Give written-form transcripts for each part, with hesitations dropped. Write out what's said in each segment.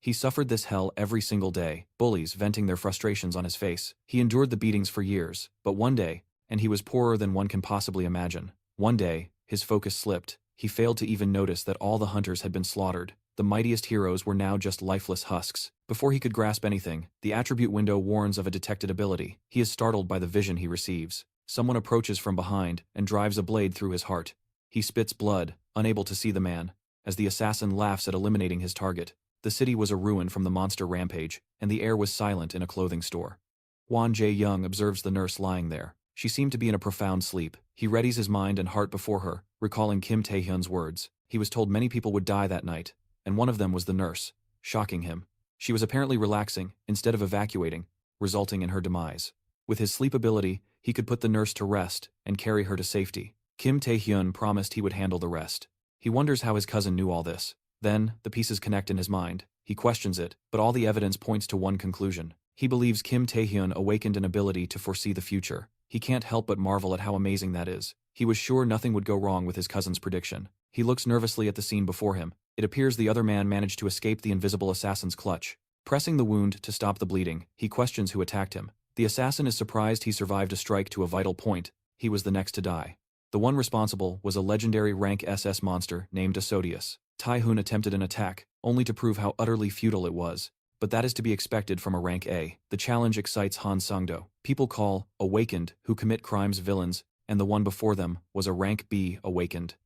He suffered this hell every single day, bullies venting their frustrations on his face. He endured the beatings for years, but one day, and he was poorer than one can possibly imagine. One day, his focus slipped. He failed to even notice that all the hunters had been slaughtered. The mightiest heroes were now just lifeless husks. Before he could grasp anything, the attribute window warns of a detected ability. He is startled by the vision he receives. Someone approaches from behind and drives a blade through his heart. He spits blood, unable to see the man, as the assassin laughs at eliminating his target. The city was a ruin from the monster rampage, and the air was silent in a clothing store. Wan Jae-young observes the nurse lying there. She seemed to be in a profound sleep. He readies his mind and heart before her, recalling Kim Taihun's words. He was told many people would die that night, and one of them was the nurse, shocking him. She was apparently relaxing, instead of evacuating, resulting in her demise. With his sleep ability, he could put the nurse to rest and carry her to safety. Kim Taihun promised he would handle the rest. He wonders how his cousin knew all this. Then, the pieces connect in his mind. He questions it, but all the evidence points to one conclusion. He believes Kim Taihun awakened an ability to foresee the future. He can't help but marvel at how amazing that is. He was sure nothing would go wrong with his cousin's prediction. He looks nervously at the scene before him. It appears the other man managed to escape the invisible assassin's clutch. Pressing the wound to stop the bleeding, he questions who attacked him. The assassin is surprised he survived a strike to a vital point. He was the next to die. The one responsible was a legendary rank SS monster named Asodius. Taihun attempted an attack, only to prove how utterly futile it was. But that is to be expected from a rank A. The challenge excites Han Sang-do. People call awakened who commit crimes villains, and the one before them was a rank B awakened.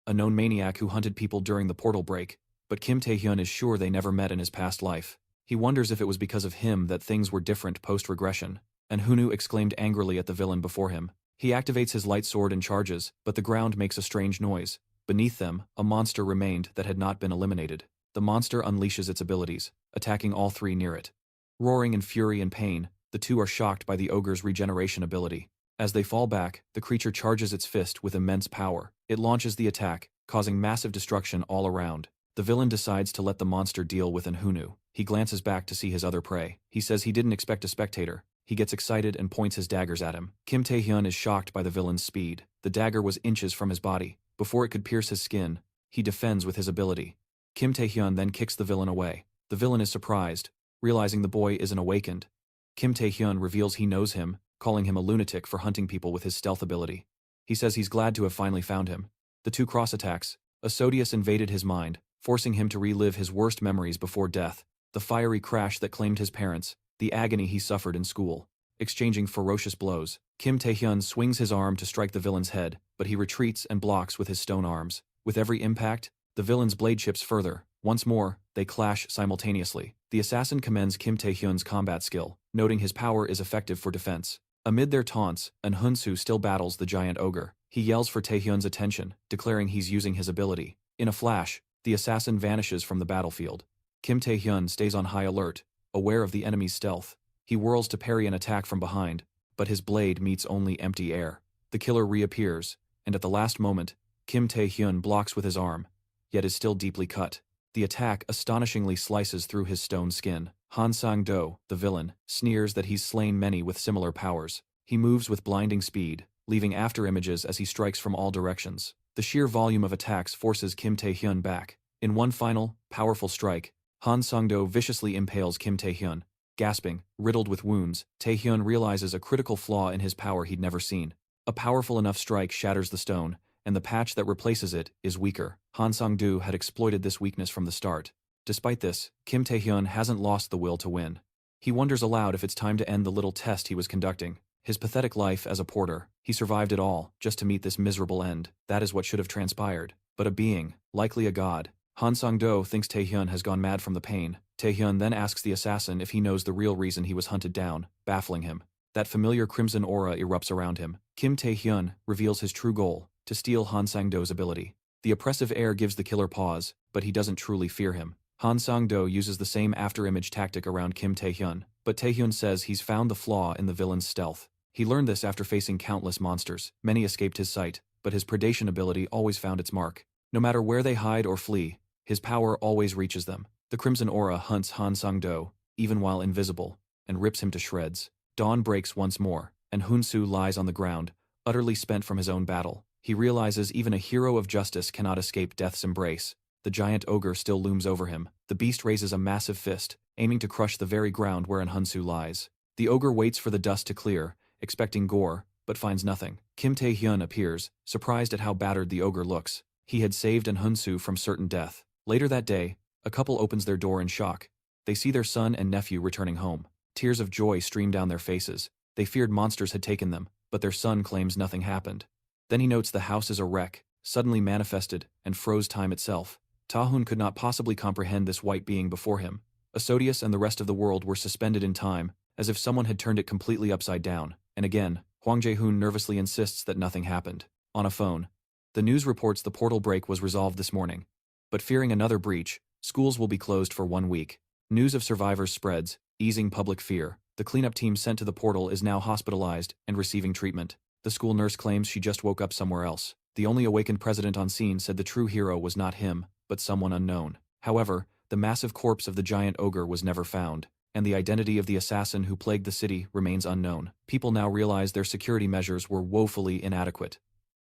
A known maniac who hunted people during the portal break, but Kim Taihun is sure they never met in his past life. He wonders if it was because of him that things were different post-regression, and Hunu exclaimed angrily at the villain before him. He activates his light sword and charges, but the ground makes a strange noise. Beneath them, a monster remained that had not been eliminated. The monster unleashes its abilities, attacking all three near it. Roaring in fury and pain, the two are shocked by the ogre's regeneration ability. As they fall back, the creature charges its fist with immense power. It launches the attack, causing massive destruction all around. The villain decides to let the monster deal with Hunu. He glances back to see his other prey. He says he didn't expect a spectator. He gets excited and points his daggers at him. Kim Tae-hyun is shocked by the villain's speed. The dagger was inches from his body. Before it could pierce his skin, he defends with his ability. Kim Tae-hyun then kicks the villain away. The villain is surprised, realizing the boy isn't awakened. Kim Tae-hyun reveals he knows him, calling him a lunatic for hunting people with his stealth ability. He says he's glad to have finally found him. The two cross-attacks. Asodius invaded his mind, forcing him to relive his worst memories before death. The fiery crash that claimed his parents, the agony he suffered in school. Exchanging ferocious blows, Kim Tae-hyun swings his arm to strike the villain's head, but he retreats and blocks with his stone arms. With every impact, the villain's blade chips further. Once more, they clash simultaneously. The assassin commends Kim Tae-hyun's combat skill, noting his power is effective for defense. Amid their taunts, An Hunsu still battles the giant ogre. He yells for Tae-hyun's attention, declaring he's using his ability. In a flash, the assassin vanishes from the battlefield. Kim Tae-hyun stays on high alert, aware of the enemy's stealth. He whirls to parry an attack from behind, but his blade meets only empty air. The killer reappears, and at the last moment, Kim Tae-hyun blocks with his arm, yet is still deeply cut. The attack astonishingly slices through his stone skin. Han Sang-do, the villain, sneers that he's slain many with similar powers. He moves with blinding speed, leaving after-images as he strikes from all directions. The sheer volume of attacks forces Kim Tae-hyun back. In one final, powerful strike, Han Sang-do viciously impales Kim Tae-hyun. Gasping, riddled with wounds, Tae-hyun realizes a critical flaw in his power he'd never seen. A powerful enough strike shatters the stone, and the patch that replaces it is weaker. Han Sang-do had exploited this weakness from the start. Despite this, Kim Tae-hyun hasn't lost the will to win. He wonders aloud if it's time to end the little test he was conducting. His pathetic life as a porter, he survived it all, just to meet this miserable end. That is what should have transpired. But a being, likely a god. Han Sang-do thinks Tae-hyun has gone mad from the pain. Tae-hyun then asks the assassin if he knows the real reason he was hunted down, baffling him. That familiar crimson aura erupts around him. Kim Tae-hyun reveals his true goal, to steal Han Sang-do's ability. The oppressive air gives the killer pause, but he doesn't truly fear him. Han Sang-do uses the same after-image tactic around Kim Tae-hyun, but Tae-hyun says he's found the flaw in the villain's stealth. He learned this after facing countless monsters. Many escaped his sight, but his predation ability always found its mark. No matter where they hide or flee, his power always reaches them. The crimson aura hunts Han Sang-do, even while invisible, and rips him to shreds. Dawn breaks once more, and Hunsu lies on the ground, utterly spent from his own battle. He realizes even a hero of justice cannot escape death's embrace. the giant ogre still looms over him. The beast raises a massive fist, aiming to crush the very ground wherein Hunsu lies. The ogre waits for the dust to clear, expecting gore, but finds nothing. Kim Taihun appears, surprised at how battered the ogre looks. He had saved an Hunsu from certain death. Later that day, a couple opens their door in shock. They see their son and nephew returning home. Tears of joy stream down their faces. They feared monsters had taken them, but their son claims nothing happened. Then he notes the house is a wreck, suddenly manifested, and froze time itself. Taihun could not possibly comprehend this white being before him. Asodius and the rest of the world were suspended in time, as if someone had turned it completely upside down. And again, Hwang Jae-hoon nervously insists that nothing happened. On a phone, the news reports the portal break was resolved this morning. But fearing another breach, schools will be closed for 1 week. News of survivors spreads, easing public fear. The cleanup team sent to the portal is now hospitalized and receiving treatment. The school nurse claims she just woke up somewhere else. The only awakened president on scene said the true hero was not him, but someone unknown. However, the massive corpse of the giant ogre was never found, and the identity of the assassin who plagued the city remains unknown. People now realize their security measures were woefully inadequate.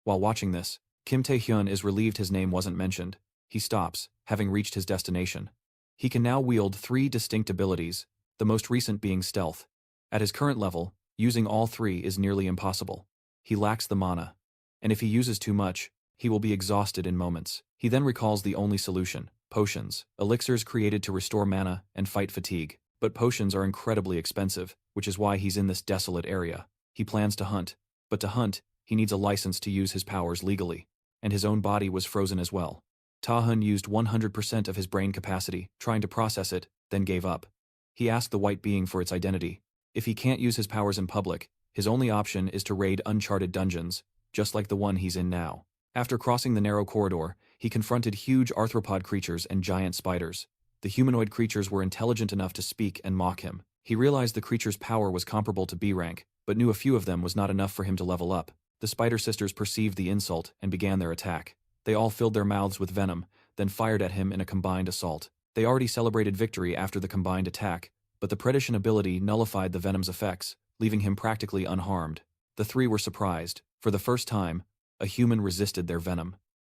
While watching this, Kim Tae-hyun is relieved his name wasn't mentioned. He stops, having reached his destination. He can now wield 3 distinct abilities, the most recent being stealth. At his current level, using all 3 is nearly impossible. He lacks the mana, and if he uses too much, he will be exhausted in moments. He then recalls the only solution: potions, elixirs created to restore mana and fight fatigue. But potions are incredibly expensive, which is why he's in this desolate area. He plans to hunt, but to hunt, he needs a license to use his powers legally, and his own body was frozen as well. Taihun used 100% of his brain capacity, trying to process it, then gave up. He asked the white being for its identity. If he can't use his powers in public, his only option is to raid uncharted dungeons, just like the one he's in now. After crossing the narrow corridor, he confronted huge arthropod creatures and giant spiders. The humanoid creatures were intelligent enough to speak and mock him. He realized the creature's power was comparable to B rank, but knew a few of them was not enough for him to level up. The spider sisters perceived the insult and began their attack. They all filled their mouths with venom, then fired at him in a combined assault. They already celebrated victory after the combined attack, but the predation ability nullified the venom's effects, leaving him practically unharmed. The 3 were surprised. For the first time, a human resisted their venom.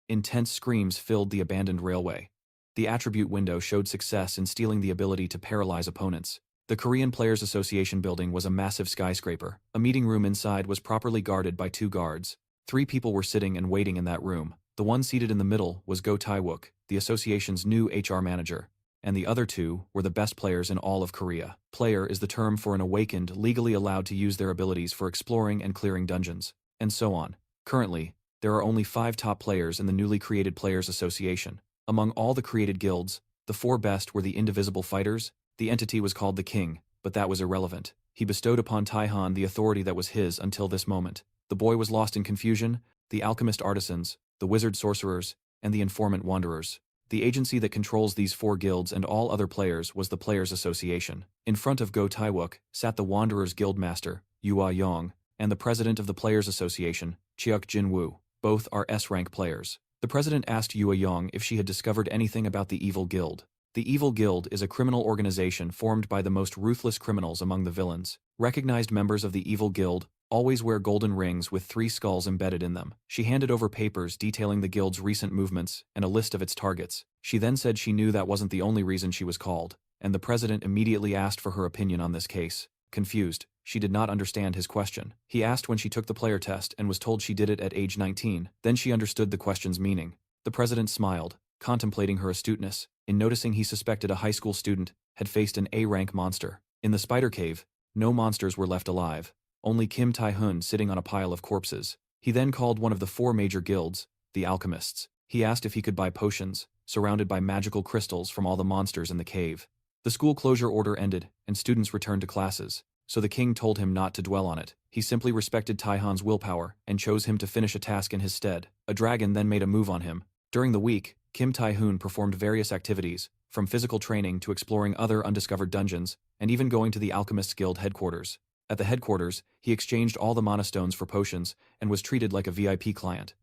Intense screams filled the abandoned railway. The attribute window showed success in stealing the ability to paralyze opponents. The Korean Players Association building was a massive skyscraper. A meeting room inside was properly guarded by 2 guards. 3 people were sitting and waiting in that room. The one seated in the middle was Go Tae-wook, the association's new HR manager, and the other 2 were the best players in all of Korea. Player is the term for an awakened, legally allowed to use their abilities for exploring and clearing dungeons, and so on. Currently, there are only 5 top players in the newly created Players Association. Among all the created guilds, the 4 best were the Indivisible Fighters. The entity was called the King, but that was irrelevant. He bestowed upon Taihun the authority that was his until this moment. The boy was lost in confusion, the alchemist artisans, the wizard sorcerers, and the informant wanderers. The agency that controls these 4 guilds and all other players was the Players Association. In front of Go Tae-wook sat the Wanderers Guildmaster, Yua Yong, and the president of the Players Association, Cheok Jin-woo. Both are S-rank players. The president asked Yua Yong if she had discovered anything about the Evil Guild. The Evil Guild is a criminal organization formed by the most ruthless criminals among the villains. Recognized members of the Evil Guild always wear golden rings with 3 skulls embedded in them. She handed over papers detailing the guild's recent movements and a list of its targets. She then said she knew that wasn't the only reason she was called, and the president immediately asked for her opinion on this case. Confused, she did not understand his question. He asked when she took the player test and was told she did it at age 19. Then she understood the question's meaning. The president smiled, contemplating her astuteness, in noticing he suspected a high school student had faced an A-rank monster. In the spider cave, no monsters were left alive, only Kim Taihun sitting on a pile of corpses. He then called one of the 4 major guilds, the alchemists. He asked if he could buy potions, surrounded by magical crystals from all the monsters in the cave. The school closure order ended, and students returned to classes, so the king told him not to dwell on it. He simply respected Taihun's willpower and chose him to finish a task in his stead. A dragon then made a move on him. During the week, Kim Taihun performed various activities, from physical training to exploring other undiscovered dungeons, and even going to the Alchemists Guild headquarters. At the headquarters, he exchanged all the mana stones for potions and was treated like a VIP client.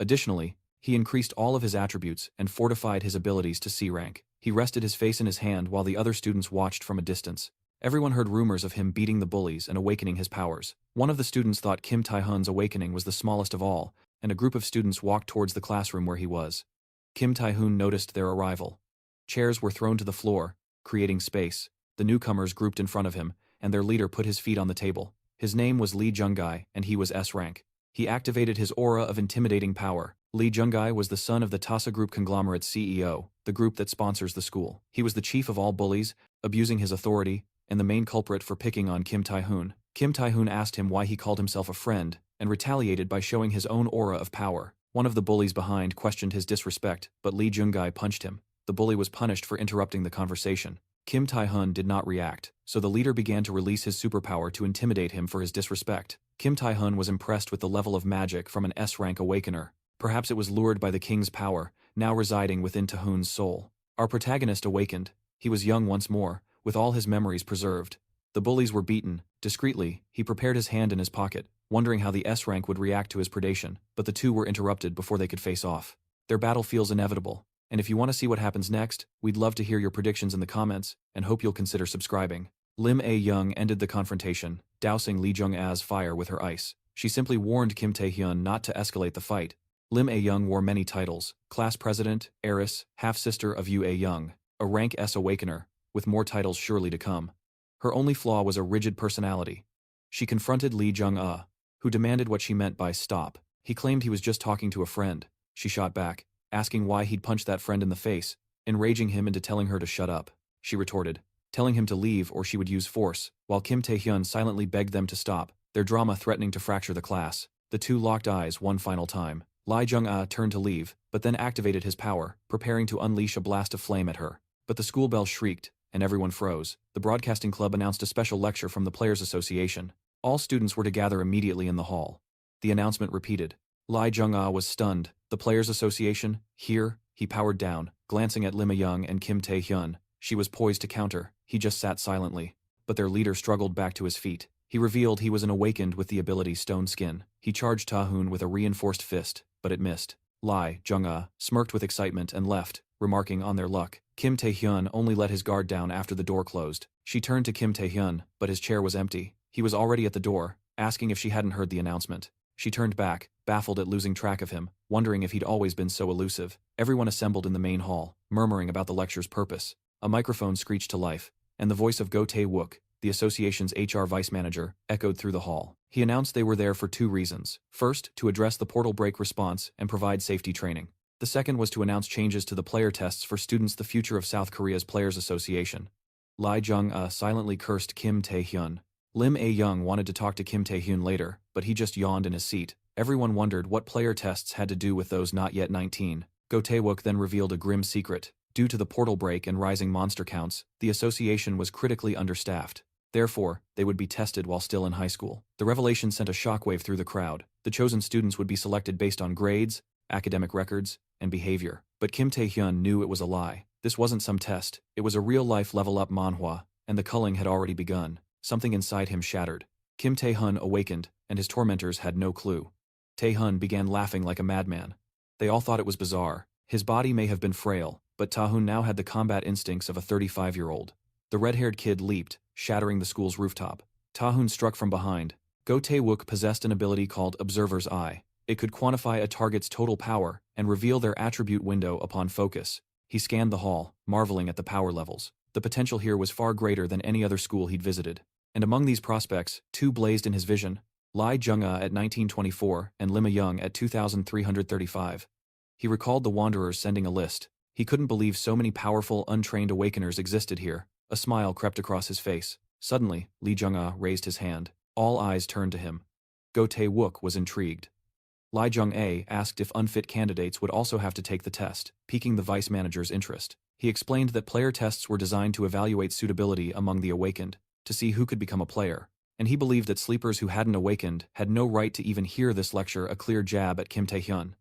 Additionally, he increased all of his attributes and fortified his abilities to C rank. He rested his face in his hand while the other students watched from a distance. Everyone heard rumors of him beating the bullies and awakening his powers. One of the students thought Kim Taihun's awakening was the smallest of all, and a group of students walked towards the classroom where he was. Kim Taihun noticed their arrival. Chairs were thrown to the floor, creating space. The newcomers grouped in front of him, and their leader put his feet on the table. His name was Lee Jungai, and he was S rank. He activated his aura of intimidating power. Lee Jungai was the son of the Tyizen Group conglomerate's CEO, the group that sponsors the school. He was the chief of all bullies, abusing his authority, and the main culprit for picking on Kim Taihun. Kim Taihun asked him why he called himself a friend, and retaliated by showing his own aura of power. One of the bullies behind questioned his disrespect, but Lee Jungai punched him. The bully was punished for interrupting the conversation. Kim Taihun did not react, so the leader began to release his superpower to intimidate him for his disrespect. Kim Taihun was impressed with the level of magic from an S-rank awakener. Perhaps it was lured by the king's power, now residing within Taihun's soul. Our protagonist awakened. He was young once more, with all his memories preserved. The bullies were beaten. Discreetly, he prepared his hand in his pocket, wondering how the S-rank would react to his predation, but the two were interrupted before they could face off. Their battle feels inevitable, and if you want to see what happens next, we'd love to hear your predictions in the comments, and hope you'll consider subscribing. Lim A-young ended the confrontation, dousing Lee Jung-a's fire with her ice. She simply warned Kim Tae-hyun not to escalate the fight. Lim A-young wore many titles: class president, heiress, half-sister of Yu A-young, a rank S awakener, with more titles surely to come. Her only flaw was a rigid personality. She confronted Lee Jung-ah, who demanded what she meant by stop. He claimed he was just talking to a friend. She shot back, asking why he'd punched that friend in the face, enraging him into telling her to shut up. She retorted, telling him to leave or she would use force, while Kim Tae-hyun silently begged them to stop, their drama threatening to fracture the class. The two locked eyes one final time. Lee Jung-ah turned to leave, but then activated his power, preparing to unleash a blast of flame at her. But the school bell shrieked, and everyone froze. The broadcasting club announced a special lecture from the Players Association. All students were to gather immediately in the hall. The announcement repeated. Lee Jung-ah was stunned. The Players Association? Here? He powered down, glancing at Lim A-young and Kim Tae-hyun. She was poised to counter. He just sat silently. But their leader struggled back to his feet. He revealed he was an awakened with the ability Stone Skin. He charged Taihun with a reinforced fist, but it missed. Lee Jung-ah smirked with excitement and left, remarking on their luck. Kim Tae-hyun only let his guard down after the door closed. She turned to Kim Tae-hyun, but his chair was empty. He was already at the door, asking if she hadn't heard the announcement. She turned back, baffled at losing track of him, wondering if he'd always been so elusive. Everyone assembled in the main hall, murmuring about the lecture's purpose. A microphone screeched to life, and the voice of Go Tae-wook, the association's HR vice manager, echoed through the hall. He announced they were there for two reasons. First, to address the portal break response and provide safety training. The second was to announce changes to the player tests for students the future of South Korea's Players Association. Lee Jung-ah silently cursed Kim Tae-hyun. Lim A-young wanted to talk to Kim Tae-hyun later, but he just yawned in his seat. Everyone wondered what player tests had to do with those not yet 19. Go Tae-wook then revealed a grim secret. Due to the portal break and rising monster counts, the association was critically understaffed. Therefore, they would be tested while still in high school. The revelation sent a shockwave through the crowd. The chosen students would be selected based on grades, academic records, and behavior. But Kim Tae-hyun knew it was a lie. This wasn't some test. It was a real-life level-up manhwa, and the culling had already begun. Something inside him shattered. Kim Tae-hyun awakened, and his tormentors had no clue. Tae-hyun began laughing like a madman. They all thought it was bizarre. His body may have been frail, but Tae-hyun now had the combat instincts of a 35-year-old. The red-haired kid leaped, shattering the school's rooftop. Tae-hyun struck from behind. Go Tae-wook possessed an ability called Observer's Eye. It could quantify a target's total power and reveal their attribute window upon focus. He scanned the hall, marveling at the power levels. The potential here was far greater than any other school he'd visited. And among these prospects, two blazed in his vision: Lee Jung-ah at 1924 and Lim A-young at 2335. He recalled the Wanderers sending a list. He couldn't believe so many powerful, untrained awakeners existed here. A smile crept across his face. Suddenly, Lee Jung-ah raised his hand. All eyes turned to him. Go Tae-wook was intrigued. Lee Jung-ah asked if unfit candidates would also have to take the test, piquing the vice manager's interest. He explained that player tests were designed to evaluate suitability among the awakened, to see who could become a player, and he believed that sleepers who hadn't awakened had no right to even hear this lecture, a clear jab at Kim Tae-hyun.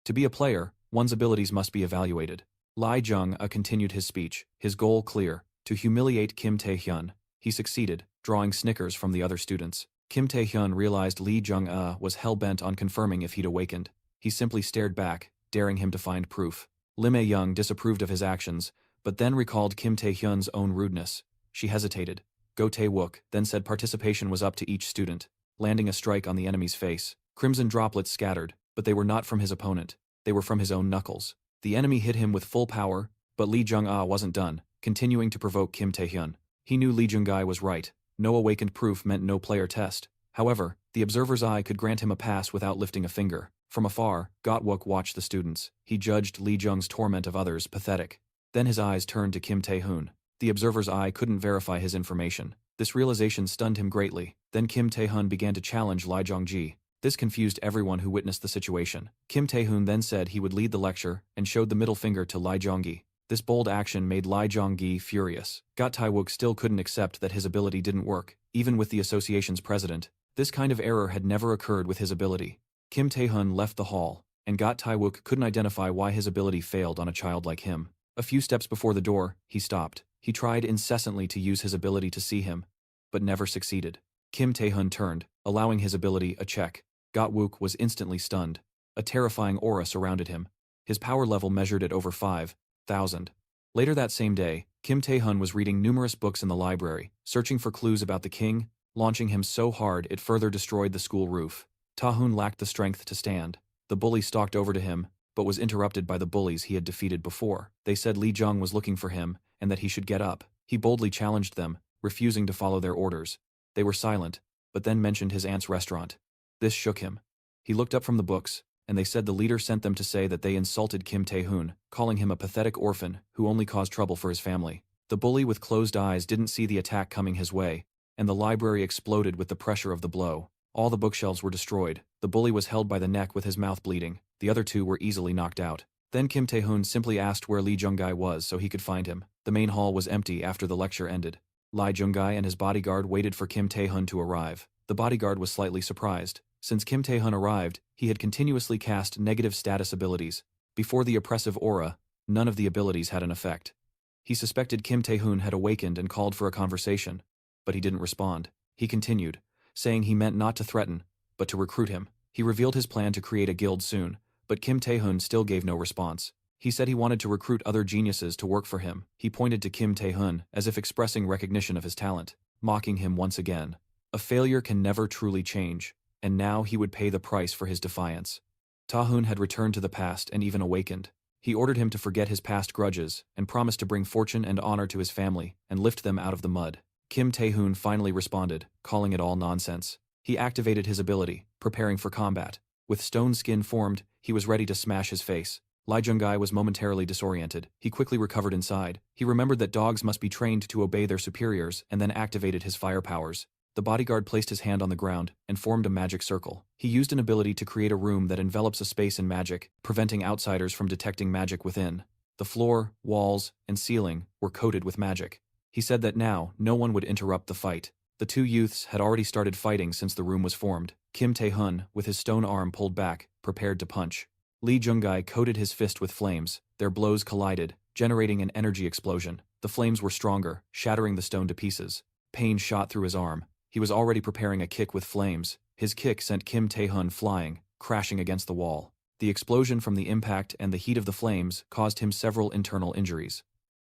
To be a player, one's abilities must be evaluated. Lee Jung-ah continued his speech, his goal clear: to humiliate Kim Tae-hyun. He succeeded, drawing snickers from the other students. Kim Tae-hyun realized Lee Jung-ah was hell-bent on confirming if he'd awakened. He simply stared back, daring him to find proof. Lim A-young disapproved of his actions, but then recalled Kim Tae-hyun's own rudeness. She hesitated. Go Tae-wook then said participation was up to each student, landing a strike on the enemy's face. Crimson droplets scattered, but they were not from his opponent. They were from his own knuckles. The enemy hit him with full power, but Lee Jung-ah wasn't done, continuing to provoke Kim Taihun. He knew Lee Jung-gai was right. No awakened proof meant no player test. However, the observer's eye could grant him a pass without lifting a finger. From afar, Gotwook watched the students. He judged Lee Jung's torment of others pathetic. Then his eyes turned to Kim Taihun. The observer's eye couldn't verify his information. This realization stunned him greatly. Then Kim Taihun began to challenge Lee Jongji. This confused everyone who witnessed the situation. Kim Taihun then said he would lead the lecture and showed the middle finger to Lee Jonggi. This bold action made Lee Jonggi furious. Got Taiwook still couldn't accept that his ability didn't work, even with the association's president. This kind of error had never occurred with his ability. Kim Taihun left the hall, and Got Taiwook couldn't identify why his ability failed on a child like him. A few steps before the door, he stopped. He tried incessantly to use his ability to see him, but never succeeded. Kim Taihun turned, allowing his ability a check. Gotwook was instantly stunned. A terrifying aura surrounded him. His power level measured at over 5,000. Later that same day, Kim Taihun was reading numerous books in the library, searching for clues about the king, launching him so hard it further destroyed the school roof. Taihun lacked the strength to stand. The bully stalked over to him, but was interrupted by the bullies he had defeated before. They said Lee Jung was looking for him, and that he should get up. He boldly challenged them, refusing to follow their orders. They were silent, but then mentioned his aunt's restaurant. This shook him. He looked up from the books, and they said the leader sent them to say that they insulted Kim Taihun, calling him a pathetic orphan who only caused trouble for his family. The bully with closed eyes didn't see the attack coming his way, and the library exploded with the pressure of the blow. All the bookshelves were destroyed. The bully was held by the neck with his mouth bleeding. The other two were easily knocked out. Then Kim Taihun simply asked where Lee Jung-gai was so he could find him. The main hall was empty after the lecture ended. Lee Jung-gai and his bodyguard waited for Kim Taihun to arrive. The bodyguard was slightly surprised. Since Kim Taihun arrived, he had continuously cast negative status abilities. Before the oppressive aura, none of the abilities had an effect. He suspected Kim Taihun had awakened and called for a conversation, but he didn't respond. He continued, saying he meant not to threaten, but to recruit him. He revealed his plan to create a guild soon, but Kim Taihun still gave no response. He said he wanted to recruit other geniuses to work for him. He pointed to Kim Taihun as if expressing recognition of his talent, mocking him once again. A failure can never truly change, and now he would pay the price for his defiance. Taihun had returned to the past and even awakened. He ordered him to forget his past grudges and promised to bring fortune and honor to his family and lift them out of the mud. Kim Taihun finally responded, calling it all nonsense. He activated his ability, preparing for combat. With stone skin formed, he was ready to smash his face. Lee Jung-gai was momentarily disoriented. He quickly recovered inside. He remembered that dogs must be trained to obey their superiors and then activated his fire powers. The bodyguard placed his hand on the ground and formed a magic circle. He used an ability to create a room that envelops a space in magic, preventing outsiders from detecting magic within. The floor, walls, and ceiling were coated with magic. He said that now, no one would interrupt the fight. The two youths had already started fighting since the room was formed. Kim Taihun, with his stone arm pulled back, prepared to punch. Lee Jung-gai coated his fist with flames. Their blows collided, generating an energy explosion. The flames were stronger, shattering the stone to pieces. Pain shot through his arm. He was already preparing a kick with flames. His kick sent Kim Taihun flying, crashing against the wall. The explosion from the impact and the heat of the flames caused him several internal injuries.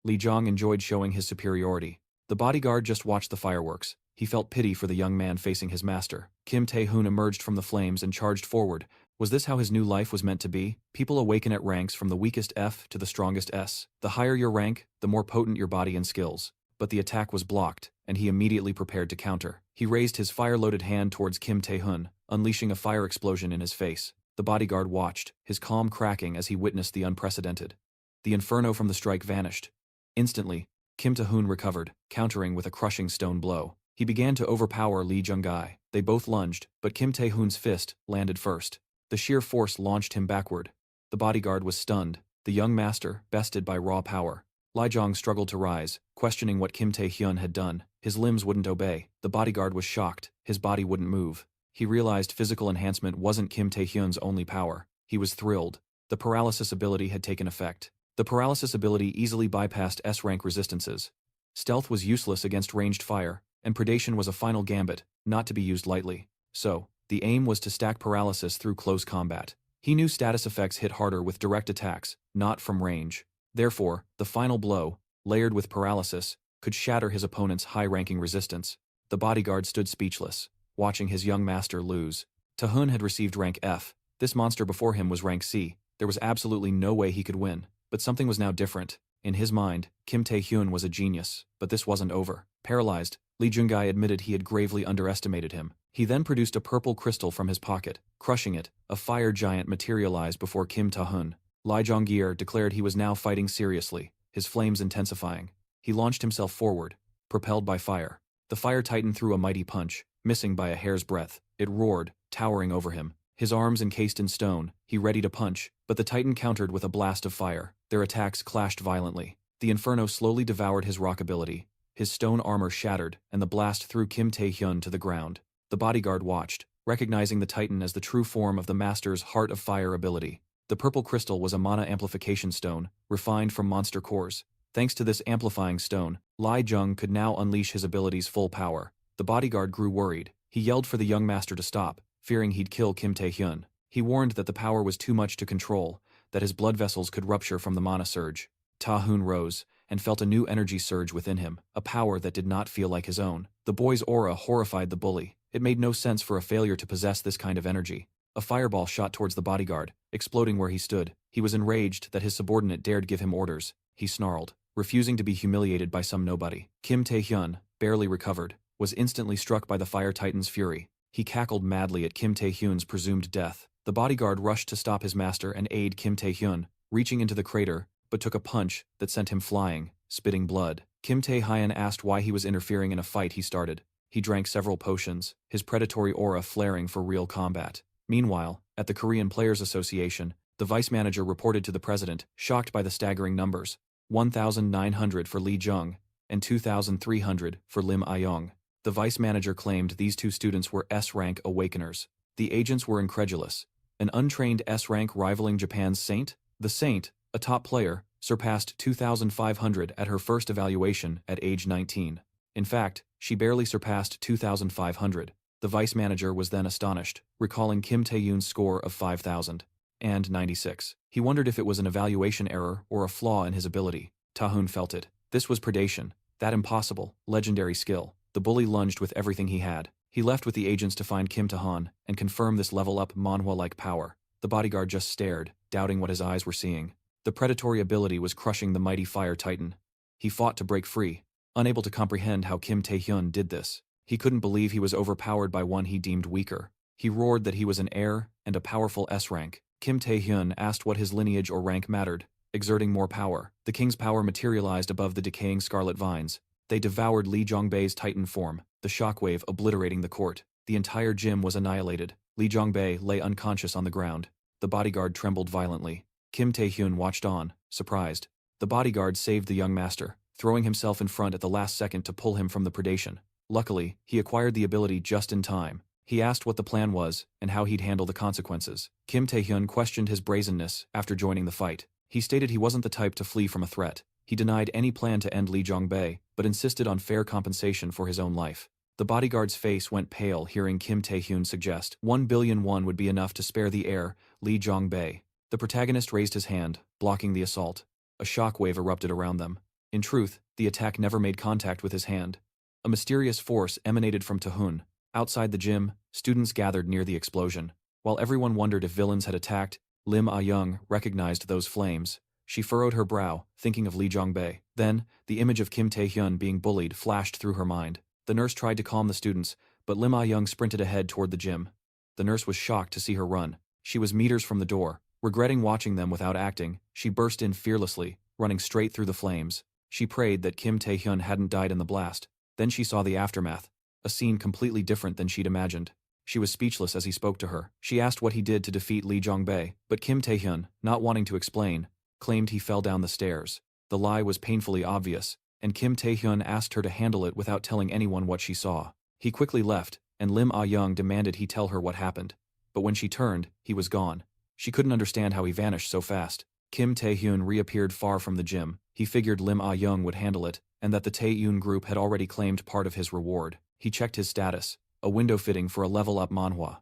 Lee Jong enjoyed showing his superiority. The bodyguard just watched the fireworks. He felt pity for the young man facing his master. Kim Taihun emerged from the flames and charged forward. Was this how his new life was meant to be? People awaken at ranks from the weakest F to the strongest S. The higher your rank, the more potent your body and skills. But the attack was blocked, and he immediately prepared to counter. He raised his fire-loaded hand towards Kim Taihun, unleashing a fire explosion in his face. The bodyguard watched, his calm cracking as he witnessed the unprecedented. The inferno from the strike vanished. Instantly, Kim Taihun recovered, countering with a crushing stone blow. He began to overpower Lee Jung-gai. They both lunged, but Kim Taihun's fist landed first. The sheer force launched him backward. The bodyguard was stunned, the young master bested by raw power. Lee Jong struggled to rise, questioning what Kim Tae-hyun had done. His limbs wouldn't obey. The bodyguard was shocked. His body wouldn't move. He realized physical enhancement wasn't Kim Tae-hyun's only power. He was thrilled. The paralysis ability had taken effect. The paralysis ability easily bypassed S-rank resistances. Stealth was useless against ranged fire, and predation was a final gambit, not to be used lightly. So, the aim was to stack paralysis through close combat. He knew status effects hit harder with direct attacks, not from range. Therefore, the final blow, layered with paralysis, could shatter his opponent's high-ranking resistance. The bodyguard stood speechless, watching his young master lose. Taihun had received rank F. This monster before him was rank C. There was absolutely no way he could win. But something was now different. In his mind, Kim Taihun was a genius, but this wasn't over. Paralyzed, Lee Jungai admitted he had gravely underestimated him. He then produced a purple crystal from his pocket. Crushing it, a fire giant materialized before Kim Taihun. Lee Jonggir declared he was now fighting seriously, his flames intensifying. He launched himself forward, propelled by fire. The fire titan threw a mighty punch, missing by a hair's breadth. It roared, towering over him. His arms encased in stone, he ready to punch, but the titan countered with a blast of fire. Their attacks clashed violently. The inferno slowly devoured his rock ability. His stone armor shattered, and the blast threw Kim Taehyun to the ground. The bodyguard watched, recognizing the titan as the true form of the master's Heart of Fire ability. The purple crystal was a mana amplification stone, refined from monster cores. Thanks to this amplifying stone, Lai Jung could now unleash his ability's full power. The bodyguard grew worried. He yelled for the young master to stop, fearing he'd kill Kim Taehyun. He warned that the power was too much to control, that his blood vessels could rupture from the mana surge. Taihun rose, and felt a new energy surge within him, a power that did not feel like his own. The boy's aura horrified the bully. It made no sense for a failure to possess this kind of energy. A fireball shot towards the bodyguard, exploding where he stood. He was enraged that his subordinate dared give him orders. He snarled, refusing to be humiliated by some nobody. Kim Taehyun, barely recovered, was instantly struck by the fire titan's fury. He cackled madly at Kim Taehyun's presumed death. The bodyguard rushed to stop his master and aid Kim Taehyun, reaching into the crater, but took a punch that sent him flying, spitting blood. Kim Taehyun asked why he was interfering in a fight he started. He drank several potions, his predatory aura flaring for real combat. Meanwhile, at the Korean Players Association, the vice manager reported to the president, shocked by the staggering numbers: 1,900 for Lee Jung, and 2,300 for Lim Ayong. The vice manager claimed these two students were S-rank awakeners. The agents were incredulous. An untrained S-rank rivaling Japan's Saint? The Saint, a top player, surpassed 2,500 at her first evaluation at age 19. In fact, she barely surpassed 2,500. The vice manager was then astonished, recalling Kim Taehyun's score of 5,096. He wondered if it was an evaluation error or a flaw in his ability. Taihun felt it. This was predation, that impossible, legendary skill. The bully lunged with everything he had. He left with the agents to find Kim Taihun and confirm this level-up Manhwa-like power. The bodyguard just stared, doubting what his eyes were seeing. The predatory ability was crushing the mighty fire titan. He fought to break free, unable to comprehend how Kim Taehyun did this. He couldn't believe he was overpowered by one he deemed weaker. He roared that he was an heir and a powerful S-rank. Kim Taehyun asked what his lineage or rank mattered, exerting more power. The king's power materialized above the decaying scarlet vines. They devoured Lee Jongbei's titan form, the shockwave obliterating the court. The entire gym was annihilated. Lee Jongbei lay unconscious on the ground. The bodyguard trembled violently. Kim Taehyun watched on, surprised. The bodyguard saved the young master, throwing himself in front at the last second to pull him from the predation. Luckily, he acquired the ability just in time. He asked what the plan was and how he'd handle the consequences. Kim Taehyun questioned his brazenness after joining the fight. He stated he wasn't the type to flee from a threat. He denied any plan to end Lee Jongbei, but insisted on fair compensation for his own life. The bodyguard's face went pale hearing Kim Taehyun suggest 1 billion won would be enough to spare the heir, Lee Jongbei. The protagonist raised his hand, blocking the assault. A shockwave erupted around them. In truth, the attack never made contact with his hand. A mysterious force emanated from Taihun. Outside the gym, students gathered near the explosion. While everyone wondered if villains had attacked, Lim Ah-young recognized those flames. She furrowed her brow, thinking of Lee Jongbei. Then, the image of Kim Taehyun being bullied flashed through her mind. The nurse tried to calm the students, but Lim Ah-young sprinted ahead toward the gym. The nurse was shocked to see her run. She was meters from the door. Regretting watching them without acting, she burst in fearlessly, running straight through the flames. She prayed that Kim Taehyun hadn't died in the blast. Then she saw the aftermath, a scene completely different than she'd imagined. She was speechless as he spoke to her. She asked what he did to defeat Lee Jongbei, but Kim Taehyun, not wanting to explain, claimed he fell down the stairs. The lie was painfully obvious, and Kim Taehyun asked her to handle it without telling anyone what she saw. He quickly left, and Lim Ah-young demanded he tell her what happened. But when she turned, he was gone. She couldn't understand how he vanished so fast. Kim Taehyun reappeared far from the gym. He figured Lim Ah-young would handle it, and that the Tyizen Group had already claimed part of his reward. He checked his status, a window fitting for a level-up Manhwa.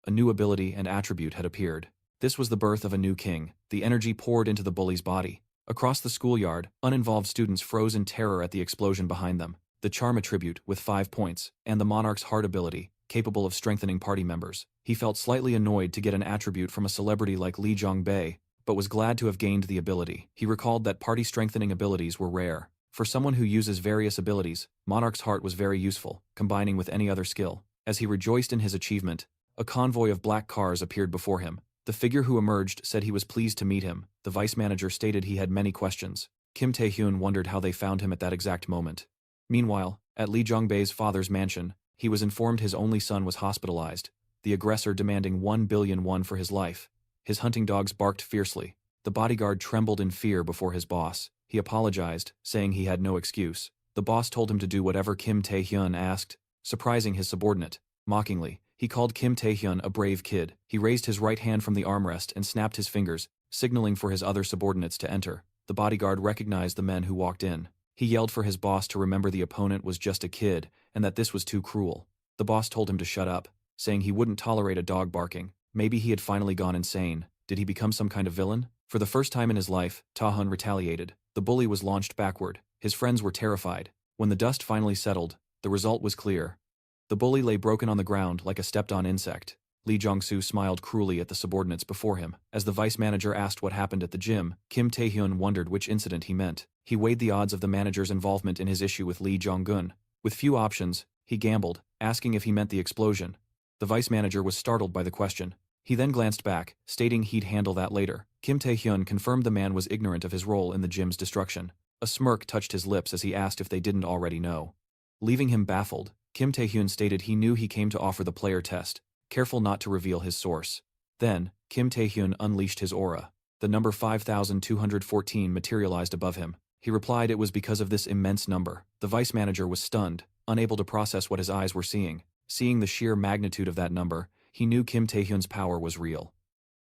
A new ability and attribute had appeared. This was the birth of a new king. The energy poured into the bully's body. Across the schoolyard, uninvolved students froze in terror at the explosion behind them. The charm attribute, with 5 points, and the monarch's heart ability, capable of strengthening party members. He felt slightly annoyed to get an attribute from a celebrity like Lee Jongbei, but was glad to have gained the ability. He recalled that party-strengthening abilities were rare. For someone who uses various abilities, Monarch's heart was very useful, combining with any other skill. As he rejoiced in his achievement, a convoy of black cars appeared before him. The figure who emerged said he was pleased to meet him. The vice manager stated he had many questions. Kim Taihun wondered how they found him at that exact moment. Meanwhile, at Lee Jongbei's father's mansion, he was informed his only son was hospitalized, the aggressor demanding 1 billion won for his life. His hunting dogs barked fiercely. The bodyguard trembled in fear before his boss. He apologized, saying he had no excuse. The boss told him to do whatever Kim Tae-hyun asked, surprising his subordinate. Mockingly, he called Kim Tae-hyun a brave kid. He raised his right hand from the armrest and snapped his fingers, signaling for his other subordinates to enter. The bodyguard recognized the men who walked in. He yelled for his boss to remember the opponent was just a kid, and that this was too cruel. The boss told him to shut up, saying he wouldn't tolerate a dog barking. Maybe he had finally gone insane. Did he become some kind of villain? For the first time in his life, Taihun retaliated. The bully was launched backward. His friends were terrified. When the dust finally settled, the result was clear. The bully lay broken on the ground like a stepped-on insect. Lee Jong-soo smiled cruelly at the subordinates before him. As the vice manager asked what happened at the gym, Kim Tae-hyun wondered which incident he meant. He weighed the odds of the manager's involvement in his issue with Lee Jong-gun. With few options, he gambled, asking if he meant the explosion. The vice manager was startled by the question. He then glanced back, stating he'd handle that later. Kim Tae-hyun confirmed the man was ignorant of his role in the gym's destruction. A smirk touched his lips as he asked if they didn't already know. Leaving him baffled, Kim Tae-hyun stated he knew he came to offer the player test, careful not to reveal his source. Then, Kim Tae-hyun unleashed his aura. The number 5214 materialized above him. He replied it was because of this immense number. The vice manager was stunned, unable to process what his eyes were seeing. Seeing the sheer magnitude of that number, he knew Kim Tae-hyun's power was real.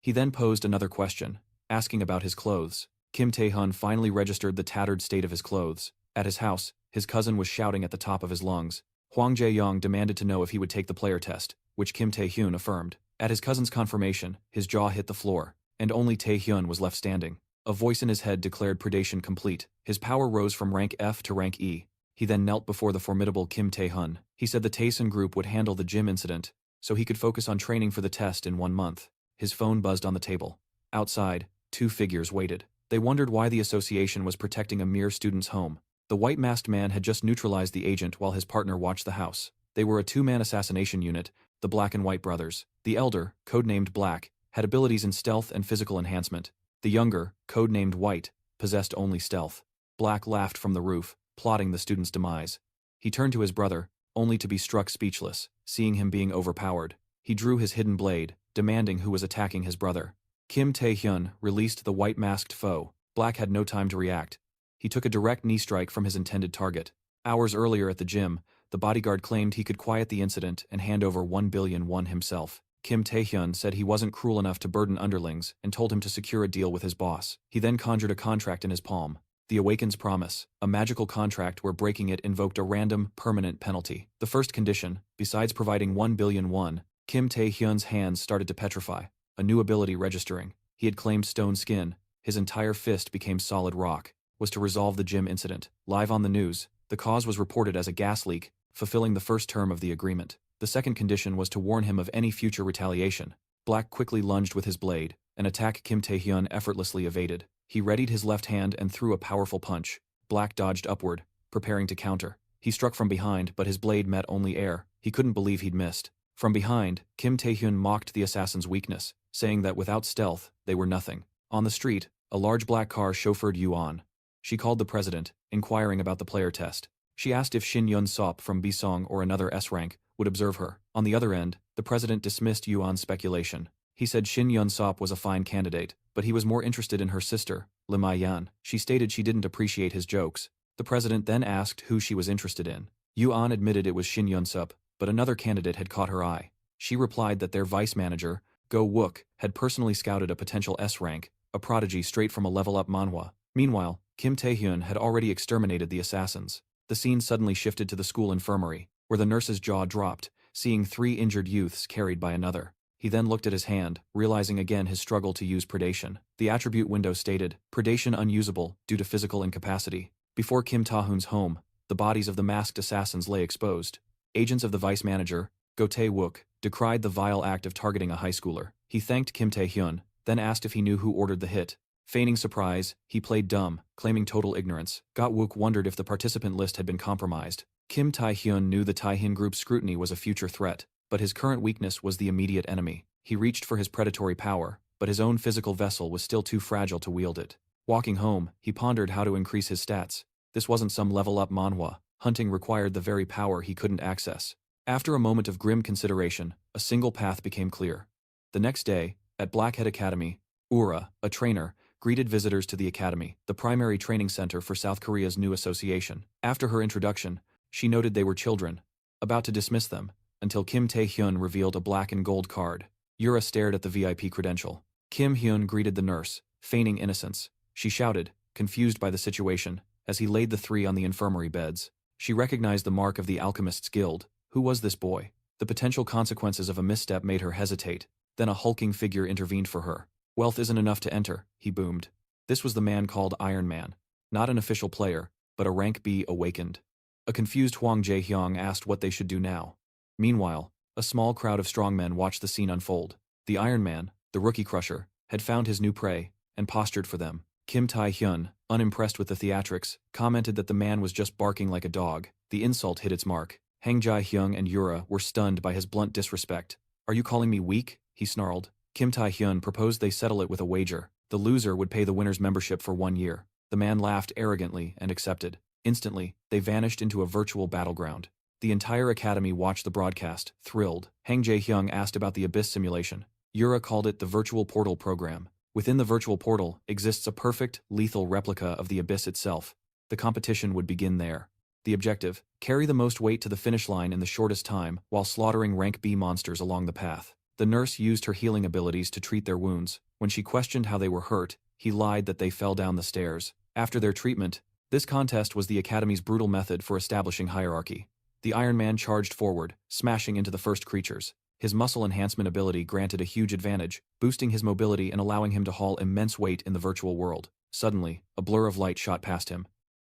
He then posed another question, asking about his clothes. Kim Tae-hyun finally registered the tattered state of his clothes. At his house, his cousin was shouting at the top of his lungs. Hwang Jae-yong demanded to know if he would take the player test, which Kim Tae-hyun affirmed. At his cousin's confirmation, his jaw hit the floor, and only Tae-hyun was left standing. A voice in his head declared predation complete. His power rose from rank F to rank E. He then knelt before the formidable Kim Taihun. He said the Tyizen Group would handle the gym incident, so he could focus on training for the test in 1 month. His phone buzzed on the table. Outside, 2 figures waited. They wondered why the association was protecting a mere student's home. The white-masked man had just neutralized the agent while his partner watched the house. They were a 2-man assassination unit, the Black and White brothers. The elder, codenamed Black, had abilities in stealth and physical enhancement. The younger, codenamed White, possessed only stealth. Black laughed from the roof, plotting the student's demise. He turned to his brother, only to be struck speechless, seeing him being overpowered. He drew his hidden blade, demanding who was attacking his brother. Kim Tae-hyun released the white-masked foe. Black had no time to react. He took a direct knee strike from his intended target. Hours earlier at the gym, the bodyguard claimed he could quiet the incident and hand over 1 billion won himself. Kim Tae-hyun said he wasn't cruel enough to burden underlings and told him to secure a deal with his boss. He then conjured a contract in his palm. The Awaken's Promise, a magical contract where breaking it invoked a random, permanent penalty. The first condition, besides providing 1 billion won, Kim Tae-hyun's hands started to petrify, a new ability registering. He had claimed stone skin, his entire fist became solid rock, was to resolve the gym incident. Live on the news, the cause was reported as a gas leak, fulfilling the first term of the agreement. The second condition was to warn him of any future retaliation. Black quickly lunged with his blade. An attack Kim Tae-hyun effortlessly evaded. He readied his left hand and threw a powerful punch. Black dodged upward, preparing to counter. He struck from behind, but his blade met only air. He couldn't believe he'd missed. From behind, Kim Tae-hyun mocked the assassin's weakness, saying that without stealth, they were nothing. On the street, a large black car chauffeured Yuan. She called the president, inquiring about the player test. She asked if Shin Yun-sop from Bisong or another S-rank would observe her. On the other end, the president dismissed Yuan's speculation. He said Shin Yun-sop was a fine candidate, but he was more interested in her sister, Lim Mai-yan. She stated she didn't appreciate his jokes. The president then asked who she was interested in. Yuan admitted it was Shin Yun-sop, but another candidate had caught her eye. She replied that their vice manager, Go Wook, had personally scouted a potential S-rank, a prodigy straight from a level-up Manhwa. Meanwhile, Kim Tae-hyun had already exterminated the assassins. The scene suddenly shifted to the school infirmary, where the nurse's jaw dropped, seeing 3 injured youths carried by another. He then looked at his hand, realizing again his struggle to use predation. The attribute window stated, predation unusable due to physical incapacity. Before Kim Tae-hun's home, the bodies of the masked assassins lay exposed. Agents of the vice manager, Go Tae-wook, decried the vile act of targeting a high schooler. He thanked Kim Tae-hyun, then asked if he knew who ordered the hit. Feigning surprise, he played dumb, claiming total ignorance. Wook wondered if the participant list had been compromised. Kim Taihun knew the Tyizen Group's scrutiny was a future threat, but his current weakness was the immediate enemy. He reached for his predatory power, but his own physical vessel was still too fragile to wield it. Walking home, he pondered how to increase his stats. This wasn't some level-up manhwa. Hunting required the very power he couldn't access. After a moment of grim consideration, a single path became clear. The next day, at Blackhead Academy, Ura, a trainer, greeted visitors to the academy, the primary training center for South Korea's new association. After her introduction, she noted they were children, about to dismiss them, until Kim Tae-hyun revealed a black and gold card. Ura stared at the VIP credential. Kim Hyun greeted the nurse, feigning innocence. She shouted, confused by the situation, as he laid the three on the infirmary beds. She recognized the mark of the Alchemist's Guild. Who was this boy? The potential consequences of a misstep made her hesitate. Then a hulking figure intervened for her. Wealth isn't enough to enter, he boomed. This was the man called Iron Man. Not an official player, but a rank B awakened. A confused Hwang Jae-hyung asked what they should do now. Meanwhile, a small crowd of strongmen watched the scene unfold. The Iron Man, the rookie crusher, had found his new prey, and postured for them. Kim Tae-hyun, unimpressed with the theatrics, commented that the man was just barking like a dog. The insult hit its mark. Hang Jae-hyung and Ura were stunned by his blunt disrespect. "Are you calling me weak?" he snarled. Kim Tae-hyun proposed they settle it with a wager. The loser would pay the winner's membership for 1 year. The man laughed arrogantly and accepted. Instantly, they vanished into a virtual battleground. The entire academy watched the broadcast, thrilled. Hang Jae-hyung asked about the Abyss simulation. Ura called it the Virtual Portal program. Within the Virtual Portal exists a perfect, lethal replica of the Abyss itself. The competition would begin there. The objective: carry the most weight to the finish line in the shortest time while slaughtering rank B monsters along the path. The nurse used her healing abilities to treat their wounds. When she questioned how they were hurt, he lied that they fell down the stairs. After their treatment, this contest was the Academy's brutal method for establishing hierarchy. The Iron Man charged forward, smashing into the first creatures. His muscle enhancement ability granted a huge advantage, boosting his mobility and allowing him to haul immense weight in the virtual world. Suddenly, a blur of light shot past him.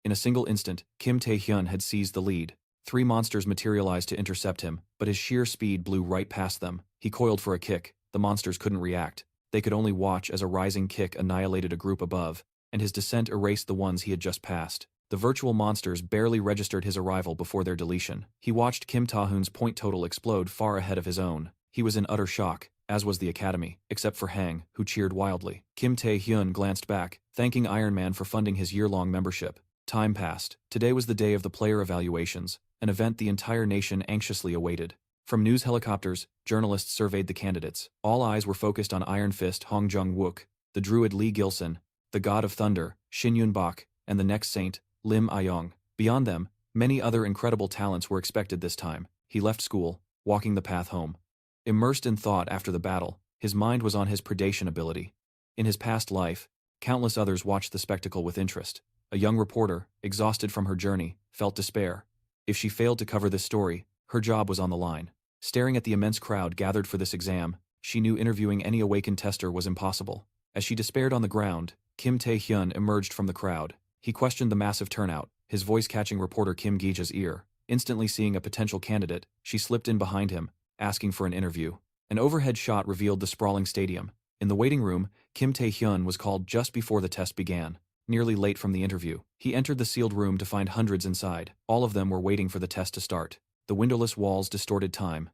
In a single instant, Kim Tae-hyun had seized the lead. 3 monsters materialized to intercept him, but his sheer speed blew right past them. He coiled for a kick. The monsters couldn't react. They could only watch as a rising kick annihilated a group above, and his descent erased the ones he had just passed. The virtual monsters barely registered his arrival before their deletion. He watched Kim Tae-hyun's point total explode far ahead of his own. He was in utter shock, as was the Academy, except for Hang, who cheered wildly. Kim Tae-hyun glanced back, thanking Iron Man for funding his year-long membership. Time passed. Today was the day of the player evaluations, an event the entire nation anxiously awaited. From news helicopters, journalists surveyed the candidates. All eyes were focused on Iron Fist Hong Jung-wook, the druid Lee Gilson, the god of thunder, Shin Yun-bak, and the next saint, Lim Ayong. Beyond them, many other incredible talents were expected this time. He left school, walking the path home. Immersed in thought after the battle, his mind was on his predation ability. In his past life, countless others watched the spectacle with interest. A young reporter, exhausted from her journey, felt despair. If she failed to cover this story, her job was on the line. Staring at the immense crowd gathered for this exam, she knew interviewing any awakened tester was impossible. As she despaired on the ground, Kim Tae-hyun emerged from the crowd. He questioned the massive turnout, his voice catching reporter Kim Gi-jae's ear. Instantly seeing a potential candidate, she slipped in behind him, asking for an interview. An overhead shot revealed the sprawling stadium. In the waiting room, Kim Tae-hyun was called just before the test began. Nearly late from the interview, he entered the sealed room to find hundreds inside. All of them were waiting for the test to start. The windowless walls distorted time.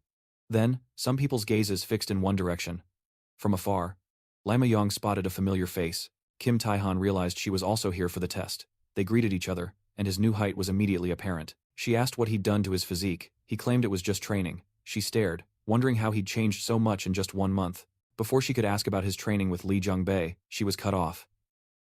Then, some people's gazes fixed in one direction. From afar, Lim Ayong spotted a familiar face. Kim Tae-hyun realized she was also here for the test. They greeted each other, and his new height was immediately apparent. She asked what he'd done to his physique. He claimed it was just training. She stared, wondering how he'd changed so much in just 1 month. Before she could ask about his training with Lee Jung-bae, she was cut off.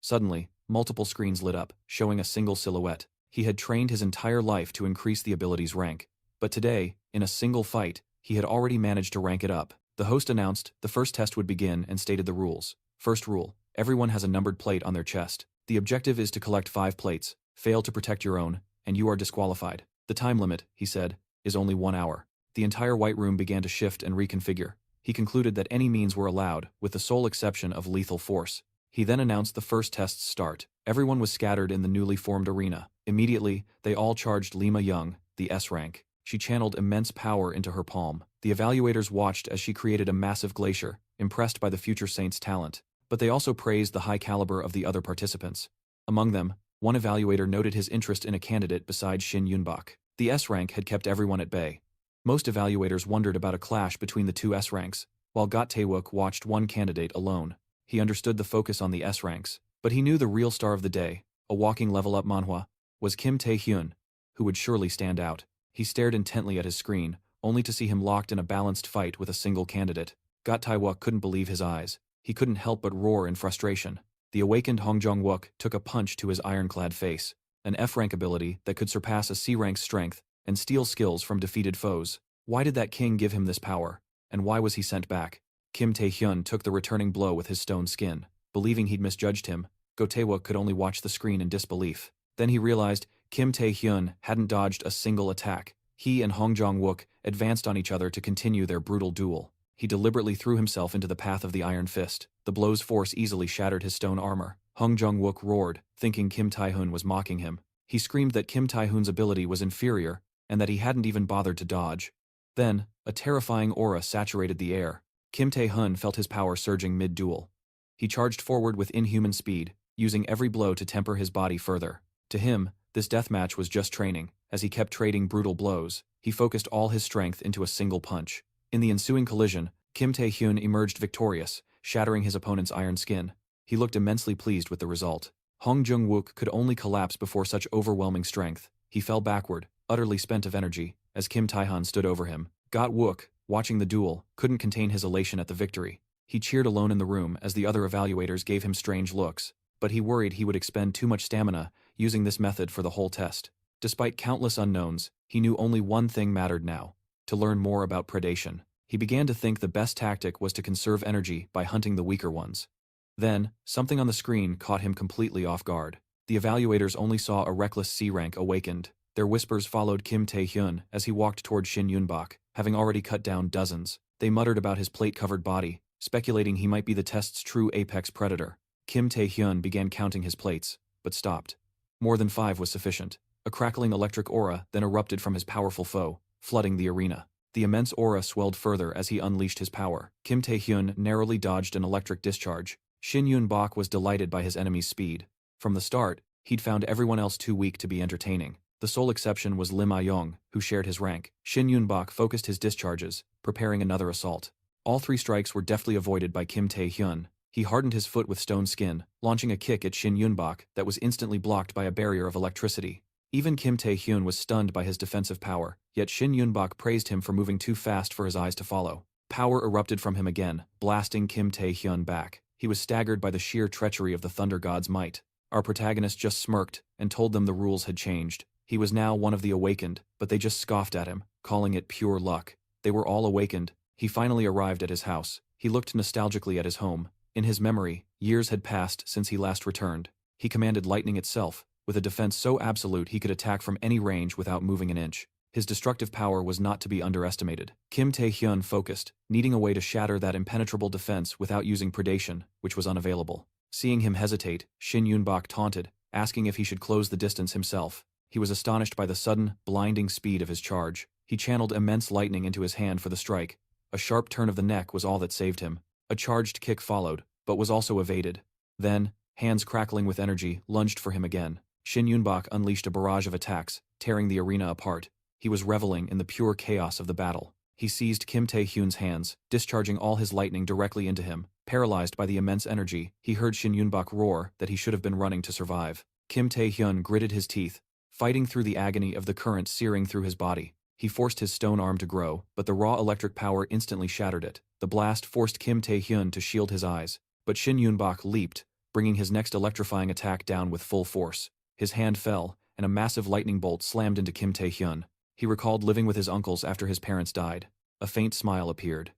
Suddenly, multiple screens lit up, showing a single silhouette. He had trained his entire life to increase the ability's rank. But today, in a single fight, he had already managed to rank it up. The host announced the first test would begin and stated the rules. First rule: everyone has a numbered plate on their chest. The objective is to collect 5 plates. Fail to protect your own, and you are disqualified. The time limit, he said, is only 1 hour. The entire white room began to shift and reconfigure. He concluded that any means were allowed, with the sole exception of lethal force. He then announced the first test's start. Everyone was scattered in the newly formed arena. Immediately, they all charged Lim Ayong, the S rank. She channeled immense power into her palm. The evaluators watched as she created a massive glacier, impressed by the future saint's talent. but they also praised the high caliber of the other participants. Among them, one evaluator noted his interest in a candidate besides Shin Yunbak. The S rank had kept everyone at bay. Most evaluators wondered about a clash between the two S ranks, while Got Taewook watched one candidate alone. He understood the focus on the S ranks, but he knew the real star of the day, a walking level-up Manhwa, was Kim Taihun, who would surely stand out. He stared intently at his screen, only to see him locked in a balanced fight with a single candidate. Got Taewook couldn't believe his eyes. He couldn't help but roar in frustration. The awakened Hong Jong-wook took a punch to his ironclad face, an F-rank ability that could surpass a C-rank strength and steal skills from defeated foes. Why did that king give him this power? And why was he sent back? Kim Tae-hyun took the returning blow with his stone skin. Believing he'd misjudged him, Go Taewook could only watch the screen in disbelief. Then he realized Kim Tae-hyun hadn't dodged a single attack. He and Hong Jong-wook advanced on each other to continue their brutal duel. He deliberately threw himself into the path of the Iron Fist. The blow's force easily shattered his stone armor. Hong Jong-wook roared, thinking Kim Taihun was mocking him. He screamed that Kim Taihun's ability was inferior and that he hadn't even bothered to dodge. Then, a terrifying aura saturated the air. Kim Taihun felt his power surging mid-duel. He charged forward with inhuman speed, using every blow to temper his body further. To him, this deathmatch was just training. As he kept trading brutal blows, he focused all his strength into a single punch. In the ensuing collision, Kim Tae-hyun emerged victorious, shattering his opponent's iron skin. He looked immensely pleased with the result. Hong Jung-wook could only collapse before such overwhelming strength. He fell backward, utterly spent of energy, as Kim Tae-hyun stood over him. Got Wook, watching the duel, couldn't contain his elation at the victory. He cheered alone in the room as the other evaluators gave him strange looks, but he worried he would expend too much stamina using this method for the whole test. Despite countless unknowns, he knew only one thing mattered now: to learn more about predation. He began to think the best tactic was to conserve energy by hunting the weaker ones. Then, something on the screen caught him completely off guard. The evaluators only saw a reckless C-rank awakened. Their whispers followed Kim Tae-hyun as he walked toward Shin Yunbak, having already cut down dozens. They muttered about his plate-covered body, speculating he might be the test's true apex predator. Kim Tae-hyun began counting his plates, but stopped. More than 5 was sufficient. A crackling electric aura then erupted from his powerful foe, flooding the arena. The immense aura swelled further as he unleashed his power. Kim Tae-hyun narrowly dodged an electric discharge. Shin Yunbak was delighted by his enemy's speed. From the start, he'd found everyone else too weak to be entertaining. The sole exception was Lim Ah-yong, who shared his rank. Shin Yunbak focused his discharges, preparing another assault. All 3 strikes were deftly avoided by Kim Tae-hyun. He hardened his foot with stone skin, launching a kick at Shin Yunbak that was instantly blocked by a barrier of electricity. Even Kim Tae-hyun was stunned by his defensive power, yet Shin Yunbak praised him for moving too fast for his eyes to follow. Power erupted from him again, blasting Kim Tae-hyun back. He was staggered by the sheer treachery of the Thunder God's might. Our protagonist just smirked and told them the rules had changed. He was now one of the awakened, but they just scoffed at him, calling it pure luck. They were all awakened. He finally arrived at his house. He looked nostalgically at his home. In his memory, years had passed since he last returned. He commanded lightning itself, with a defense so absolute he could attack from any range without moving an inch. His destructive power was not to be underestimated. Kim Tae-hyun focused, needing a way to shatter that impenetrable defense without using predation, which was unavailable. Seeing him hesitate, Shin Yunbak taunted, asking if he should close the distance himself. He was astonished by the sudden, blinding speed of his charge. He channeled immense lightning into his hand for the strike. A sharp turn of the neck was all that saved him. A charged kick followed, but was also evaded. Then, hands crackling with energy, lunged for him again. Shin Yunbak unleashed a barrage of attacks, tearing the arena apart. He was reveling in the pure chaos of the battle. He seized Kim Tae-hyun's hands, discharging all his lightning directly into him. Paralyzed by the immense energy, he heard Shin Yunbak roar that he should have been running to survive. Kim Tae-hyun gritted his teeth, fighting through the agony of the current searing through his body. He forced his stone arm to grow, but the raw electric power instantly shattered it. The blast forced Kim Tae-hyun to shield his eyes, but Shin Yunbak leaped, bringing his next electrifying attack down with full force. His hand fell, and a massive lightning bolt slammed into Kim Tae-hyun. He recalled living with his uncles after his parents died. A faint smile appeared.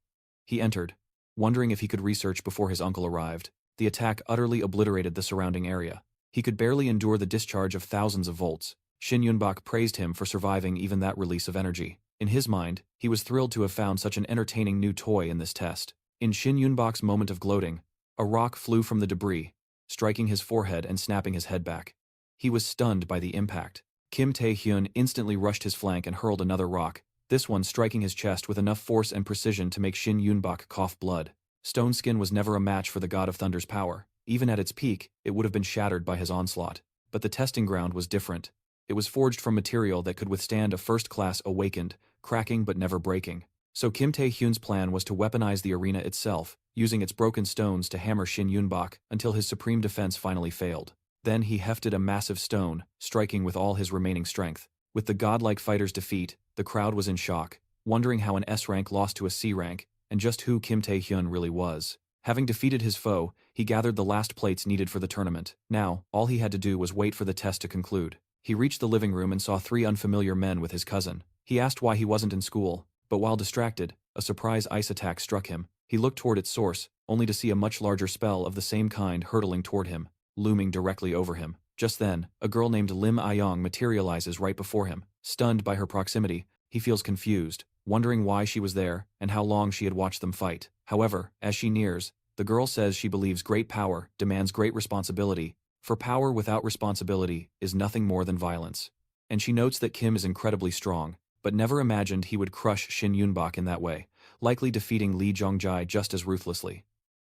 He entered, wondering if he could research before his uncle arrived. The attack utterly obliterated the surrounding area. He could barely endure the discharge of thousands of volts. Shin Yunbak praised him for surviving even that release of energy. In his mind, he was thrilled to have found such an entertaining new toy in this test. In Shin Yunbak's moment of gloating, a rock flew from the debris, striking his forehead and snapping his head back. He was stunned by the impact. Kim Tae-hyun instantly rushed his flank and hurled another rock, this one striking his chest with enough force and precision to make Shin Yunbak cough blood. Stone skin was never a match for the God of Thunder's power. Even at its peak, it would have been shattered by his onslaught. But the testing ground was different. It was forged from material that could withstand a first-class awakened, cracking but never breaking. So Kim Taihun's plan was to weaponize the arena itself, using its broken stones to hammer Shin Yunbak until his supreme defense finally failed. Then he hefted a massive stone, striking with all his remaining strength. With the godlike fighter's defeat, the crowd was in shock, wondering how an S rank lost to a C rank, and just who Kim Taihun really was. Having defeated his foe, he gathered the last plates needed for the tournament. Now, all he had to do was wait for the test to conclude. He reached the living room and saw 3 unfamiliar men with his cousin. He asked why he wasn't in school, but while distracted, a surprise ice attack struck him. He looked toward its source, only to see a much larger spell of the same kind hurtling toward him, looming directly over him. Just then, a girl named Lim Ayong materializes right before him. Stunned by her proximity, he feels confused, wondering why she was there and how long she had watched them fight. However, as she nears, the girl says she believes great power demands great responsibility, for power without responsibility is nothing more than violence. And she notes that Kim is incredibly strong, but never imagined he would crush Shin Yunbak in that way, likely defeating Li Zhongjai just as ruthlessly.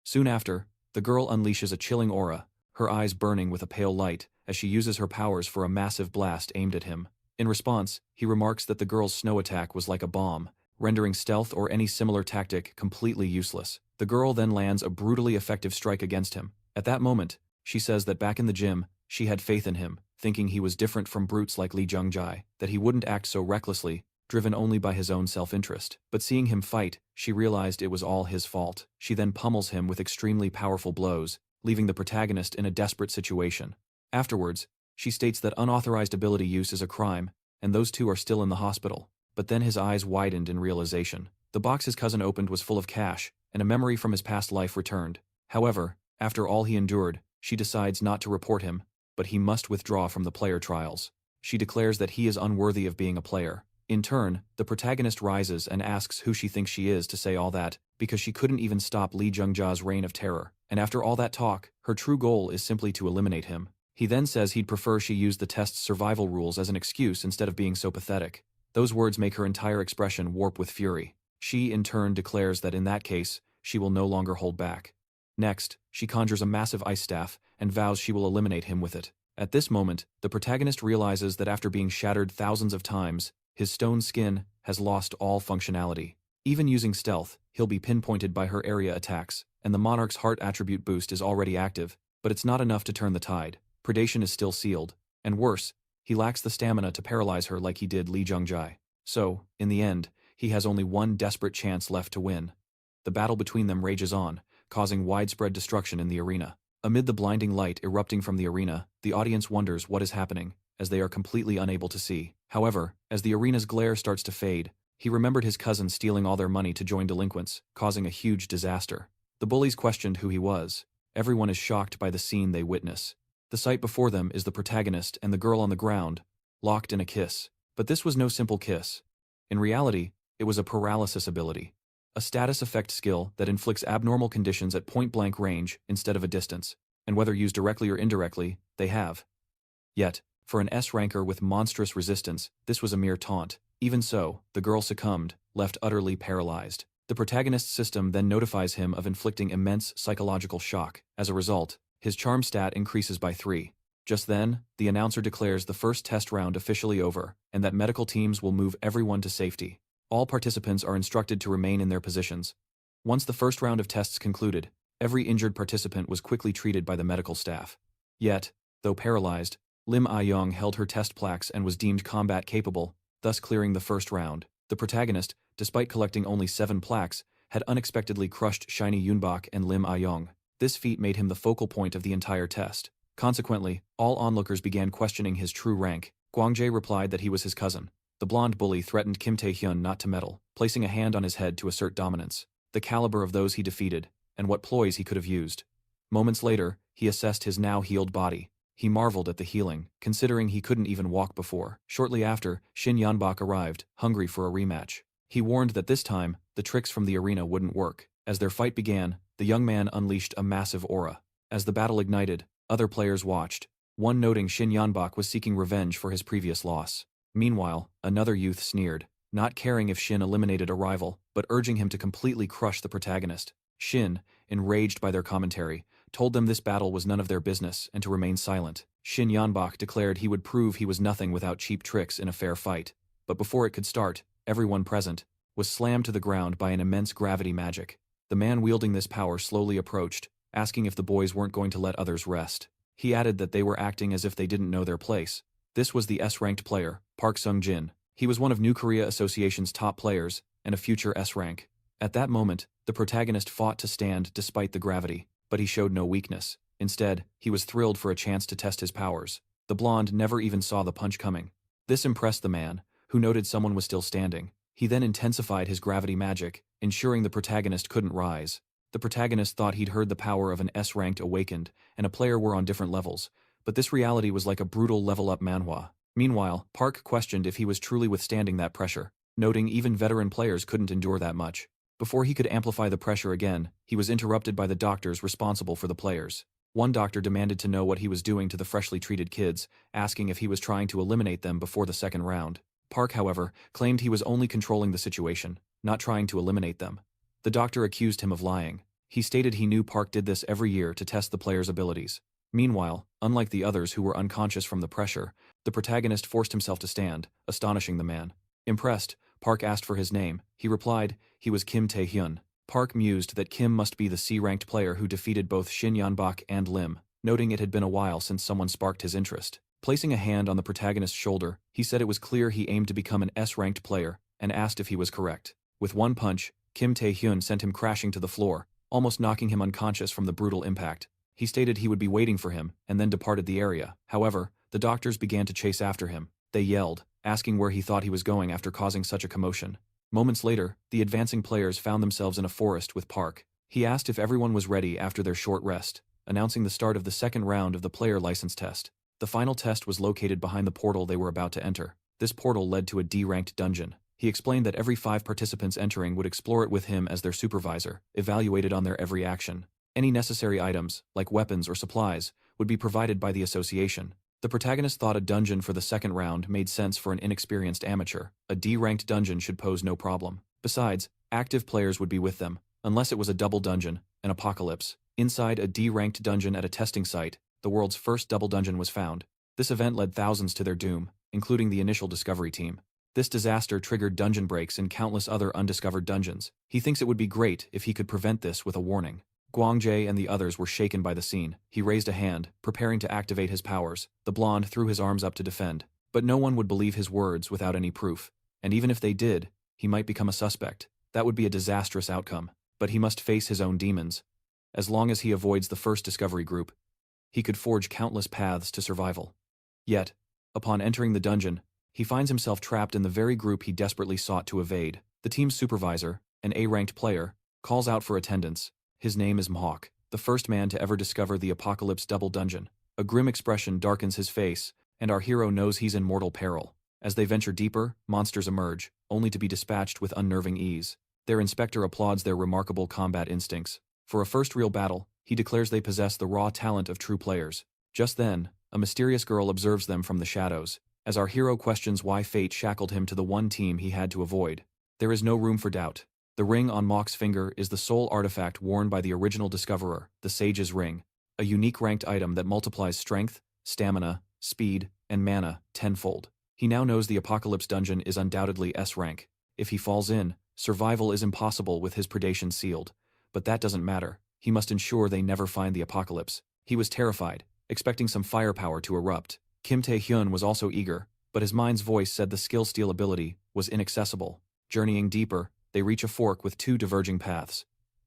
Soon after, the girl unleashes a chilling aura, her eyes burning with a pale light, as she uses her powers for a massive blast aimed at him. In response, he remarks that the girl's snow attack was like a bomb, rendering stealth or any similar tactic completely useless. The girl then lands a brutally effective strike against him. At that moment, she says that back in the gym, she had faith in him, thinking he was different from brutes like Li Zhongjai, that he wouldn't act so recklessly, driven only by his own self-interest. But seeing him fight, she realized it was all his fault. She then pummels him with extremely powerful blows, leaving the protagonist in a desperate situation. Afterwards, she states that unauthorized ability use is a crime, and those two are still in the hospital. But then his eyes widened in realization. The box his cousin opened was full of cash, and a memory from his past life returned. However, after all he endured, she decides not to report him, but he must withdraw from the player trials. She declares that he is unworthy of being a player. In turn, the protagonist rises and asks who she thinks she is to say all that, because she couldn't even stop Li Zhongjia's reign of terror. And after all that talk, her true goal is simply to eliminate him. He then says he'd prefer she use the test's survival rules as an excuse instead of being so pathetic. Those words make her entire expression warp with fury. She, in turn, declares that in that case, she will no longer hold back. Next, she conjures a massive ice staff and vows she will eliminate him with it. At this moment, the protagonist realizes that after being shattered thousands of times, his stone skin has lost all functionality. Even using stealth, he'll be pinpointed by her area attacks, and the Monarch's heart attribute boost is already active, but it's not enough to turn the tide. Predation is still sealed, and worse, he lacks the stamina to paralyze her like he did Li Zhongjai. So, in the end, he has only one desperate chance left to win. The battle between them rages on, causing widespread destruction in the arena. Amid the blinding light erupting from the arena, the audience wonders what is happening, as they are completely unable to see. However, as the arena's glare starts to fade, he remembered his cousin stealing all their money to join delinquents, causing a huge disaster. The bullies questioned who he was. Everyone is shocked by the scene they witness. The sight before them is the protagonist and the girl on the ground, locked in a kiss. But this was no simple kiss. In reality, it was a paralysis ability, a status effect skill that inflicts abnormal conditions at point-blank range instead of a distance, and whether used directly or indirectly, they have. Yet, for an S-ranker with monstrous resistance, this was a mere taunt. Even so, the girl succumbed, left utterly paralyzed. The protagonist's system then notifies him of inflicting immense psychological shock. As a result, his charm stat increases by 3. Just then, the announcer declares the first test round officially over, and that medical teams will move everyone to safety. All participants are instructed to remain in their positions. Once the first round of tests concluded, every injured participant was quickly treated by the medical staff. Yet, though paralyzed, Lim Ah-young held her test plaques and was deemed combat capable, thus clearing the first round. The protagonist, despite collecting only 7 plaques, had unexpectedly crushed Shiny Yunbak and Lim Ah-young. This feat made him the focal point of the entire test. Consequently, all onlookers began questioning his true rank. Guangjae replied that he was his cousin. The blonde bully threatened Kim Taihun not to meddle, placing a hand on his head to assert dominance. The caliber of those he defeated, and what ploys he could have used. Moments later, he assessed his now healed body. He marveled at the healing, considering he couldn't even walk before. Shortly after, Shin Yanbak arrived, hungry for a rematch. He warned that this time, the tricks from the arena wouldn't work. As their fight began, the young man unleashed a massive aura. As the battle ignited, other players watched, one noting Shin Yanbak was seeking revenge for his previous loss. Meanwhile, another youth sneered, not caring if Shin eliminated a rival, but urging him to completely crush the protagonist. Shin, enraged by their commentary, told them this battle was none of their business and to remain silent. Shin Yanbach declared he would prove he was nothing without cheap tricks in a fair fight. But before it could start, everyone present was slammed to the ground by an immense gravity magic. The man wielding this power slowly approached, asking if the boys weren't going to let others rest. He added that they were acting as if they didn't know their place. This was the S-ranked player, Park Sung-jin. He was one of New Korea Association's top players, and a future S-rank. At that moment, the protagonist fought to stand despite the gravity, but he showed no weakness. Instead, he was thrilled for a chance to test his powers. The blonde never even saw the punch coming. This impressed the man, who noted someone was still standing. He then intensified his gravity magic, ensuring the protagonist couldn't rise. The protagonist thought he'd heard the power of an S-ranked awakened, and a player were on different levels, but this reality was like a brutal level-up manhwa. Meanwhile, Park questioned if he was truly withstanding that pressure, noting even veteran players couldn't endure that much. Before he could amplify the pressure again, he was interrupted by the doctors responsible for the players. One doctor demanded to know what he was doing to the freshly treated kids, asking if he was trying to eliminate them before the second round. Park, however, claimed he was only controlling the situation, not trying to eliminate them. The doctor accused him of lying. He stated he knew Park did this every year to test the players' abilities. Meanwhile, unlike the others who were unconscious from the pressure, the protagonist forced himself to stand, astonishing the man. Impressed, Park asked for his name. He replied he was Kim Taihun. Park mused that Kim must be the C-ranked player who defeated both Shin Yanbach and Lim, noting it had been a while since someone sparked his interest. Placing a hand on the protagonist's shoulder, he said it was clear he aimed to become an S-ranked player, and asked if he was correct. With one punch, Kim Tae-hyun sent him crashing to the floor, almost knocking him unconscious from the brutal impact. He stated he would be waiting for him, and then departed the area. However, the doctors began to chase after him. They yelled, asking where he thought he was going after causing such a commotion. Moments later, the advancing players found themselves in a forest with Park. He asked if everyone was ready after their short rest, announcing the start of the second round of the player license test. The final test was located behind the portal they were about to enter. This portal led to a D-ranked dungeon. He explained that every 5 participants entering would explore it with him as their supervisor, evaluated on their every action. Any necessary items, like weapons or supplies, would be provided by the association. The protagonist thought a dungeon for the second round made sense for an inexperienced amateur. A D-ranked dungeon should pose no problem. Besides, active players would be with them, unless it was a double dungeon, an apocalypse. Inside a D-ranked dungeon at a testing site, the world's first double dungeon was found. This event led thousands to their doom, including the initial discovery team. This disaster triggered dungeon breaks in countless other undiscovered dungeons. He thinks it would be great if he could prevent this with a warning. Guangjae and the others were shaken by the scene. He raised a hand, preparing to activate his powers. The blonde threw his arms up to defend. But no one would believe his words without any proof. And even if they did, he might become a suspect. That would be a disastrous outcome. But he must face his own demons. As long as he avoids the first discovery group, he could forge countless paths to survival. Yet, upon entering the dungeon, he finds himself trapped in the very group he desperately sought to evade. The team's supervisor, an A-ranked player, calls out for attendance. His name is Mhawk, the first man to ever discover the Apocalypse double dungeon. A grim expression darkens his face, and our hero knows he's in mortal peril. As they venture deeper, monsters emerge, only to be dispatched with unnerving ease. Their inspector applauds their remarkable combat instincts. For a first real battle, he declares they possess the raw talent of true players. Just then, a mysterious girl observes them from the shadows. As our hero questions why fate shackled him to the one team he had to avoid, there is no room for doubt. The ring on Mhawk's finger is the sole artifact worn by the original discoverer, the Sage's Ring, a unique ranked item that multiplies strength, stamina, speed, and mana tenfold. He now knows the Apocalypse dungeon is undoubtedly S-rank. If he falls in, survival is impossible with his predation sealed. But that doesn't matter. He must ensure they never find the Apocalypse. He was terrified, expecting some firepower to erupt. Kim Tae-hyun was also eager, but his mind's voice said the skill steal ability was inaccessible. Journeying deeper, they reach a fork with 2 diverging paths.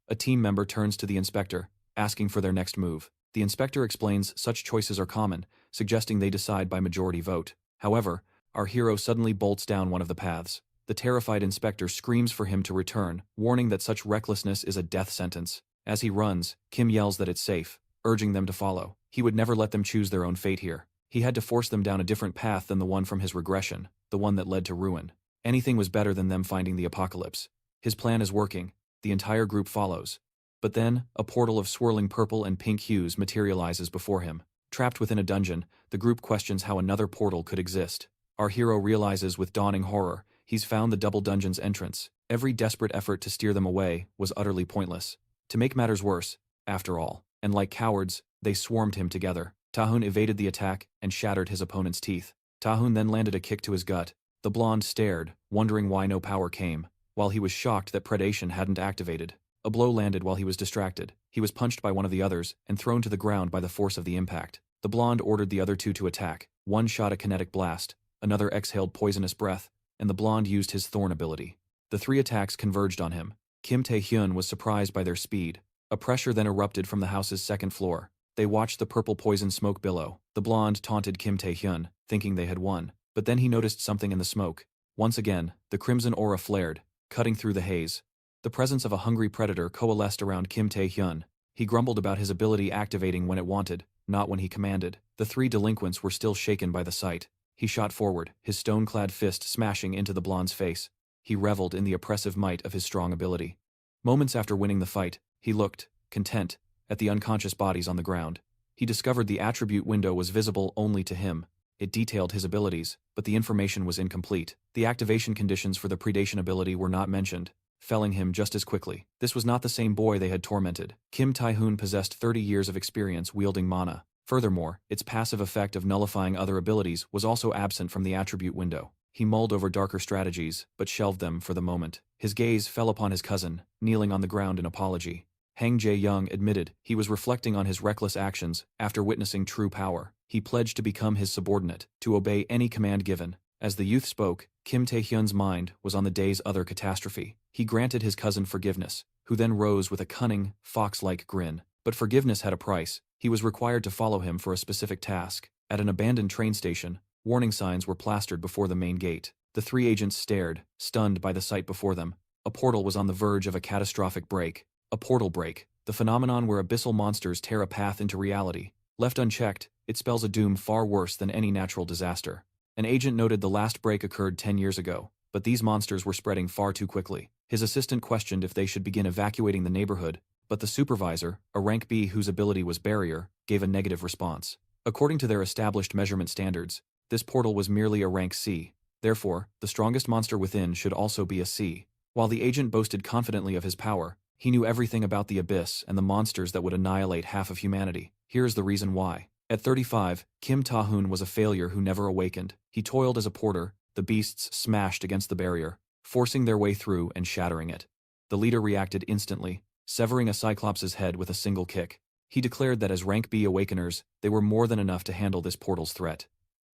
A team member turns to the inspector, asking for their next move. The inspector explains such choices are common, suggesting they decide by majority vote. However, our hero suddenly bolts down one of the paths. The terrified inspector screams for him to return, warning that such recklessness is a death sentence. As he runs, Kim yells that it's safe, urging them to follow. He would never let them choose their own fate here. He had to force them down a different path than the one from his regression, the one that led to ruin. Anything was better than them finding the Apocalypse. His plan is working. The entire group follows. But then, a portal of swirling purple and pink hues materializes before him. Trapped within a dungeon, the group questions how another portal could exist. Our hero realizes with dawning horror, he's found the double dungeon's entrance. Every desperate effort to steer them away was utterly pointless. To make matters worse, after all, and like cowards, they swarmed him together. Taihun evaded the attack and shattered his opponent's teeth. Taihun then landed a kick to his gut. The blonde stared, wondering why no power came, while he was shocked that predation hadn't activated. A blow landed while he was distracted. He was punched by one of the others and thrown to the ground by the force of the impact. The blonde ordered the other two to attack. One shot a kinetic blast, another exhaled poisonous breath, and the blonde used his thorn ability. The three attacks converged on him. Kim Taihun was surprised by their speed. A pressure then erupted from the house's second floor. They watched the purple poison smoke billow. The blonde taunted Kim Taihun, thinking they had won. But then he noticed something in the smoke. Once again, the crimson aura flared, cutting through the haze. The presence of a hungry predator coalesced around Kim Tae-hyun. He grumbled about his ability activating when it wanted, not when he commanded. The three delinquents were still shaken by the sight. He shot forward, his stone-clad fist smashing into the blonde's face. He reveled in the oppressive might of his strong ability. Moments after winning the fight, he looked, content, at the unconscious bodies on the ground. He discovered the attribute window was visible only to him. It detailed his abilities, but the information was incomplete. The activation conditions for the predation ability were not mentioned, felling him just as quickly. This was not the same boy they had tormented. Kim Taihun possessed 30 years of experience wielding mana. Furthermore, its passive effect of nullifying other abilities was also absent from the attribute window. He mulled over darker strategies, but shelved them for the moment. His gaze fell upon his cousin, kneeling on the ground in apology. Hang Jae-young admitted he was reflecting on his reckless actions after witnessing true power. He pledged to become his subordinate, to obey any command given. As the youth spoke, Kim Tae-hyun's mind was on the day's other catastrophe. He granted his cousin forgiveness, who then rose with a cunning, fox-like grin. But forgiveness had a price. He was required to follow him for a specific task. At an abandoned train station, warning signs were plastered before the main gate. The three agents stared, stunned by the sight before them. A portal was on the verge of a catastrophic break. A portal break, the phenomenon where abyssal monsters tear a path into reality. Left unchecked, it spells a doom far worse than any natural disaster. An agent noted the last break occurred 10 years ago, but these monsters were spreading far too quickly. His assistant questioned if they should begin evacuating the neighborhood, but the supervisor, a rank B whose ability was barrier, gave a negative response. According to their established measurement standards, this portal was merely a rank C. Therefore, the strongest monster within should also be a C. While the agent boasted confidently of his power, he knew everything about the abyss and the monsters that would annihilate half of humanity. Here's the reason why. At 35, Kim Taihun was a failure who never awakened. He toiled as a porter. The beasts smashed against the barrier, forcing their way through and shattering it. The leader reacted instantly, severing a Cyclops' head with a single kick. He declared that as rank B awakeners, they were more than enough to handle this portal's threat.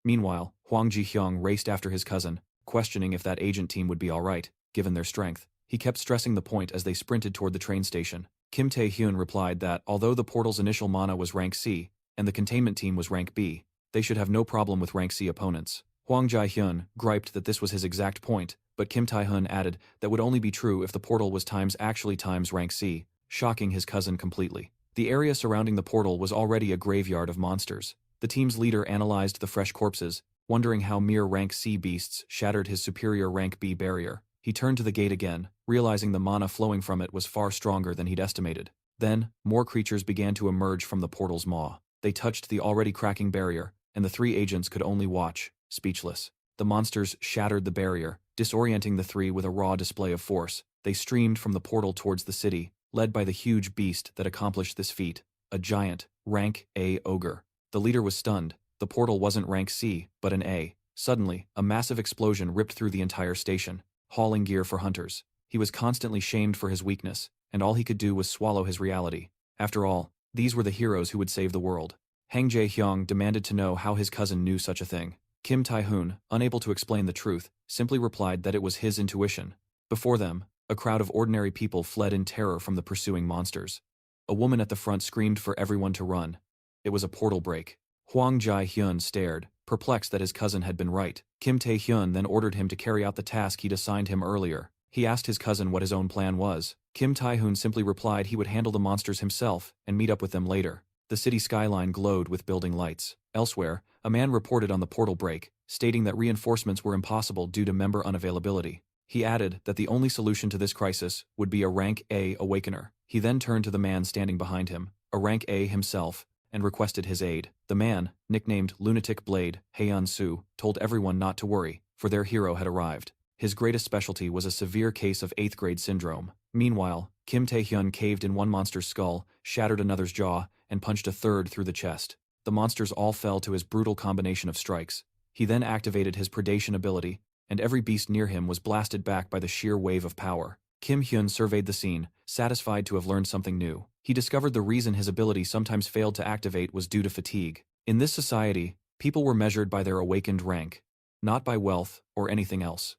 Meanwhile, Hwang Ji-hyung raced after his cousin, questioning if that agent team would be alright, given their strength. He kept stressing the point as they sprinted toward the train station. Kim Tae-hyun replied that although the portal's initial mana was rank C, and the containment team was rank B, they should have no problem with rank C opponents. Hwang Ji-hyun griped that this was his exact point, but Kim Taihun added that would only be true if the portal was actually times rank C, shocking his cousin completely. The area surrounding the portal was already a graveyard of monsters. The team's leader analyzed the fresh corpses, wondering how mere rank C beasts shattered his superior rank B barrier. He turned to the gate again, realizing the mana flowing from it was far stronger than he'd estimated. Then, more creatures began to emerge from the portal's maw. They touched the already cracking barrier, and the three agents could only watch, speechless. The monsters shattered the barrier, disorienting the three with a raw display of force. They streamed from the portal towards the city, led by the huge beast that accomplished this feat, a giant, rank A ogre. The leader was stunned. The portal wasn't rank C, but an A. Suddenly, a massive explosion ripped through the entire station, hauling gear for hunters. He was constantly shamed for his weakness, and all he could do was swallow his reality. After all, these were the heroes who would save the world. Hang Jae-hyung demanded to know how his cousin knew such a thing. Kim Taihun, unable to explain the truth, simply replied that it was his intuition. Before them, a crowd of ordinary people fled in terror from the pursuing monsters. A woman at the front screamed for everyone to run. It was a portal break. Hwang Ji-hyun stared, perplexed that his cousin had been right. Kim Tae-hyun then ordered him to carry out the task he'd assigned him earlier. He asked his cousin what his own plan was. Kim Taihun simply replied he would handle the monsters himself and meet up with them later. The city skyline glowed with building lights. Elsewhere, a man reported on the portal break, stating that reinforcements were impossible due to member unavailability. He added that the only solution to this crisis would be a rank A awakener. He then turned to the man standing behind him, a rank A himself, and requested his aid. The man, nicknamed Lunatic Blade, Haeyeon Soo, told everyone not to worry, for their hero had arrived. His greatest specialty was a severe case of 8th grade syndrome. Meanwhile, Kim Taihun caved in one monster's skull, shattered another's jaw, and punched a third through the chest. The monsters all fell to his brutal combination of strikes. He then activated his predation ability, and every beast near him was blasted back by the sheer wave of power. Kim Hyun surveyed the scene, satisfied to have learned something new. He discovered the reason his ability sometimes failed to activate was due to fatigue. In this society, people were measured by their awakened rank, not by wealth or anything else.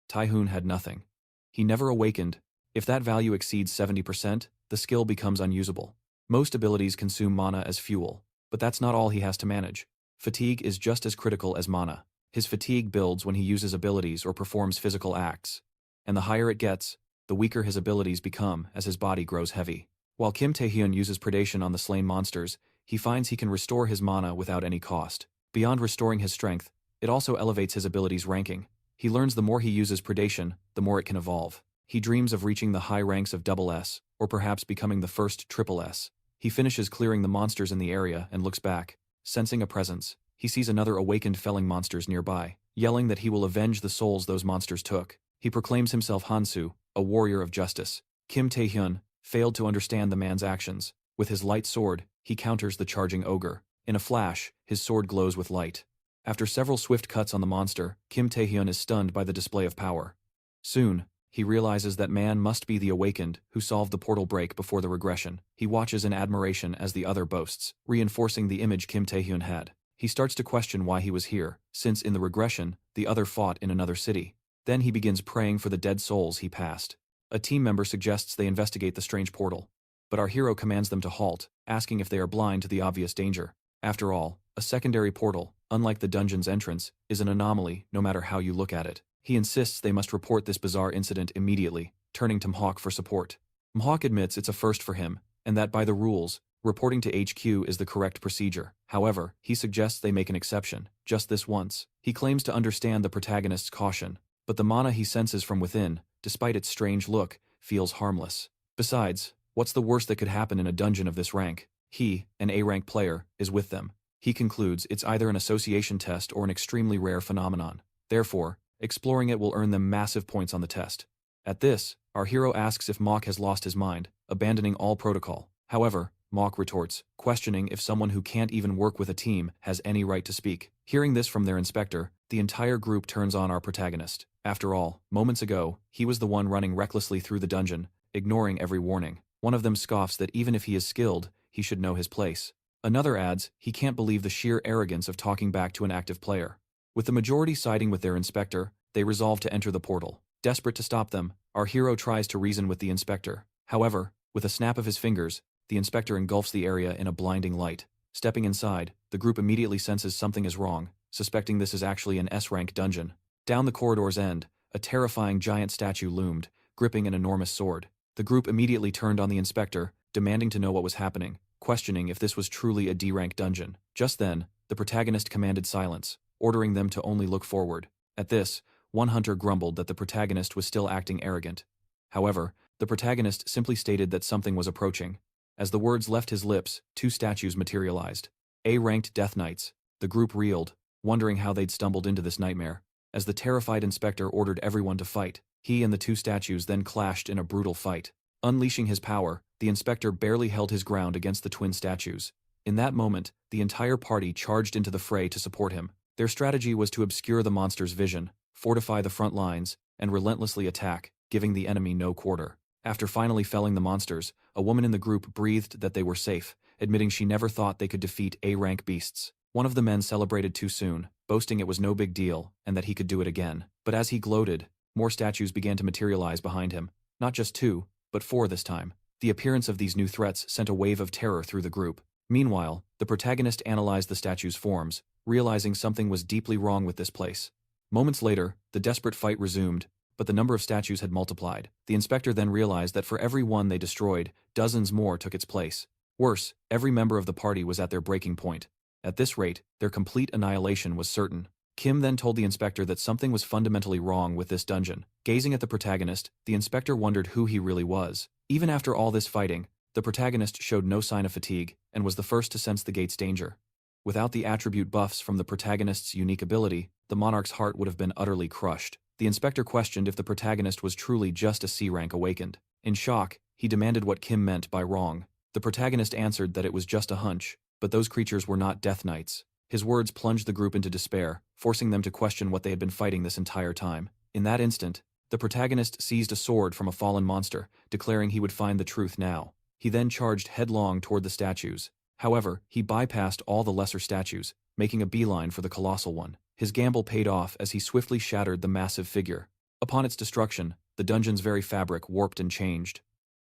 Taihun had nothing. He never awakened. If that value exceeds 70%, the skill becomes unusable. Most abilities consume mana as fuel, but that's not all he has to manage. Fatigue is just as critical as mana. His fatigue builds when he uses abilities or performs physical acts. And the higher it gets, the weaker his abilities become as his body grows heavy. While Kim Taehyun uses predation on the slain monsters, he finds he can restore his mana without any cost. Beyond restoring his strength, it also elevates his abilities ranking. He learns the more he uses predation, the more it can evolve. He dreams of reaching the high ranks of SS, or perhaps becoming the first SS. He finishes clearing the monsters in the area and looks back. Sensing a presence, he sees another awakened felling monsters nearby, yelling that he will avenge the souls those monsters took. He proclaims himself Hansu, a warrior of justice. Kim Taehyun failed to understand the man's actions. With his light sword, he counters the charging ogre. In a flash, his sword glows with light. After several swift cuts on the monster, Kim Taehyun is stunned by the display of power. Soon, he realizes that man must be the awakened who solved the portal break before the regression. He watches in admiration as the other boasts, reinforcing the image Kim Taehyun had. He starts to question why he was here, since in the regression, the other fought in another city. Then he begins praying for the dead souls he passed. A team member suggests they investigate the strange portal, but our hero commands them to halt, asking if they are blind to the obvious danger. After all, a secondary portal, unlike the dungeon's entrance, is an anomaly no matter how you look at it. He insists they must report this bizarre incident immediately, turning to Mhawk for support. Mhawk admits it's a first for him, and that by the rules, reporting to HQ is the correct procedure. However, he suggests they make an exception, just this once. He claims to understand the protagonist's caution, but the mana he senses from within, despite its strange look, feels harmless. Besides, what's the worst that could happen in a dungeon of this rank? He, an A-rank player, is with them. He concludes it's either an association test or an extremely rare phenomenon. Therefore, exploring it will earn them massive points on the test. At this, our hero asks if Mhawk has lost his mind, abandoning all protocol. However, Mhawk retorts, questioning if someone who can't even work with a team has any right to speak. Hearing this from their inspector, the entire group turns on our protagonist. After all, moments ago, he was the one running recklessly through the dungeon, ignoring every warning. One of them scoffs that even if he is skilled, he should know his place. Another adds, he can't believe the sheer arrogance of talking back to an active player. With the majority siding with their inspector, they resolve to enter the portal. Desperate to stop them, our hero tries to reason with the inspector. However, with a snap of his fingers, the inspector engulfs the area in a blinding light. Stepping inside, the group immediately senses something is wrong, suspecting this is actually an S-rank dungeon. Down the corridor's end, a terrifying giant statue loomed, gripping an enormous sword. The group immediately turned on the inspector, demanding to know what was happening, questioning if this was truly a D-rank dungeon. Just then, the protagonist commanded silence, ordering them to only look forward. At this, one hunter grumbled that the protagonist was still acting arrogant. However, the protagonist simply stated that something was approaching. As the words left his lips, two statues materialized. A-ranked Death Knights. The group reeled, wondering how they'd stumbled into this nightmare. As the terrified inspector ordered everyone to fight, he and the two statues then clashed in a brutal fight. Unleashing his power, the inspector barely held his ground against the twin statues. In that moment, the entire party charged into the fray to support him. Their strategy was to obscure the monster's vision, fortify the front lines, and relentlessly attack, giving the enemy no quarter. After finally felling the monsters, a woman in the group breathed that they were safe, admitting she never thought they could defeat A-rank beasts. One of the men celebrated too soon, boasting it was no big deal and that he could do it again. But as he gloated, more statues began to materialize behind him. Not just two, but four this time. The appearance of these new threats sent a wave of terror through the group. Meanwhile, the protagonist analyzed the statues' forms, realizing something was deeply wrong with this place. Moments later, the desperate fight resumed, but the number of statues had multiplied. The inspector then realized that for every one they destroyed, dozens more took its place. Worse, every member of the party was at their breaking point. At this rate, their complete annihilation was certain. Kim then told the inspector that something was fundamentally wrong with this dungeon. Gazing at the protagonist, the inspector wondered who he really was. Even after all this fighting, the protagonist showed no sign of fatigue, and was the first to sense the gate's danger. Without the attribute buffs from the protagonist's unique ability, the monarch's heart would have been utterly crushed. The inspector questioned if the protagonist was truly just a C rank awakened. In shock, he demanded what Kim meant by wrong. The protagonist answered that it was just a hunch, but those creatures were not Death Knights. His words plunged the group into despair, forcing them to question what they had been fighting this entire time. In that instant, the protagonist seized a sword from a fallen monster, declaring he would find the truth now. He then charged headlong toward the statues. However, he bypassed all the lesser statues, making a beeline for the colossal one. His gamble paid off as he swiftly shattered the massive figure. Upon its destruction, the dungeon's very fabric warped and changed.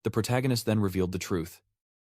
The protagonist then revealed the truth.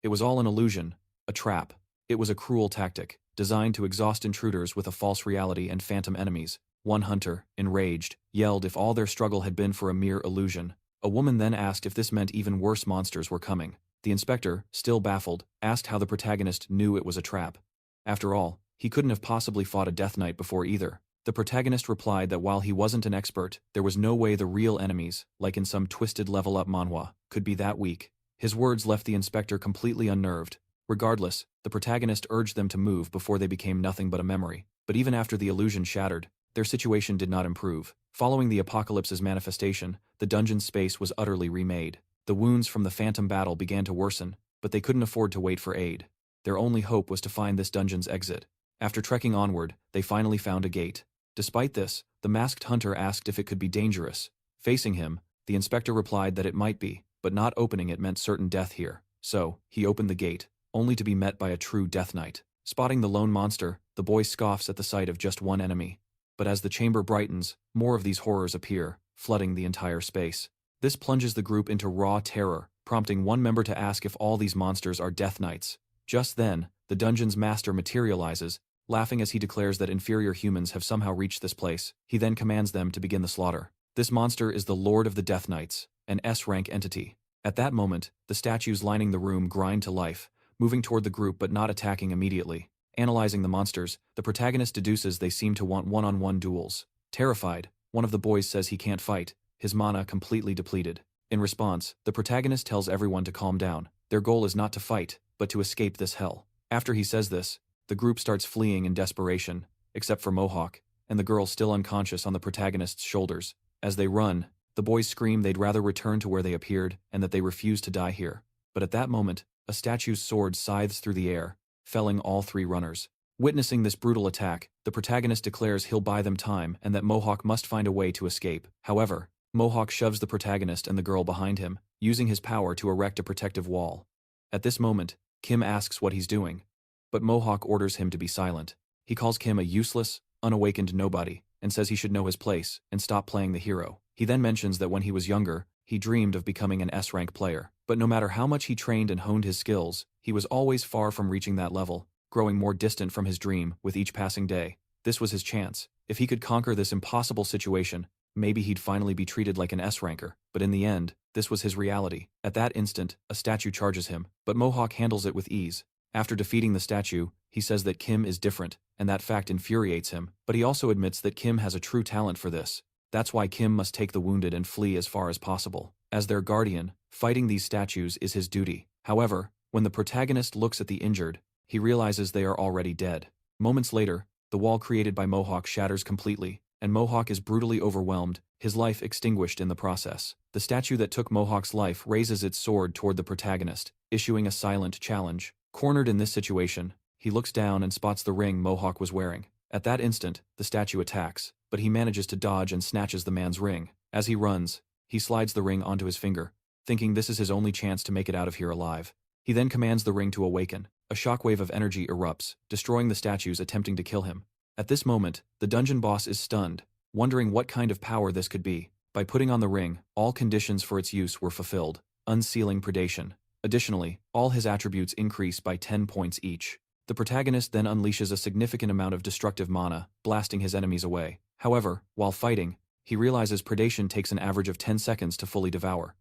It was all an illusion, a trap. It was a cruel tactic, designed to exhaust intruders with a false reality and phantom enemies. One hunter, enraged, yelled if all their struggle had been for a mere illusion. A woman then asked if this meant even worse monsters were coming. The inspector, still baffled, asked how the protagonist knew it was a trap. After all, he couldn't have possibly fought a Death Knight before either. The protagonist replied that while he wasn't an expert, there was no way the real enemies, like in some twisted level-up manhwa, could be that weak. His words left the inspector completely unnerved. Regardless, the protagonist urged them to move before they became nothing but a memory. But even after the illusion shattered, their situation did not improve. Following the apocalypse's manifestation, the dungeon's space was utterly remade. The wounds from the phantom battle began to worsen, but they couldn't afford to wait for aid. Their only hope was to find this dungeon's exit. After trekking onward, they finally found a gate. Despite this, the masked hunter asked if it could be dangerous. Facing him, the inspector replied that it might be, but not opening it meant certain death here. So, he opened the gate, only to be met by a true Death Knight. Spotting the lone monster, the boy scoffs at the sight of just one enemy. But as the chamber brightens, more of these horrors appear, flooding the entire space. This plunges the group into raw terror, prompting one member to ask if all these monsters are Death Knights. Just then, the dungeon's master materializes, laughing as he declares that inferior humans have somehow reached this place. He then commands them to begin the slaughter. This monster is the Lord of the Death Knights, an S-rank entity. At that moment, the statues lining the room grind to life, moving toward the group but not attacking immediately. Analyzing the monsters, the protagonist deduces they seem to want one-on-one duels. Terrified, one of the boys says he can't fight, his mana completely depleted. In response, the protagonist tells everyone to calm down. Their goal is not to fight, but to escape this hell. After he says this, the group starts fleeing in desperation, except for Mohawk, and the girl still unconscious on the protagonist's shoulders. As they run, the boys scream they'd rather return to where they appeared and that they refuse to die here. But at that moment, a statue's sword scythes through the air, felling all three runners. Witnessing this brutal attack, the protagonist declares he'll buy them time and that Mohawk must find a way to escape. However, Mohawk shoves the protagonist and the girl behind him, using his power to erect a protective wall. At this moment, Kim asks what he's doing, but Mohawk orders him to be silent. He calls Kim a useless, unawakened nobody, and says he should know his place and stop playing the hero. He then mentions that when he was younger, he dreamed of becoming an S-rank player. But no matter how much he trained and honed his skills, he was always far from reaching that level, growing more distant from his dream with each passing day. This was his chance. If he could conquer this impossible situation, maybe he'd finally be treated like an S-ranker. But in the end, this was his reality. At that instant, a statue charges him, but Mohawk handles it with ease. After defeating the statue, he says that Kim is different, and that fact infuriates him, but he also admits that Kim has a true talent for this. That's why Kim must take the wounded and flee as far as possible. As their guardian, fighting these statues is his duty. However, when the protagonist looks at the injured, he realizes they are already dead. Moments later, the wall created by Mohawk shatters completely, and Mohawk is brutally overwhelmed, his life extinguished in the process. The statue that took Mohawk's life raises its sword toward the protagonist, issuing a silent challenge. Cornered in this situation, he looks down and spots the ring Mohawk was wearing. At that instant, the statue attacks, but he manages to dodge and snatches the man's ring. As he runs, he slides the ring onto his finger, thinking this is his only chance to make it out of here alive. He then commands the ring to awaken. A shockwave of energy erupts, destroying the statues attempting to kill him. At this moment, the dungeon boss is stunned, wondering what kind of power this could be. By putting on the ring, all conditions for its use were fulfilled, unsealing predation. Additionally, all his attributes increase by 10 points each. The protagonist then unleashes a significant amount of destructive mana, blasting his enemies away. However, while fighting, he realizes predation takes an average of 10 seconds to fully devour.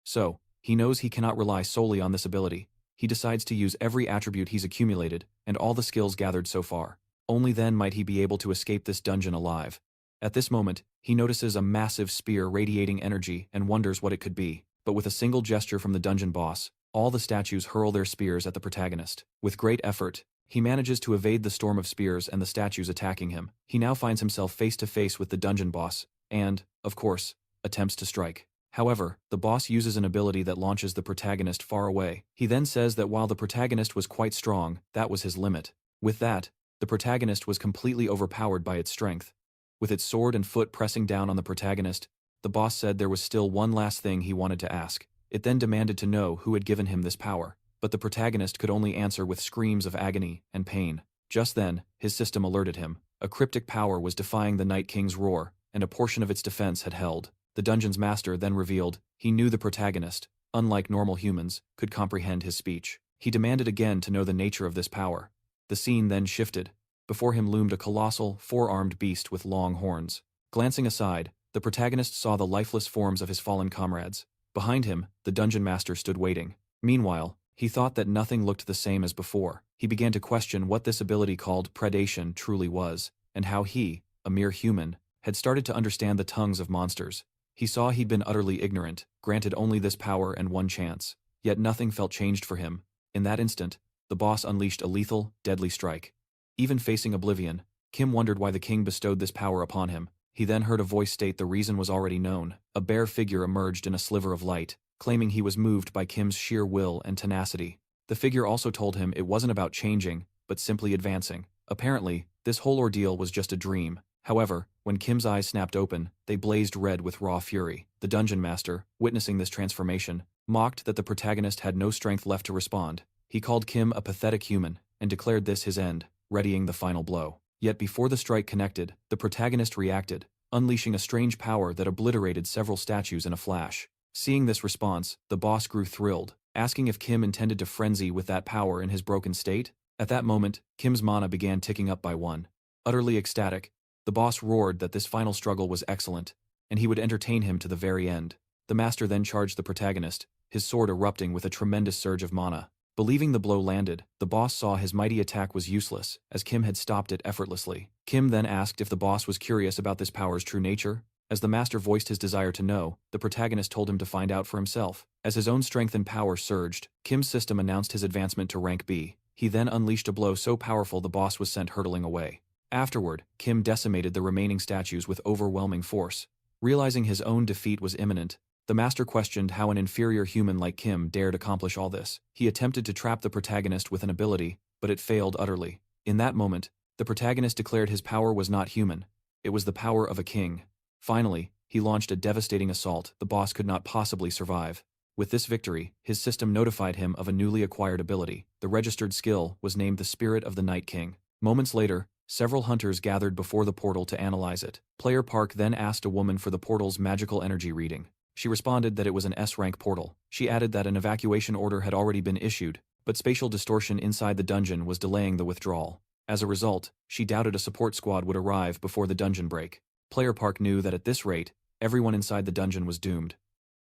So, he knows he cannot rely solely on this ability. He decides to use every attribute he's accumulated, and all the skills gathered so far. Only then might he be able to escape this dungeon alive. At this moment, he notices a massive spear radiating energy and wonders what it could be. But with a single gesture from the dungeon boss, all the statues hurl their spears at the protagonist. With great effort, he manages to evade the storm of spears and the statues attacking him. He now finds himself face to face with the dungeon boss, and, of course, attempts to strike. However, the boss uses an ability that launches the protagonist far away. He then says that while the protagonist was quite strong, that was his limit. With that, the protagonist was completely overpowered by its strength. With its sword and foot pressing down on the protagonist, the boss said there was still one last thing he wanted to ask. It then demanded to know who had given him this power, but the protagonist could only answer with screams of agony and pain. Just then, his system alerted him. A cryptic power was defying the Night King's roar, and a portion of its defense had held. The dungeon's master then revealed he knew the protagonist, unlike normal humans, could comprehend his speech. He demanded again to know the nature of this power. The scene then shifted. Before him loomed a colossal, four-armed beast with long horns. Glancing aside, the protagonist saw the lifeless forms of his fallen comrades. Behind him, the dungeon master stood waiting. Meanwhile, he thought that nothing looked the same as before. He began to question what this ability called predation truly was, and how he, a mere human, had started to understand the tongues of monsters. He saw he'd been utterly ignorant, granted only this power and one chance. Yet nothing felt changed for him. In that instant, the boss unleashed a lethal, deadly strike. Even facing oblivion, Kim wondered why the king bestowed this power upon him. He then heard a voice state the reason was already known. A bare figure emerged in a sliver of light, claiming he was moved by Kim's sheer will and tenacity. The figure also told him it wasn't about changing, but simply advancing. Apparently, this whole ordeal was just a dream. However, when Kim's eyes snapped open, they blazed red with raw fury. The dungeon master, witnessing this transformation, mocked that the protagonist had no strength left to respond. He called Kim a pathetic human, and declared this his end, readying the final blow. Yet before the strike connected, the protagonist reacted, unleashing a strange power that obliterated several statues in a flash. Seeing this response, the boss grew thrilled, asking if Kim intended to frenzy with that power in his broken state. At that moment, Kim's mana began ticking up by one. Utterly ecstatic, the boss roared that this final struggle was excellent, and he would entertain him to the very end. The master then charged the protagonist, his sword erupting with a tremendous surge of mana. Believing the blow landed, the boss saw his mighty attack was useless, as Kim had stopped it effortlessly. Kim then asked if the boss was curious about this power's true nature. As the master voiced his desire to know, the protagonist told him to find out for himself. As his own strength and power surged, Kim's system announced his advancement to rank B. He then unleashed a blow so powerful the boss was sent hurtling away. Afterward, Kim decimated the remaining statues with overwhelming force. Realizing his own defeat was imminent, the master questioned how an inferior human like Kim dared accomplish all this. He attempted to trap the protagonist with an ability, but it failed utterly. In that moment, the protagonist declared his power was not human. It was the power of a king. Finally, he launched a devastating assault the boss could not possibly survive. With this victory, his system notified him of a newly acquired ability. The registered skill was named the Spirit of the Night King. Moments later, several hunters gathered before the portal to analyze it. Player Park then asked a woman for the portal's magical energy reading. She responded that it was an S-rank portal. She added that an evacuation order had already been issued, but spatial distortion inside the dungeon was delaying the withdrawal. As a result, she doubted a support squad would arrive before the dungeon break. Player Park knew that at this rate, everyone inside the dungeon was doomed.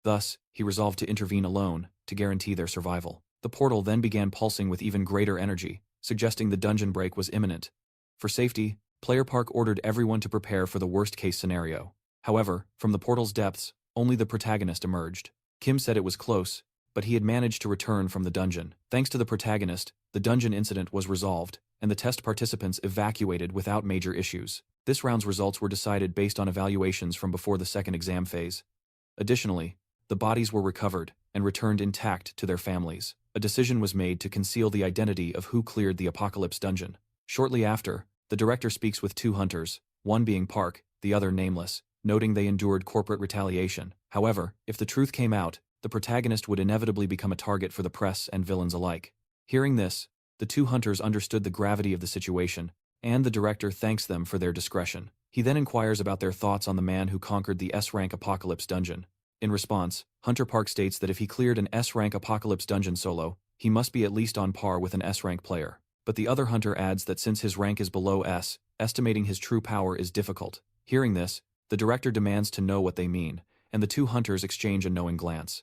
Thus, he resolved to intervene alone, to guarantee their survival. The portal then began pulsing with even greater energy, suggesting the dungeon break was imminent. For safety, Player Park ordered everyone to prepare for the worst-case scenario. However, from the portal's depths, only the protagonist emerged. Kim said it was close, but he had managed to return from the dungeon. Thanks to the protagonist, the dungeon incident was resolved, and the test participants evacuated without major issues. This round's results were decided based on evaluations from before the second exam phase. Additionally, the bodies were recovered and returned intact to their families. A decision was made to conceal the identity of who cleared the Apocalypse dungeon. Shortly after, the director speaks with two hunters, one being Park, the other nameless, noting they endured corporate retaliation. However, if the truth came out, the protagonist would inevitably become a target for the press and villains alike. Hearing this, the two hunters understood the gravity of the situation, and the director thanks them for their discretion. He then inquires about their thoughts on the man who conquered the S-rank Apocalypse dungeon. In response, Hunter Park states that if he cleared an S-rank Apocalypse dungeon solo, he must be at least on par with an S-rank player. But the other hunter adds that since his rank is below S, estimating his true power is difficult. Hearing this, the director demands to know what they mean, and the two hunters exchange a knowing glance.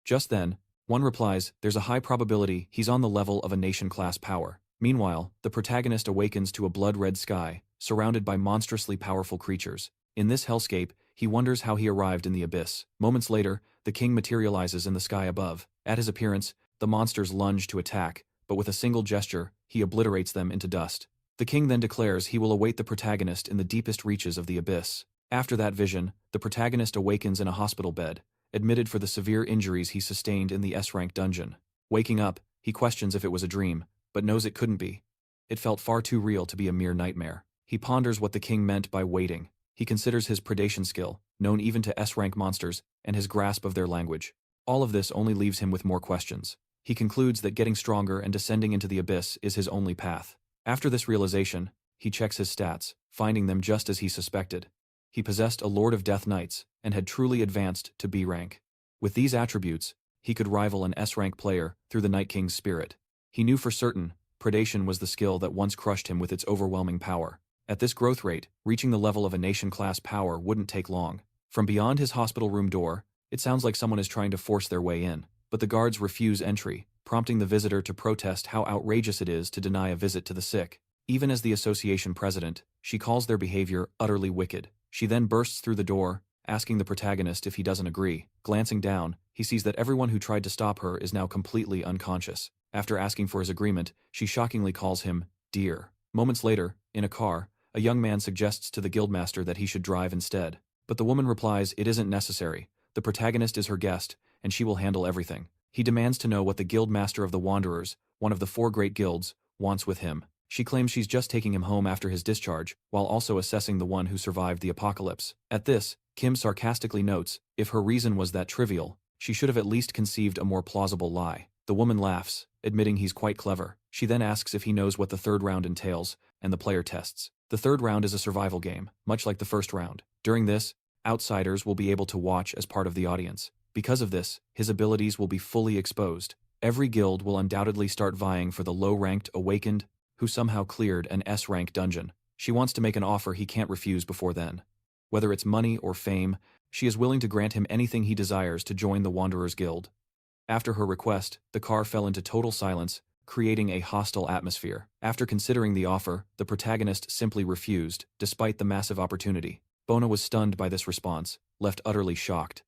Just then, one replies, "There's a high probability he's on the level of a nation-class power." Meanwhile, the protagonist awakens to a blood-red sky, surrounded by monstrously powerful creatures. In this hellscape, he wonders how he arrived in the abyss. Moments later, the king materializes in the sky above. At his appearance, the monsters lunge to attack, but with a single gesture, he obliterates them into dust. The king then declares he will await the protagonist in the deepest reaches of the abyss. After that vision, the protagonist awakens in a hospital bed, admitted for the severe injuries he sustained in the S-rank dungeon. Waking up, he questions if it was a dream, but knows it couldn't be. It felt far too real to be a mere nightmare. He ponders what the king meant by waiting. He considers his predation skill, known even to S-rank monsters, and his grasp of their language. All of this only leaves him with more questions. He concludes that getting stronger and descending into the abyss is his only path. After this realization, he checks his stats, finding them just as he suspected. He possessed a Lord of Death Knights, and had truly advanced to B rank. With these attributes, he could rival an S-rank player through the Night King's spirit. He knew for certain, predation was the skill that once crushed him with its overwhelming power. At this growth rate, reaching the level of a nation-class power wouldn't take long. From beyond his hospital room door, it sounds like someone is trying to force their way in, but the guards refuse entry, prompting the visitor to protest how outrageous it is to deny a visit to the sick. Even as the association president, she calls their behavior utterly wicked. She then bursts through the door, asking the protagonist if he doesn't agree. Glancing down, he sees that everyone who tried to stop her is now completely unconscious. After asking for his agreement, she shockingly calls him dear. Moments later, in a car, a young man suggests to the guildmaster that he should drive instead. But the woman replies it isn't necessary. The protagonist is her guest, and she will handle everything. He demands to know what the guildmaster of the Wanderers, one of the 4 great guilds, wants with him. She claims she's just taking him home after his discharge, while also assessing the one who survived the apocalypse. At this, Kim sarcastically notes, if her reason was that trivial, she should have at least conceived a more plausible lie. The woman laughs, admitting he's quite clever. She then asks if he knows what the 3rd round entails, and the player tests. The 3rd round is a survival game, much like the 1st round. During this, outsiders will be able to watch as part of the audience. Because of this, his abilities will be fully exposed. Every guild will undoubtedly start vying for the low-ranked awakened who somehow cleared an S-rank dungeon. She wants to make an offer he can't refuse before then. Whether it's money or fame, she is willing to grant him anything he desires to join the Wanderers Guild. After her request, the car fell into total silence, creating a hostile atmosphere. After considering the offer, the protagonist simply refused, despite the massive opportunity. Bona was stunned by this response, left utterly shocked.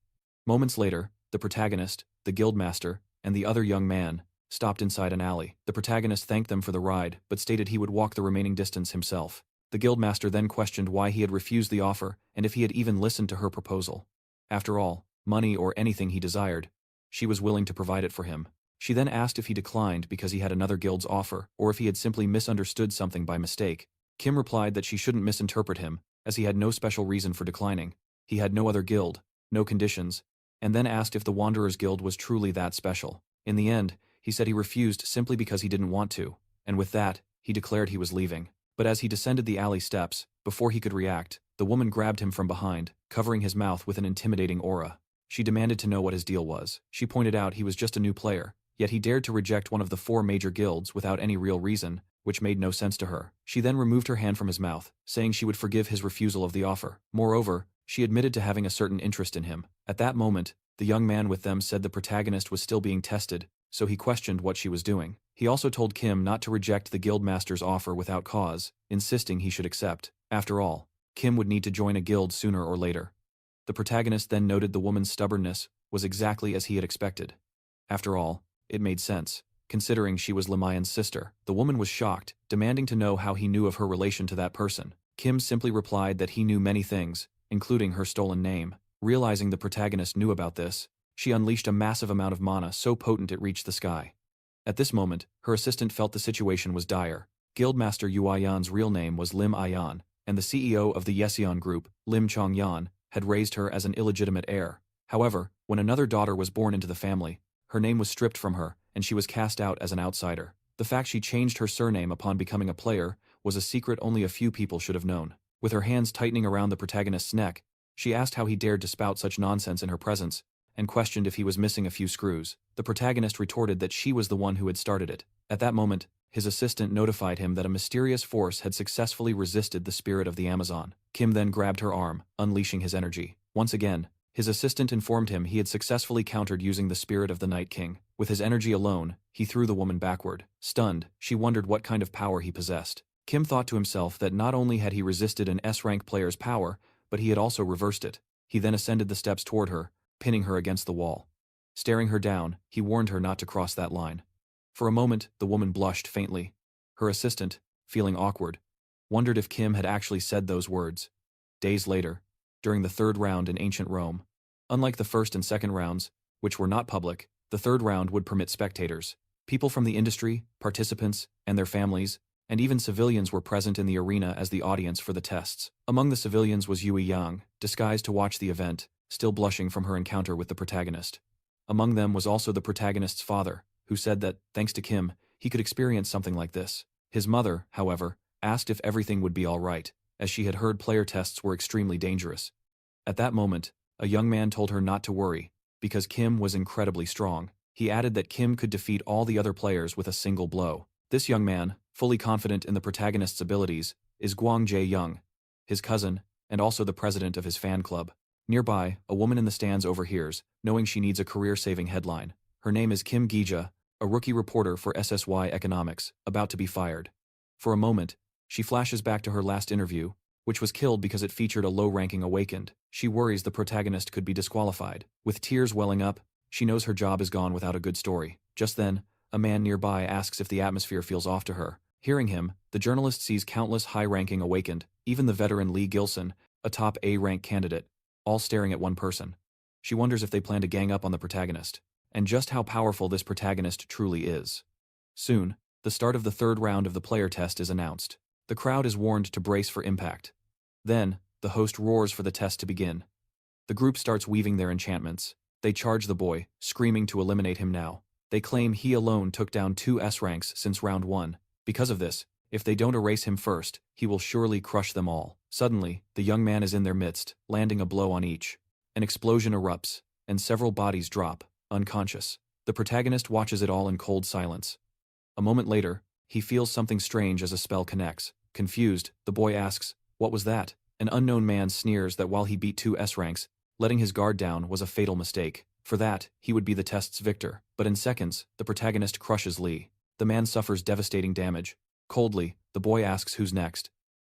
Moments later, the protagonist, the guildmaster, and the other young man stopped inside an alley. The protagonist thanked them for the ride, but stated he would walk the remaining distance himself. The guildmaster then questioned why he had refused the offer and if he had even listened to her proposal. After all, money or anything he desired, she was willing to provide it for him. She then asked if he declined because he had another guild's offer, or if he had simply misunderstood something by mistake. Kim replied that she shouldn't misinterpret him, as he had no special reason for declining. He had no other guild, no conditions, and then asked if the Wanderers Guild was truly that special. In the end, he said he refused simply because he didn't want to, and with that, he declared he was leaving. But as he descended the alley steps, before he could react, the woman grabbed him from behind, covering his mouth with an intimidating aura. She demanded to know what his deal was. She pointed out he was just a new player, yet he dared to reject one of the 4 major guilds without any real reason, which made no sense to her. She then removed her hand from his mouth, saying she would forgive his refusal of the offer. Moreover, she admitted to having a certain interest in him. At that moment, the young man with them said the protagonist was still being tested, so he questioned what she was doing. He also told Kim not to reject the guildmaster's offer without cause, insisting he should accept. After all, Kim would need to join a guild sooner or later. The protagonist then noted the woman's stubbornness was exactly as he had expected. After all, it made sense, considering she was Lemayan's sister. The woman was shocked, demanding to know how he knew of her relation to that person. Kim simply replied that he knew many things, including her stolen name. Realizing the protagonist knew about this, she unleashed a massive amount of mana so potent it reached the sky. At this moment, her assistant felt the situation was dire. Guildmaster Yuayan's real name was Lim Ayan, and the CEO of the Yeseon Group, Lim Chongyan, had raised her as an illegitimate heir. However, when another daughter was born into the family, her name was stripped from her, and she was cast out as an outsider. The fact she changed her surname upon becoming a player was a secret only a few people should have known. With her hands tightening around the protagonist's neck, she asked how he dared to spout such nonsense in her presence, and questioned if he was missing a few screws. The protagonist retorted that she was the one who had started it. At that moment, his assistant notified him that a mysterious force had successfully resisted the spirit of the Amazon. Kim then grabbed her arm, unleashing his energy. Once again, his assistant informed him he had successfully countered using the spirit of the Night King. With his energy alone, he threw the woman backward. Stunned, she wondered what kind of power he possessed. Kim thought to himself that not only had he resisted an S-rank player's power, but he had also reversed it. He then ascended the steps toward her, pinning her against the wall. Staring her down, he warned her not to cross that line. For a moment, the woman blushed faintly. Her assistant, feeling awkward, wondered if Kim had actually said those words. Days later, during the third round in ancient Rome. Unlike the first and second rounds, which were not public, the third round would permit spectators. People from the industry, participants, and their families, and even civilians were present in the arena as the audience for the tests. Among the civilians was Yui Yang, disguised to watch the event, still blushing from her encounter with the protagonist. Among them was also the protagonist's father, who said that, thanks to Kim, he could experience something like this. His mother, however, asked if everything would be all right, as she had heard player tests were extremely dangerous. At that moment, a young man told her not to worry, because Kim was incredibly strong. He added that Kim could defeat all the other players with a single blow. This young man, fully confident in the protagonist's abilities, is Guang Jae-young, his cousin, and also the president of his fan club. Nearby, a woman in the stands overhears, knowing she needs a career-saving headline. Her name is Kim Gija, a rookie reporter for SSY Economics, about to be fired. For a moment, she flashes back to her last interview, which was killed because it featured a low-ranking awakened. She worries the protagonist could be disqualified. With tears welling up, she knows her job is gone without a good story. Just then, a man nearby asks if the atmosphere feels off to her. Hearing him, the journalist sees countless high-ranking awakened, even the veteran Lee Gilson, a top A-rank candidate, all staring at one person. She wonders if they plan to gang up on the protagonist, and just how powerful this protagonist truly is. Soon, the start of the third round of the player test is announced. The crowd is warned to brace for impact. Then, the host roars for the test to begin. The group starts weaving their enchantments. They charge the boy, screaming to eliminate him now. They claim he alone took down 2 S ranks since round 1. Because of this, if they don't erase him first, he will surely crush them all. Suddenly, the young man is in their midst, landing a blow on each. An explosion erupts, and several bodies drop, unconscious. The protagonist watches it all in cold silence. A moment later, he feels something strange as a spell connects. Confused, the boy asks, "What was that?" An unknown man sneers that while he beat 2 S ranks, letting his guard down was a fatal mistake. For that, he would be the test's victor. But in seconds, the protagonist crushes Lee. The man suffers devastating damage. Coldly, the boy asks who's next.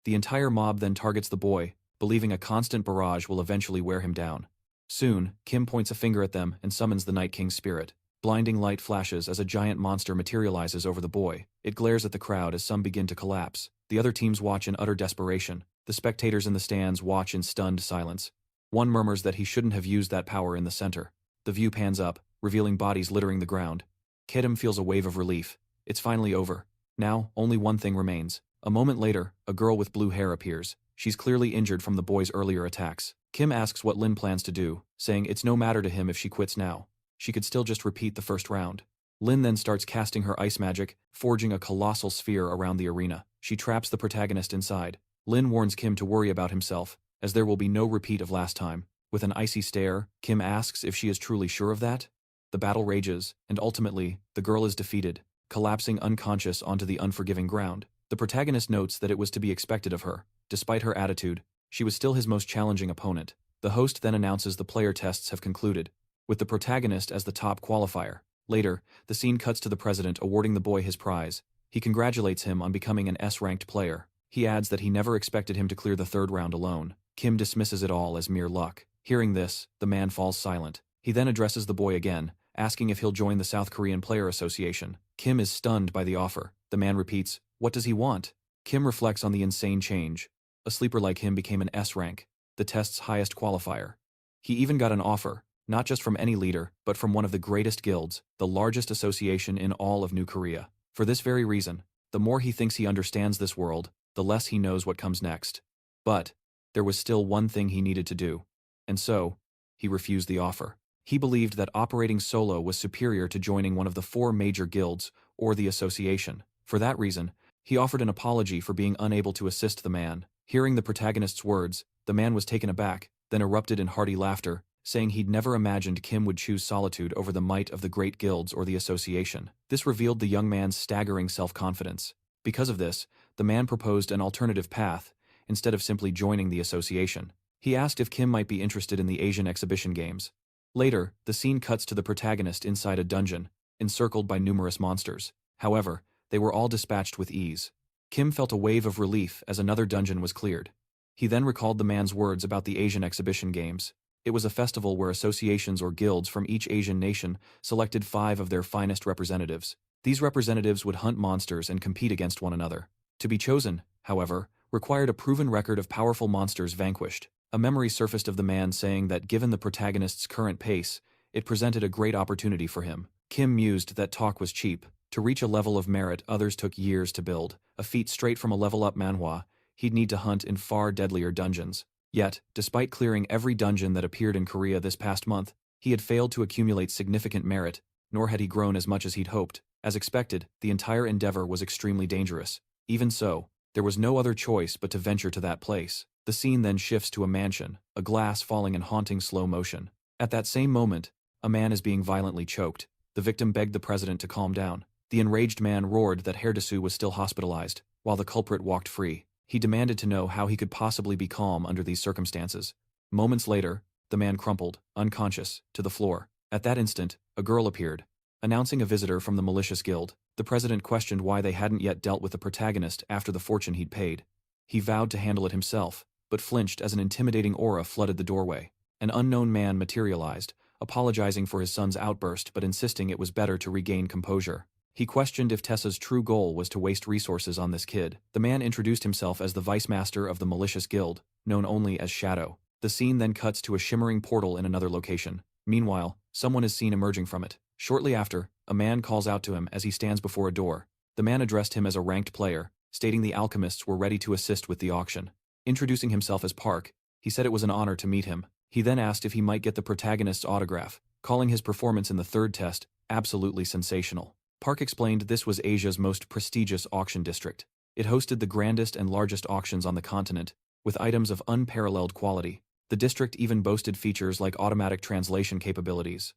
The entire mob then targets the boy, believing a constant barrage will eventually wear him down. Soon, Kim points a finger at them and summons the Night King's spirit. Blinding light flashes as a giant monster materializes over the boy. It glares at the crowd as some begin to collapse. The other teams watch in utter desperation. The spectators in the stands watch in stunned silence. One murmurs that he shouldn't have used that power in the center. The view pans up, revealing bodies littering the ground. Kedem feels a wave of relief. It's finally over. Now, only one thing remains. A moment later, a girl with blue hair appears. She's clearly injured from the boy's earlier attacks. Kim asks what Lin plans to do, saying it's no matter to him if she quits now. She could still just repeat the first round. Lin then starts casting her ice magic, forging a colossal sphere around the arena. She traps the protagonist inside. Lin warns Kim to worry about himself, as there will be no repeat of last time. With an icy stare, Kim asks if she is truly sure of that. The battle rages, and ultimately, the girl is defeated, collapsing unconscious onto the unforgiving ground. The protagonist notes that it was to be expected of her. Despite her attitude, she was still his most challenging opponent. The host then announces the player tests have concluded, with the protagonist as the top qualifier. Later, the scene cuts to the president awarding the boy his prize. He congratulates him on becoming an S-ranked player. He adds that he never expected him to clear the third round alone. Kim dismisses it all as mere luck. Hearing this, the man falls silent. He then addresses the boy again, asking if he'll join the South Korean Player Association. Kim is stunned by the offer. The man repeats, "What does he want?" Kim reflects on the insane change. A sleeper like him became an S rank, the test's highest qualifier. He even got an offer, not just from any leader, but from one of the greatest guilds, the largest association in all of New Korea. For this very reason, the more he thinks he understands this world, the less he knows what comes next. But there was still one thing he needed to do. And so, he refused the offer. He believed that operating solo was superior to joining one of the 4 major guilds, or the association. For that reason, he offered an apology for being unable to assist the man. Hearing the protagonist's words, the man was taken aback, then erupted in hearty laughter, saying he'd never imagined Kim would choose solitude over the might of the great guilds or the association. This revealed the young man's staggering self-confidence. Because of this, the man proposed an alternative path, instead of simply joining the association. He asked if Kim might be interested in the Asian exhibition games. Later, the scene cuts to the protagonist inside a dungeon, encircled by numerous monsters. However, they were all dispatched with ease. Kim felt a wave of relief as another dungeon was cleared. He then recalled the man's words about the Asian exhibition games. It was a festival where associations or guilds from each Asian nation selected 5 of their finest representatives. These representatives would hunt monsters and compete against one another. To be chosen, however, required a proven record of powerful monsters vanquished. A memory surfaced of the man saying that given the protagonist's current pace, it presented a great opportunity for him. Kim mused that talk was cheap. To reach a level of merit others took years to build, a feat straight from a level-up manhwa, he'd need to hunt in far deadlier dungeons. Yet, despite clearing every dungeon that appeared in Korea this past month, he had failed to accumulate significant merit, nor had he grown as much as he'd hoped. As expected, the entire endeavor was extremely dangerous. Even so, there was no other choice but to venture to that place. The scene then shifts to a mansion, a glass falling in haunting slow motion. At that same moment, a man is being violently choked. The victim begged the president to calm down. The enraged man roared that Herdesu was still hospitalized, while the culprit walked free. He demanded to know how he could possibly be calm under these circumstances. Moments later, the man crumpled, unconscious, to the floor. At that instant, a girl appeared, announcing a visitor from the malicious guild. The president questioned why they hadn't yet dealt with the protagonist after the fortune he'd paid. He vowed to handle it himself, but flinched as an intimidating aura flooded the doorway. An unknown man materialized, apologizing for his son's outburst but insisting it was better to regain composure. He questioned if Tessa's true goal was to waste resources on this kid. The man introduced himself as the vice master of the malicious guild, known only as Shadow. The scene then cuts to a shimmering portal in another location. Meanwhile, someone is seen emerging from it. Shortly after, a man calls out to him as he stands before a door. The man addressed him as a ranked player, stating the alchemists were ready to assist with the auction. Introducing himself as Park, he said it was an honor to meet him. He then asked if he might get the protagonist's autograph, calling his performance in the third test absolutely sensational. Park explained this was Asia's most prestigious auction district. It hosted the grandest and largest auctions on the continent, with items of unparalleled quality. The district even boasted features like automatic translation capabilities.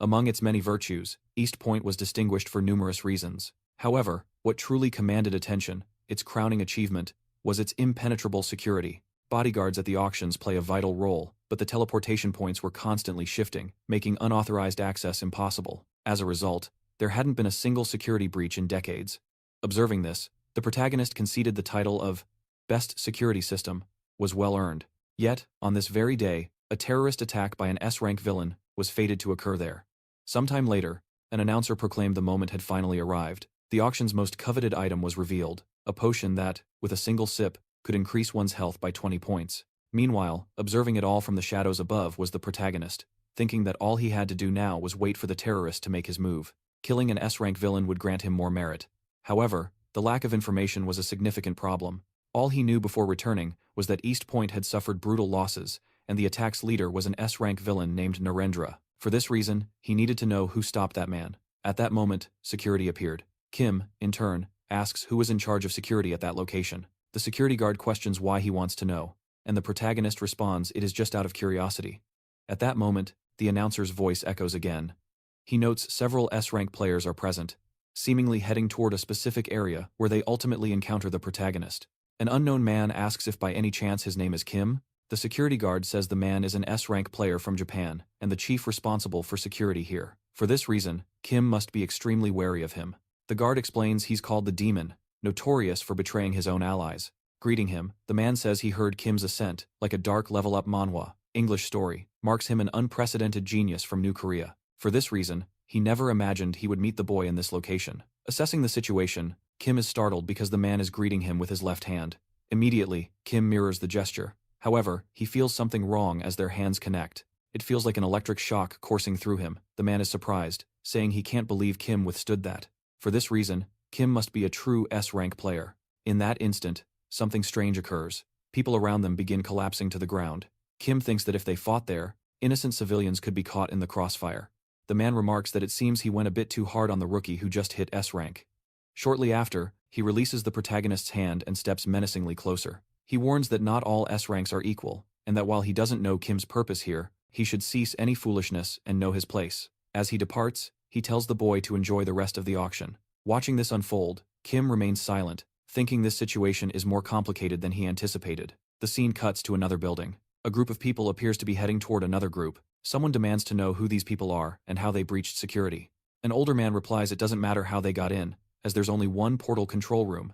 Among its many virtues, East Point was distinguished for numerous reasons. However, what truly commanded attention, its crowning achievement, was its impenetrable security. Bodyguards at the auctions play a vital role, but the teleportation points were constantly shifting, making unauthorized access impossible. As a result, there hadn't been a single security breach in decades. Observing this, the protagonist conceded the title of Best Security System was well earned. Yet, on this very day, a terrorist attack by an S-rank villain was fated to occur there. Sometime later, an announcer proclaimed the moment had finally arrived. The auction's most coveted item was revealed, a potion that, with a single sip, could increase one's health by 20 points. Meanwhile, observing it all from the shadows above was the protagonist, thinking that all he had to do now was wait for the terrorist to make his move. Killing an S-rank villain would grant him more merit. However, the lack of information was a significant problem. All he knew before returning was that East Point had suffered brutal losses, and the attack's leader was an S-rank villain named Narendra. For this reason, he needed to know who stopped that man. At that moment, security appeared. Kim, in turn, asks who was in charge of security at that location. The security guard questions why he wants to know, and the protagonist responds it is just out of curiosity. At that moment, the announcer's voice echoes again. He notes several S-rank players are present, seemingly heading toward a specific area where they ultimately encounter the protagonist. An unknown man asks if by any chance his name is Kim. The security guard says the man is an S-rank player from Japan and the chief responsible for security here. For this reason, Kim must be extremely wary of him. The guard explains he's called the Demon, notorious for betraying his own allies. Greeting him, the man says he heard Kim's ascent, like a dark level-up manhwa, English story, marks him an unprecedented genius from New Korea. For this reason, he never imagined he would meet the boy in this location. Assessing the situation, Kim is startled because the man is greeting him with his left hand. Immediately, Kim mirrors the gesture. However, he feels something wrong as their hands connect. It feels like an electric shock coursing through him. The man is surprised, saying he can't believe Kim withstood that. For this reason, Kim must be a true S-rank player. In that instant, something strange occurs. People around them begin collapsing to the ground. Kim thinks that if they fought there, innocent civilians could be caught in the crossfire. The man remarks that it seems he went a bit too hard on the rookie who just hit S-rank. Shortly after, he releases the protagonist's hand and steps menacingly closer. He warns that not all S-ranks are equal, and that while he doesn't know Kim's purpose here, he should cease any foolishness and know his place. As he departs, he tells the boy to enjoy the rest of the auction. Watching this unfold, Kim remains silent, thinking this situation is more complicated than he anticipated. The scene cuts to another building. A group of people appears to be heading toward another group. Someone demands to know who these people are and how they breached security. An older man replies it doesn't matter how they got in, as there's only one portal control room,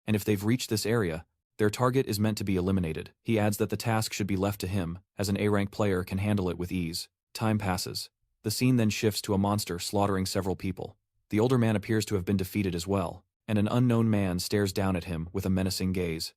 and if they've reached this area, their target is meant to be eliminated. He adds that the task should be left to him, as an A-rank player can handle it with ease. Time passes. The scene then shifts to a monster slaughtering several people. The older man appears to have been defeated as well, and an unknown man stares down at him with a menacing gaze.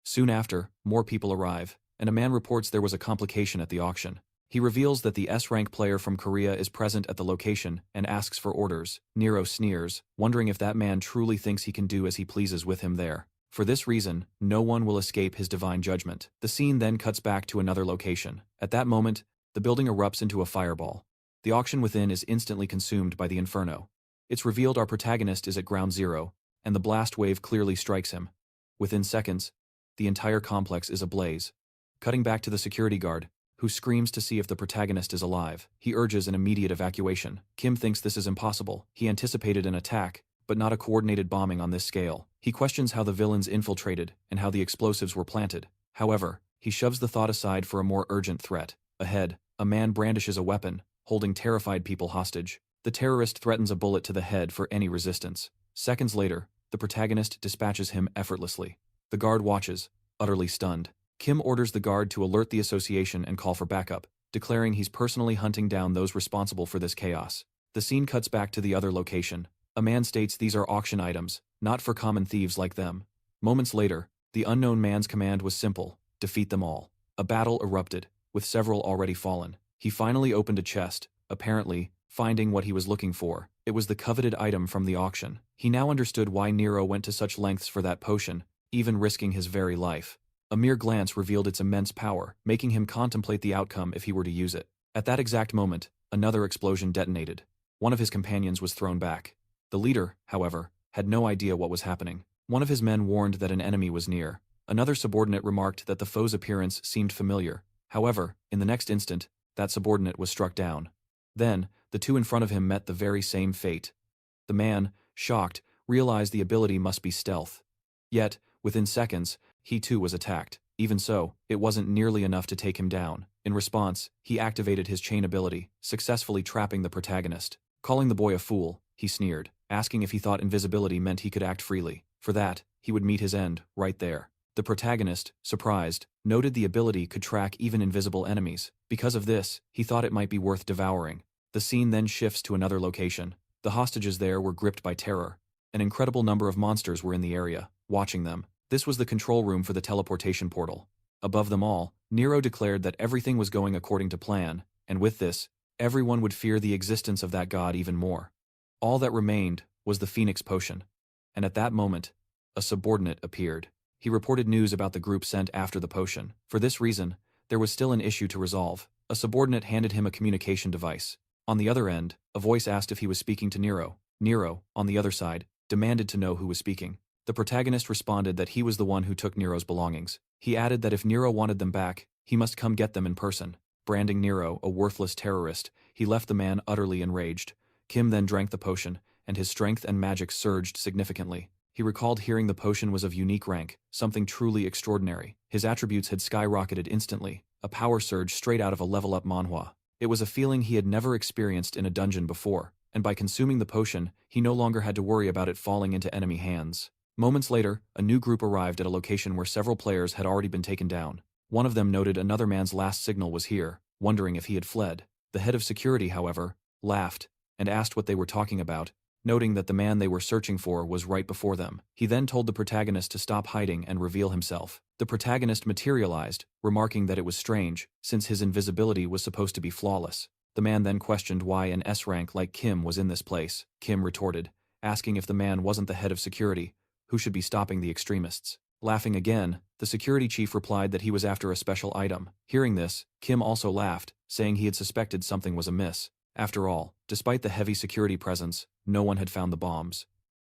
Soon after, more people arrive. and a man reports there was a complication at the auction. He reveals that the S-rank player from Korea is present at the location and asks for orders. Nero sneers, wondering if that man truly thinks he can do as he pleases with him there. For this reason, no one will escape his divine judgment. The scene then cuts back to another location. At that moment, the building erupts into a fireball. The auction within is instantly consumed by the inferno. It's revealed our protagonist is at ground zero, and the blast wave clearly strikes him. Within seconds, the entire complex is ablaze. Cutting back to the security guard, who screams to see if the protagonist is alive. He urges an immediate evacuation. Kim thinks this is impossible. He anticipated an attack, but not a coordinated bombing on this scale. He questions how the villains infiltrated and how the explosives were planted. However, he shoves the thought aside for a more urgent threat. Ahead, a man brandishes a weapon, holding terrified people hostage. The terrorist threatens a bullet to the head for any resistance. Seconds later, the protagonist dispatches him effortlessly. The guard watches, utterly stunned. Kim orders the guard to alert the association and call for backup, declaring he's personally hunting down those responsible for this chaos. The scene cuts back to the other location. A man states these are auction items, not for common thieves like them. Moments later, the unknown man's command was simple: defeat them all. A battle erupted, with several already fallen. He finally opened a chest, apparently finding what he was looking for. It was the coveted item from the auction. He now understood why Nero went to such lengths for that potion, even risking his very life. A mere glance revealed its immense power, making him contemplate the outcome if he were to use it. At that exact moment, another explosion detonated. One of his companions was thrown back. The leader, however, had no idea what was happening. One of his men warned that an enemy was near. Another subordinate remarked that the foe's appearance seemed familiar. However, in the next instant, that subordinate was struck down. Then, the two in front of him met the very same fate. The man, shocked, realized the ability must be stealth. Yet, within seconds, he too was attacked. Even so, it wasn't nearly enough to take him down. In response, he activated his chain ability, successfully trapping the protagonist. Calling the boy a fool, he sneered, asking if he thought invisibility meant he could act freely. For that, he would meet his end, right there. The protagonist, surprised, noted the ability could track even invisible enemies. Because of this, he thought it might be worth devouring. The scene then shifts to another location. The hostages there were gripped by terror. An incredible number of monsters were in the area, watching them. This was the control room for the teleportation portal. Above them all, Nero declared that everything was going according to plan, and with this, everyone would fear the existence of that god even more. All that remained was the Phoenix potion. And at that moment, a subordinate appeared. He reported news about the group sent after the potion. For this reason, there was still an issue to resolve. A subordinate handed him a communication device. On the other end, a voice asked if he was speaking to Nero. Nero, on the other side, demanded to know who was speaking. The protagonist responded that he was the one who took Nero's belongings. He added that if Nero wanted them back, he must come get them in person. Branding Nero a worthless terrorist, he left the man utterly enraged. Kim then drank the potion, and his strength and magic surged significantly. He recalled hearing the potion was of unique rank, something truly extraordinary. His attributes had skyrocketed instantly, a power surge straight out of a level-up manhwa. It was a feeling he had never experienced in a dungeon before, and by consuming the potion, he no longer had to worry about it falling into enemy hands. Moments later, a new group arrived at a location where several players had already been taken down. One of them noted another man's last signal was here, wondering if he had fled. The head of security, however, laughed and asked what they were talking about, noting that the man they were searching for was right before them. He then told the protagonist to stop hiding and reveal himself. The protagonist materialized, remarking that it was strange, since his invisibility was supposed to be flawless. The man then questioned why an S-rank like Kim was in this place. Kim retorted, asking if the man wasn't the head of security, who should be stopping the extremists. Laughing again, the security chief replied that he was after a special item. Hearing this, Kim also laughed, saying he had suspected something was amiss. After all, despite the heavy security presence, no one had found the bombs.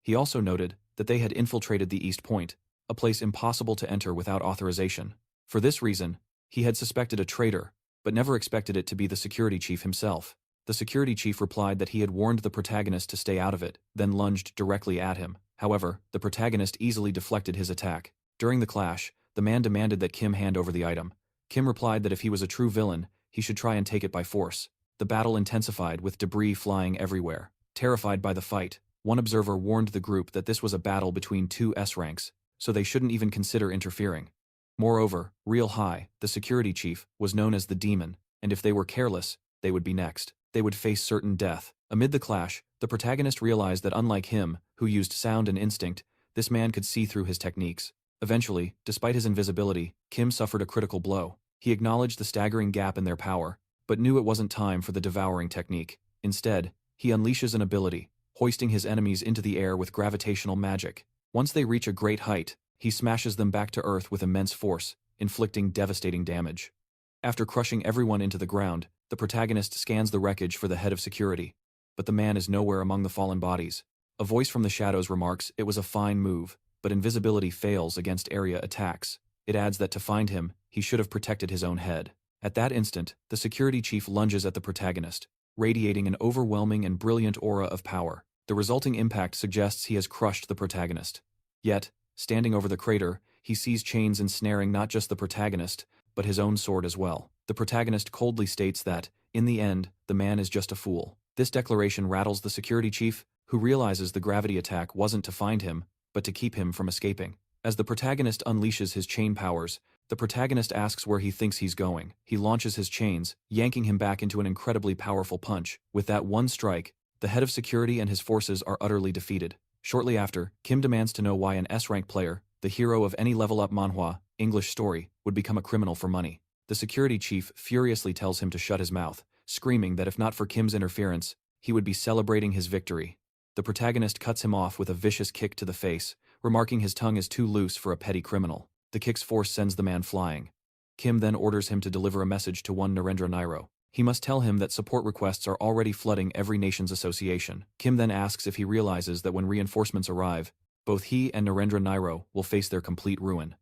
He also noted that they had infiltrated the East Point, a place impossible to enter without authorization. For this reason, he had suspected a traitor, but never expected it to be the security chief himself. The security chief replied that he had warned the protagonist to stay out of it, then lunged directly at him. However, the protagonist easily deflected his attack. During the clash, the man demanded that Kim hand over the item. Kim replied that if he was a true villain, he should try and take it by force. The battle intensified with debris flying everywhere. Terrified by the fight, one observer warned the group that this was a battle between two S-ranks, so they shouldn't even consider interfering. Moreover, Real High, the security chief, was known as the Demon, and if they were careless, they would be next. They would face certain death. Amid the clash, the protagonist realized that unlike him, who used sound and instinct, this man could see through his techniques. Eventually, despite his invisibility, Kim suffered a critical blow. He acknowledged the staggering gap in their power, but knew it wasn't time for the devouring technique. Instead, he unleashes an ability, hoisting his enemies into the air with gravitational magic. Once they reach a great height, he smashes them back to Earth with immense force, inflicting devastating damage. After crushing everyone into the ground, the protagonist scans the wreckage for the head of security. But the man is nowhere among the fallen bodies. A voice from the shadows remarks it was a fine move, but invisibility fails against area attacks. It adds that to find him, he should have protected his own head. At that instant, the security chief lunges at the protagonist, radiating an overwhelming and brilliant aura of power. The resulting impact suggests he has crushed the protagonist. Yet, standing over the crater, he sees chains ensnaring not just the protagonist, but his own sword as well. The protagonist coldly states that, in the end, the man is just a fool. This declaration rattles the security chief, who realizes the gravity attack wasn't to find him, but to keep him from escaping. As the protagonist unleashes his chain powers, the protagonist asks where he thinks he's going. He launches his chains, yanking him back into an incredibly powerful punch. With that one strike, the head of security and his forces are utterly defeated. Shortly after, Kim demands to know why an S-rank player, the hero of any level-up manhwa, English story, would become a criminal for money. The security chief furiously tells him to shut his mouth, screaming that if not for Kim's interference, he would be celebrating his victory. The protagonist cuts him off with a vicious kick to the face, remarking his tongue is too loose for a petty criminal. The kick's force sends the man flying. Kim then orders him to deliver a message to one Narendra Nairo. He must tell him that support requests are already flooding every nation's association. Kim then asks if he realizes that when reinforcements arrive, both he and Narendra Nairo will face their complete ruin.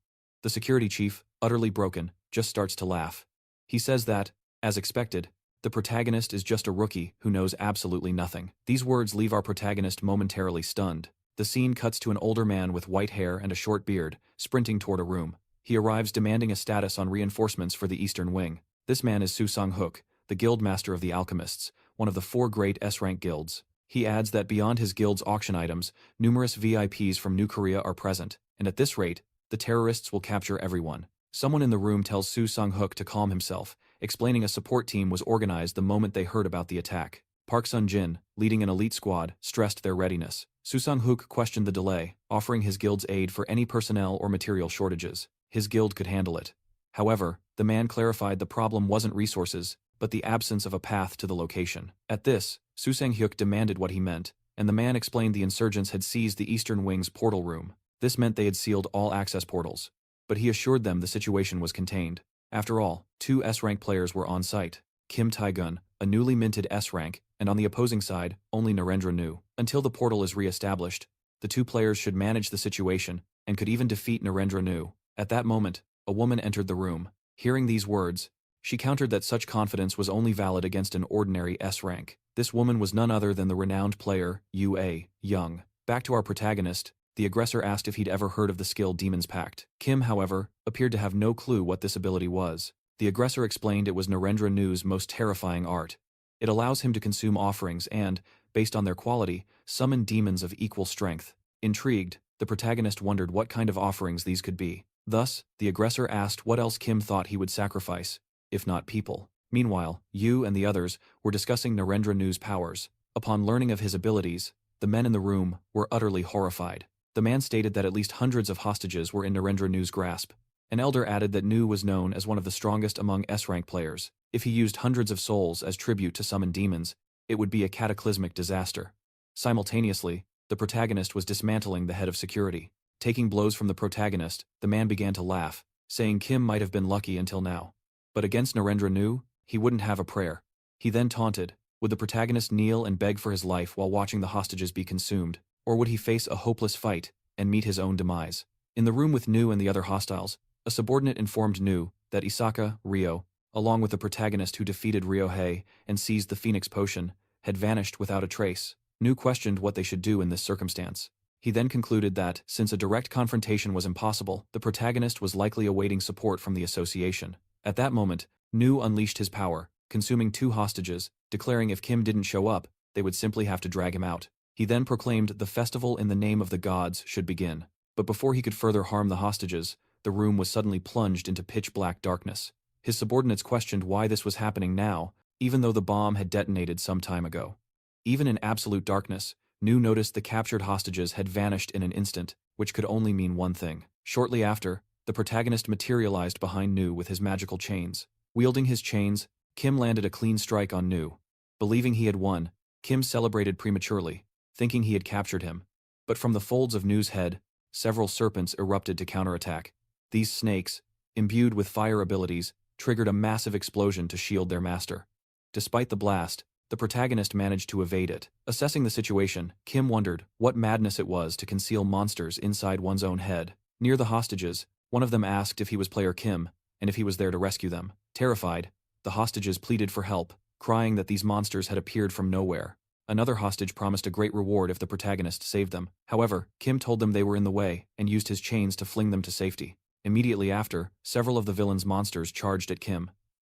The security chief, utterly broken, just starts to laugh. He says that, as expected, the protagonist is just a rookie who knows absolutely nothing. These words leave our protagonist momentarily stunned. The scene cuts to an older man with white hair and a short beard, sprinting toward a room. He arrives demanding a status on reinforcements for the Eastern Wing. This man is Su Sang-hook, the guild master of the Alchemists, one of the 4 great S-rank guilds. He adds that beyond his guild's auction items, numerous VIPs from New Korea are present, and at this rate, the terrorists will capture everyone. Someone in the room tells Su Sang-hook to calm himself, explaining a support team was organized the moment they heard about the attack. Park Sun-jin, leading an elite squad, stressed their readiness. Su Sang-hook questioned the delay, offering his guild's aid for any personnel or material shortages. His guild could handle it. However, the man clarified the problem wasn't resources, but the absence of a path to the location. At this, Su Sang-hyuk demanded what he meant, and the man explained the insurgents had seized the Eastern Wing's portal room. This meant they had sealed all access portals. But he assured them the situation was contained. After all, 2 S-rank players were on site. Kim Taihun, a newly minted S-rank, and on the opposing side, only Narendra Nu. Until the portal is re-established, the 2 players should manage the situation, and could even defeat Narendra Nu. At that moment, a woman entered the room. Hearing these words, she countered that such confidence was only valid against an ordinary S-rank. This woman was none other than the renowned player, Yu Young. Back to our protagonist, the aggressor asked if he'd ever heard of the skill Demon's Pact. Kim, however, appeared to have no clue what this ability was. The aggressor explained it was Narendra Nu's most terrifying art. It allows him to consume offerings and, based on their quality, summon demons of equal strength. Intrigued, the protagonist wondered what kind of offerings these could be. Thus, the aggressor asked what else Kim thought he would sacrifice, if not people. Meanwhile, Yu and the others were discussing Narendra Nu's powers. Upon learning of his abilities, the men in the room were utterly horrified. The man stated that at least hundreds of hostages were in Narendra Nu's grasp. An elder added that Nu was known as one of the strongest among S-rank players. If he used hundreds of souls as tribute to summon demons, it would be a cataclysmic disaster. Simultaneously, the protagonist was dismantling the head of security. Taking blows from the protagonist, the man began to laugh, saying Kim might have been lucky until now. But against Narendra Nu, he wouldn't have a prayer. He then taunted, would the protagonist kneel and beg for his life while watching the hostages be consumed, or would he face a hopeless fight and meet his own demise? In the room with Nu and the other hostiles, a subordinate informed Nu that Isaka, Ryo, along with the protagonist who defeated Ryohei and seized the Phoenix Potion, had vanished without a trace. Nu questioned what they should do in this circumstance. He then concluded that, since a direct confrontation was impossible, the protagonist was likely awaiting support from the association. At that moment, Nu unleashed his power, consuming 2 hostages, declaring if Kim didn't show up, they would simply have to drag him out. He then proclaimed the festival in the name of the gods should begin. But before he could further harm the hostages, the room was suddenly plunged into pitch-black darkness. His subordinates questioned why this was happening now, even though the bomb had detonated some time ago. Even in absolute darkness, Nu noticed the captured hostages had vanished in an instant, which could only mean one thing. Shortly after, the protagonist materialized behind Nu with his magical chains. Wielding his chains, Kim landed a clean strike on Nu. Believing he had won, Kim celebrated prematurely, thinking he had captured him. But from the folds of Nu's head, several serpents erupted to counterattack. These snakes, imbued with fire abilities, triggered a massive explosion to shield their master. Despite the blast, the protagonist managed to evade it. Assessing the situation, Kim wondered what madness it was to conceal monsters inside one's own head. Near the hostages, one of them asked if he was player Kim, and if he was there to rescue them. Terrified, the hostages pleaded for help, crying that these monsters had appeared from nowhere. Another hostage promised a great reward if the protagonist saved them. However, Kim told them they were in the way, and used his chains to fling them to safety. Immediately after, several of the villain's monsters charged at Kim.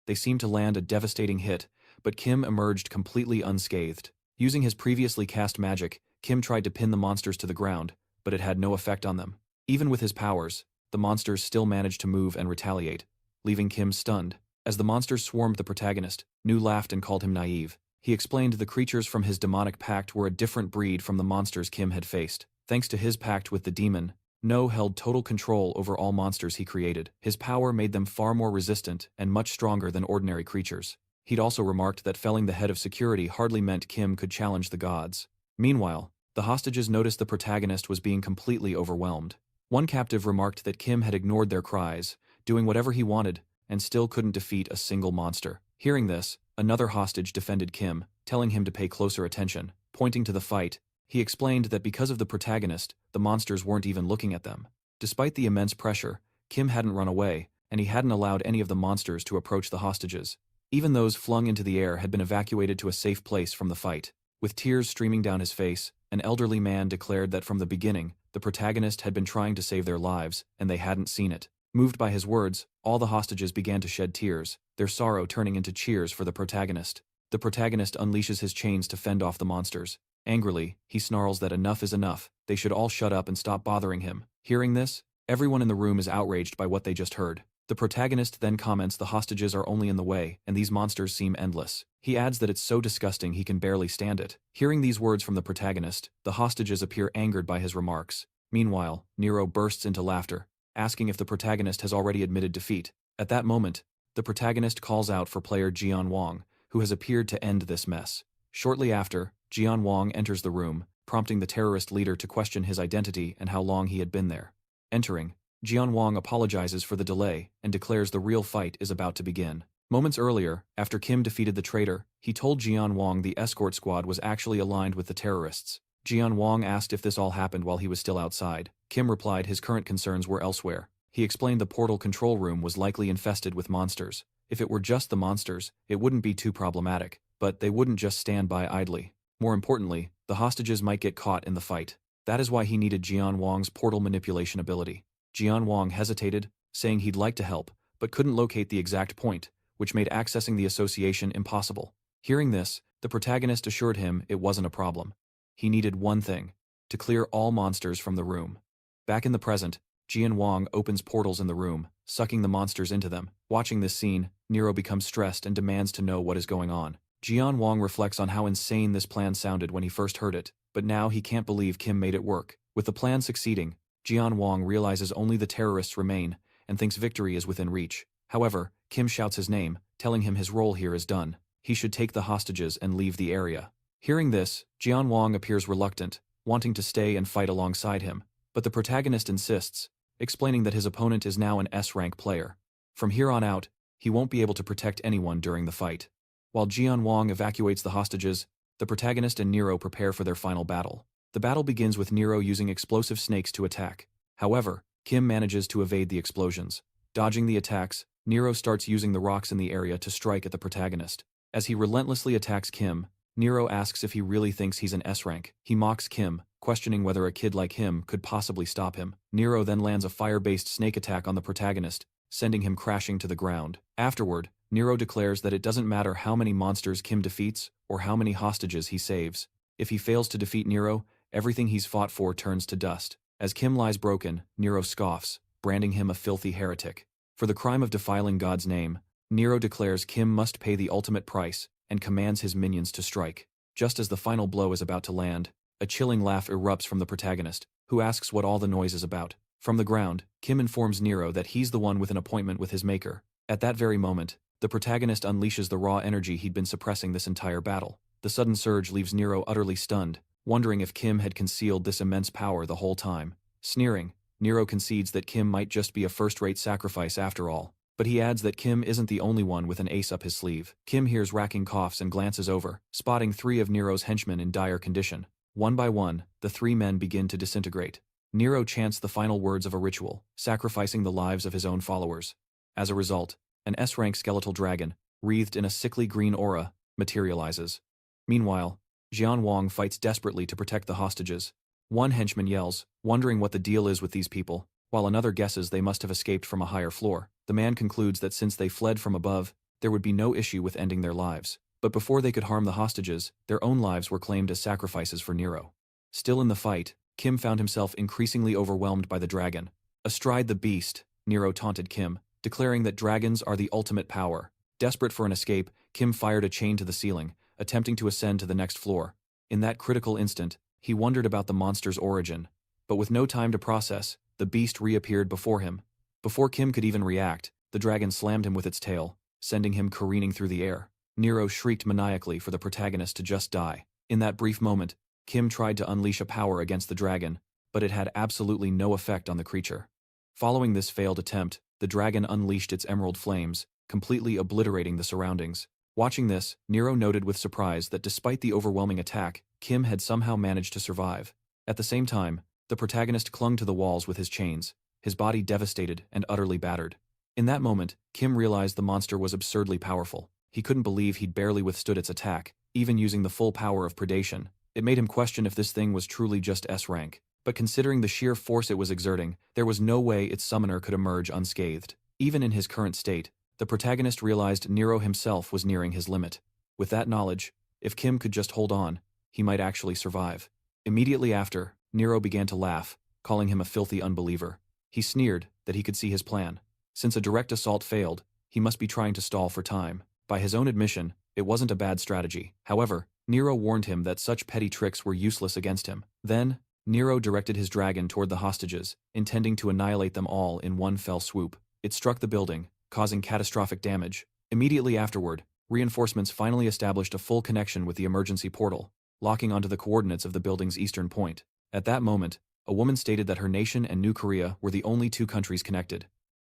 They seemed to land a devastating hit, but Kim emerged completely unscathed. Using his previously cast magic, Kim tried to pin the monsters to the ground, but it had no effect on them. Even with his powers, the monsters still managed to move and retaliate, leaving Kim stunned. As the monsters swarmed the protagonist, Nu laughed and called him naive. He explained the creatures from his demonic pact were a different breed from the monsters Kim had faced. Thanks to his pact with the demon, Nu held total control over all monsters he created. His power made them far more resistant and much stronger than ordinary creatures. He'd also remarked that felling the head of security hardly meant Kim could challenge the gods. Meanwhile, the hostages noticed the protagonist was being completely overwhelmed. One captive remarked that Kim had ignored their cries, doing whatever he wanted, and still couldn't defeat a single monster. Hearing this, another hostage defended Kim, telling him to pay closer attention. Pointing to the fight, he explained that because of the protagonist, the monsters weren't even looking at them. Despite the immense pressure, Kim hadn't run away, and he hadn't allowed any of the monsters to approach the hostages. Even those flung into the air had been evacuated to a safe place from the fight. With tears streaming down his face, an elderly man declared that from the beginning, the protagonist had been trying to save their lives, and they hadn't seen it. Moved by his words, all the hostages began to shed tears, their sorrow turning into cheers for the protagonist. The protagonist unleashes his chains to fend off the monsters. Angrily, he snarls that enough is enough, they should all shut up and stop bothering him. Hearing this, everyone in the room is outraged by what they just heard. The protagonist then comments the hostages are only in the way, and these monsters seem endless. He adds that it's so disgusting he can barely stand it. Hearing these words from the protagonist, the hostages appear angered by his remarks. Meanwhile, Nero bursts into laughter, asking if the protagonist has already admitted defeat. At that moment, the protagonist calls out for player Jian Wang, who has appeared to end this mess. Shortly after, Jian Wang enters the room, prompting the terrorist leader to question his identity and how long he had been there. Entering, Jian Wang apologizes for the delay and declares the real fight is about to begin. Moments earlier, after Kim defeated the traitor, he told Jian Wang the escort squad was actually aligned with the terrorists. Jian Wang asked if this all happened while he was still outside. Kim replied his current concerns were elsewhere. He explained the portal control room was likely infested with monsters. If it were just the monsters, it wouldn't be too problematic, but they wouldn't just stand by idly. More importantly, the hostages might get caught in the fight. That is why he needed Jian Wang's portal manipulation ability. Jian Wang hesitated, saying he'd like to help, but couldn't locate the exact point, which made accessing the association impossible. Hearing this, the protagonist assured him it wasn't a problem. He needed one thing: to clear all monsters from the room. Back in the present, Jian Wang opens portals in the room, sucking the monsters into them. Watching this scene, Nero becomes stressed and demands to know what is going on. Jian Wang reflects on how insane this plan sounded when he first heard it, but now he can't believe Kim made it work. With the plan succeeding, Jian Wang realizes only the terrorists remain and thinks victory is within reach. However, Kim shouts his name, telling him his role here is done. He should take the hostages and leave the area. Hearing this, Jian Wang appears reluctant, wanting to stay and fight alongside him, but the protagonist insists, explaining that his opponent is now an S-rank player. From here on out, he won't be able to protect anyone during the fight. While Jian Wang evacuates the hostages, the protagonist and Nero prepare for their final battle. The battle begins with Nero using explosive snakes to attack. However, Kim manages to evade the explosions. Dodging the attacks, Nero starts using the rocks in the area to strike at the protagonist. As he relentlessly attacks Kim, Nero asks if he really thinks he's an S-rank. He mocks Kim, questioning whether a kid like him could possibly stop him. Nero then lands a fire-based snake attack on the protagonist, sending him crashing to the ground. Afterward, Nero declares that it doesn't matter how many monsters Kim defeats or how many hostages he saves. If he fails to defeat Nero, everything he's fought for turns to dust. As Kim lies broken, Nero scoffs, branding him a filthy heretic. For the crime of defiling God's name, Nero declares Kim must pay the ultimate price and commands his minions to strike. Just as the final blow is about to land, a chilling laugh erupts from the protagonist, who asks what all the noise is about. From the ground, Kim informs Nero that he's the one with an appointment with his maker. At that very moment, the protagonist unleashes the raw energy he'd been suppressing this entire battle. The sudden surge leaves Nero utterly stunned, wondering if Kim had concealed this immense power the whole time. Sneering, Nero concedes that Kim might just be a first-rate sacrifice after all. But he adds that Kim isn't the only one with an ace up his sleeve. Kim hears racking coughs and glances over, spotting 3 of Nero's henchmen in dire condition. One by one, the 3 men begin to disintegrate. Nero chants the final words of a ritual, sacrificing the lives of his own followers. As a result, an S-rank skeletal dragon, wreathed in a sickly green aura, materializes. Meanwhile, Jian Wang fights desperately to protect the hostages. One henchman yells, wondering what the deal is with these people, while another guesses they must have escaped from a higher floor. The man concludes that since they fled from above, there would be no issue with ending their lives. But before they could harm the hostages, their own lives were claimed as sacrifices for Nero. Still in the fight, Kim found himself increasingly overwhelmed by the dragon. Astride the beast, Nero taunted Kim, declaring that dragons are the ultimate power. Desperate for an escape, Kim fired a chain to the ceiling, attempting to ascend to the next floor. In that critical instant, he wondered about the monster's origin. But with no time to process, the beast reappeared before him. Before Kim could even react, the dragon slammed him with its tail, sending him careening through the air. Nero shrieked maniacally for the protagonist to just die. In that brief moment, Kim tried to unleash a power against the dragon, but it had absolutely no effect on the creature. Following this failed attempt, the dragon unleashed its emerald flames, completely obliterating the surroundings. Watching this, Nero noted with surprise that despite the overwhelming attack, Kim had somehow managed to survive. At the same time, the protagonist clung to the walls with his chains, his body devastated and utterly battered. In that moment, Kim realized the monster was absurdly powerful. He couldn't believe he'd barely withstood its attack, even using the full power of predation. It made him question if this thing was truly just S-rank. But considering the sheer force it was exerting, there was no way its summoner could emerge unscathed. Even in his current state, the protagonist realized Nero himself was nearing his limit. With that knowledge, if Kim could just hold on, he might actually survive. Immediately after, Nero began to laugh, calling him a filthy unbeliever. He sneered that he could see his plan. Since a direct assault failed, he must be trying to stall for time. By his own admission, it wasn't a bad strategy. However, Nero warned him that such petty tricks were useless against him. Then, Nero directed his dragon toward the hostages, intending to annihilate them all in one fell swoop. It struck the building, causing catastrophic damage. Immediately afterward, reinforcements finally established a full connection with the emergency portal, locking onto the coordinates of the building's eastern point. At that moment, a woman stated that her nation and New Korea were the only 2 countries connected.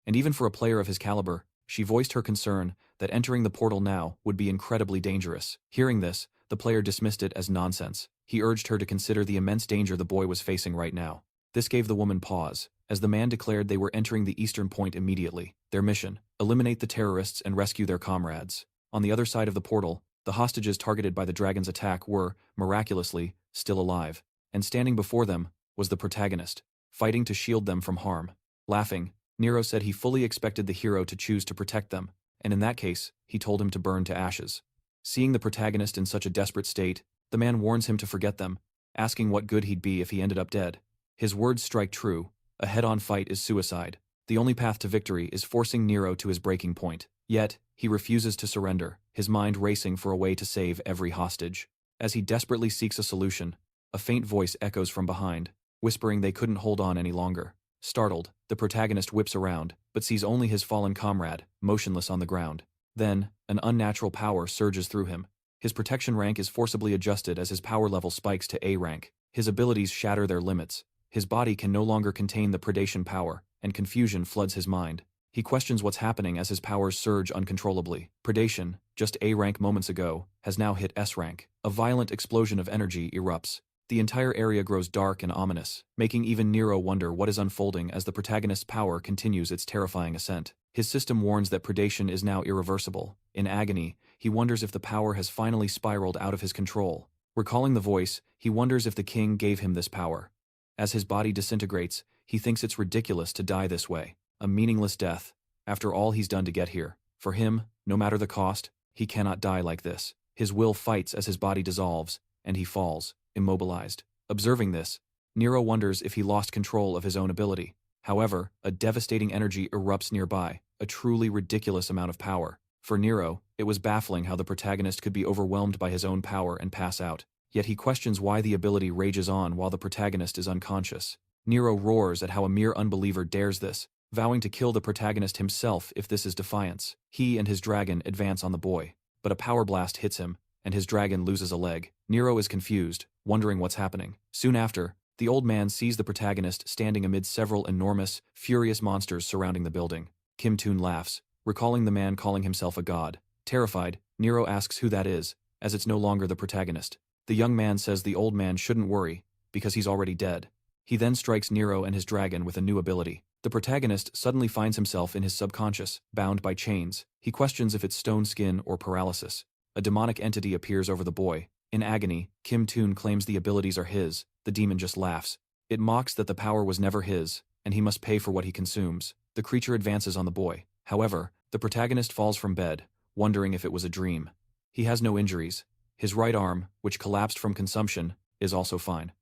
And even for a player of his caliber, she voiced her concern that entering the portal now would be incredibly dangerous. Hearing this, the player dismissed it as nonsense. He urged her to consider the immense danger the boy was facing right now. This gave the woman pause, as the man declared they were entering the eastern point immediately. Their mission: eliminate the terrorists and rescue their comrades. On the other side of the portal, the hostages targeted by the dragon's attack were, miraculously, still alive. And standing before them was the protagonist, fighting to shield them from harm. Laughing, Nero said he fully expected the hero to choose to protect them, and in that case, he told him to burn to ashes. Seeing the protagonist in such a desperate state, the man warns him to forget them, asking what good he'd be if he ended up dead. His words strike true. A head-on fight is suicide. The only path to victory is forcing Nero to his breaking point. Yet, he refuses to surrender, his mind racing for a way to save every hostage. As he desperately seeks a solution, a faint voice echoes from behind, whispering they couldn't hold on any longer. Startled, the protagonist whips around, but sees only his fallen comrade, motionless on the ground. Then, an unnatural power surges through him. His protection rank is forcibly adjusted as his power level spikes to A rank. His abilities shatter their limits. His body can no longer contain the predation power, and confusion floods his mind. He questions what's happening as his powers surge uncontrollably. Predation, just A rank moments ago, has now hit S rank. A violent explosion of energy erupts. The entire area grows dark and ominous, making even Nero wonder what is unfolding as the protagonist's power continues its terrifying ascent. His system warns that predation is now irreversible. In agony, he wonders if the power has finally spiraled out of his control. Recalling the voice, he wonders if the king gave him this power. As his body disintegrates, he thinks it's ridiculous to die this way. A meaningless death, after all he's done to get here. For him, no matter the cost, he cannot die like this. His will fights as his body dissolves, and he falls, immobilized. Observing this, Nero wonders if he lost control of his own ability. However, a devastating energy erupts nearby, a truly ridiculous amount of power. For Nero, it was baffling how the protagonist could be overwhelmed by his own power and pass out. Yet he questions why the ability rages on while the protagonist is unconscious. Nero roars at how a mere unbeliever dares this, vowing to kill the protagonist himself if this is defiance. He and his dragon advance on the boy, but a power blast hits him, and his dragon loses a leg. Nero is confused, wondering what's happening. Soon after, the old man sees the protagonist standing amid several enormous, furious monsters surrounding the building. Kim Taihun laughs, recalling the man calling himself a god. Terrified, Nero asks who that is, as it's no longer the protagonist. The young man says the old man shouldn't worry, because he's already dead. He then strikes Nero and his dragon with a new ability. The protagonist suddenly finds himself in his subconscious, bound by chains. He questions if it's stone skin or paralysis. A demonic entity appears over the boy. In agony, Kim Taihun claims the abilities are his. The demon just laughs. It mocks that the power was never his, and he must pay for what he consumes. The creature advances on the boy. However, the protagonist falls from bed, wondering if it was a dream. He has no injuries. His right arm, which collapsed from consumption, is also fine.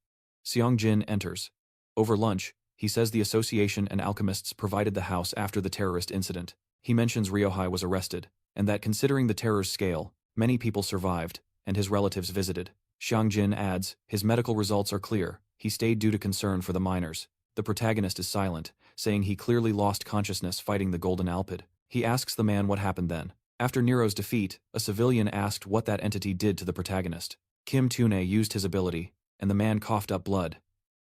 Seong Jin enters. Over lunch, he says the association and alchemists provided the house after the terrorist incident. He mentions Ryohei was arrested, and that considering the terror's scale, many people survived, and his relatives visited. Seong Jin adds, his medical results are clear. He stayed due to concern for the miners. The protagonist is silent, saying he clearly lost consciousness fighting the Golden Alpid. He asks the man what happened then. After Nero's defeat, a civilian asked what that entity did to the protagonist. Kim Taihun used his ability, and the man coughed up blood.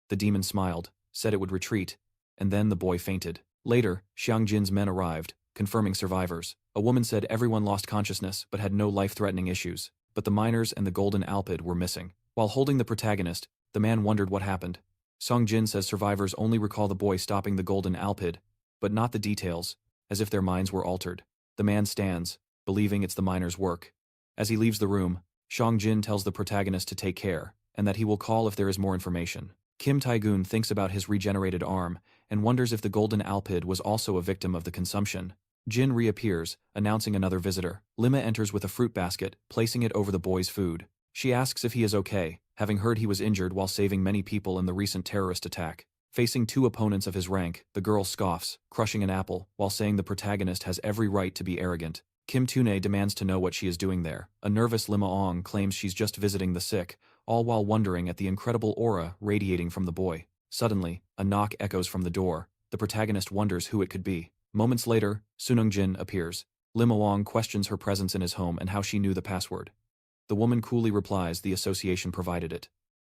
The demon smiled, said it would retreat, and then the boy fainted. Later, Seong Jin's men arrived, confirming survivors. A woman said everyone lost consciousness but had no life-threatening issues, but the miners and the Golden Alpid were missing. While holding the protagonist, the man wondered what happened. Seong Jin says survivors only recall the boy stopping the Golden Alpid, but not the details, as if their minds were altered. The man stands, believing it's the miner's work. As he leaves the room, Seong Jin tells the protagonist to take care, and that he will call if there is more information. Kim Taihun thinks about his regenerated arm, and wonders if the Golden Alpid was also a victim of the consumption. Jin reappears, announcing another visitor. Lima enters with a fruit basket, placing it over the boy's food. She asks if he is okay, having heard he was injured while saving many people in the recent terrorist attack. Facing two opponents of his rank, the girl scoffs, crushing an apple, while saying the protagonist has every right to be arrogant. Kim Taihun demands to know what she is doing there. A nervous Lima Ong claims she's just visiting the sick, all while wondering at the incredible aura radiating from the boy. Suddenly, a knock echoes from the door. The protagonist wonders who it could be. Moments later, Sunung Jin appears. Lima Wong questions her presence in his home and how she knew the password. The woman coolly replies the association provided it.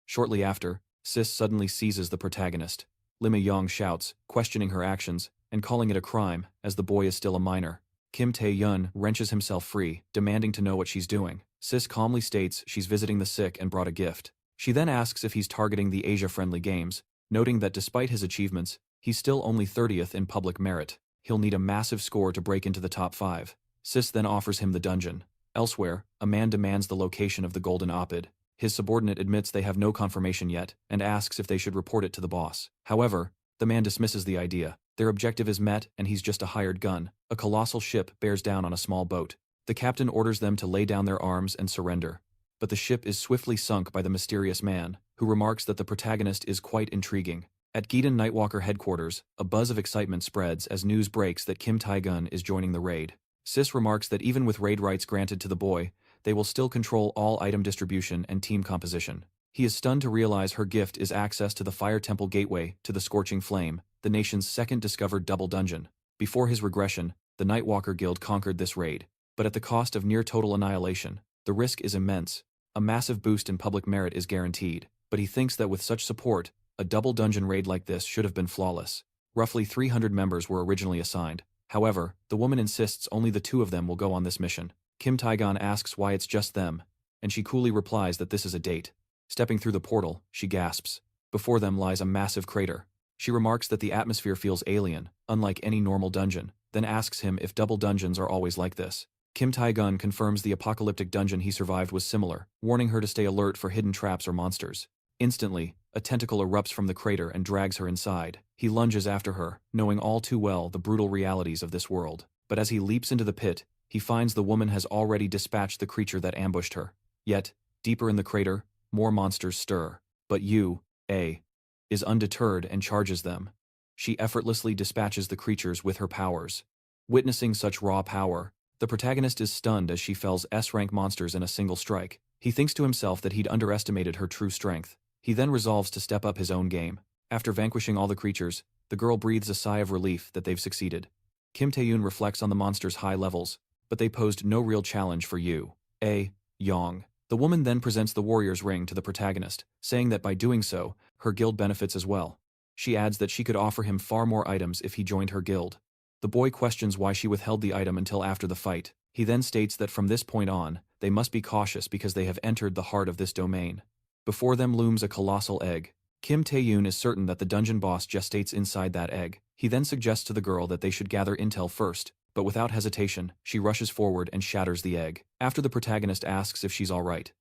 Shortly after, Sis suddenly seizes the protagonist. Lima Yong shouts, questioning her actions, and calling it a crime, as the boy is still a minor. Kim Tae-yun wrenches himself free, demanding to know what she's doing. Sis calmly states she's visiting the sick and brought a gift. She then asks if he's targeting the Asia-friendly games, noting that despite his achievements, he's still only 30th in public merit. He'll need a massive score to break into the top 5. Sis then offers him the dungeon. Elsewhere, a man demands the location of the Golden Alpid. His subordinate admits they have no confirmation yet, and asks if they should report it to the boss. However, the man dismisses the idea. Their objective is met, and he's just a hired gun. A colossal ship bears down on a small boat. The captain orders them to lay down their arms and surrender. But the ship is swiftly sunk by the mysterious man, who remarks that the protagonist is quite intriguing. At Geeden Nightwalker headquarters, a buzz of excitement spreads as news breaks that Kim Tae-gun is joining the raid. Sis remarks that even with raid rights granted to the boy, they will still control all item distribution and team composition. He is stunned to realize her gift is access to the Fire Temple Gateway to the Scorching Flame, the nation's second discovered double dungeon. Before his regression, the Nightwalker Guild conquered this raid, but at the cost of near total annihilation. The risk is immense. A massive boost in public merit is guaranteed, but he thinks that with such support, a double dungeon raid like this should have been flawless. Roughly 300 members were originally assigned. However, the woman insists only the 2 of them will go on this mission. Kim Tae-gun asks why it's just them, and she coolly replies that this is a date. Stepping through the portal, she gasps. Before them lies a massive crater. She remarks that the atmosphere feels alien, unlike any normal dungeon, then asks him if double dungeons are always like this. Kim Tae-gun confirms the apocalyptic dungeon he survived was similar, warning her to stay alert for hidden traps or monsters. Instantly, a tentacle erupts from the crater and drags her inside. He lunges after her, knowing all too well the brutal realities of this world. But as he leaps into the pit, he finds the woman has already dispatched the creature that ambushed her. Yet, deeper in the crater, more monsters stir. But is undeterred and charges them. She effortlessly dispatches the creatures with her powers. Witnessing such raw power, the protagonist is stunned as she fells S-rank monsters in a single strike. He thinks to himself that he'd underestimated her true strength. He then resolves to step up his own game. After vanquishing all the creatures, the girl breathes a sigh of relief that they've succeeded. Kim Taihun reflects on the monster's high levels, but they posed no real challenge for Yu. Yang. The woman then presents the warrior's ring to the protagonist, saying that by doing so, her guild benefits as well. She adds that she could offer him far more items if he joined her guild. The boy questions why she withheld the item until after the fight. He then states that from this point on, they must be cautious because they have entered the heart of this domain. Before them looms a colossal egg. Kim Taihun is certain that the dungeon boss gestates inside that egg. He then suggests to the girl that they should gather intel first, but without hesitation, she rushes forward and shatters the egg. After the protagonist asks if she's alright,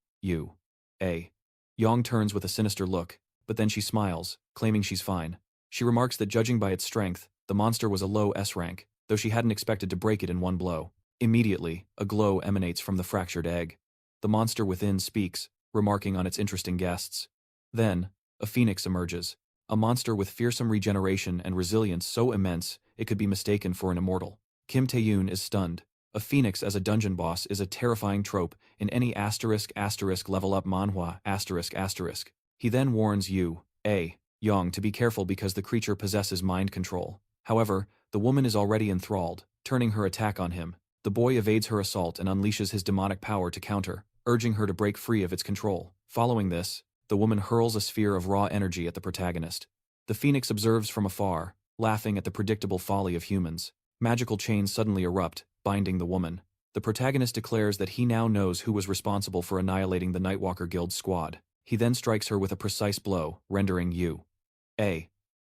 Yang turns with a sinister look, but then she smiles, claiming she's fine. She remarks that judging by its strength, the monster was a low S rank, though she hadn't expected to break it in one blow. Immediately, a glow emanates from the fractured egg. The monster within speaks, remarking on its interesting guests. Then, a phoenix emerges, a monster with fearsome regeneration and resilience so immense it could be mistaken for an immortal. Kim Taihun is stunned. A phoenix as a dungeon boss is a terrifying trope in any level up manhwa. He then warns Yang to be careful because the creature possesses mind control. However, the woman is already enthralled, turning her attack on him. The boy evades her assault and unleashes his demonic power to counter, urging her to break free of its control. Following this, the woman hurls a sphere of raw energy at the protagonist. The phoenix observes from afar, laughing at the predictable folly of humans. Magical chains suddenly erupt, binding the woman. The protagonist declares that he now knows who was responsible for annihilating the Nightwalker Guild's squad. He then strikes her with a precise blow, rendering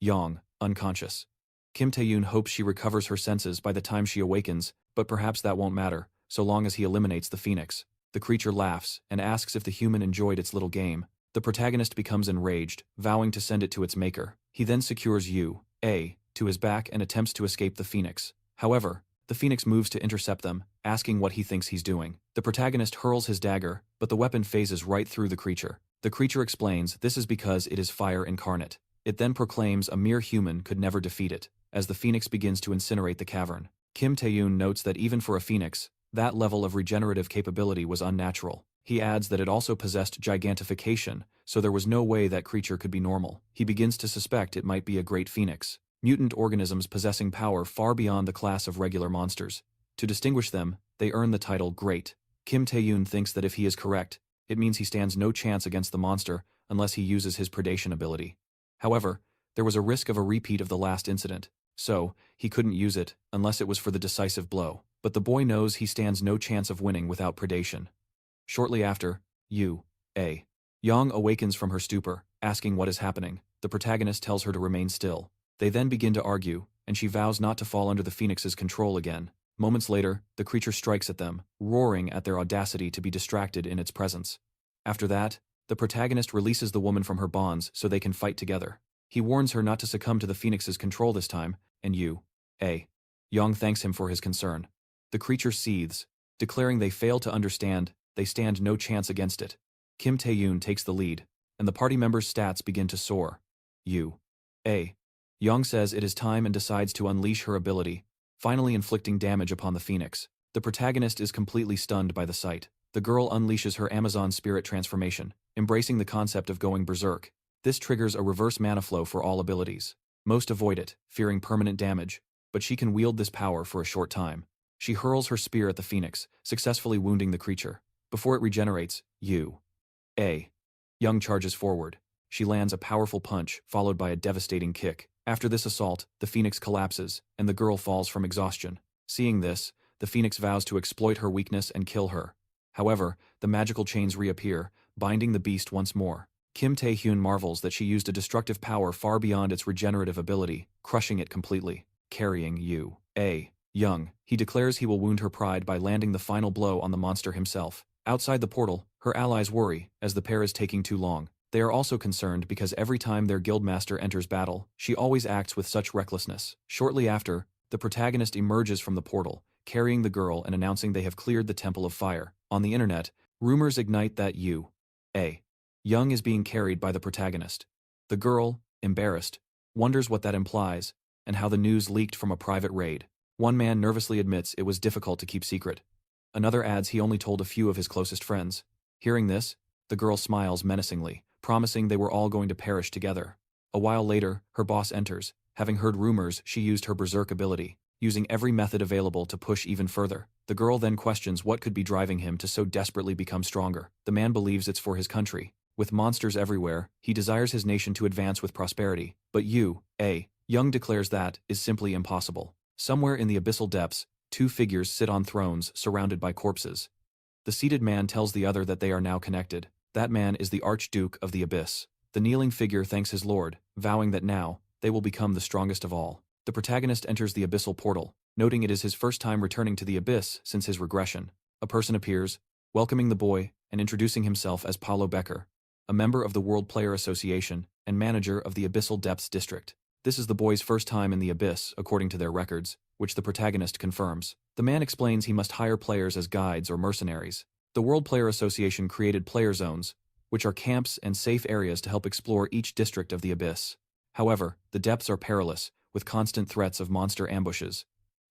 Yang unconscious. Kim Taihun hopes she recovers her senses by the time she awakens, but perhaps that won't matter, so long as he eliminates the phoenix. The creature laughs and asks if the human enjoyed its little game. The protagonist becomes enraged, vowing to send it to its maker. He then secures to his back and attempts to escape the phoenix. However, the phoenix moves to intercept them, asking what he thinks he's doing. The protagonist hurls his dagger, but the weapon phases right through the creature. The creature explains this is because it is fire incarnate. It then proclaims a mere human could never defeat it, as the phoenix begins to incinerate the cavern. Kim Taihun notes that even for a phoenix, that level of regenerative capability was unnatural. He adds that it also possessed gigantification, so there was no way that creature could be normal. He begins to suspect it might be a great phoenix, mutant organisms possessing power far beyond the class of regular monsters. To distinguish them, they earn the title Great. Kim Taihun thinks that if he is correct, it means he stands no chance against the monster unless he uses his predation ability. However, there was a risk of a repeat of the last incident, so he couldn't use it unless it was for the decisive blow. But the boy knows he stands no chance of winning without predation. Shortly after, Yang awakens from her stupor, asking what is happening. The protagonist tells her to remain still. They then begin to argue, and she vows not to fall under the phoenix's control again. Moments later, the creature strikes at them, roaring at their audacity to be distracted in its presence. After that, the protagonist releases the woman from her bonds so they can fight together. He warns her not to succumb to the phoenix's control this time, and Yang thanks him for his concern. The creature seethes, declaring they fail to understand, they stand no chance against it. Kim Taihun takes the lead, and the party members' stats begin to soar. Yang says it is time and decides to unleash her ability, finally inflicting damage upon the phoenix. The protagonist is completely stunned by the sight. The girl unleashes her Amazon spirit transformation, embracing the concept of going berserk. This triggers a reverse mana flow for all abilities. Most avoid it, fearing permanent damage, but she can wield this power for a short time. She hurls her spear at the phoenix, successfully wounding the creature. Before it regenerates, Yang charges forward. She lands a powerful punch, followed by a devastating kick. After this assault, the phoenix collapses, and the girl falls from exhaustion. Seeing this, the phoenix vows to exploit her weakness and kill her. However, the magical chains reappear, binding the beast once more. Kim Taihun marvels that she used a destructive power far beyond its regenerative ability, crushing it completely. Carrying Yang, he declares he will wound her pride by landing the final blow on the monster himself. Outside the portal, her allies worry, as the pair is taking too long. They are also concerned because every time their guildmaster enters battle, she always acts with such recklessness. Shortly after, the protagonist emerges from the portal, carrying the girl and announcing they have cleared the Temple of Fire. On the internet, rumors ignite that Yang is being carried by the protagonist. The girl, embarrassed, wonders what that implies, and how the news leaked from a private raid. One man nervously admits it was difficult to keep secret. Another adds he only told a few of his closest friends. Hearing this, the girl smiles menacingly, promising they were all going to perish together. A while later, her boss enters. Having heard rumors, she used her berserk ability, using every method available to push even further. The girl then questions what could be driving him to so desperately become stronger. The man believes it's for his country. With monsters everywhere, he desires his nation to advance with prosperity. But Young declares that is simply impossible. Somewhere in the abyssal depths, two figures sit on thrones surrounded by corpses. The seated man tells the other that they are now connected. That man is the Archduke of the Abyss. The kneeling figure thanks his lord, vowing that now, they will become the strongest of all. The protagonist enters the abyssal portal, noting it is his first time returning to the abyss since his regression. A person appears, welcoming the boy and introducing himself as Paulo Becker, a member of the World Player Association and manager of the Abyssal Depths District. This is the boy's first time in the abyss, according to their records, which the protagonist confirms. The man explains he must hire players as guides or mercenaries. The World Player Association created player zones, which are camps and safe areas to help explore each district of the abyss. However, the depths are perilous, with constant threats of monster ambushes.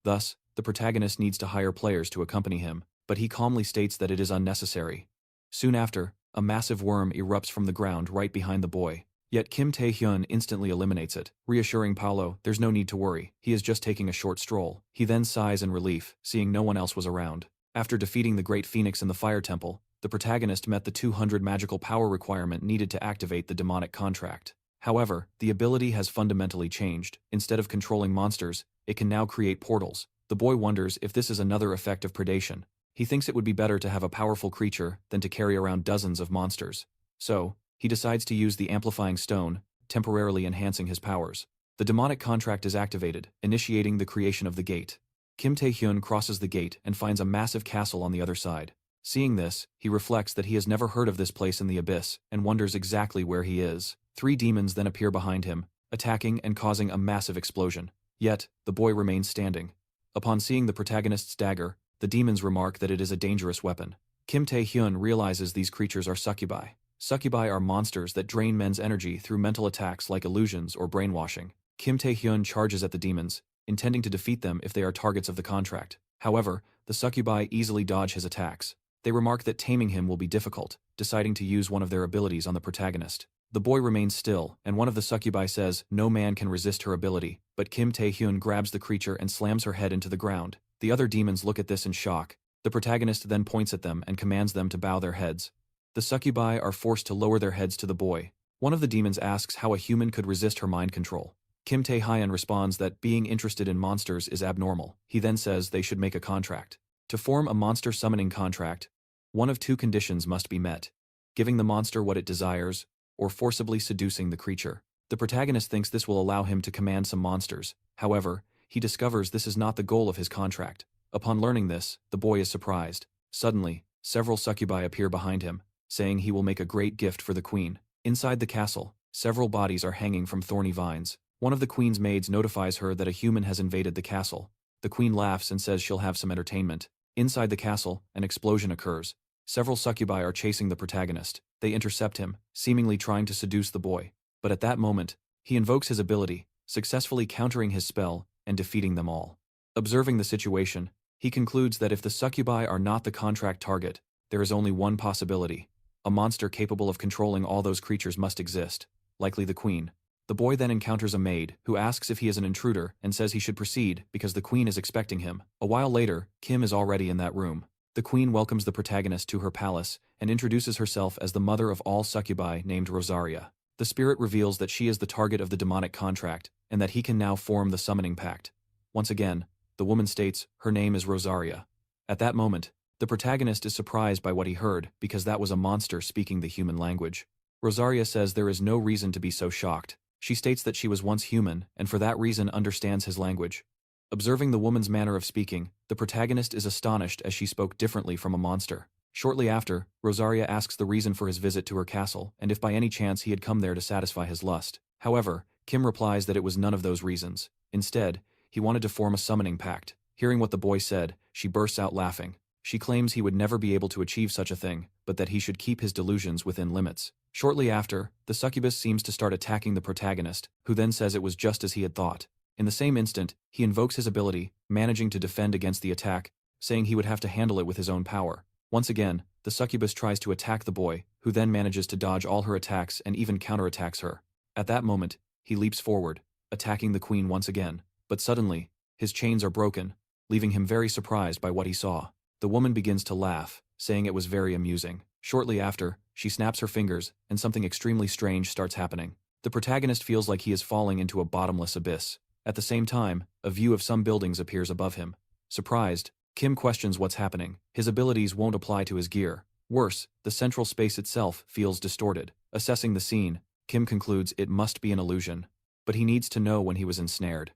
Thus, the protagonist needs to hire players to accompany him, but he calmly states that it is unnecessary. Soon after, a massive worm erupts from the ground right behind the boy. Yet Kim Taihun instantly eliminates it, reassuring Paulo there's no need to worry, he is just taking a short stroll. He then sighs in relief, seeing no one else was around. After defeating the Great Phoenix in the Fire Temple, the protagonist met the 200 magical power requirement needed to activate the demonic contract. However, the ability has fundamentally changed. Instead of controlling monsters, it can now create portals. The boy wonders if this is another effect of predation. He thinks it would be better to have a powerful creature than to carry around dozens of monsters. So, he decides to use the amplifying stone, temporarily enhancing his powers. The demonic contract is activated, initiating the creation of the gate. Kim Tae-hyun crosses the gate and finds a massive castle on the other side. Seeing this, he reflects that he has never heard of this place in the abyss and wonders exactly where he is. 3 demons then appear behind him, attacking and causing a massive explosion. Yet, the boy remains standing. Upon seeing the protagonist's dagger, the demons remark that it is a dangerous weapon. Kim Tae-hyun realizes these creatures are succubi. Succubi are monsters that drain men's energy through mental attacks like illusions or brainwashing. Kim Tae-hyun charges at the demons, intending to defeat them if they are targets of the contract. However, the succubi easily dodge his attacks. They remark that taming him will be difficult, deciding to use one of their abilities on the protagonist. The boy remains still, and one of the succubi says no man can resist her ability, but Kim Tae-hyun grabs the creature and slams her head into the ground. The other demons look at this in shock. The protagonist then points at them and commands them to bow their heads. The succubi are forced to lower their heads to the boy. One of the demons asks how a human could resist her mind control. Kim Tae-hyun responds that being interested in monsters is abnormal. He then says they should make a contract. To form a monster summoning contract, one of 2 conditions must be met: giving the monster what it desires, or forcibly seducing the creature. The protagonist thinks this will allow him to command some monsters. However, he discovers this is not the goal of his contract. Upon learning this, the boy is surprised. Suddenly, several succubi appear behind him, saying he will make a great gift for the queen. Inside the castle, several bodies are hanging from thorny vines. One of the queen's maids notifies her that a human has invaded the castle. The queen laughs and says she'll have some entertainment. Inside the castle, an explosion occurs. Several succubi are chasing the protagonist. They intercept him, seemingly trying to seduce the boy. But at that moment, he invokes his ability, successfully countering his spell and defeating them all. Observing the situation, he concludes that if the succubi are not the contract target, there is only one possibility. A monster capable of controlling all those creatures must exist, likely the queen. The boy then encounters a maid, who asks if he is an intruder and says he should proceed because the queen is expecting him. A while later, Kim is already in that room. The queen welcomes the protagonist to her palace and introduces herself as the mother of all succubi named Rosaria. The spirit reveals that she is the target of the demonic contract and that he can now form the summoning pact. Once again, the woman states her name is Rosaria. At that moment, the protagonist is surprised by what he heard because that was a monster speaking the human language. Rosaria says there is no reason to be so shocked. She states that she was once human and for that reason understands his language. Observing the woman's manner of speaking, the protagonist is astonished as she spoke differently from a monster. Shortly after, Rosaria asks the reason for his visit to her castle and if by any chance he had come there to satisfy his lust. However, Kim replies that it was none of those reasons. Instead, he wanted to form a summoning pact. Hearing what the boy said, she bursts out laughing. She claims he would never be able to achieve such a thing, but that he should keep his delusions within limits. Shortly after, the succubus seems to start attacking the protagonist, who then says it was just as he had thought. In the same instant, he invokes his ability, managing to defend against the attack, saying he would have to handle it with his own power. Once again, the succubus tries to attack the boy, who then manages to dodge all her attacks and even counterattacks her. At that moment, he leaps forward, attacking the queen once again. But suddenly, his chains are broken, leaving him very surprised by what he saw. The woman begins to laugh, saying it was very amusing. Shortly after, she snaps her fingers, and something extremely strange starts happening. The protagonist feels like he is falling into a bottomless abyss. At the same time, a view of some buildings appears above him. Surprised, Kim questions what's happening. His abilities won't apply to his gear. Worse, the central space itself feels distorted. Assessing the scene, Kim concludes it must be an illusion. But he needs to know when he was ensnared.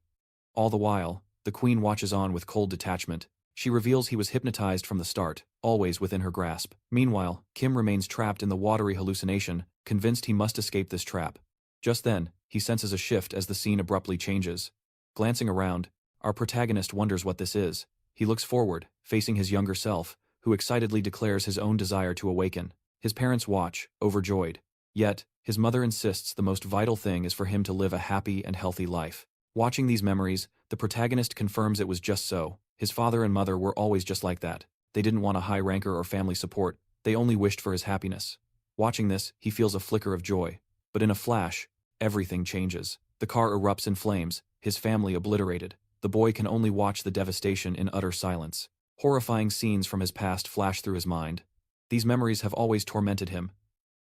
All the while, the queen watches on with cold detachment. She reveals he was hypnotized from the start, always within her grasp. Meanwhile, Kim remains trapped in the watery hallucination, convinced he must escape this trap. Just then, he senses a shift as the scene abruptly changes. Glancing around, our protagonist wonders what this is. He looks forward, facing his younger self, who excitedly declares his own desire to awaken. His parents watch, overjoyed. Yet, his mother insists the most vital thing is for him to live a happy and healthy life. Watching these memories, the protagonist confirms it was just so. His father and mother were always just like that. They didn't want a high ranker or family support, they only wished for his happiness. Watching this, he feels a flicker of joy. But in a flash, everything changes. The car erupts in flames, his family obliterated. The boy can only watch the devastation in utter silence. Horrifying scenes from his past flash through his mind. These memories have always tormented him.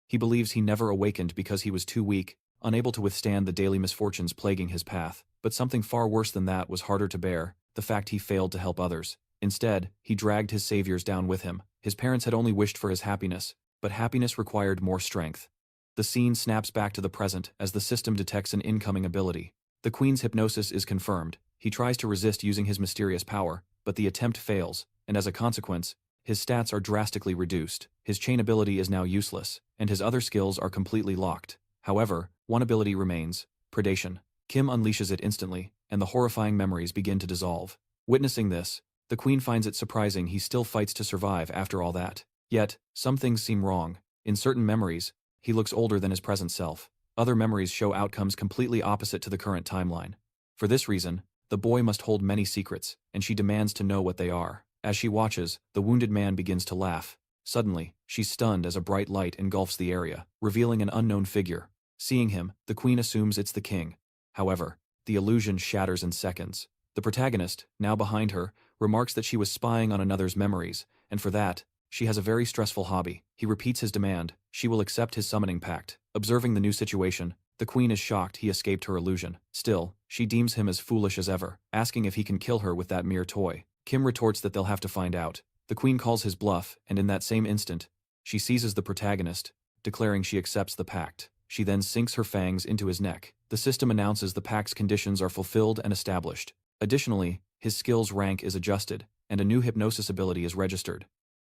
He believes he never awakened because he was too weak, unable to withstand the daily misfortunes plaguing his path. But something far worse than that was harder to bear, the fact he failed to help others. Instead, he dragged his saviors down with him. His parents had only wished for his happiness, but happiness required more strength. The scene snaps back to the present as the system detects an incoming ability. The queen's hypnosis is confirmed. He tries to resist using his mysterious power, but the attempt fails, and as a consequence, his stats are drastically reduced. His chain ability is now useless, and his other skills are completely locked. However, one ability remains: Predation. Kim unleashes it instantly, and the horrifying memories begin to dissolve. Witnessing this, the queen finds it surprising he still fights to survive after all that. Yet, some things seem wrong. In certain memories, he looks older than his present self. Other memories show outcomes completely opposite to the current timeline. For this reason, the boy must hold many secrets, and she demands to know what they are. As she watches, the wounded man begins to laugh. Suddenly, she's stunned as a bright light engulfs the area, revealing an unknown figure. Seeing him, the queen assumes it's the king. However, the illusion shatters in seconds. The protagonist, now behind her, remarks that she was spying on another's memories, and for that, she has a very stressful hobby. He repeats his demand. She will accept his summoning pact. Observing the new situation, the queen is shocked he escaped her illusion. Still, she deems him as foolish as ever, asking if he can kill her with that mere toy. Kim retorts that they'll have to find out. The queen calls his bluff, and in that same instant, she seizes the protagonist, declaring she accepts the pact. She then sinks her fangs into his neck. The system announces the pact's conditions are fulfilled and established. Additionally, his skills rank is adjusted, and a new hypnosis ability is registered.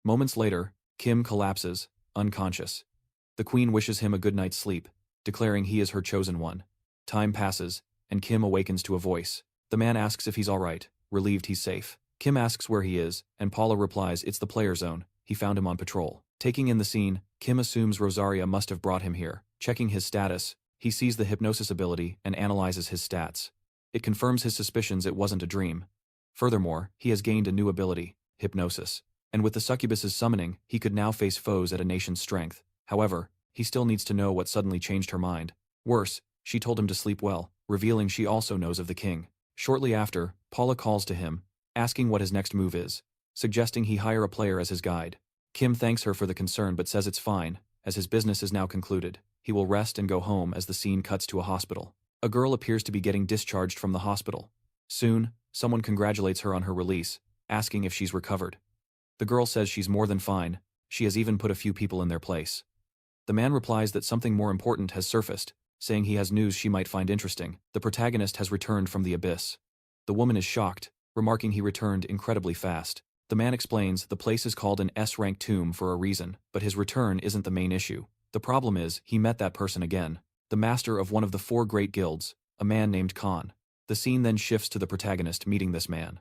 Moments later, Kim collapses, unconscious. The queen wishes him a good night's sleep, declaring he is her chosen one. Time passes, and Kim awakens to a voice. The man asks if he's alright, relieved he's safe. Kim asks where he is, and Paula replies it's the player zone. He found him on patrol. Taking in the scene, Kim assumes Rosaria must have brought him here. Checking his status, he sees the hypnosis ability and analyzes his stats. It confirms his suspicions it wasn't a dream. Furthermore, he has gained a new ability, hypnosis. And with the succubus's summoning, he could now face foes at a nation's strength. However, he still needs to know what suddenly changed her mind. Worse, she told him to sleep well, revealing she also knows of the king. Shortly after, Paula calls to him, asking what his next move is, suggesting he hire a player as his guide. Kim thanks her for the concern but says it's fine, as his business is now concluded. He will rest and go home as the scene cuts to a hospital. A girl appears to be getting discharged from the hospital. Soon, someone congratulates her on her release, asking if she's recovered. The girl says she's more than fine, she has even put a few people in their place. The man replies that something more important has surfaced, saying he has news she might find interesting. The protagonist has returned from the abyss. The woman is shocked, remarking he returned incredibly fast. The man explains the place is called an S-rank tomb for a reason, but his return isn't the main issue. The problem is, he met that person again, the master of one of the 4 great guilds, a man named Khan. The scene then shifts to the protagonist meeting this man.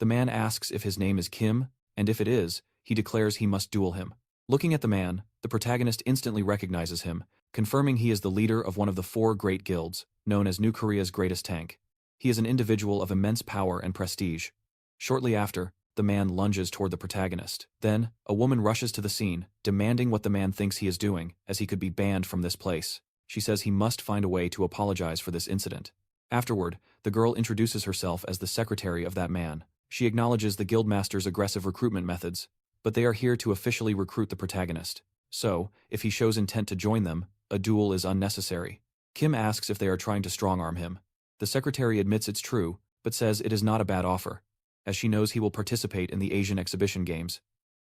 The man asks if his name is Kim, and if it is, he declares he must duel him. Looking at the man, the protagonist instantly recognizes him, confirming he is the leader of one of the 4 great guilds, known as New Korea's greatest tank. He is an individual of immense power and prestige. Shortly after, the man lunges toward the protagonist. Then, a woman rushes to the scene, demanding what the man thinks he is doing, as he could be banned from this place. She says he must find a way to apologize for this incident. Afterward, the girl introduces herself as the secretary of that man. She acknowledges the guildmaster's aggressive recruitment methods, but they are here to officially recruit the protagonist. So, if he shows intent to join them, a duel is unnecessary. Kim asks if they are trying to strong-arm him. The secretary admits it's true, but says it is not a bad offer, as she knows he will participate in the Asian exhibition games.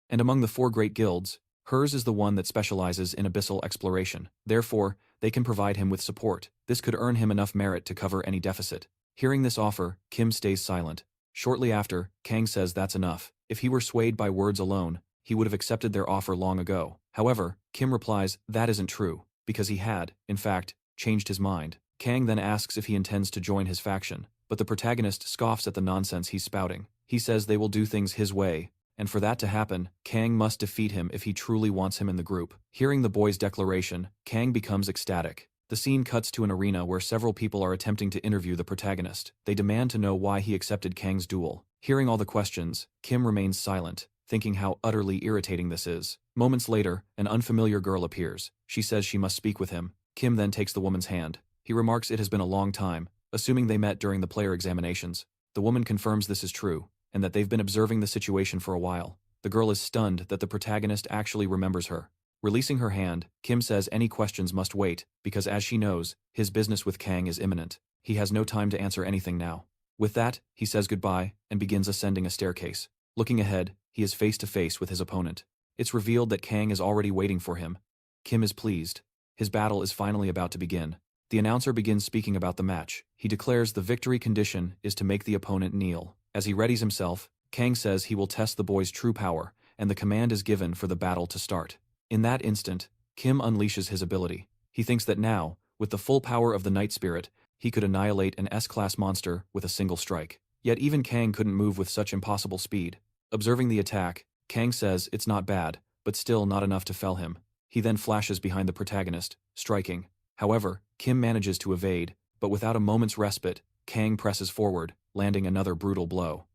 And among the 4 great guilds, hers is the one that specializes in abyssal exploration. Therefore, they can provide him with support. This could earn him enough merit to cover any deficit. Hearing this offer, Kim stays silent. Shortly after, Kang says that's enough. If he were swayed by words alone, he would have accepted their offer long ago. However, Kim replies that isn't true, because he had, in fact, changed his mind. Kang then asks if he intends to join his faction, but the protagonist scoffs at the nonsense he's spouting. He says they will do things his way, and for that to happen, Kang must defeat him if he truly wants him in the group. Hearing the boy's declaration, Kang becomes ecstatic. The scene cuts to an arena where several people are attempting to interview the protagonist. They demand to know why he accepted Kang's duel. Hearing all the questions, Kim remains silent, thinking how utterly irritating this is. Moments later, an unfamiliar girl appears. She says she must speak with him. Kim then takes the woman's hand. He remarks it has been a long time, assuming they met during the player examinations. The woman confirms this is true, and that they've been observing the situation for a while. The girl is stunned that the protagonist actually remembers her. Releasing her hand, Kim says any questions must wait, because as she knows, his business with Kang is imminent. He has no time to answer anything now. With that, he says goodbye, and begins ascending a staircase. Looking ahead, he is face to face with his opponent. It's revealed that Kang is already waiting for him. Kim is pleased. His battle is finally about to begin. The announcer begins speaking about the match. He declares the victory condition is to make the opponent kneel. As he readies himself, Kang says he will test the boy's true power, and the command is given for the battle to start. In that instant, Kim unleashes his ability. He thinks that now, with the full power of the Night Spirit, he could annihilate an S-class monster with a single strike. Yet even Kang couldn't move with such impossible speed. Observing the attack, Kang says it's not bad, but still not enough to fell him. He then flashes behind the protagonist, striking. However, Kim manages to evade, but without a moment's respite, Kang presses forward, landing another brutal blow.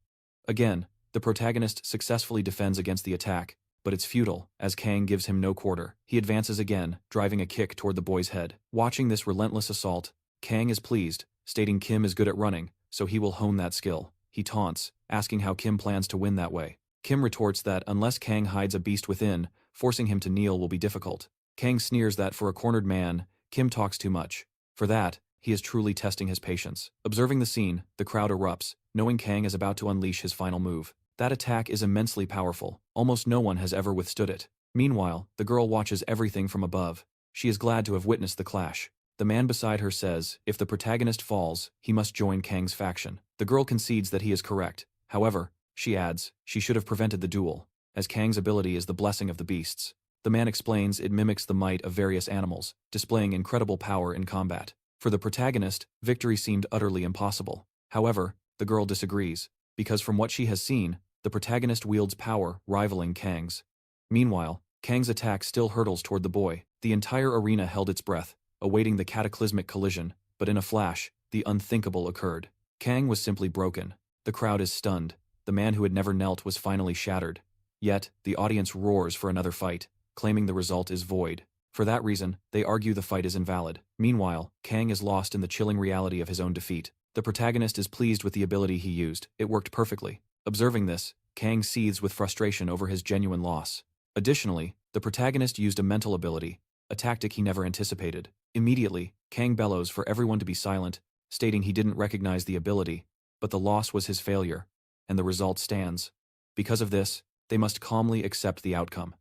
Again, the protagonist successfully defends against the attack, but it's futile, as Kang gives him no quarter. He advances again, driving a kick toward the boy's head. Watching this relentless assault, Kang is pleased, stating Kim is good at running, so he will hone that skill. He taunts, asking how Kim plans to win that way. Kim retorts that unless Kang hides a beast within, forcing him to kneel will be difficult. Kang sneers that for a cornered man, Kim talks too much. For that, he is truly testing his patience. Observing the scene, the crowd erupts, knowing Kang is about to unleash his final move. That attack is immensely powerful. Almost no one has ever withstood it. Meanwhile, the girl watches everything from above. She is glad to have witnessed the clash. The man beside her says, if the protagonist falls, he must join Kang's faction. The girl concedes that he is correct. However, she adds, she should have prevented the duel, as Kang's ability is the blessing of the beasts. The man explains it mimics the might of various animals, displaying incredible power in combat. For the protagonist, victory seemed utterly impossible. However, the girl disagrees, because from what she has seen, the protagonist wields power rivaling Kang's. Meanwhile, Kang's attack still hurtles toward the boy. The entire arena held its breath, awaiting the cataclysmic collision, but in a flash, the unthinkable occurred. Kang was simply broken. The crowd is stunned. The man who had never knelt was finally shattered. Yet, the audience roars for another fight, claiming the result is void. For that reason, they argue the fight is invalid. Meanwhile, Kang is lost in the chilling reality of his own defeat. The protagonist is pleased with the ability he used. It worked perfectly. Observing this, Kang seethes with frustration over his genuine loss. Additionally, the protagonist used a mental ability, a tactic he never anticipated. Immediately, Kang bellows for everyone to be silent, stating he didn't recognize the ability, but the loss was his failure, and the result stands. Because of this, they must calmly accept the outcome.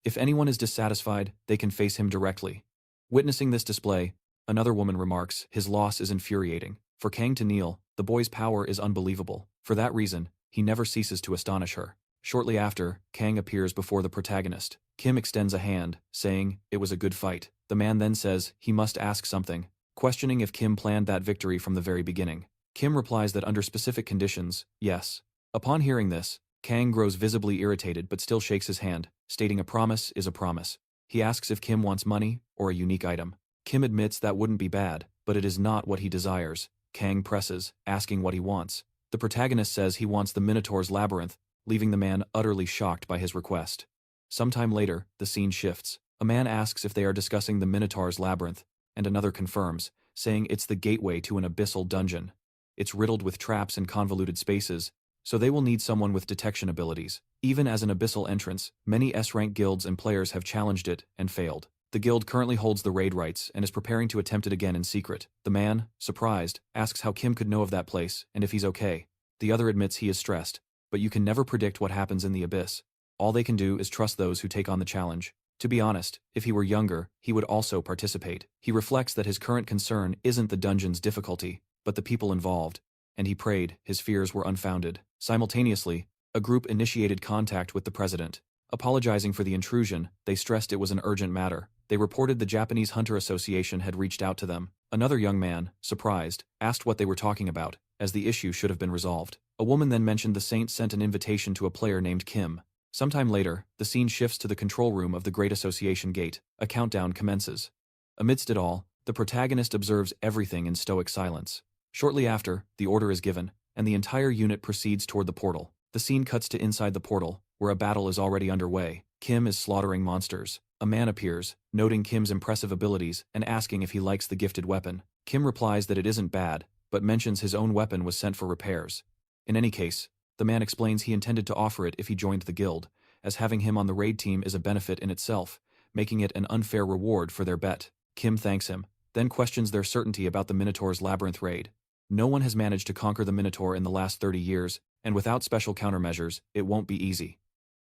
If anyone is dissatisfied, they can face him directly. Witnessing this display, another woman remarks, his loss is infuriating. For Kang to kneel, the boy's power is unbelievable. For that reason, he never ceases to astonish her. Shortly after, Kang appears before the protagonist. Kim extends a hand, saying, it was a good fight. The man then says he must ask something, questioning if Kim planned that victory from the very beginning. Kim replies that under specific conditions, yes. Upon hearing this, Kang grows visibly irritated but still shakes his hand, stating a promise is a promise. He asks if Kim wants money or a unique item. Kim admits that wouldn't be bad, but it is not what he desires. Kang presses, asking what he wants. The protagonist says he wants the Minotaur's labyrinth, leaving the man utterly shocked by his request. Sometime later, the scene shifts. A man asks if they are discussing the Minotaur's labyrinth, and another confirms, saying it's the gateway to an abyssal dungeon. It's riddled with traps and convoluted spaces, so they will need someone with detection abilities. Even as an abyssal entrance, many S-rank guilds and players have challenged it and failed. The guild currently holds the raid rights and is preparing to attempt it again in secret. The man, surprised, asks how Kim could know of that place and if he's okay. The other admits he is stressed, but you can never predict what happens in the abyss. All they can do is trust those who take on the challenge. To be honest, if he were younger, he would also participate. He reflects that his current concern isn't the dungeon's difficulty, but the people involved, and he prayed his fears were unfounded. Simultaneously, a group initiated contact with the president. Apologizing for the intrusion, they stressed it was an urgent matter. They reported the Japanese Hunter Association had reached out to them. Another young man, surprised, asked what they were talking about, as the issue should have been resolved. A woman then mentioned the saint sent an invitation to a player named Kim. Sometime later, the scene shifts to the control room of the Great Association Gate. A countdown commences. Amidst it all, the protagonist observes everything in stoic silence. Shortly after, the order is given, and the entire unit proceeds toward the portal. The scene cuts to inside the portal, where a battle is already underway. Kim is slaughtering monsters. A man appears, noting Kim's impressive abilities and asking if he likes the gifted weapon. Kim replies that it isn't bad, but mentions his own weapon was sent for repairs. In any case, the man explains he intended to offer it if he joined the guild, as having him on the raid team is a benefit in itself, making it an unfair reward for their bet. Kim thanks him, then questions their certainty about the Minotaur's labyrinth raid. No one has managed to conquer the Minotaur in the last 30 years, and without special countermeasures, it won't be easy.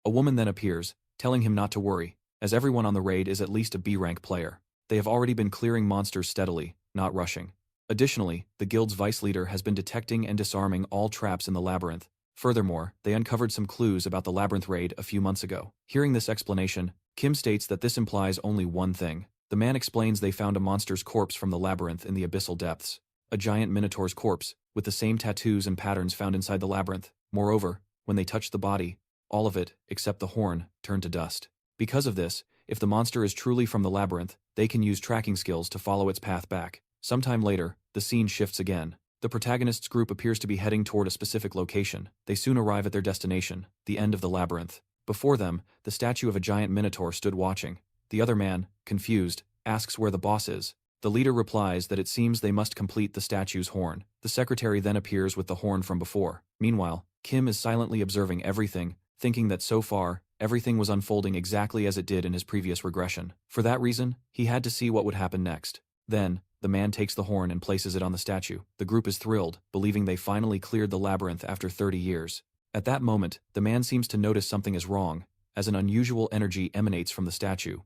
A woman then appears, telling him not to worry, as everyone on the raid is at least a B-rank player. They have already been clearing monsters steadily, not rushing. Additionally, the guild's vice leader has been detecting and disarming all traps in the labyrinth. Furthermore, they uncovered some clues about the labyrinth raid a few months ago. Hearing this explanation, Kim states that this implies only one thing. The man explains they found a monster's corpse from the labyrinth in the abyssal depths. A giant minotaur's corpse, with the same tattoos and patterns found inside the labyrinth. Moreover, when they touched the body, all of it, except the horn, turned to dust. Because of this, if the monster is truly from the labyrinth, they can use tracking skills to follow its path back. Sometime later, the scene shifts again. The protagonist's group appears to be heading toward a specific location. They soon arrive at their destination, the end of the labyrinth. Before them, the statue of a giant minotaur stood watching. The other man, confused, asks where the boss is. The leader replies that it seems they must complete the statue's horn. The secretary then appears with the horn from before. Meanwhile, Kim is silently observing everything, thinking that so far, everything was unfolding exactly as it did in his previous regression. For that reason, he had to see what would happen next. Then, the man takes the horn and places it on the statue. The group is thrilled, believing they finally cleared the labyrinth after 30 years. At that moment, the man seems to notice something is wrong, as an unusual energy emanates from the statue.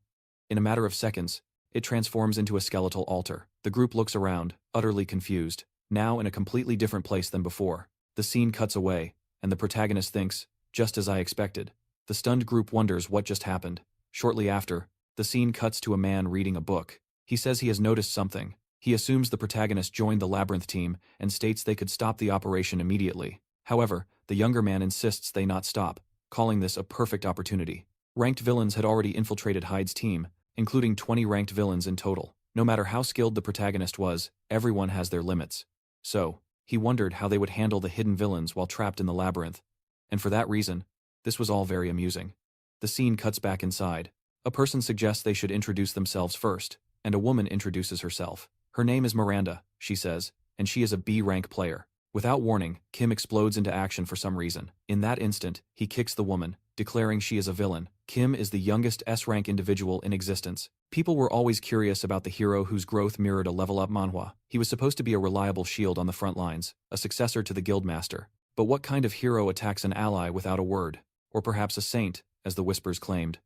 In a matter of seconds, it transforms into a skeletal altar. The group looks around, utterly confused, now in a completely different place than before. The scene cuts away, and the protagonist thinks, just as I expected. The stunned group wonders what just happened. Shortly after, the scene cuts to a man reading a book. He says he has noticed something. He assumes the protagonist joined the labyrinth team and states they could stop the operation immediately. However, the younger man insists they not stop, calling this a perfect opportunity. Ranked villains had already infiltrated Hyde's team, including 20 ranked villains in total. No matter how skilled the protagonist was, everyone has their limits. So, he wondered how they would handle the hidden villains while trapped in the labyrinth. And for that reason, this was all very amusing. The scene cuts back inside. A person suggests they should introduce themselves first, and a woman introduces herself. Her name is Miranda, she says, and she is a B-rank player. Without warning, Kim explodes into action for some reason. In that instant, he kicks the woman, declaring she is a villain. Kim is the youngest S-rank individual in existence. People were always curious about the hero whose growth mirrored a level-up Manhwa. He was supposed to be a reliable shield on the front lines, a successor to the guildmaster. But what kind of hero attacks an ally without a word? Or perhaps a saint, as the whispers claimed.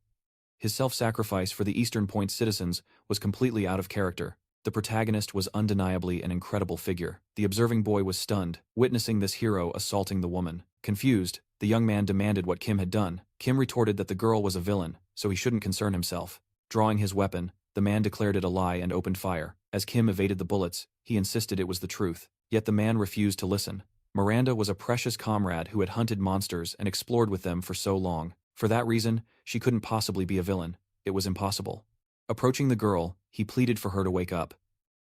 His self-sacrifice for the Eastern Point citizens was completely out of character. The protagonist was undeniably an incredible figure. The observing boy was stunned, witnessing this hero assaulting the woman. Confused, the young man demanded what Kim had done. Kim retorted that the girl was a villain, so he shouldn't concern himself. Drawing his weapon, the man declared it a lie and opened fire. As Kim evaded the bullets, he insisted it was the truth. Yet the man refused to listen. Miranda was a precious comrade who had hunted monsters and explored with them for so long. For that reason, she couldn't possibly be a villain. It was impossible. Approaching the girl, he pleaded for her to wake up.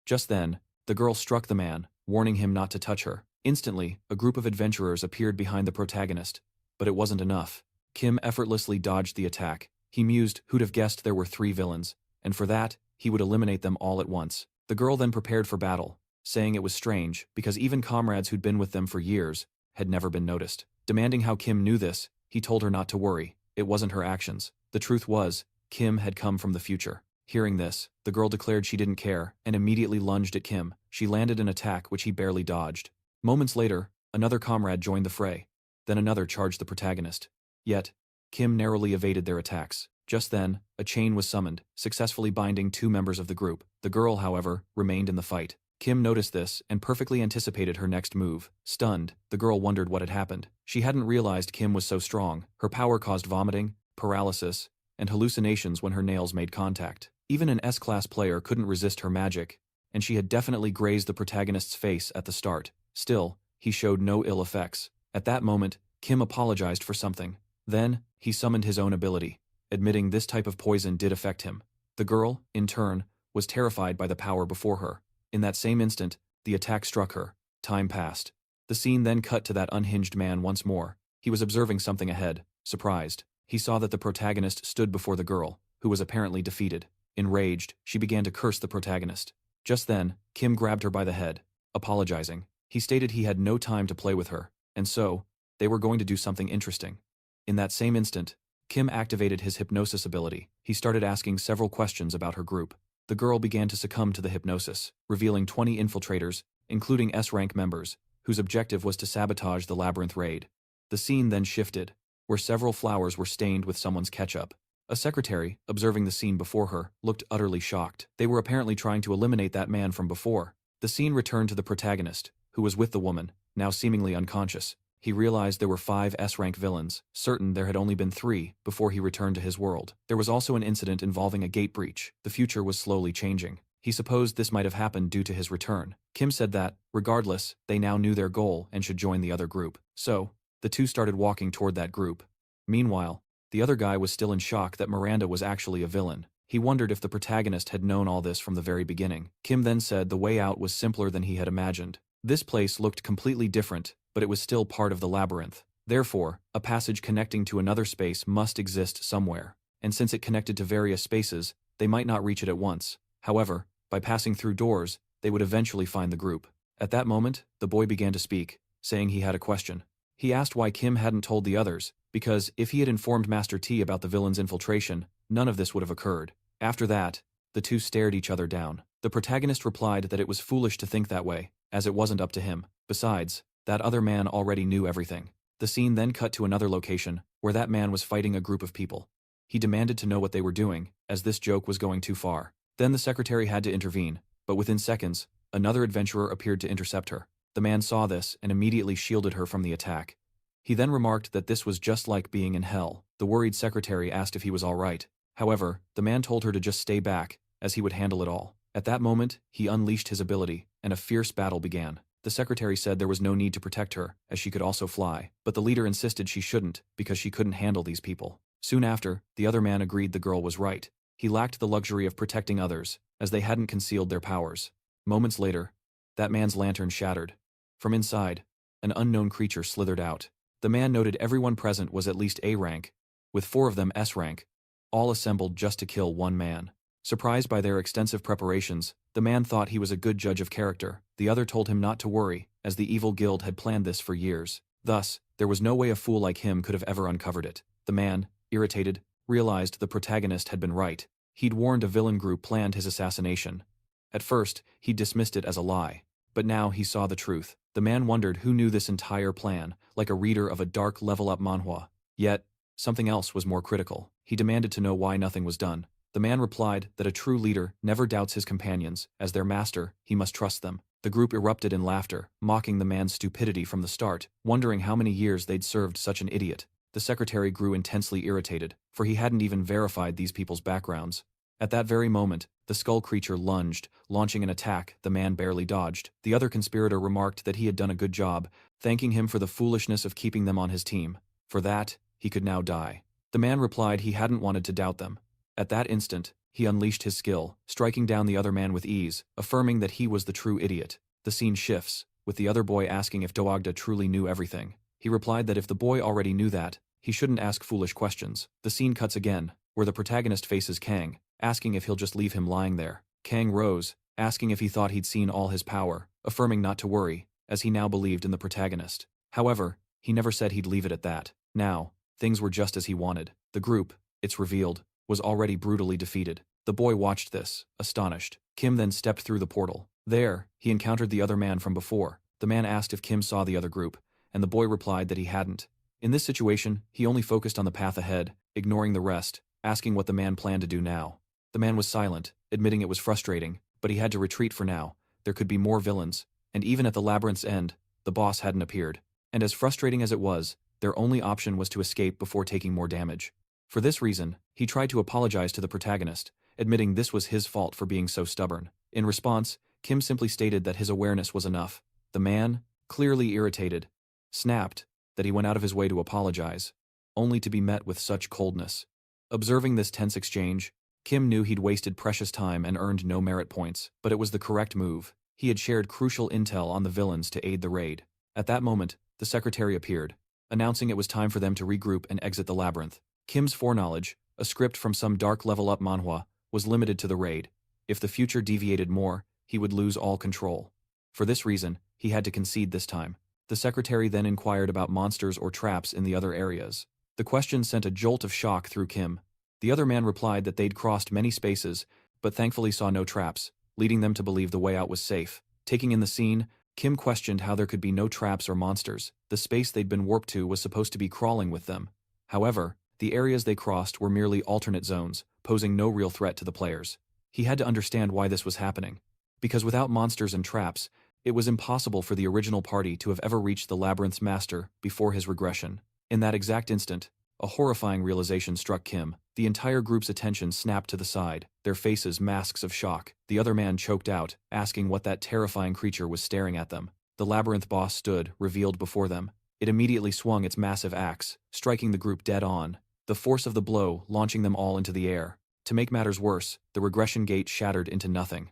Just then, the girl struck the man, warning him not to touch her. Instantly, a group of adventurers appeared behind the protagonist. But it wasn't enough. Kim effortlessly dodged the attack. He mused who'd have guessed there were 3 villains, and for that, he would eliminate them all at once. The girl then prepared for battle, saying it was strange because even comrades who'd been with them for years had never been noticed. Demanding how Kim knew this, he told her not to worry, it wasn't her actions. The truth was, Kim had come from the future. Hearing this, the girl declared she didn't care and immediately lunged at Kim. She landed an attack which he barely dodged. Moments later, another comrade joined the fray. Then another charged the protagonist. Yet, Kim narrowly evaded their attacks. Just then, a chain was summoned, successfully binding 2 members of the group. The girl, however, remained in the fight. Kim noticed this and perfectly anticipated her next move. Stunned, the girl wondered what had happened. She hadn't realized Kim was so strong. Her power caused vomiting, paralysis, and hallucinations when her nails made contact. Even an S-class player couldn't resist her magic, and she had definitely grazed the protagonist's face at the start. Still, he showed no ill effects. At that moment, Kim apologized for something. Then, he summoned his own ability, admitting this type of poison did affect him. The girl, in turn, was terrified by the power before her. In that same instant, the attack struck her. Time passed. The scene then cut to that unhinged man once more. He was observing something ahead. Surprised, he saw that the protagonist stood before the girl, who was apparently defeated. Enraged, she began to curse the protagonist. Just then, Kim grabbed her by the head, apologizing. He stated he had no time to play with her, and so, they were going to do something interesting. In that same instant, Kim activated his hypnosis ability. He started asking several questions about her group. The girl began to succumb to the hypnosis, revealing 20 infiltrators, including S-rank members, whose objective was to sabotage the labyrinth raid. The scene then shifted, where several flowers were stained with someone's ketchup. A secretary, observing the scene before her, looked utterly shocked. They were apparently trying to eliminate that man from before. The scene returned to the protagonist, who was with the woman, now seemingly unconscious. He realized there were 5 S-rank villains, certain there had only been 3, before he returned to his world. There was also an incident involving a gate breach. The future was slowly changing. He supposed this might have happened due to his return. Kim said that, regardless, they now knew their goal and should join the other group. So, the two started walking toward that group. Meanwhile, the other guy was still in shock that Miranda was actually a villain. He wondered if the protagonist had known all this from the very beginning. Kim then said the way out was simpler than he had imagined. This place looked completely different, but it was still part of the labyrinth. Therefore, a passage connecting to another space must exist somewhere, and since it connected to various spaces, they might not reach it at once. However, by passing through doors, they would eventually find the group. At that moment, the boy began to speak, saying he had a question. He asked why Kim hadn't told the others, because if he had informed Master T about the villain's infiltration, none of this would have occurred. After that, the two stared each other down. The protagonist replied that it was foolish to think that way, as it wasn't up to him. Besides, that other man already knew everything. The scene then cut to another location, where that man was fighting a group of people. He demanded to know what they were doing, as this joke was going too far. Then the secretary had to intervene, but within seconds, another adventurer appeared to intercept her. The man saw this and immediately shielded her from the attack. He then remarked that this was just like being in hell. The worried secretary asked if he was all right. However, the man told her to just stay back, as he would handle it all. At that moment, he unleashed his ability, and a fierce battle began. The secretary said there was no need to protect her, as she could also fly, but the leader insisted she shouldn't, because she couldn't handle these people. Soon after, the other man agreed the girl was right. He lacked the luxury of protecting others, as they hadn't concealed their powers. Moments later, that man's lantern shattered. From inside, an unknown creature slithered out. The man noted everyone present was at least A rank, with 4 of them S rank, all assembled just to kill one man. Surprised by their extensive preparations, the man thought he was a good judge of character. The other told him not to worry, as the evil guild had planned this for years. Thus, there was no way a fool like him could have ever uncovered it. The man, irritated, realized the protagonist had been right. He'd warned a villain group planned his assassination. At first, he dismissed it as a lie, but now he saw the truth. The man wondered who knew this entire plan, like a reader of a dark level-up manhwa. Yet, something else was more critical. He demanded to know why nothing was done. The man replied that a true leader never doubts his companions. As their master, he must trust them. The group erupted in laughter, mocking the man's stupidity from the start, wondering how many years they'd served such an idiot. The secretary grew intensely irritated, for he hadn't even verified these people's backgrounds. At that very moment, the skull creature lunged, launching an attack the man barely dodged. The other conspirator remarked that he had done a good job, thanking him for the foolishness of keeping them on his team. For that, he could now die. The man replied he hadn't wanted to doubt them. At that instant, he unleashed his skill, striking down the other man with ease, affirming that he was the true idiot. The scene shifts, with the other boy asking if Doagda truly knew everything. He replied that if the boy already knew that, he shouldn't ask foolish questions. The scene cuts again, where the protagonist faces Kang, asking if he'll just leave him lying there. Kang rose, asking if he thought he'd seen all his power, affirming not to worry, as he now believed in the protagonist. However, he never said he'd leave it at that. Now, things were just as he wanted. The group, it's revealed, was already brutally defeated. The boy watched this, astonished. Kim then stepped through the portal. There, he encountered the other man from before. The man asked if Kim saw the other group, and the boy replied that he hadn't. In this situation, he only focused on the path ahead, ignoring the rest, asking what the man planned to do now. The man was silent, admitting it was frustrating, but he had to retreat for now. There could be more villains, and even at the labyrinth's end, the boss hadn't appeared. And as frustrating as it was, their only option was to escape before taking more damage. For this reason, he tried to apologize to the protagonist, admitting this was his fault for being so stubborn. In response, Kim simply stated that his awareness was enough. The man, clearly irritated, snapped that he went out of his way to apologize, only to be met with such coldness. Observing this tense exchange, Kim knew he'd wasted precious time and earned no merit points, but it was the correct move. He had shared crucial intel on the villains to aid the raid. At that moment, the secretary appeared, announcing it was time for them to regroup and exit the labyrinth. Kim's foreknowledge, a script from some dark level-up manhwa, was limited to the raid. If the future deviated more, he would lose all control. For this reason, he had to concede this time. The secretary then inquired about monsters or traps in the other areas. The question sent a jolt of shock through Kim. The other man replied that they'd crossed many spaces, but thankfully saw no traps, leading them to believe the way out was safe. Taking in the scene, Kim questioned how there could be no traps or monsters. The space they'd been warped to was supposed to be crawling with them. However, the areas they crossed were merely alternate zones, posing no real threat to the players. He had to understand why this was happening. Because without monsters and traps, it was impossible for the original party to have ever reached the labyrinth's master before his regression. In that exact instant, a horrifying realization struck Kim. The entire group's attention snapped to the side, their faces masks of shock. The other man choked out, asking what that terrifying creature was staring at them. The labyrinth boss stood, revealed before them. It immediately swung its massive axe, striking the group dead on, the force of the blow launching them all into the air. To make matters worse, the regression gate shattered into nothing.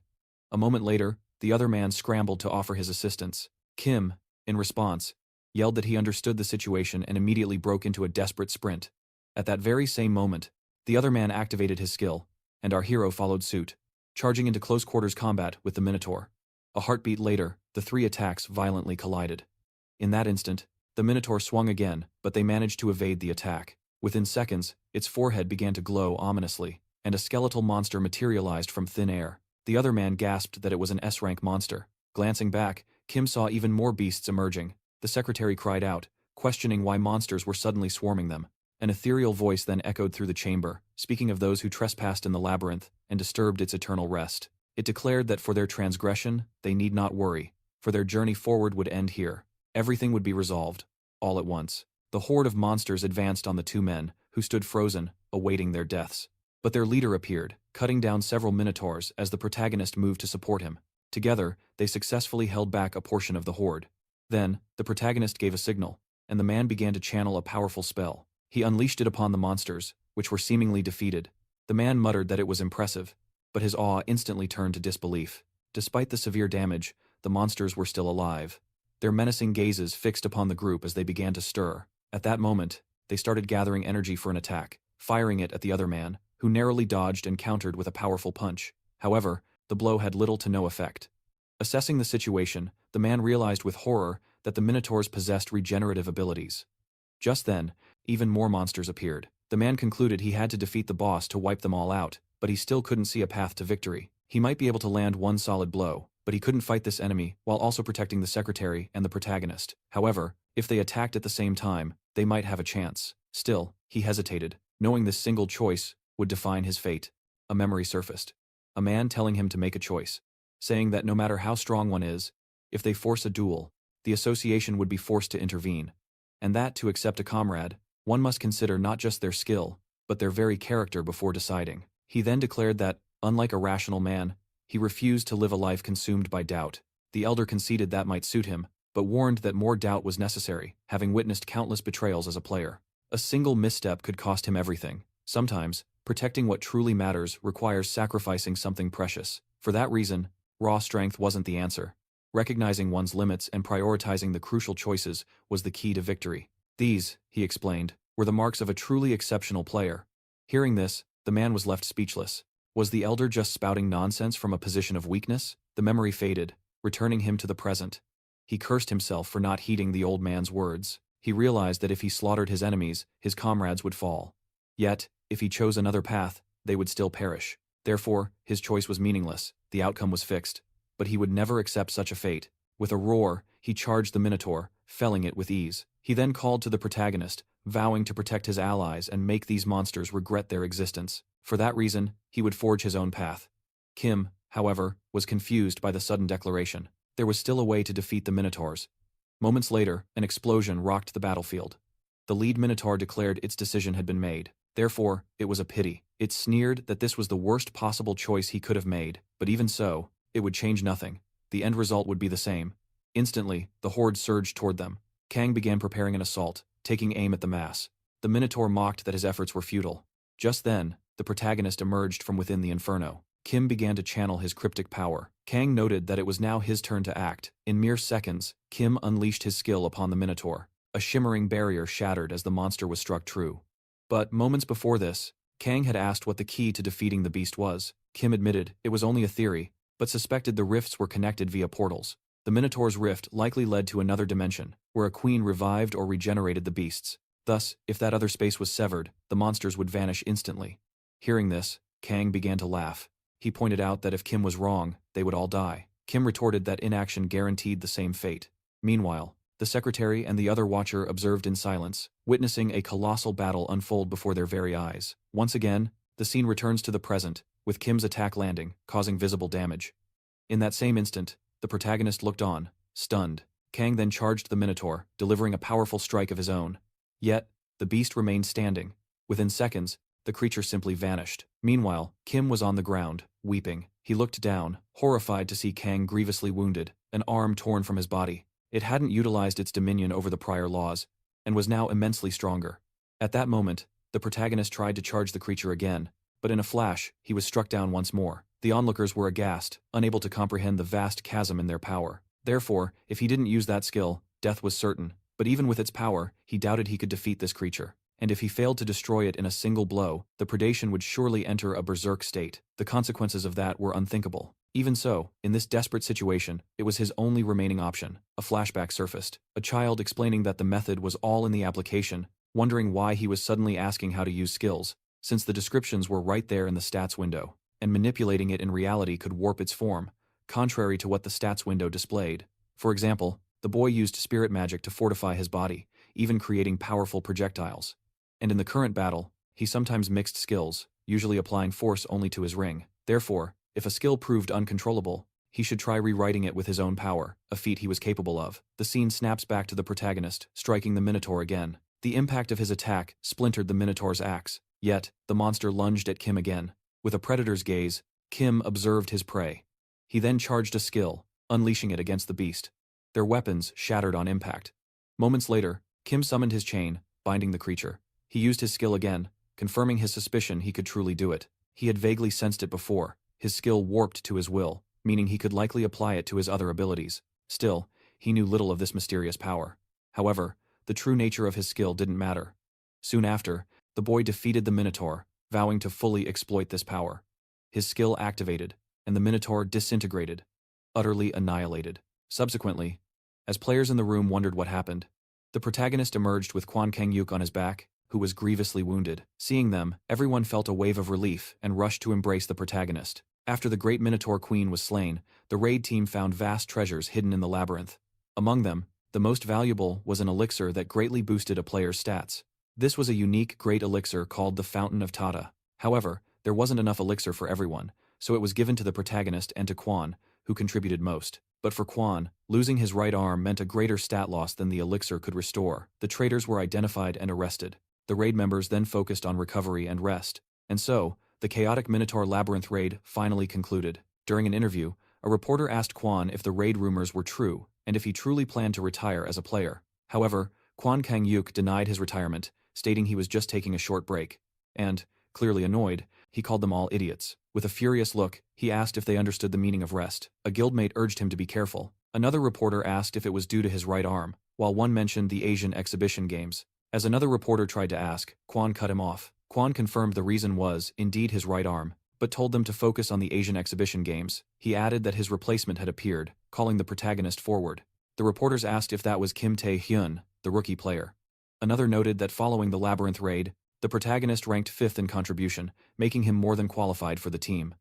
A moment later, the other man scrambled to offer his assistance. Kim, in response, yelled that he understood the situation and immediately broke into a desperate sprint. At that very same moment, the other man activated his skill, and our hero followed suit, charging into close-quarters combat with the Minotaur. A heartbeat later, the three attacks violently collided. In that instant, the Minotaur swung again, but they managed to evade the attack. Within seconds, its forehead began to glow ominously, and a skeletal monster materialized from thin air. The other man gasped that it was an S-rank monster. Glancing back, Kim saw even more beasts emerging. The secretary cried out, questioning why monsters were suddenly swarming them. An ethereal voice then echoed through the chamber, speaking of those who trespassed in the labyrinth and disturbed its eternal rest. It declared that for their transgression, they need not worry, for their journey forward would end here. Everything would be resolved, all at once. The horde of monsters advanced on the two men, who stood frozen, awaiting their deaths. But their leader appeared, cutting down several minotaurs as the protagonist moved to support him. Together, they successfully held back a portion of the horde. Then, the protagonist gave a signal, and the man began to channel a powerful spell. He unleashed it upon the monsters, which were seemingly defeated. The man muttered that it was impressive, but his awe instantly turned to disbelief. Despite the severe damage, the monsters were still alive, their menacing gazes fixed upon the group as they began to stir. At that moment, they started gathering energy for an attack, firing it at the other man, who narrowly dodged and countered with a powerful punch. However, the blow had little to no effect. Assessing the situation, the man realized with horror that the Minotaurs possessed regenerative abilities. Just then, even more monsters appeared. The man concluded he had to defeat the boss to wipe them all out, but he still couldn't see a path to victory. He might be able to land one solid blow, but he couldn't fight this enemy while also protecting the secretary and the protagonist. However, if they attacked at the same time, they might have a chance. Still, he hesitated, knowing this single choice would define his fate. A memory surfaced. A man telling him to make a choice, saying that no matter how strong one is, if they force a duel, the association would be forced to intervene. And that to accept a comrade, one must consider not just their skill, but their very character before deciding. He then declared that, unlike a rational man, he refused to live a life consumed by doubt. The elder conceded that might suit him, but warned that more doubt was necessary, having witnessed countless betrayals as a player. A single misstep could cost him everything. Sometimes, protecting what truly matters requires sacrificing something precious. For that reason, raw strength wasn't the answer. Recognizing one's limits and prioritizing the crucial choices was the key to victory. These, he explained, were the marks of a truly exceptional player. Hearing this, the man was left speechless. Was the elder just spouting nonsense from a position of weakness? The memory faded, returning him to the present. He cursed himself for not heeding the old man's words. He realized that if he slaughtered his enemies, his comrades would fall. Yet, if he chose another path, they would still perish. Therefore, his choice was meaningless, the outcome was fixed. But he would never accept such a fate. With a roar, he charged the Minotaur, felling it with ease. He then called to the protagonist, vowing to protect his allies and make these monsters regret their existence. For that reason, he would forge his own path. Kim, however, was confused by the sudden declaration. There was still a way to defeat the Minotaurs. Moments later, an explosion rocked the battlefield. The lead Minotaur declared its decision had been made. Therefore, it was a pity. It sneered that this was the worst possible choice he could have made, but even so, it would change nothing. The end result would be the same. Instantly, the horde surged toward them. Kang began preparing an assault, taking aim at the mass. The Minotaur mocked that his efforts were futile. Just then, the protagonist emerged from within the inferno. Kim began to channel his cryptic power. Kang noted that it was now his turn to act. In mere seconds, Kim unleashed his skill upon the Minotaur. A shimmering barrier shattered as the monster was struck true. But moments before this, Kang had asked what the key to defeating the beast was. Kim admitted it was only a theory, but suspected the rifts were connected via portals. The Minotaur's rift likely led to another dimension, where a queen revived or regenerated the beasts. Thus, if that other space was severed, the monsters would vanish instantly. Hearing this, Kang began to laugh. He pointed out that if Kim was wrong, they would all die. Kim retorted that inaction guaranteed the same fate. Meanwhile, the secretary and the other watcher observed in silence, witnessing a colossal battle unfold before their very eyes. Once again, the scene returns to the present, with Kim's attack landing, causing visible damage. In that same instant, the protagonist looked on, stunned. Kang then charged the Minotaur, delivering a powerful strike of his own. Yet, the beast remained standing. Within seconds, the creature simply vanished. Meanwhile, Kim was on the ground, weeping. He looked down, horrified to see Kang grievously wounded, an arm torn from his body. It hadn't utilized its dominion over the prior laws, and was now immensely stronger. At that moment, the protagonist tried to charge the creature again, but in a flash, he was struck down once more. The onlookers were aghast, unable to comprehend the vast chasm in their power. Therefore, if he didn't use that skill, death was certain. But even with its power, he doubted he could defeat this creature. And if he failed to destroy it in a single blow, the predation would surely enter a berserk state. The consequences of that were unthinkable. Even so, in this desperate situation, it was his only remaining option. A flashback surfaced. A child explaining that the method was all in the application, wondering why he was suddenly asking how to use skills, since the descriptions were right there in the stats window, and manipulating it in reality could warp its form, contrary to what the stats window displayed. For example, the boy used spirit magic to fortify his body, even creating powerful projectiles. And in the current battle, he sometimes mixed skills, usually applying force only to his ring. Therefore, if a skill proved uncontrollable, he should try rewriting it with his own power, a feat he was capable of. The scene snaps back to the protagonist, striking the Minotaur again. The impact of his attack splintered the Minotaur's axe, yet, the monster lunged at Kim again. With a predator's gaze, Kim observed his prey. He then charged a skill, unleashing it against the beast. Their weapons shattered on impact. Moments later, Kim summoned his chain, binding the creature. He used his skill again, confirming his suspicion he could truly do it. He had vaguely sensed it before. His skill warped to his will, meaning he could likely apply it to his other abilities. Still, he knew little of this mysterious power. However, the true nature of his skill didn't matter. Soon after, the boy defeated the Minotaur, vowing to fully exploit this power. His skill activated, and the Minotaur disintegrated, utterly annihilated. Subsequently, as players in the room wondered what happened, the protagonist emerged with Kwan Kang-yuk on his back, who was grievously wounded. Seeing them, everyone felt a wave of relief and rushed to embrace the protagonist. After the great Minotaur Queen was slain, the raid team found vast treasures hidden in the labyrinth. Among them, the most valuable was an elixir that greatly boosted a player's stats. This was a unique great elixir called the Fountain of Tada. However, there wasn't enough elixir for everyone, so it was given to the protagonist and to Quan, who contributed most. But for Quan, losing his right arm meant a greater stat loss than the elixir could restore. The traitors were identified and arrested. The raid members then focused on recovery and rest. And so, the chaotic Minotaur Labyrinth raid finally concluded. During an interview, a reporter asked Quan if the raid rumors were true, and if he truly planned to retire as a player. However, Kwan Kang-yuk denied his retirement, stating he was just taking a short break. And, clearly annoyed, he called them all idiots. With a furious look, he asked if they understood the meaning of rest. A guildmate urged him to be careful. Another reporter asked if it was due to his right arm, while one mentioned the Asian exhibition games. As another reporter tried to ask, Quan cut him off. Quan confirmed the reason was, indeed, his right arm, but told them to focus on the Asian exhibition games. He added that his replacement had appeared, calling the protagonist forward. The reporters asked if that was Kim Taihun, the rookie player. Another noted that following the Labyrinth raid, the protagonist ranked 5th in contribution, making him more than qualified for the team.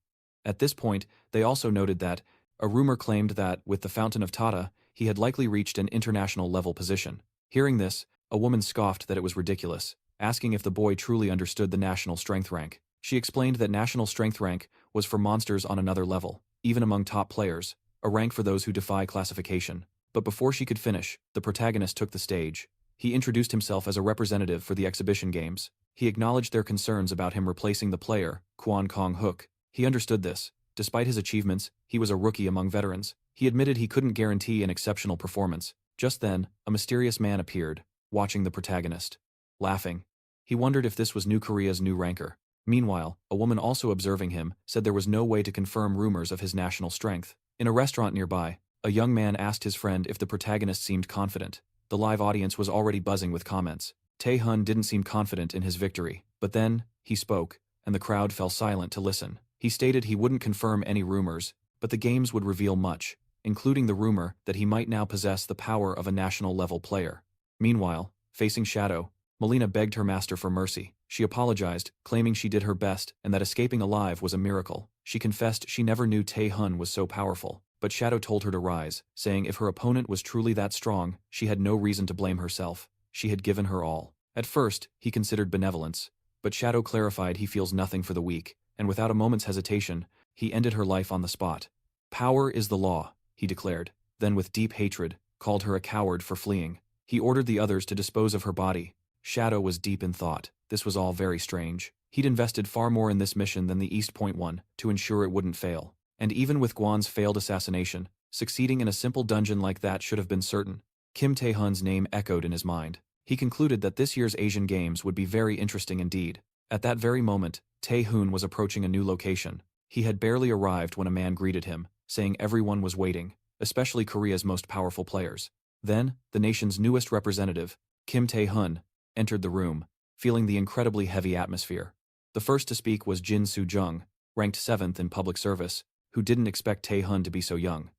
At this point, they also noted that a rumor claimed that, with the Fountain of Tata, he had likely reached an international level position. Hearing this, a woman scoffed that it was ridiculous, asking if the boy truly understood the national strength rank. She explained that national strength rank was for monsters on another level, even among top players, a rank for those who defy classification. But before she could finish, the protagonist took the stage. He introduced himself as a representative for the exhibition games. He acknowledged their concerns about him replacing the player, Quan Kong Hook. He understood this. Despite his achievements, he was a rookie among veterans. He admitted he couldn't guarantee an exceptional performance. Just then, a mysterious man appeared, watching the protagonist. Laughing. He wondered if this was New Korea's new ranker. Meanwhile, a woman also observing him said there was no way to confirm rumors of his national strength. In a restaurant nearby, a young man asked his friend if the protagonist seemed confident. The live audience was already buzzing with comments. Taehun didn't seem confident in his victory, but then, he spoke, and the crowd fell silent to listen. He stated he wouldn't confirm any rumors, but the games would reveal much, including the rumor that he might now possess the power of a national-level player. Meanwhile, facing Shadow, Melina begged her master for mercy. She apologized, claiming she did her best and that escaping alive was a miracle. She confessed she never knew Taehun was so powerful, but Shadow told her to rise, saying if her opponent was truly that strong, she had no reason to blame herself. She had given her all. At first, he considered benevolence, but Shadow clarified he feels nothing for the weak, and without a moment's hesitation, he ended her life on the spot. Power is the law, he declared, then with deep hatred, called her a coward for fleeing. He ordered the others to dispose of her body. Shadow was deep in thought. This was all very strange. He'd invested far more in this mission than the East Point one, to ensure it wouldn't fail. And even with Guan's failed assassination, succeeding in a simple dungeon like that should have been certain. Kim Taehun's name echoed in his mind. He concluded that this year's Asian Games would be very interesting indeed. At that very moment, Taehun was approaching a new location. He had barely arrived when a man greeted him, saying everyone was waiting, especially Korea's most powerful players. Then, the nation's newest representative, Kim Taihun, entered the room, feeling the incredibly heavy atmosphere. The first to speak was Jin Soo-jung, ranked 7th in public service, who didn't expect Taehun to be so young.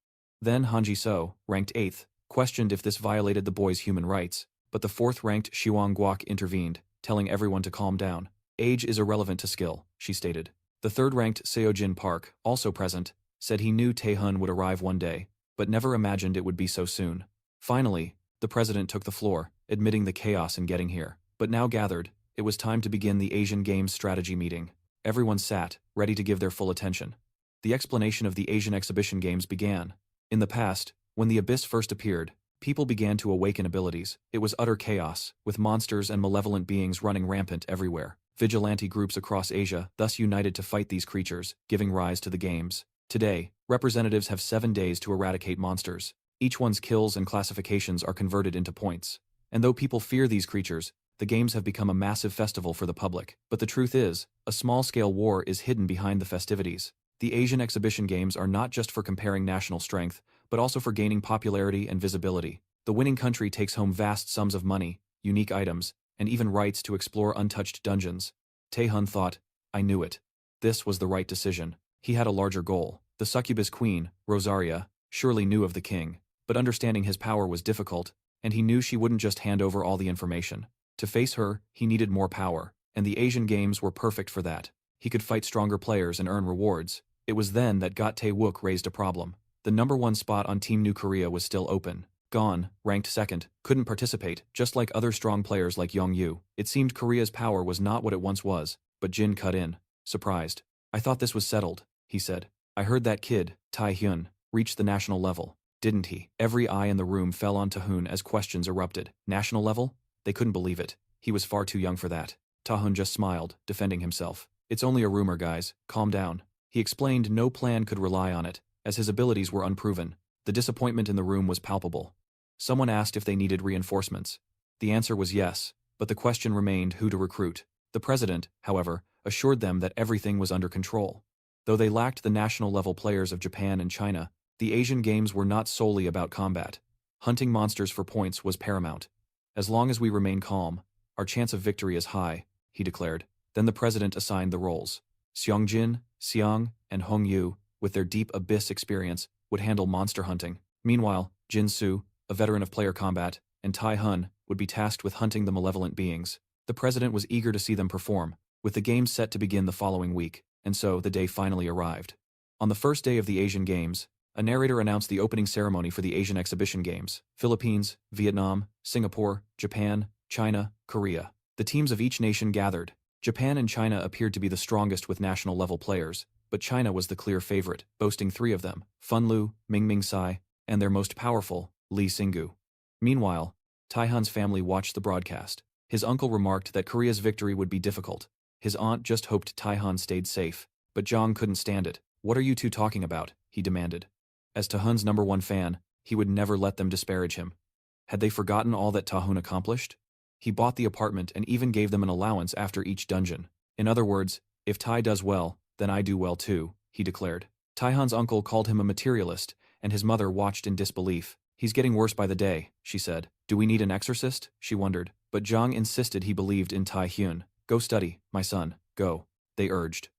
Then Han Ji-so, ranked 8th, questioned if this violated the boy's human rights, but the 4th-ranked Xiwang Guok intervened, telling everyone to calm down. Age is irrelevant to skill, she stated. The 3rd-ranked Seojin Park, also present, said he knew Taehun would arrive one day, but never imagined it would be so soon. Finally, the president took the floor, admitting the chaos in getting here. But now gathered, it was time to begin the Asian Games strategy meeting. Everyone sat, ready to give their full attention. The explanation of the Asian exhibition games began. In the past, when the Abyss first appeared, people began to awaken abilities. It was utter chaos, with monsters and malevolent beings running rampant everywhere. Vigilante groups across Asia thus united to fight these creatures, giving rise to the games. Today, representatives have 7 days to eradicate monsters. Each one's kills and classifications are converted into points. And though people fear these creatures, the games have become a massive festival for the public. But the truth is, a small-scale war is hidden behind the festivities. The Asian exhibition games are not just for comparing national strength, but also for gaining popularity and visibility. The winning country takes home vast sums of money, unique items, and even rights to explore untouched dungeons. Taehun thought, I knew it. This was the right decision. He had a larger goal. The succubus queen, Rosaria, surely knew of the king, but understanding his power was difficult, and he knew she wouldn't just hand over all the information. To face her, he needed more power, and the Asian Games were perfect for that. He could fight stronger players and earn rewards. It was then that Got Tae-wook raised a problem. The #1 spot on Team New Korea was still open. Gon, ranked 2nd, couldn't participate, just like other strong players like Yong-yu. It seemed Korea's power was not what it once was, but Jin cut in, surprised. I thought this was settled, he said. I heard that kid, Tae-hyun, reached the national level, didn't he? Every eye in the room fell on Tae-hyun as questions erupted. National level? They couldn't believe it. He was far too young for that. Tae-hyun just smiled, defending himself. It's only a rumor, guys. Calm down. He explained no plan could rely on it, as his abilities were unproven. The disappointment in the room was palpable. Someone asked if they needed reinforcements. The answer was yes, but the question remained who to recruit. The president, however, assured them that everything was under control. Though they lacked the national-level players of Japan and China, the Asian Games were not solely about combat. Hunting monsters for points was paramount. As long as we remain calm, our chance of victory is high, he declared. Then the president assigned the roles. Seongjin, Seong, and Hong Yu, with their deep abyss experience, would handle monster hunting. Meanwhile, Jin Su, a veteran of player combat, and Taihun would be tasked with hunting the malevolent beings. The president was eager to see them perform, with the games set to begin the following week, and so the day finally arrived. On the first day of the Asian Games, a narrator announced the opening ceremony for the Asian Exhibition Games: Philippines, Vietnam, Singapore, Japan, China, Korea. The teams of each nation gathered. Japan and China appeared to be the strongest with national-level players, but China was the clear favorite, boasting 3 of them: Fun Lu, Ming Sai, and their most powerful, Lee Singu. Meanwhile, Taihun's family watched the broadcast. His uncle remarked that Korea's victory would be difficult. His aunt just hoped Taihun stayed safe, but Jang couldn't stand it. "What are you two talking about?" he demanded. As Taihun's #1 fan, he would never let them disparage him. Had they forgotten all that Taihun accomplished? He bought the apartment and even gave them an allowance after each dungeon. In other words, if Tai does well, then I do well too, he declared. Taihun's uncle called him a materialist, and his mother watched in disbelief. "He's getting worse by the day," she said. "Do we need an exorcist?" she wondered. But Jang insisted he believed in Taihun. "Go study, my son, go," they urged.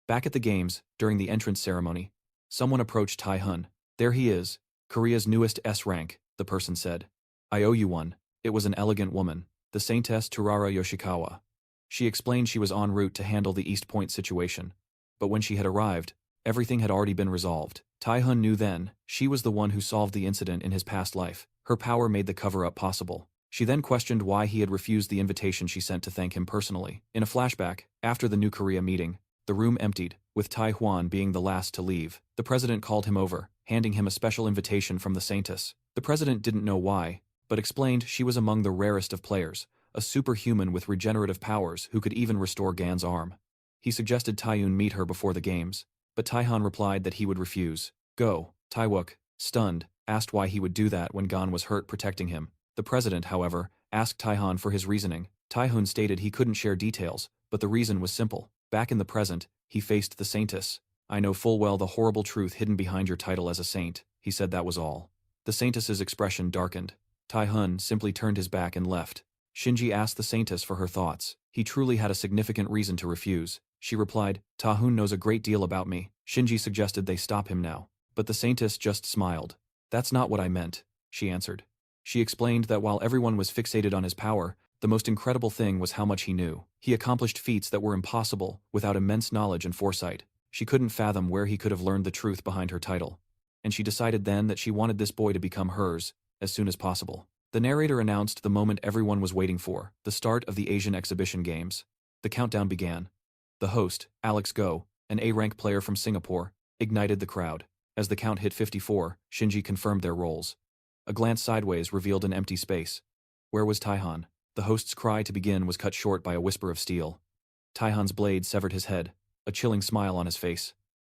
Back at the games, during the entrance ceremony, someone approached Taihun. "There he is, Korea's newest S rank," the person said. "I owe you one." It was an elegant woman, the Saintess Turara Yoshikawa. She explained she was en route to handle the East Point situation. But when she had arrived, everything had already been resolved. Taihun knew then, she was the one who solved the incident in his past life. Her power made the cover-up possible. She then questioned why he had refused the invitation she sent to thank him personally. In a flashback, after the New Korea meeting, the room emptied, with Taihun being the last to leave. The president called him over, handing him a special invitation from the Saintess. The president didn't know why, but explained she was among the rarest of players, a superhuman with regenerative powers who could even restore Gan's arm. He suggested Taihun meet her before the games, but Taihun replied that he would refuse. "Go." Taewook, stunned, asked why he would do that when Gan was hurt protecting him. The president, however, asked Taihun for his reasoning. Taihun stated he couldn't share details, but the reason was simple. Back in the present, he faced the Saintess. "I know full well the horrible truth hidden behind your title as a saint," he said. That was all. The Saintess's expression darkened. Taihun simply turned his back and left. Shinji asked the Saintess for her thoughts. He truly had a significant reason to refuse. She replied, "Taihun knows a great deal about me." Shinji suggested they stop him now. But the Saintess just smiled. "That's not what I meant," she answered. She explained that while everyone was fixated on his power, the most incredible thing was how much he knew. He accomplished feats that were impossible without immense knowledge and foresight. She couldn't fathom where he could have learned the truth behind her title. And she decided then that she wanted this boy to become hers as soon as possible. The narrator announced the moment everyone was waiting for, the start of the Asian Exhibition Games. The countdown began. The host, Alex Go, an A-rank player from Singapore, ignited the crowd. As the count hit 54, Shinji confirmed their roles. A glance sideways revealed an empty space. Where was Taihun? The host's cry to begin was cut short by a whisper of steel. Taihun's blade severed his head, a chilling smile on his face.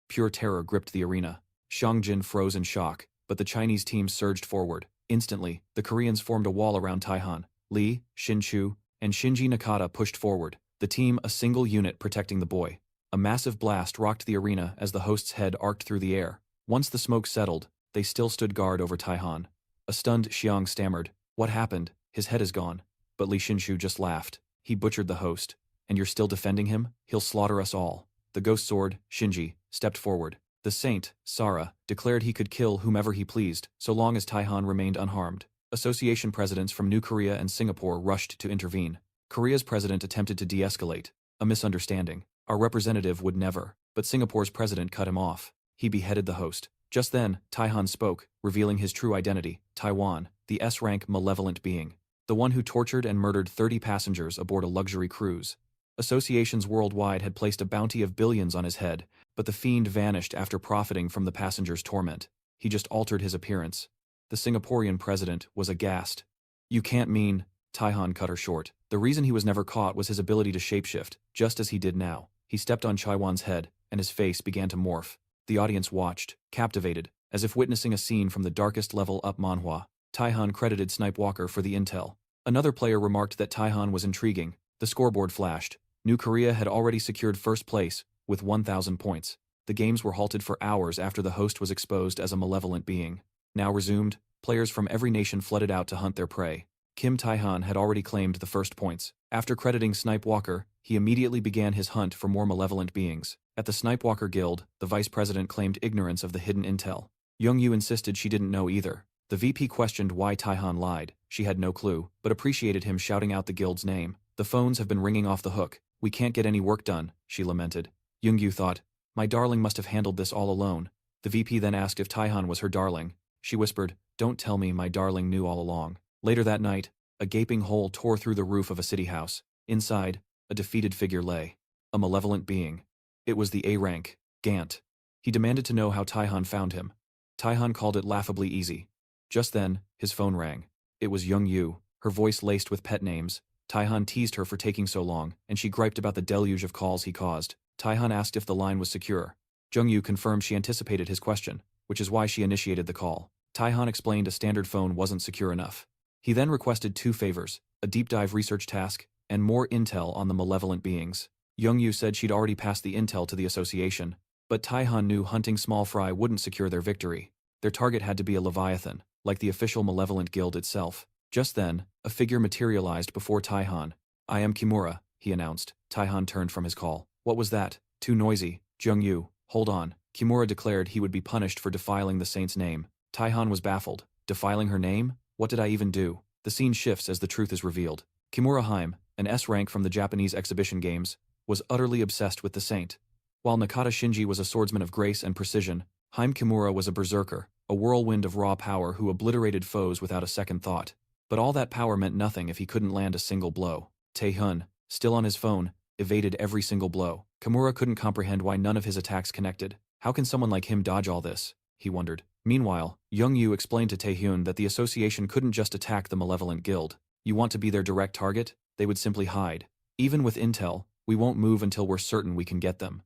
Pure terror gripped the arena. Xiangjin froze in shock, but the Chinese team surged forward. Instantly, the Koreans formed a wall around Taihun. Lee, Shin-Chu, and Shinji Nakata pushed forward, the team a single unit protecting the boy. A massive blast rocked the arena as the host's head arced through the air. Once the smoke settled, they still stood guard over Taihun. A stunned Xiang stammered, "What happened? His head is gone." But Li Shinshu just laughed. "He butchered the host. And you're still defending him? He'll slaughter us all." The ghost sword, Shinji, stepped forward. The saint, Sara, declared he could kill whomever he pleased, so long as Taihun remained unharmed. Association presidents from New Korea and Singapore rushed to intervene. Korea's president attempted to de-escalate. A misunderstanding. Our representative would never. But Singapore's president cut him off. He beheaded the host. Just then, Taihun spoke, revealing his true identity, Taiwan, the S-rank malevolent being. The one who tortured and murdered 30 passengers aboard a luxury cruise. Associations worldwide had placed a bounty of billions on his head, but the fiend vanished after profiting from the passengers' torment. He just altered his appearance. The Singaporean president was aghast. "You can't mean..." Taihun cut her short. The reason he was never caught was his ability to shapeshift, just as he did now. He stepped on Chaiwan's head, and his face began to morph. The audience watched, captivated, as if witnessing a scene from the darkest level up Manhwa. Taihun credited Snipe Walker for the intel. Another player remarked that Taihun was intriguing. The scoreboard flashed. New Korea had already secured first place, with 1,000 points. The games were halted for hours after the host was exposed as a malevolent being. Now resumed, players from every nation flooded out to hunt their prey. Kim Taihun had already claimed the first points. After crediting Snipe Walker, he immediately began his hunt for more malevolent beings. At the Snipewalker Guild, the vice president claimed ignorance of the hidden intel. Young-yu insisted she didn't know either. The VP questioned why Taihun lied. She had no clue, but appreciated him shouting out the guild's name. The phones have been ringing off the hook. We can't get any work done, she lamented. Young-yu thought, my darling must have handled this all alone. The VP then asked if Taihun was her darling. She whispered, don't tell me my darling knew all along. Later that night, a gaping hole tore through the roof of a city house. Inside, a defeated figure lay. A malevolent being. It was the A-rank, Gant. He demanded to know how Taihun found him. Taihun called it laughably easy. Just then, his phone rang. It was Young-yu, her voice laced with pet names. Taihun teased her for taking so long, and she griped about the deluge of calls he caused. Taihun asked if the line was secure. Jung-yu confirmed she anticipated his question, which is why she initiated the call. Taihun explained a standard phone wasn't secure enough. He then requested 2 favors, a deep dive research task, and more intel on the malevolent beings. Young-yu said she'd already passed the intel to the association, but Taihun knew hunting small fry wouldn't secure their victory. Their target had to be a leviathan, like the official Malevolent Guild itself. Just then, a figure materialized before Taihun. I am Kimura, he announced. Taihun turned from his call. What was that? Too noisy. Jung-yu, hold on. Kimura declared he would be punished for defiling the saint's name. Taihun was baffled. Defiling her name? What did I even do? The scene shifts as the truth is revealed. Kimura Haim, an S-rank from the Japanese exhibition games, was utterly obsessed with the saint. While Nakata Shinji was a swordsman of grace and precision, Haim Kimura was a berserker, a whirlwind of raw power who obliterated foes without a second thought. But all that power meant nothing if he couldn't land a single blow. Taihun, still on his phone, evaded every single blow. Kimura couldn't comprehend why none of his attacks connected. How can someone like him dodge all this? He wondered. Meanwhile, Young-yu explained to Taihun that the association couldn't just attack the Malevolent Guild. You want to be their direct target? They would simply hide. Even with intel, we won't move until we're certain we can get them.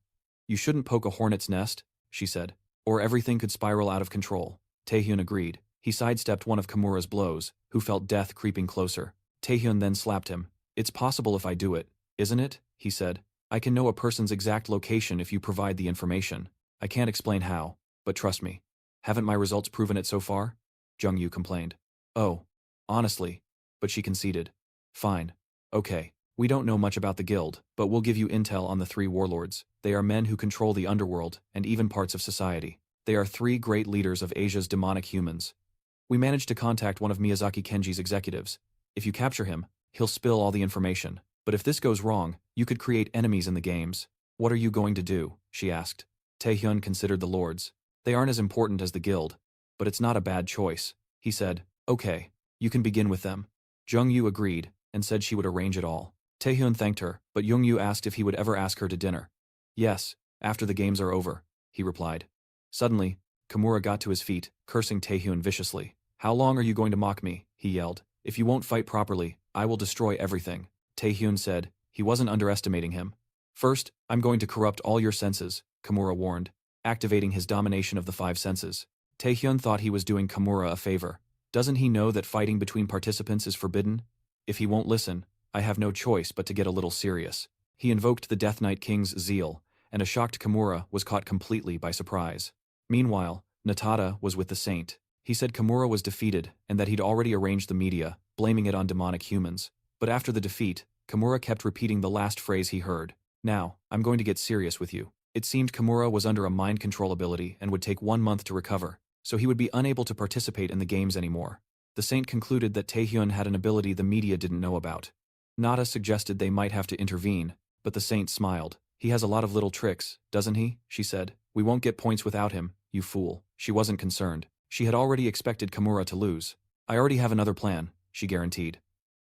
You shouldn't poke a hornet's nest, she said, or everything could spiral out of control. Taihun agreed. He sidestepped one of Kimura's blows, who felt death creeping closer. Taihun then slapped him. It's possible if I do it, isn't it? He said. I can know a person's exact location if you provide the information. I can't explain how, but trust me. Haven't my results proven it so far? Jung-yu complained. Oh, honestly. But she conceded. Fine. Okay. We don't know much about the guild, but we'll give you intel on the 3 warlords. They are men who control the underworld, and even parts of society. They are 3 great leaders of Asia's demonic humans. We managed to contact one of Miyazaki Kenji's executives. If you capture him, he'll spill all the information. But if this goes wrong, you could create enemies in the games. What are you going to do? She asked. Taehyun considered the lords. They aren't as important as the guild, but it's not a bad choice. He said, okay, you can begin with them. Jung-yu agreed, and said she would arrange it all. Taehyun thanked her, but Young-yu asked if he would ever ask her to dinner. Yes, after the games are over, he replied. Suddenly, Kimura got to his feet, cursing Taehyun viciously. How long are you going to mock me? He yelled. If you won't fight properly, I will destroy everything. Taehyun said. He wasn't underestimating him. First, I'm going to corrupt all your senses, Kimura warned, activating his domination of the 5 senses. Taehyun thought he was doing Kimura a favor. Doesn't he know that fighting between participants is forbidden? If he won't listen, I have no choice but to get a little serious. He invoked the Death Knight King's zeal, and a shocked Kimura was caught completely by surprise. Meanwhile, Natada was with the saint. He said Kimura was defeated and that he'd already arranged the media, blaming it on demonic humans. But after the defeat, Kimura kept repeating the last phrase he heard. Now, I'm going to get serious with you. It seemed Kimura was under a mind control ability and would take 1 month to recover, so he would be unable to participate in the games anymore. The saint concluded that Taehyun had an ability the media didn't know about. Nada suggested they might have to intervene, but the saint smiled. He has a lot of little tricks, doesn't he? She said. We won't get points without him, you fool. She wasn't concerned. She had already expected Kimura to lose. I already have another plan, she guaranteed.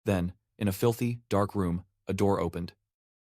Then, in a filthy, dark room, a door opened.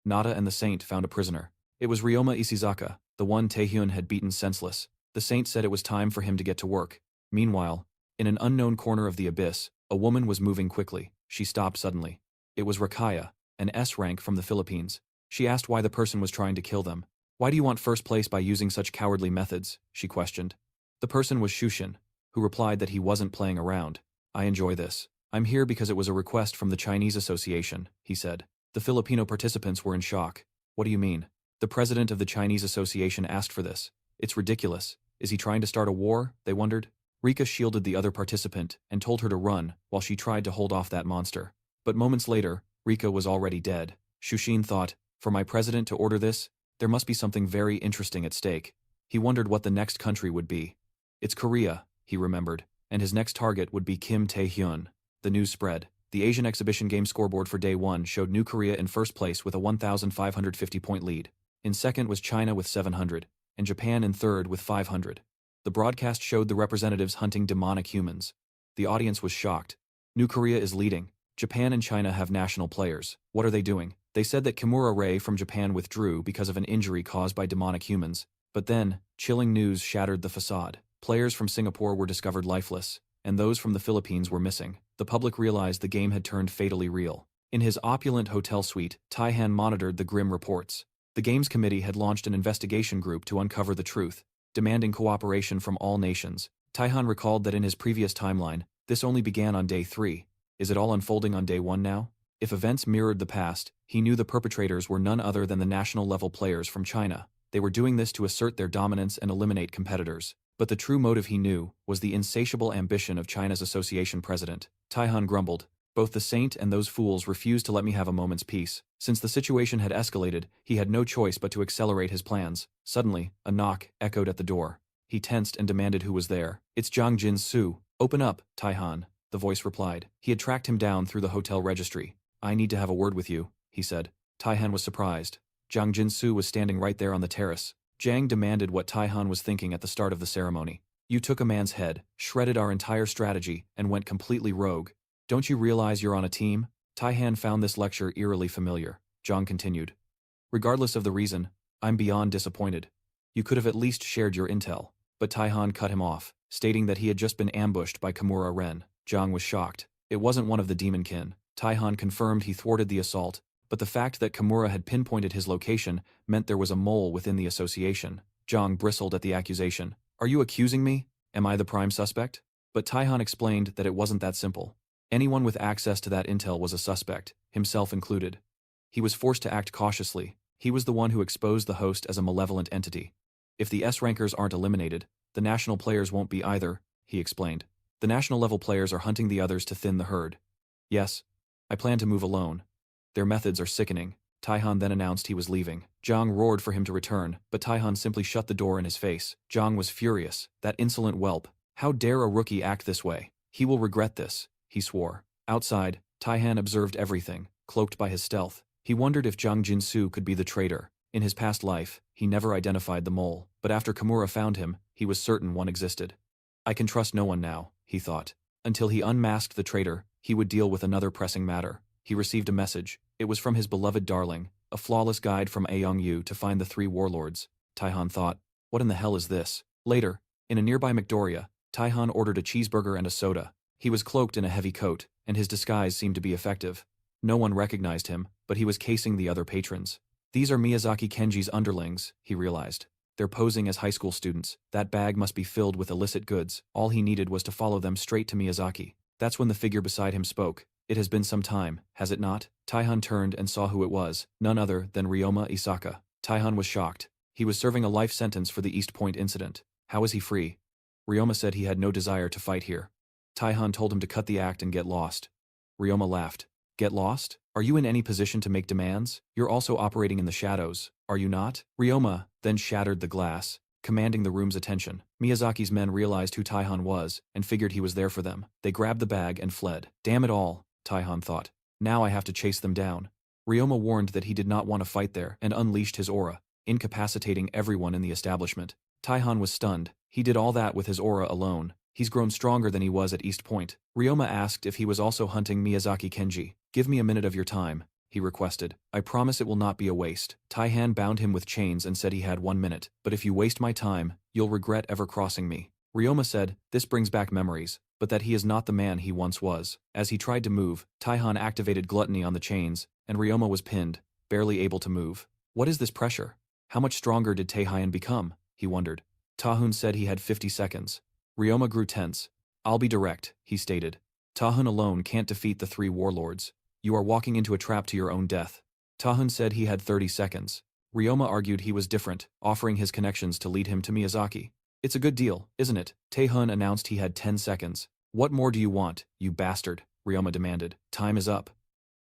Nada and the saint found a prisoner. It was Ryoma Ishizaka, the one Taehyun had beaten senseless. The saint said it was time for him to get to work. Meanwhile, in an unknown corner of the abyss, a woman was moving quickly. She stopped suddenly. It was Rakaya, an S-rank from the Philippines. She asked why the person was trying to kill them. Why do you want first place by using such cowardly methods? She questioned. The person was Shushin, who replied that he wasn't playing around. I enjoy this. I'm here because it was a request from the Chinese Association, he said. The Filipino participants were in shock. What do you mean? The president of the Chinese Association asked for this. It's ridiculous. Is he trying to start a war? They wondered. Rika shielded the other participant and told her to run while she tried to hold off that monster. But moments later, Rika was already dead. Shushin thought, for my president to order this? There must be something very interesting at stake. He wondered what the next country would be. It's Korea, he remembered, and his next target would be Kim Taihun. The news spread. The Asian Exhibition Game scoreboard for Day 1 showed New Korea in first place with a 1,550-point lead. In second was China with 700, and Japan in third with 500. The broadcast showed the representatives hunting demonic humans. The audience was shocked. New Korea is leading. Japan and China have national players. What are they doing? They said that Kimura Ray from Japan withdrew because of an injury caused by demonic humans. But then, chilling news shattered the facade. Players from Singapore were discovered lifeless, and those from the Philippines were missing. The public realized the game had turned fatally real. In his opulent hotel suite, Tyizen monitored the grim reports. The Games Committee had launched an investigation group to uncover the truth, demanding cooperation from all nations. Tyizen recalled that in his previous timeline, this only began on Day 3. Is it all unfolding on Day 1 now? If events mirrored the past, he knew the perpetrators were none other than the national-level players from China. They were doing this to assert their dominance and eliminate competitors. But the true motive, he knew, was the insatiable ambition of China's association president. Tyizen grumbled, "Both the saint and those fools refused to let me have a moment's peace." Since the situation had escalated, he had no choice but to accelerate his plans. Suddenly, a knock echoed at the door. He tensed and demanded who was there. "It's Zhang Jinsu. Open up, Tyizen," the voice replied. He had tracked him down through the hotel registry. "I need to have a word with you," he said. Tyizen was surprised. Zhang Jinsu was standing right there on the terrace. Zhang demanded what Tyizen was thinking at the start of the ceremony. "You took a man's head, shredded our entire strategy, and went completely rogue. Don't you realize you're on a team?" Tyizen found this lecture eerily familiar. Zhang continued. "Regardless of the reason, I'm beyond disappointed. You could have at least shared your intel." But Tyizen cut him off, stating that he had just been ambushed by Kimura Ren. Zhang was shocked. It wasn't one of the demonkin. Tyizen confirmed he thwarted the assault, but the fact that Kimura had pinpointed his location meant there was a mole within the association. Zhang bristled at the accusation. "Are you accusing me? Am I the prime suspect?" But Tyizen explained that it wasn't that simple. Anyone with access to that intel was a suspect, himself included. He was forced to act cautiously. He was the one who exposed the host as a malevolent entity. "If the S-rankers aren't eliminated, the national players won't be either," he explained. "The national-level players are hunting the others to thin the herd. Yes, I plan to move alone. Their methods are sickening." Tyizen then announced he was leaving. Zhang roared for him to return, but Tyizen simply shut the door in his face. Zhang was furious. That insolent whelp. How dare a rookie act this way? He will regret this, he swore. Outside, Tyizen observed everything, cloaked by his stealth. He wondered if Zhang Jinsu could be the traitor. In his past life, he never identified the mole, but after Kimura found him, he was certain one existed. "I can trust no one now," he thought. Until he unmasked the traitor, he would deal with another pressing matter. He received a message. It was from his beloved darling, a flawless guide from Aeong-yu to find the 3 warlords. Tyizen thought, what in the hell is this? Later, in a nearby McDoria, Tyizen ordered a cheeseburger and a soda. He was cloaked in a heavy coat, and his disguise seemed to be effective. No one recognized him, but he was casing the other patrons. These are Miyazaki Kenji's underlings, he realized. They're posing as high school students. That bag must be filled with illicit goods. All he needed was to follow them straight to Miyazaki. That's when the figure beside him spoke. "It has been some time, has it not?" Tyizen turned and saw who it was, none other than Ryoma Isaka. Tyizen was shocked. He was serving a life sentence for the East Point incident. How is he free? Ryoma said he had no desire to fight here. Tyizen told him to cut the act and get lost. Ryoma laughed. "Get lost? Are you in any position to make demands? You're also operating in the shadows, are you not?" Ryoma then shattered the glass, commanding the room's attention. Miyazaki's men realized who Tyizen was and figured he was there for them. They grabbed the bag and fled. Damn it all, Tyizen thought. Now I have to chase them down. Ryoma warned that he did not want to fight there and unleashed his aura, incapacitating everyone in the establishment. Tyizen was stunned. He did all that with his aura alone. He's grown stronger than he was at East Point. Ryoma asked if he was also hunting Miyazaki Kenji. "Give me a minute of your time," he requested. "I promise it will not be a waste." Tyizen bound him with chains and said he had 1 minute. "But if you waste my time, you'll regret ever crossing me." Ryoma said, "This brings back memories," but that he is not the man he once was. As he tried to move, Tyizen activated gluttony on the chains, and Ryoma was pinned, barely able to move. What is this pressure? How much stronger did Taihun become? He wondered. Taihun said he had 50 seconds. Ryoma grew tense. "I'll be direct," he stated. "Taihun alone can't defeat the 3 warlords. You are walking into a trap to your own death." Taihun said he had 30 seconds. Ryoma argued he was different, offering his connections to lead him to Miyazaki. "It's a good deal, isn't it?" Taihun announced he had 10 seconds. "What more do you want, you bastard?" Ryoma demanded. "Time is up."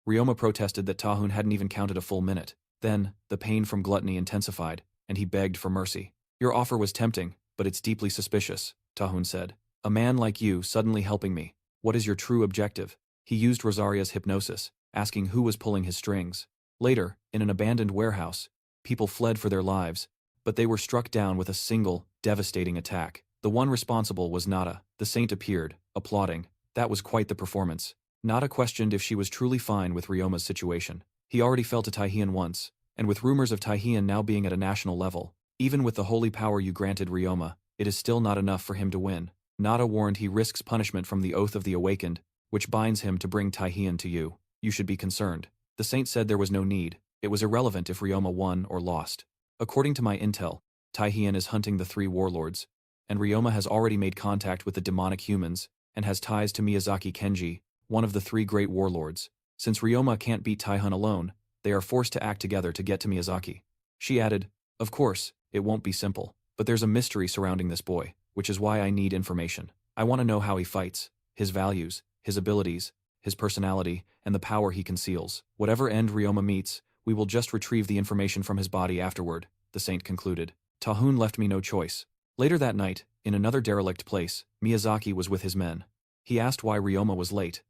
Ryoma protested that Taihun hadn't even counted a full minute. Then, the pain from gluttony intensified, and he begged for mercy. Your offer was tempting, but it's deeply suspicious, Taihun said. A man like you suddenly helping me. What is your true objective? He used Rosaria's hypnosis, asking who was pulling his strings. Later, in an abandoned warehouse, people fled for their lives, but they were struck down with a single, devastating attack. The one responsible was Nada. The saint appeared, applauding. That was quite the performance. Nada questioned if she was truly fine with Ryoma's situation. He already fell to Taihen once, and with rumors of Taihen now being at a national level, even with the holy power you granted Ryoma, it is still not enough for him to win. Nada warned he risks punishment from the Oath of the Awakened, which binds him to bring Taihen to you. You should be concerned. The saint said there was no need. It was irrelevant if Ryoma won or lost. According to my intel, Taihen is hunting the 3 warlords, and Ryoma has already made contact with the demonic humans and has ties to Miyazaki Kenji, one of the 3 great warlords. Since Ryoma can't beat Taihun alone, they are forced to act together to get to Miyazaki. She added, of course, it won't be simple, but there's a mystery surrounding this boy, which is why I need information. I want to know how he fights, his values, his abilities, his personality, and the power he conceals. Whatever end Ryoma meets, we will just retrieve the information from his body afterward, the saint concluded. Taihun left me no choice. Later that night, in another derelict place, Miyazaki was with his men. He asked why Ryoma was late.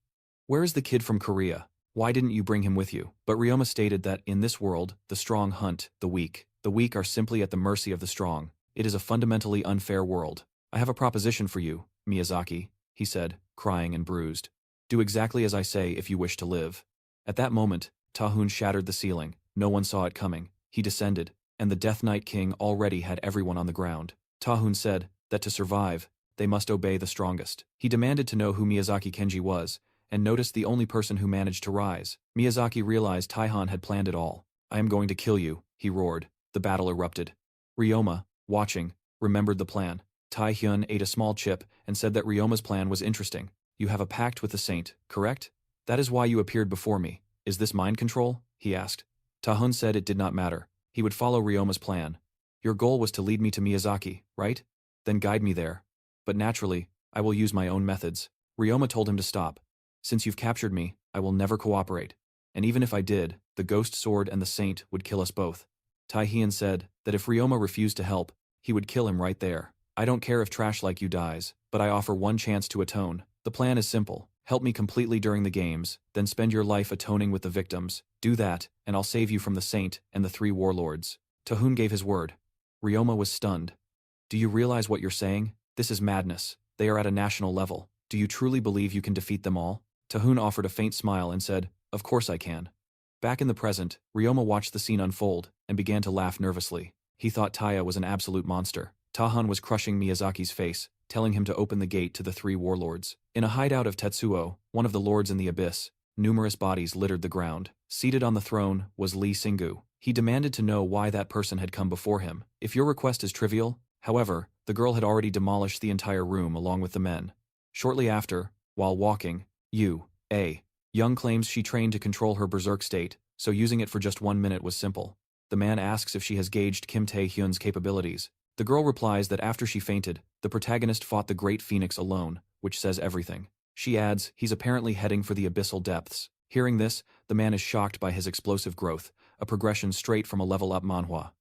Where is the kid from Korea? Why didn't you bring him with you? But Ryoma stated that, in this world, the strong hunt the weak. The weak are simply at the mercy of the strong. It is a fundamentally unfair world. I have a proposition for you, Miyazaki, he said, crying and bruised. Do exactly as I say if you wish to live. At that moment, Taihun shattered the ceiling. No one saw it coming. He descended, and the Death Knight King already had everyone on the ground. Taihun said that to survive, they must obey the strongest. He demanded to know who Miyazaki Kenji was, and noticed the only person who managed to rise. Miyazaki realized Taihun had planned it all. I am going to kill you, he roared. The battle erupted. Ryoma, watching, remembered the plan. Taihyun ate a small chip and said that Ryoma's plan was interesting. You have a pact with the saint, correct? That is why you appeared before me. Is this mind control? He asked. Taihun said it did not matter. He would follow Ryoma's plan. Your goal was to lead me to Miyazaki, right? Then guide me there. But naturally, I will use my own methods. Ryoma told him to stop. Since you've captured me, I will never cooperate. And even if I did, the ghost sword and the saint would kill us both. Taihen said that if Ryoma refused to help, he would kill him right there. I don't care if trash like you dies, but I offer one chance to atone. The plan is simple. Help me completely during the games, then spend your life atoning with the victims. Do that, and I'll save you from the saint and the 3 warlords. Taihun gave his word. Ryoma was stunned. Do you realize what you're saying? This is madness. They are at a national level. Do you truly believe you can defeat them all? Taihun offered a faint smile and said, of course I can. Back in the present, Ryoma watched the scene unfold and began to laugh nervously. He thought Taya was an absolute monster. Taihun was crushing Miyazaki's face, telling him to open the gate to the 3 warlords. In a hideout of Tetsuo, one of the lords in the abyss, numerous bodies littered the ground. Seated on the throne was Lee Singu. He demanded to know why that person had come before him. If your request is trivial, however, the girl had already demolished the entire room along with the men. Shortly after, while walking, Young claims she trained to control her berserk state, so using it for just 1 minute was simple. The man asks if she has gauged Kim Tae-hyun's capabilities. The girl replies that after she fainted, the protagonist fought the Great Phoenix alone, which says everything. She adds, he's apparently heading for the abyssal depths. Hearing this, the man is shocked by his explosive growth, a progression straight from a level-up manhwa.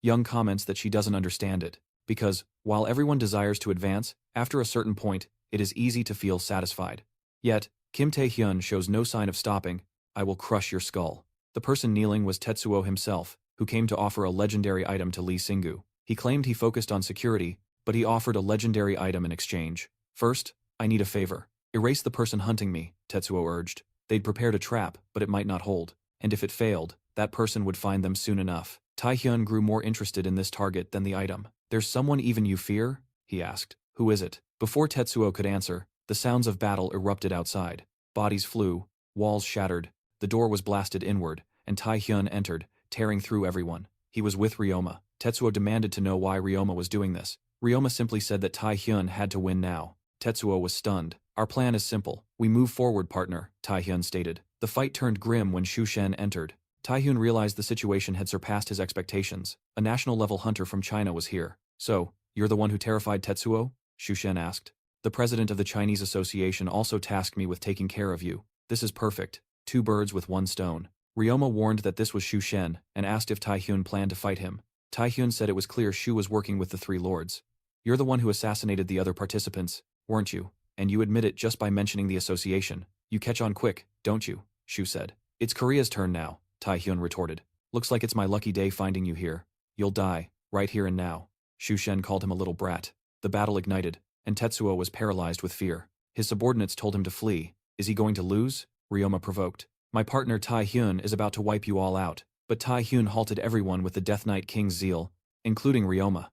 Young comments that she doesn't understand it, because, while everyone desires to advance, after a certain point, it is easy to feel satisfied. Yet, Kim Tae-hyun shows no sign of stopping. I will crush your skull. The person kneeling was Tetsuo himself, who came to offer a legendary item to Lee Singu. He claimed he focused on security, but he offered a legendary item in exchange. First, I need a favor. Erase the person hunting me, Tetsuo urged. They'd prepared a trap, but it might not hold. And if it failed, that person would find them soon enough. Taehyun grew more interested in this target than the item. There's someone even you fear? He asked. Who is it? Before Tetsuo could answer, the sounds of battle erupted outside. Bodies flew, walls shattered, the door was blasted inward, and Taehyun entered, tearing through everyone. He was with Ryoma. Tetsuo demanded to know why Ryoma was doing this. Ryoma simply said that Taehyun had to win now. Tetsuo was stunned. Our plan is simple. We move forward, partner, Taehyun stated. The fight turned grim when Xu Shen entered. Taehyun realized the situation had surpassed his expectations. A national-level hunter from China was here. So, you're the one who terrified Tetsuo? Xu Shen asked. The president of the Chinese Association also tasked me with taking care of you. This is perfect. 2 birds with 1 stone. Ryoma warned that this was Shu Shen and asked if Taihun planned to fight him. Taihun said it was clear Shu was working with the three lords. You're the one who assassinated the other participants, weren't you? And you admit it just by mentioning the association. You catch on quick, don't you? Shu said. It's Korea's turn now, Taihun retorted. Looks like it's my lucky day finding you here. You'll die, right here and now. Shu Shen called him a little brat. The battle ignited, and Tetsuo was paralyzed with fear. His subordinates told him to flee. Is he going to lose? Ryoma provoked. My partner Taihun is about to wipe you all out. But Taihun halted everyone with the Death Knight King's zeal, including Ryoma.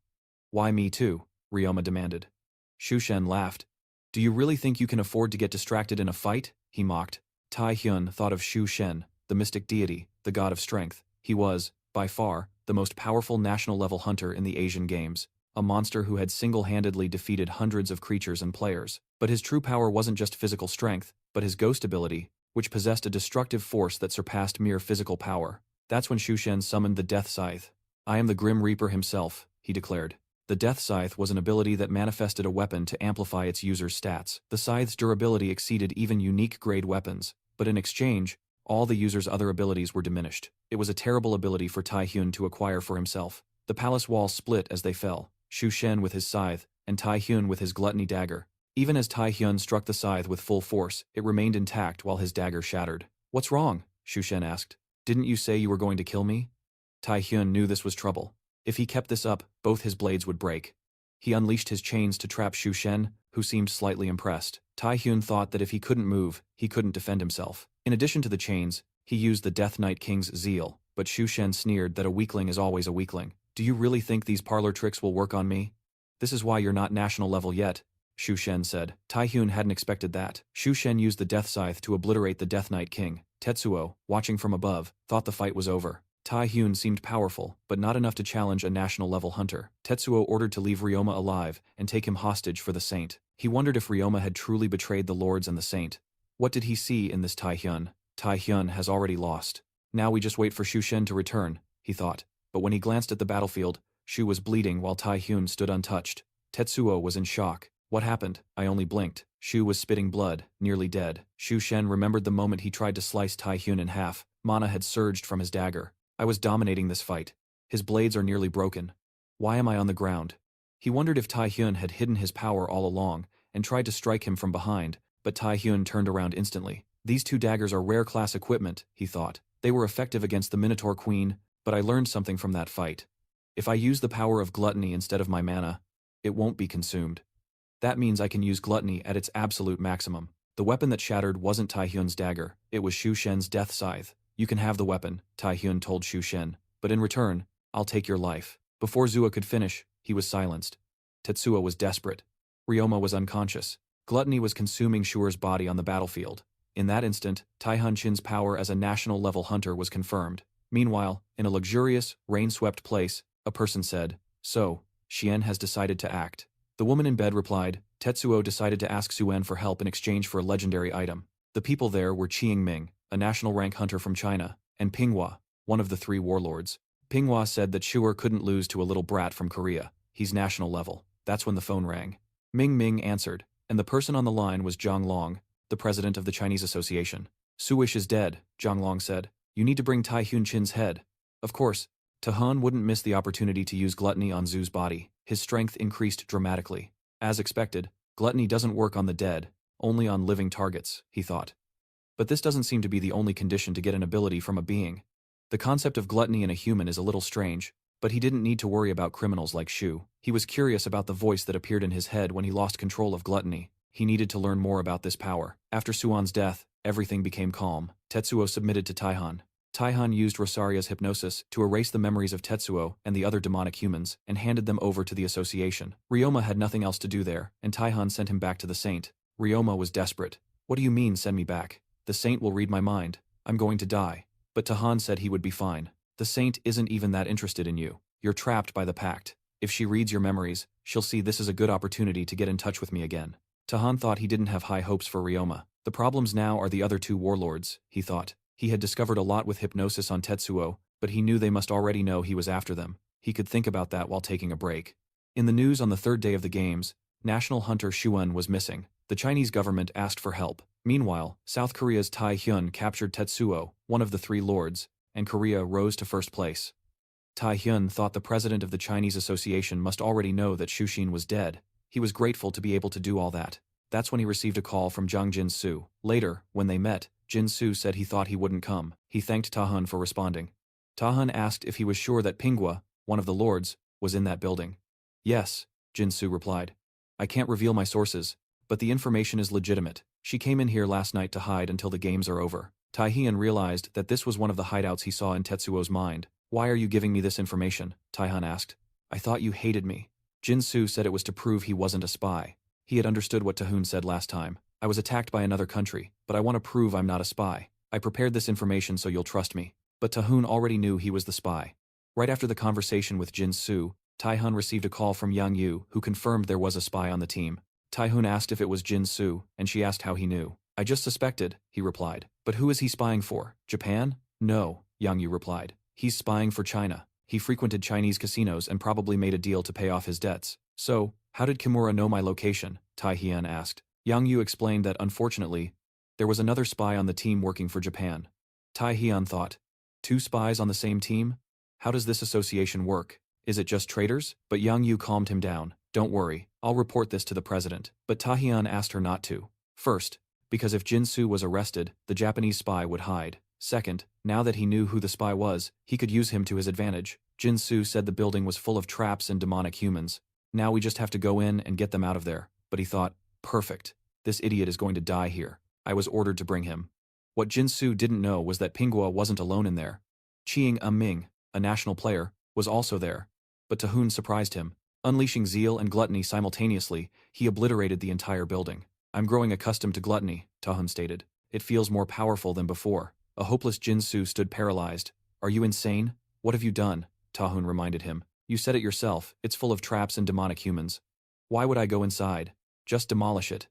Why me too? Ryoma demanded. Shu Shen laughed. Do you really think you can afford to get distracted in a fight? He mocked. Taihun thought of Shu Shen, the mystic deity, the god of strength. He was, by far, the most powerful national-level hunter in the Asian Games, a monster who had single-handedly defeated hundreds of creatures and players. But his true power wasn't just physical strength, but his ghost ability, which possessed a destructive force that surpassed mere physical power. That's when Shu Shen summoned the Death Scythe. I am the Grim Reaper himself, he declared. The Death Scythe was an ability that manifested a weapon to amplify its user's stats. The scythe's durability exceeded even unique-grade weapons, but in exchange, all the user's other abilities were diminished. It was a terrible ability for Taihun to acquire for himself. The palace walls split as they fell, Shu Shen with his scythe, and Taihun with his gluttony dagger. Even as Taihun struck the scythe with full force, it remained intact while his dagger shattered. What's wrong? Shu Shen asked. Didn't you say you were going to kill me? Taihun knew this was trouble. If he kept this up, both his blades would break. He unleashed his chains to trap Shu Shen, who seemed slightly impressed. Taihun thought that if he couldn't move, he couldn't defend himself. In addition to the chains, he used the Death Knight King's zeal, but Shu Shen sneered that a weakling is always a weakling. Do you really think these parlor tricks will work on me? This is why you're not national level yet, Shu Shen said. Taihun hadn't expected that. Shu Shen used the Death Scythe to obliterate the Death Knight King. Tetsuo, watching from above, thought the fight was over. Taihun seemed powerful, but not enough to challenge a national-level hunter. Tetsuo ordered to leave Ryoma alive and take him hostage for the Saint. He wondered if Ryoma had truly betrayed the lords and the Saint. What did he see in this Taihun? Taihun has already lost. Now we just wait for Shu Shen to return, he thought. But when he glanced at the battlefield, Shu was bleeding while Taihun stood untouched. Tetsuo was in shock. What happened? I only blinked. Shu was spitting blood, nearly dead. Shu Shen remembered the moment he tried to slice Taihun in half. Mana had surged from his dagger. I was dominating this fight. His blades are nearly broken. Why am I on the ground? He wondered if Taihun had hidden his power all along and tried to strike him from behind, but Taihun turned around instantly. These two daggers are rare class equipment, he thought. They were effective against the Minotaur Queen, but I learned something from that fight. If I use the power of gluttony instead of my mana, it won't be consumed. That means I can use gluttony at its absolute maximum. The weapon that shattered wasn't Taihun's dagger, it was Shu Shen's death scythe. You can have the weapon, Taihun told Shu Shen, but in return, I'll take your life. Before Zua could finish, he was silenced. Tetsuo was desperate. Ryoma was unconscious. Gluttony was consuming Shuer's body on the battlefield. In that instant, Taihun Qin's power as a national-level hunter was confirmed. Meanwhile, in a luxurious, rain-swept place, a person said, "So, Xian has decided to act." The woman in bed replied, Tetsuo decided to ask Suen for help in exchange for a legendary item. The people there were Qingming, a national-rank hunter from China, and Pinghua, one of the three warlords. Pinghua said that Shuer couldn't lose to a little brat from Korea. He's national level. That's when the phone rang. Ming Ming answered, and the person on the line was Zhang Long, the president of the Chinese Association. Suish is dead, Zhang Long said. You need to bring Taihun Qin's head. Of course, Tahan wouldn't miss the opportunity to use gluttony on Zhu's body. His strength increased dramatically. As expected, gluttony doesn't work on the dead, only on living targets, he thought. But this doesn't seem to be the only condition to get an ability from a being. The concept of gluttony in a human is a little strange, but he didn't need to worry about criminals like Shu. He was curious about the voice that appeared in his head when he lost control of gluttony. He needed to learn more about this power. After Suan's death, everything became calm. Tetsuo submitted to Taihun. Taihun used Rosaria's hypnosis to erase the memories of Tetsuo and the other demonic humans and handed them over to the association. Ryoma had nothing else to do there, and Taihun sent him back to the Saint. Ryoma was desperate. What do you mean, send me back? The Saint will read my mind. I'm going to die. But Tahan said he would be fine. The Saint isn't even that interested in you. You're trapped by the pact. If she reads your memories, she'll see this is a good opportunity to get in touch with me again. Tahan thought he didn't have high hopes for Ryoma. The problems now are the other two warlords, he thought. He had discovered a lot with hypnosis on Tetsuo, but he knew they must already know he was after them. He could think about that while taking a break. In the news on the third day of the games, national hunter Shuan was missing. The Chinese government asked for help. Meanwhile, South Korea's Taehyun captured Tetsuo, one of the three lords, and Korea rose to first place. Taehyun thought the president of the Chinese Association must already know that Shushin was dead. He was grateful to be able to do all that. That's when he received a call from Zhang Jinsu. Later, when they met, Jinsu said he thought he wouldn't come. He thanked Taehyun for responding. Taehyun asked if he was sure that Pinghua, one of the lords, was in that building. Yes, Jinsu replied. I can't reveal my sources, but the information is legitimate. She came in here last night to hide until the games are over. Taehyun realized that this was one of the hideouts he saw in Tetsuo's mind. Why are you giving me this information? Taehyun asked. I thought you hated me. Jinsu said it was to prove he wasn't a spy. He had understood what Taehyun said last time. I was attacked by another country, but I want to prove I'm not a spy. I prepared this information so you'll trust me. But Taehyun already knew he was the spy. Right after the conversation with Jinsu, Taehyun received a call from Yang Yu, who confirmed there was a spy on the team. Taehyun asked if it was Jinsu, and she asked how he knew. I just suspected, he replied. But who is he spying for? Japan? No, Yang Yu replied. He's spying for China. He frequented Chinese casinos and probably made a deal to pay off his debts. So, how did Kimura know my location? Taehyun asked. Yang Yu explained that, unfortunately, there was another spy on the team working for Japan. Taehyun thought, 2 spies on the same team? How does this association work? Is it just traitors? But Yang Yu calmed him down. Don't worry, I'll report this to the president. But Taehyun asked her not to. First, because if Jinsu was arrested, the Japanese spy would hide. Second, now that he knew who the spy was, he could use him to his advantage. Jinsu said the building was full of traps and demonic humans. Now we just have to go in and get them out of there. But he thought, perfect. This idiot is going to die here. I was ordered to bring him. What Jinsu didn't know was that Pinghua wasn't alone in there. Chiang Ming, a national player, was also there. But Taehyun surprised him. Unleashing zeal and gluttony simultaneously, he obliterated the entire building. I'm growing accustomed to gluttony, Taehyun stated. It feels more powerful than before. A hopeless Jinsu stood paralyzed. Are you insane? What have you done? Taehyun reminded him. You said it yourself, it's full of traps and demonic humans. Why would I go inside? Just demolish it.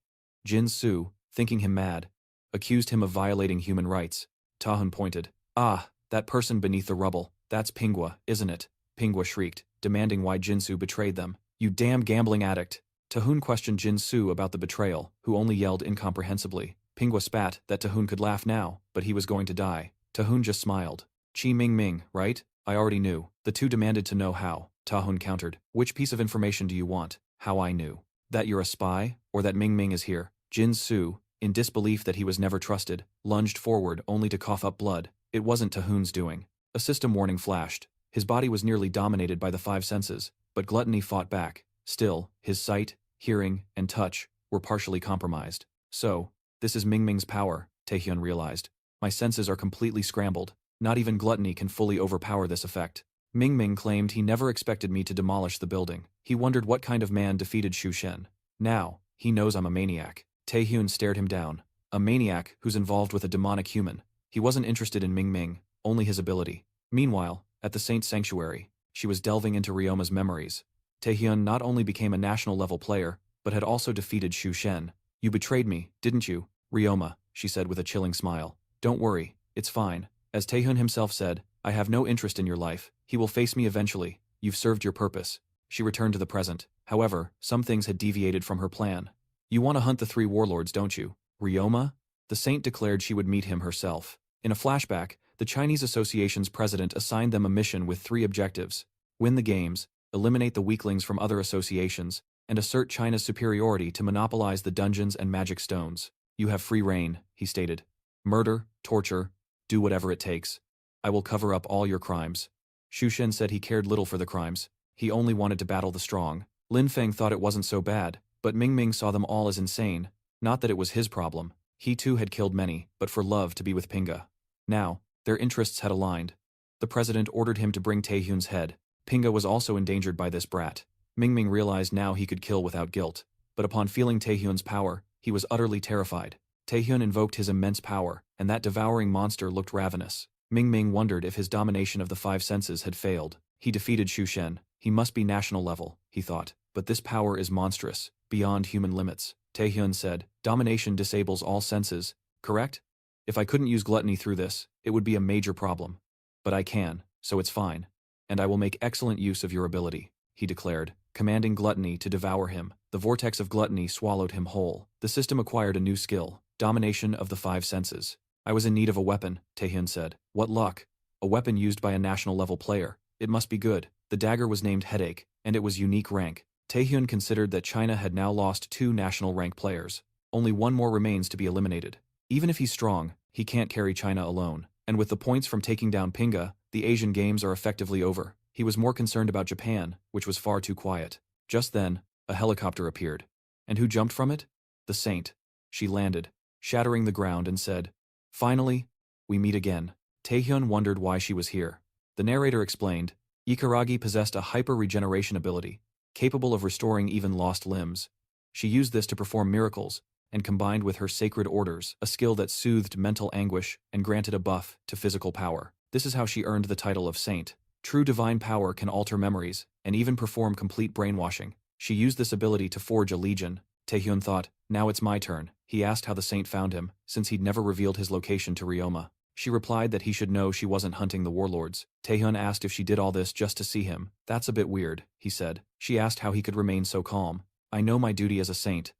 Jinsu, thinking him mad, accused him of violating human rights. Taehyun pointed. Ah, that person beneath the rubble. That's Pinghua, isn't it? Pinghua shrieked, demanding why Jinsu betrayed them. You damn gambling addict. Taehyun questioned Jinsu about the betrayal, who only yelled incomprehensibly. Pinghua spat that Taehyun could laugh now, but he was going to die. Taehyun just smiled. Chi Ming Ming, right? I already knew. The two demanded to know how. Taehyun countered. Which piece of information do you want? How I knew. That you're a spy, or that Ming Ming is here? Jinsu, in disbelief that he was never trusted, lunged forward only to cough up blood. It wasn't Taehyun's doing. A system warning flashed. His body was nearly dominated by the 5 senses, but gluttony fought back. Still, his sight, hearing, and touch were partially compromised. So, this is Ming Ming's power, Taehyun realized. My senses are completely scrambled. Not even gluttony can fully overpower this effect. Ming Ming claimed he never expected me to demolish the building. He wondered what kind of man defeated Shu Shen. Now, he knows I'm a maniac. Taehyun stared him down. A maniac who's involved with a demonic human. He wasn't interested in Ming Ming, only his ability. Meanwhile, at the Saint Sanctuary, she was delving into Ryoma's memories. Taehyun not only became a national-level player, but had also defeated Shu Shen. You betrayed me, didn't you, Ryoma? She said with a chilling smile. Don't worry, it's fine. As Taehyun himself said, I have no interest in your life. He will face me eventually. You've served your purpose. She returned to the present. However, some things had deviated from her plan. You want to hunt the 3 warlords, don't you? Ryoma? The saint declared she would meet him herself. In a flashback, the Chinese Association's president assigned them a mission with 3 objectives. Win the games, eliminate the weaklings from other associations, and assert China's superiority to monopolize the dungeons and magic stones. You have free reign, he stated. Murder, torture, do whatever it takes. I will cover up all your crimes. Shu Shen said he cared little for the crimes. He only wanted to battle the strong. Lin Feng thought it wasn't so bad, but Ming Ming saw them all as insane. Not that it was his problem. He too had killed many, but for love to be with Pinga. Now, their interests had aligned. The president ordered him to bring Taehyun's head. Pinga was also endangered by this brat. Ming Ming realized now he could kill without guilt. But upon feeling Taehyun's power, he was utterly terrified. Taehyun invoked his immense power, and that devouring monster looked ravenous. Ming Ming wondered if his domination of the 5 senses had failed. He defeated Shu Shen. He must be national level, he thought. But this power is monstrous, beyond human limits. Taehyun said, domination disables all senses, correct? If I couldn't use gluttony through this, it would be a major problem. But I can, so it's fine. And I will make excellent use of your ability, he declared, commanding gluttony to devour him. The vortex of gluttony swallowed him whole. The system acquired a new skill, Domination of the five senses. I was in need of a weapon, Taihun said. What luck. A weapon used by a national-level player. It must be good. The dagger was named Headache, and it was unique rank. Taihun considered that China had now lost 2 national-rank players. Only one more remains to be eliminated. Even if he's strong, he can't carry China alone. And with the points from taking down Pinga, the Asian Games are effectively over. He was more concerned about Japan, which was far too quiet. Just then, a helicopter appeared. And who jumped from it? The Saint. She landed, shattering the ground, and said, "Finally, we meet again." Taehyun wondered why she was here. The narrator explained, Ikaragi possessed a hyper-regeneration ability, capable of restoring even lost limbs. She used this to perform miracles, and combined with her sacred orders, a skill that soothed mental anguish and granted a buff to physical power. This is how she earned the title of Saint. True divine power can alter memories, and even perform complete brainwashing. She used this ability to forge a legion. Taehyun thought, now it's my turn. He asked how the Saint found him, since he'd never revealed his location to Ryoma. She replied that he should know she wasn't hunting the warlords. Taehyun asked if she did all this just to see him. That's a bit weird, he said. She asked how he could remain so calm. I know my duty as a saint.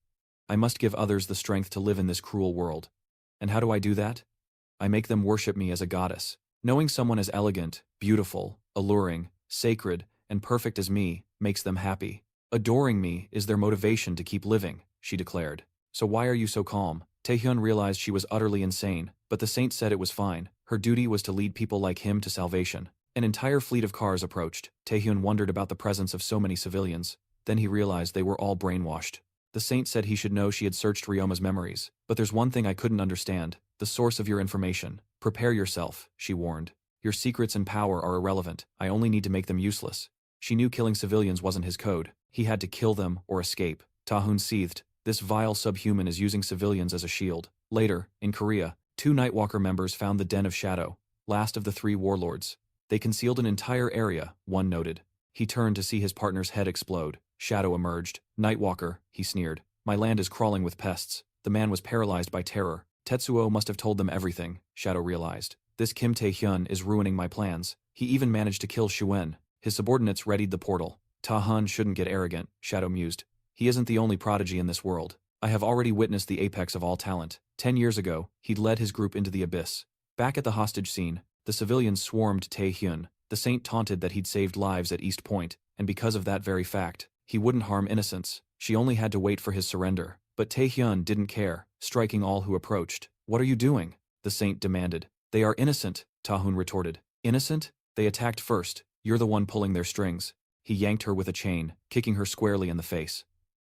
I must give others the strength to live in this cruel world. And how do I do that? I make them worship me as a goddess. Knowing someone as elegant, beautiful, alluring, sacred, and perfect as me makes them happy. Adoring me is their motivation to keep living, she declared. So why are you so calm? Taehyun realized she was utterly insane, but the saint said it was fine. Her duty was to lead people like him to salvation. An entire fleet of cars approached. Taehyun wondered about the presence of so many civilians. Then he realized they were all brainwashed. The saint said he should know she had searched Ryoma's memories. But there's one thing I couldn't understand. The source of your information. Prepare yourself, she warned. Your secrets and power are irrelevant. I only need to make them useless. She knew killing civilians wasn't his code. He had to kill them or escape. Taihun seethed. This vile subhuman is using civilians as a shield. Later, in Korea, 2 Nightwalker members found the Den of Shadow, last of the 3 warlords. They concealed an entire area, one noted. He turned to see his partner's head explode. Shadow emerged. Nightwalker, he sneered. My land is crawling with pests. The man was paralyzed by terror. Tetsuo must have told them everything, Shadow realized. This Kim Tae-hyun is ruining my plans. He even managed to kill Shuen. His subordinates readied the portal. Taihun shouldn't get arrogant, Shadow mused. He isn't the only prodigy in this world. I have already witnessed the apex of all talent. 10 years ago, he'd led his group into the abyss. Back at the hostage scene, the civilians swarmed Tae-hyun. The saint taunted that he'd saved lives at East Point, and because of that very fact, he wouldn't harm innocents. She only had to wait for his surrender. But Tae-hyun didn't care, striking all who approached. What are you doing? The saint demanded. They are innocent, Taihun retorted. Innocent? They attacked first. You're the one pulling their strings. He yanked her with a chain, kicking her squarely in the face.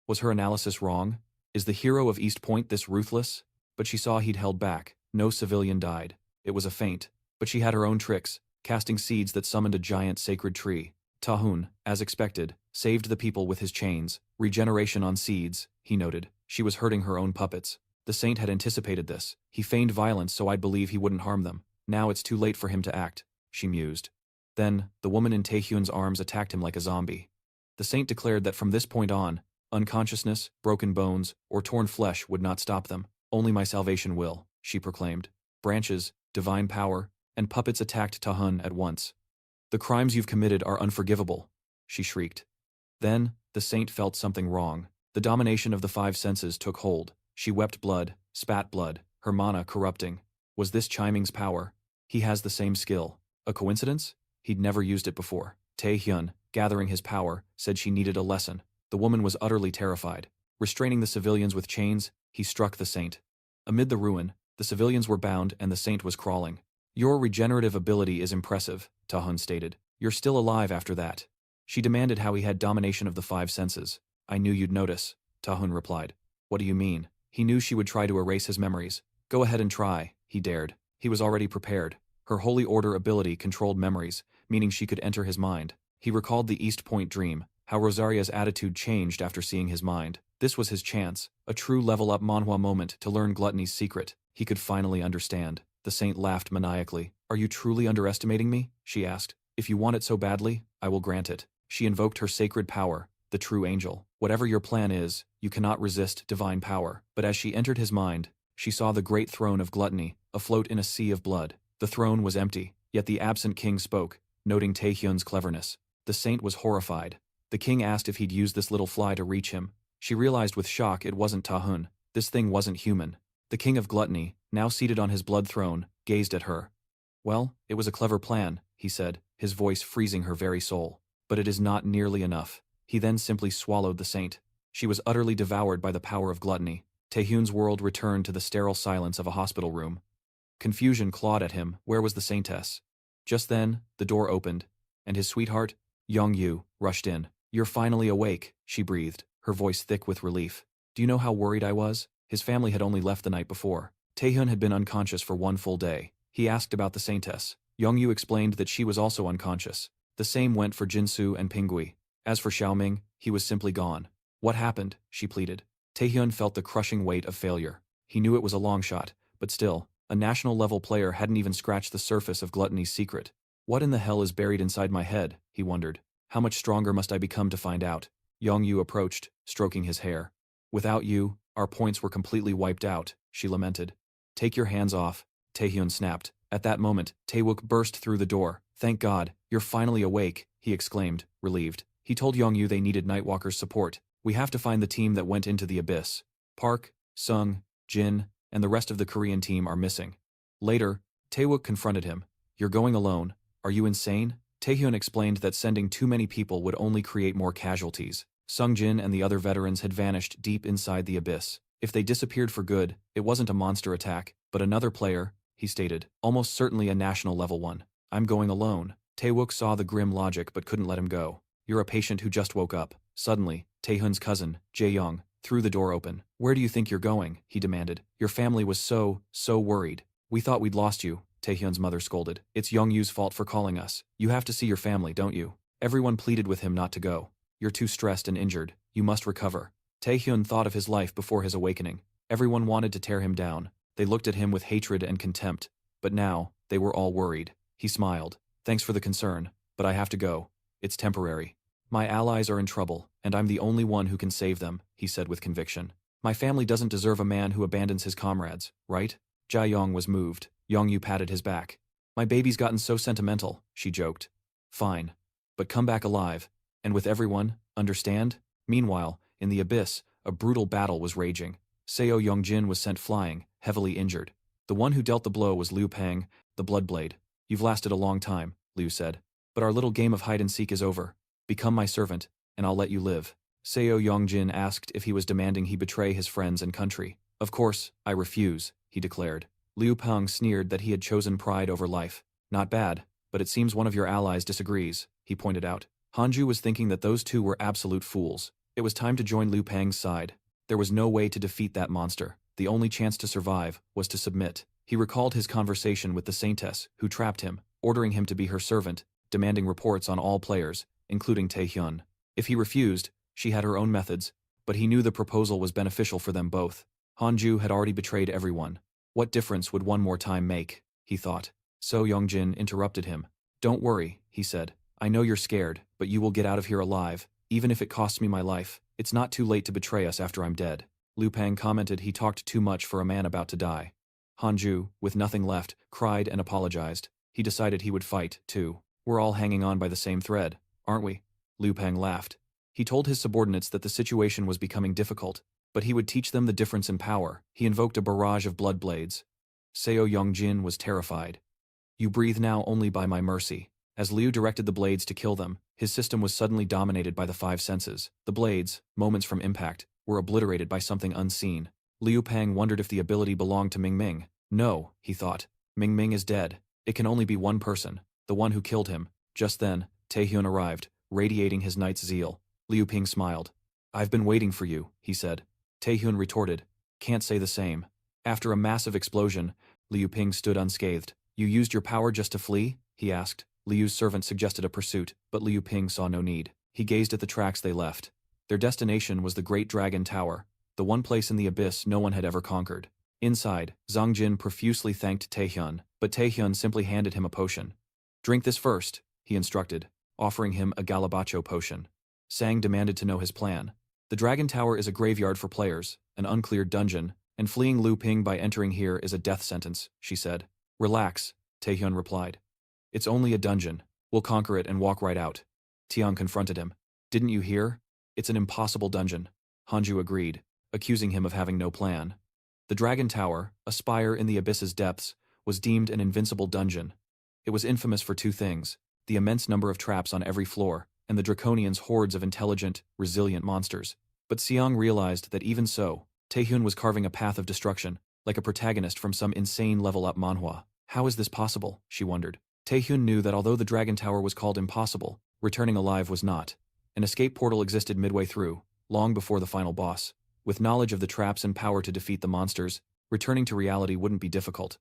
Was her analysis wrong? Is the hero of East Point this ruthless? But she saw he'd held back. No civilian died. It was a feint. But she had her own tricks, casting seeds that summoned a giant sacred tree. Taihun, as expected, saved the people with his chains. Regeneration on seeds, he noted. She was hurting her own puppets. The saint had anticipated this. He feigned violence so I'd believe he wouldn't harm them. Now it's too late for him to act, she mused. Then, the woman in Taehyun's arms attacked him like a zombie. The saint declared that from this point on, unconsciousness, broken bones, or torn flesh would not stop them. Only my salvation will, she proclaimed. Branches, divine power, and puppets attacked Taihun at once. The crimes you've committed are unforgivable, she shrieked. Then, the saint felt something wrong. The domination of the 5 senses took hold. She wept blood, spat blood, her mana corrupting. Was this Chiming's power? He has the same skill. A coincidence? He'd never used it before. Tae-hyun, gathering his power, said she needed a lesson. The woman was utterly terrified. Restraining the civilians with chains, he struck the saint. Amid the ruin, the civilians were bound and the saint was crawling. Your regenerative ability is impressive, Taihun stated. You're still alive after that. She demanded how he had domination of the 5 senses. I knew you'd notice, Taihun replied. What do you mean? He knew she would try to erase his memories. Go ahead and try, he dared. He was already prepared. Her Holy Order ability controlled memories, meaning she could enter his mind. He recalled the East Point dream, how Rosaria's attitude changed after seeing his mind. This was his chance, a true level-up Manhwa moment to learn Gluttony's secret. He could finally understand. The saint laughed maniacally. Are you truly underestimating me? She asked. If you want it so badly, I will grant it. She invoked her sacred power, the true angel. Whatever your plan is, you cannot resist divine power. But as she entered his mind, she saw the great throne of gluttony, afloat in a sea of blood. The throne was empty, yet the absent king spoke, noting Taehyun's cleverness. The saint was horrified. The king asked if he'd use this little fly to reach him. She realized with shock it wasn't Taihun. This thing wasn't human. The king of gluttony, now seated on his blood throne, gazed at her. Well, it was a clever plan, he said, his voice freezing her very soul. But it is not nearly enough. He then simply swallowed the saint. She was utterly devoured by the power of gluttony. Taehun's world returned to the sterile silence of a hospital room. Confusion clawed at him. Where was the saintess? Just then, the door opened, and his sweetheart, Yongyu, rushed in. You're finally awake, she breathed, her voice thick with relief. Do you know how worried I was? His family had only left the night before. Taehun had been unconscious for one full day. He asked about the saintess. Yongyu explained that she was also unconscious. The same went for Jinsu and Pingui. As for Xiaoming, he was simply gone. What happened? She pleaded. Taehyun felt the crushing weight of failure. He knew it was a long shot, but still, a national-level player hadn't even scratched the surface of gluttony's secret. What in the hell is buried inside my head? He wondered. How much stronger must I become to find out? Yongyu approached, stroking his hair. Without you, our points were completely wiped out, she lamented. Take your hands off, Taehyun snapped. At that moment, Taewook burst through the door. Thank God, you're finally awake, he exclaimed, relieved. He told Yongyu they needed Nightwalker's support. We have to find the team that went into the abyss. Park, Sung, Jin, and the rest of the Korean team are missing. Later, Taewook confronted him. You're going alone. Are you insane? Taehyun explained that sending too many people would only create more casualties. Sung Jin and the other veterans had vanished deep inside the abyss. If they disappeared for good, it wasn't a monster attack, but another player, he stated, almost certainly a national level one. I'm going alone. Taewook saw the grim logic but couldn't let him go. You're a patient who just woke up. Suddenly, Taehun's cousin, Jae-young, threw the door open. Where do you think you're going? He demanded. Your family was so worried. We thought we'd lost you, Taehyun's mother scolded. It's Yongyu's fault for calling us. You have to see your family, don't you? Everyone pleaded with him not to go. You're too stressed and injured. You must recover. Taehyun thought of his life before his awakening. Everyone wanted to tear him down. They looked at him with hatred and contempt. But now, they were all worried. He smiled. Thanks for the concern, but I have to go. It's temporary. My allies are in trouble, and I'm the only one who can save them, he said with conviction. My family doesn't deserve a man who abandons his comrades, right? Jae-young was moved. Yongyu patted his back. My baby's gotten so sentimental, she joked. Fine. But come back alive. And with everyone, understand? Meanwhile, in the abyss, a brutal battle was raging. Seo Yongjin was sent flying, heavily injured. The one who dealt the blow was Liu Pang, the Bloodblade. You've lasted a long time, Liu said. But our little game of hide-and-seek is over. Become my servant, and I'll let you live. Seo Yongjin asked if he was demanding he betray his friends and country. Of course, I refuse, he declared. Liu Pang sneered that he had chosen pride over life. Not bad, but it seems one of your allies disagrees, he pointed out. Hanju was thinking that those two were absolute fools. It was time to join Liu Pang's side. There was no way to defeat that monster. The only chance to survive was to submit. He recalled his conversation with the Saintess, who trapped him, ordering him to be her servant, demanding reports on all players, including Taehyun. If he refused, she had her own methods, but he knew the proposal was beneficial for them both. Hanju had already betrayed everyone. What difference would one more time make? He thought. So Yongjin interrupted him. Don't worry, he said. I know you're scared, but you will get out of here alive, even if it costs me my life. It's not too late to betray us after I'm dead. Liu Pang commented he talked too much for a man about to die. Hanju, with nothing left, cried and apologized. He decided he would fight, too. We're all hanging on by the same thread, aren't we? Liu Pang laughed. He told his subordinates that the situation was becoming difficult, but he would teach them the difference in power. He invoked a barrage of blood blades. Seo Yongjin was terrified. You breathe now only by my mercy. As Liu directed the blades to kill them, his system was suddenly dominated by the five senses. The blades, moments from impact, were obliterated by something unseen. Liu Pang wondered if the ability belonged to Ming Ming. No, he thought. Ming Ming is dead. It can only be one person, the one who killed him. Just then, Taehyun arrived, radiating his knight's zeal. Liu Ping smiled. I've been waiting for you, he said. Taehyun retorted. Can't say the same. After a massive explosion, Liu Ping stood unscathed. You used your power just to flee? He asked. Liu's servant suggested a pursuit, but Liu Ping saw no need. He gazed at the tracks they left. Their destination was the Great Dragon Tower, the one place in the abyss no one had ever conquered. Inside, Zhang Jin profusely thanked Taehyun, but Taehyun simply handed him a potion. Drink this first, he instructed, offering him a Galabacho potion. Sang demanded to know his plan. The Dragon Tower is a graveyard for players, an uncleared dungeon, and fleeing Liu Ping by entering here is a death sentence, she said. Relax, Taehyun replied. It's only a dungeon. We'll conquer it and walk right out. Tiang confronted him. Didn't you hear? It's an impossible dungeon. Hanju agreed, accusing him of having no plan. The Dragon Tower, a spire in the abyss's depths, was deemed an invincible dungeon. It was infamous for two things: the immense number of traps on every floor, and the draconian's hordes of intelligent, resilient monsters. But Seong realized that even so, Taehun was carving a path of destruction, like a protagonist from some insane level-up manhwa. How is this possible? She wondered. Taehun knew that although the Dragon Tower was called impossible, returning alive was not. An escape portal existed midway through, long before the final boss. With knowledge of the traps and power to defeat the monsters, returning to reality wouldn't be difficult.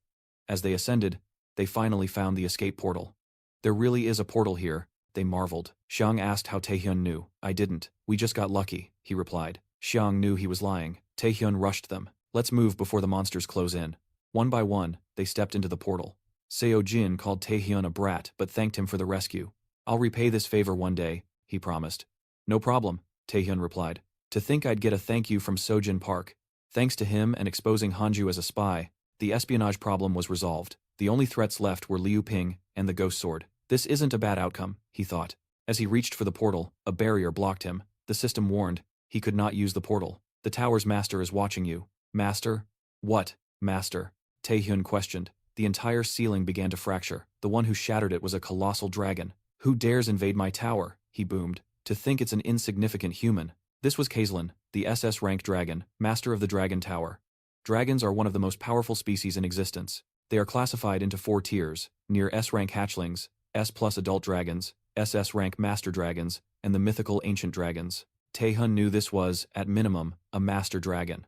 As they ascended, they finally found the escape portal. There really is a portal here, they marveled. Xiang asked how Taehyun knew. I didn't. We just got lucky, he replied. Xiang knew he was lying. Taehyun rushed them. Let's move before the monsters close in. One by one, they stepped into the portal. Seo Jin called Taehyun a brat but thanked him for the rescue. I'll repay this favor one day, he promised. No problem, Taehyun replied. To think I'd get a thank you from Sojin Park. Thanks to him and exposing Hanju as a spy, the espionage problem was resolved. The only threats left were Liu Ping and the ghost sword. This isn't a bad outcome, he thought. As he reached for the portal, a barrier blocked him. The system warned he could not use the portal. The tower's master is watching you. Master? What, master? Taehyun questioned. The entire ceiling began to fracture. The one who shattered it was a colossal dragon. Who dares invade my tower? He boomed. To think it's an insignificant human. This was Kaislin, the SS rank dragon, master of the Dragon Tower. Dragons are one of the most powerful species in existence. They are classified into 4 tiers: near S rank hatchlings, S+ adult dragons, SS rank master dragons, and the mythical ancient dragons. Taehun knew this was, at minimum, a master dragon.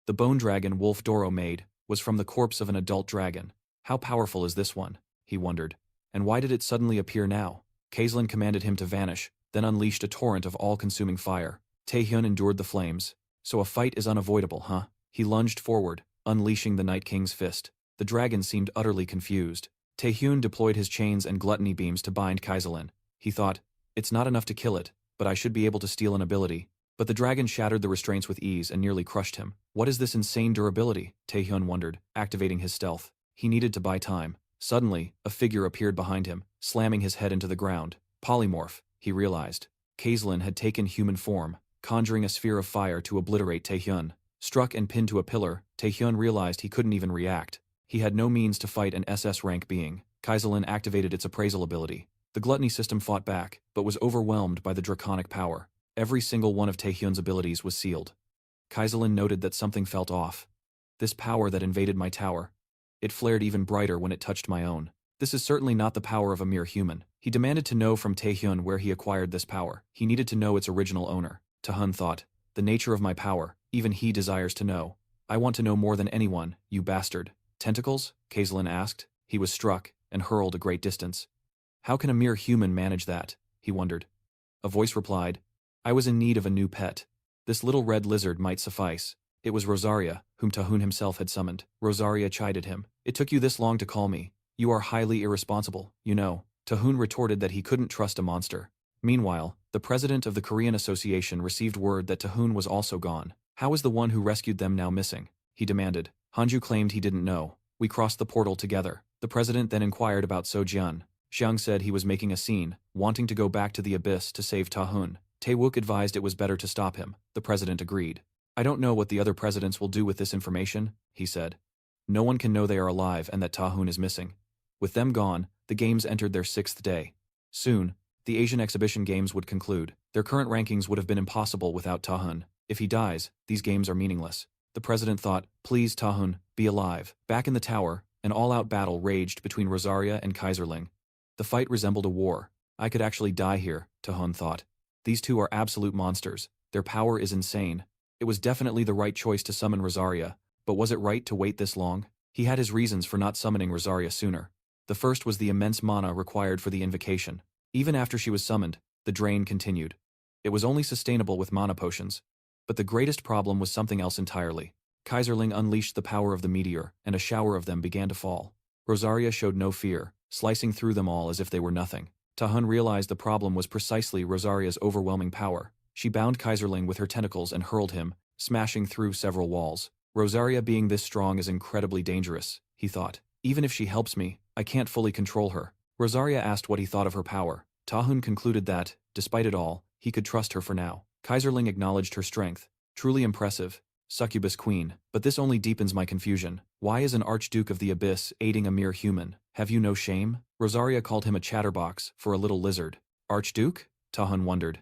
The bone dragon Wolf Doro made was from the corpse of an adult dragon. How powerful is this one? He wondered. And why did it suddenly appear now? Kaislin commanded him to vanish, then unleashed a torrent of all-consuming fire. Taehyun endured the flames. So a fight is unavoidable, huh? He lunged forward, unleashing the Night King's fist. The dragon seemed utterly confused. Taehyun deployed his chains and gluttony beams to bind Kaislin. He thought, it's not enough to kill it, but I should be able to steal an ability. But the dragon shattered the restraints with ease and nearly crushed him. What is this insane durability? Taehyun wondered, activating his stealth. He needed to buy time. Suddenly, a figure appeared behind him, slamming his head into the ground. Polymorph, he realized. Kaislin had taken human form, conjuring a sphere of fire to obliterate Taehyun. Struck and pinned to a pillar, Taehyun realized he couldn't even react. He had no means to fight an SS rank being. Kaislin activated its appraisal ability. The gluttony system fought back, but was overwhelmed by the draconic power. Every single one of Taehyun's abilities was sealed. Kaislin noted that something felt off. This power that invaded my tower. It flared even brighter when it touched my own. This is certainly not the power of a mere human. He demanded to know from Taehyun where he acquired this power. He needed to know its original owner. Taehun thought, the nature of my power, even he desires to know. I want to know more than anyone, you bastard. Tentacles? Kaislin asked. He was struck, and hurled a great distance. How can a mere human manage that? He wondered. A voice replied, I was in need of a new pet. This little red lizard might suffice. It was Rosaria, whom Taehun himself had summoned. Rosaria chided him. It took you this long to call me. You are highly irresponsible, you know. Taehun retorted that he couldn't trust a monster. Meanwhile, the president of the Korean Association received word that Taehun was also gone. How is the one who rescued them now missing? He demanded. Hanju claimed he didn't know. We crossed the portal together. The president then inquired about Sojian. Xiang said he was making a scene, wanting to go back to the abyss to save Taehun. Taewook advised it was better to stop him. The president agreed. I don't know what the other presidents will do with this information, he said. No one can know they are alive and that Taehun is missing. With them gone, the games entered their 6th day. Soon, the Asian Exhibition Games would conclude. Their current rankings would have been impossible without Taehun. If he dies, these games are meaningless. The president thought, please Taehun, be alive. Back in the tower, an all-out battle raged between Rosaria and Kaiserling. The fight resembled a war. I could actually die here, Taehun thought. These two are absolute monsters. Their power is insane. It was definitely the right choice to summon Rosaria, but was it right to wait this long? He had his reasons for not summoning Rosaria sooner. The first was the immense mana required for the invocation. Even after she was summoned, the drain continued. It was only sustainable with mana potions. But the greatest problem was something else entirely. Kaiserling unleashed the power of the meteor, and a shower of them began to fall. Rosaria showed no fear, slicing through them all as if they were nothing. Taehun realized the problem was precisely Rosaria's overwhelming power. She bound Kaiserling with her tentacles and hurled him, smashing through several walls. Rosaria being this strong is incredibly dangerous, he thought. Even if she helps me, I can't fully control her. Rosaria asked what he thought of her power. Taehun concluded that, despite it all, he could trust her for now. Kaiserling acknowledged her strength. Truly impressive. Succubus Queen, but this only deepens my confusion. Why is an Archduke of the Abyss aiding a mere human? Have you no shame? Rosaria called him a chatterbox, for a little lizard. Archduke? Taihun wondered.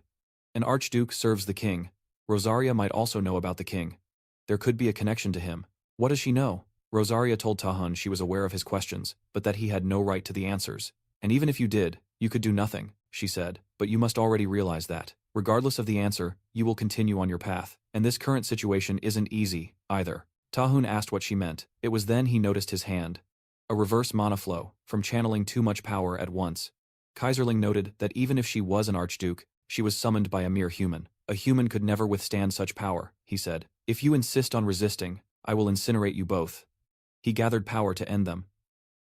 An Archduke serves the king. Rosaria might also know about the king. There could be a connection to him. What does she know? Rosaria told Taihun she was aware of his questions, but that he had no right to the answers. And even if you did, you could do nothing, she said, but you must already realize that. Regardless of the answer, you will continue on your path, and this current situation isn't easy, either. Taihun asked what she meant. It was then he noticed his hand. A reverse mana flow, from channeling too much power at once. Kaiserling noted that even if she was an archduke, she was summoned by a mere human. A human could never withstand such power, he said. If you insist on resisting, I will incinerate you both. He gathered power to end them.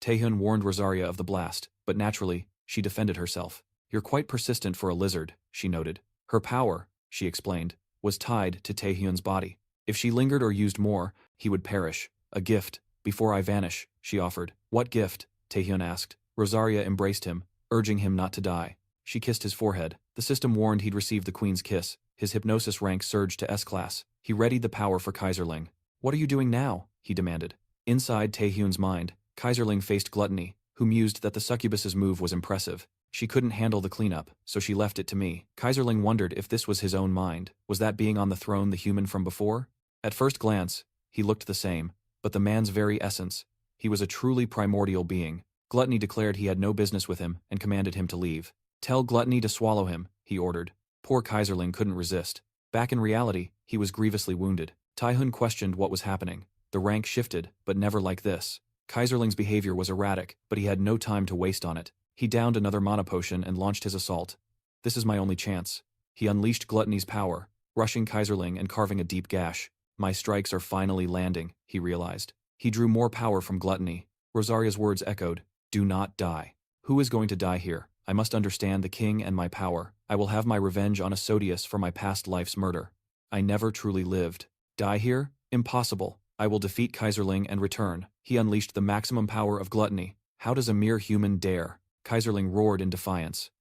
Taihun warned Rosaria of the blast, but naturally, she defended herself. You're quite persistent for a lizard, she noted. Her power, she explained, was tied to Taihun's body. If she lingered or used more, he would perish. A gift, before I vanish, she offered. What gift? Taihun asked. Rosaria embraced him, urging him not to die. She kissed his forehead. The system warned he'd received the queen's kiss. His hypnosis rank surged to S-class. He readied the power for Kaiserling. What are you doing now? He demanded. Inside Taihun's mind, Kaiserling faced Gluttony, who mused that the succubus's move was impressive. She couldn't handle the cleanup, so she left it to me. Kaiserling wondered if this was his own mind. Was that being on the throne the human from before? At first glance, he looked the same, but the man's very essence. He was a truly primordial being. Gluttony declared he had no business with him and commanded him to leave. Tell Gluttony to swallow him, he ordered. Poor Kaiserling couldn't resist. Back in reality, he was grievously wounded. Taihun questioned what was happening. The rank shifted, but never like this. Kaiserling's behavior was erratic, but he had no time to waste on it. He downed another mana potion and launched his assault. This is my only chance. He unleashed Gluttony's power, rushing Kaiserling and carving a deep gash. My strikes are finally landing, he realized. He drew more power from Gluttony. Rosaria's words echoed, do not die. Who is going to die here? I must understand the king and my power. I will have my revenge on Asodius for my past life's murder. I never truly lived. Die here? Impossible. I will defeat Kaiserling and return. He unleashed the maximum power of Gluttony. How does a mere human dare? Kaiserling roared in defiance.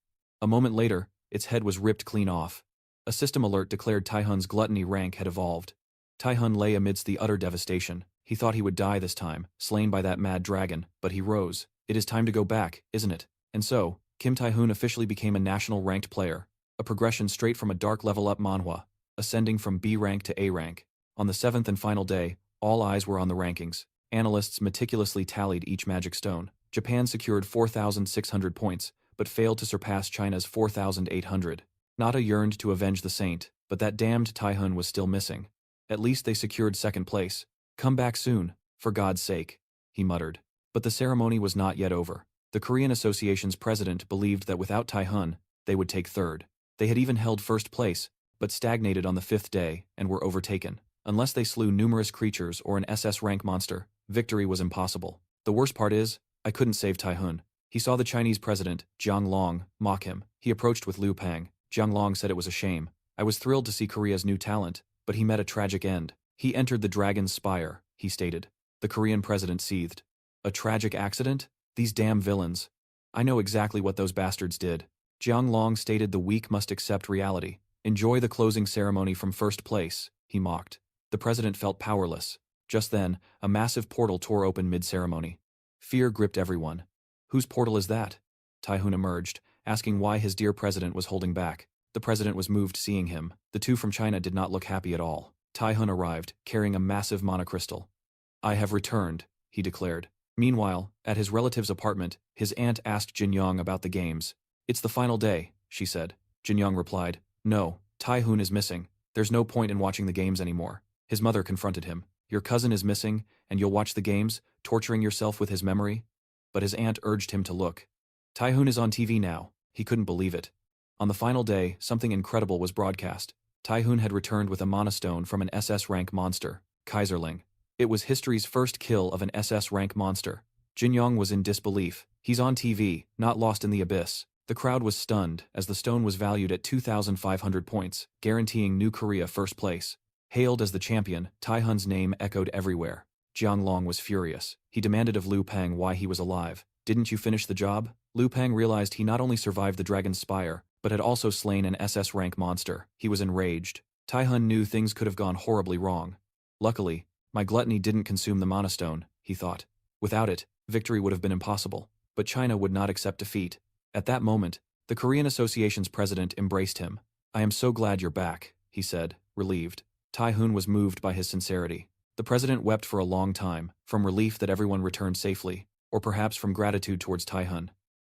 A moment later, its head was ripped clean off. A system alert declared Taihun's Gluttony rank had evolved. Taihun lay amidst the utter devastation. He thought he would die this time, slain by that mad dragon, but he rose. It is time to go back, isn't it? And so, Kim Taihun officially became a national ranked player, a progression straight from a dark level up Manhwa, ascending from B rank to A rank. On the 7th and final day, all eyes were on the rankings. Analysts meticulously tallied each magic stone. Japan secured 4,600 points, but failed to surpass China's 4,800. Nata yearned to avenge the saint, but that damned Taihun was still missing. At least they secured second place. Come back soon, for God's sake, he muttered. But the ceremony was not yet over. The Korean Association's president believed that without Taihun, they would take third. They had even held first place, but stagnated on the 5th day and were overtaken. Unless they slew numerous creatures or an SS rank monster, victory was impossible. The worst part is, I couldn't save Taihun. He saw the Chinese president, Jiang Long, mock him. He approached with Liu Pang. Jiang Long said it was a shame. I was thrilled to see Korea's new talent, but he met a tragic end. He entered the dragon's spire, he stated. The Korean president seethed. A tragic accident? These damn villains. I know exactly what those bastards did. Jiang Long stated the weak must accept reality. Enjoy the closing ceremony from first place, he mocked. The president felt powerless. Just then, a massive portal tore open mid-ceremony. Fear gripped everyone. Whose portal is that? Taihun emerged, asking why his dear president was holding back. The president was moved seeing him. The two from China did not look happy at all. Taihun arrived, carrying a massive mana crystal. I have returned, he declared. Meanwhile, at his relative's apartment, his aunt asked Jinyong about the games. It's the final day, she said. Jinyong replied, no, Taihun is missing. There's no point in watching the games anymore. His mother confronted him. Your cousin is missing, and you'll watch the games, torturing yourself with his memory? But his aunt urged him to look. Taihun is on TV now. He couldn't believe it. On the final day, something incredible was broadcast. Taihun had returned with a mana stone from an SS rank monster, Kaiserling. It was history's first kill of an SS rank monster. Jinyong was in disbelief. He's on TV, not lost in the abyss. The crowd was stunned, as the stone was valued at 2,500 points, guaranteeing New Korea first place. Hailed as the champion, Taihun's name echoed everywhere. Jiang Long was furious. He demanded of Liu Pang why he was alive. Didn't you finish the job? Liu Pang realized he not only survived the dragon's spire, but had also slain an SS rank monster. He was enraged. Taihun knew things could have gone horribly wrong. Luckily, my gluttony didn't consume the Mana Stone, he thought. Without it, victory would have been impossible. But China would not accept defeat. At that moment, the Korean Association's president embraced him. I am so glad you're back, he said, relieved. Taihun was moved by his sincerity. The president wept for a long time, from relief that everyone returned safely, or perhaps from gratitude towards Taihun.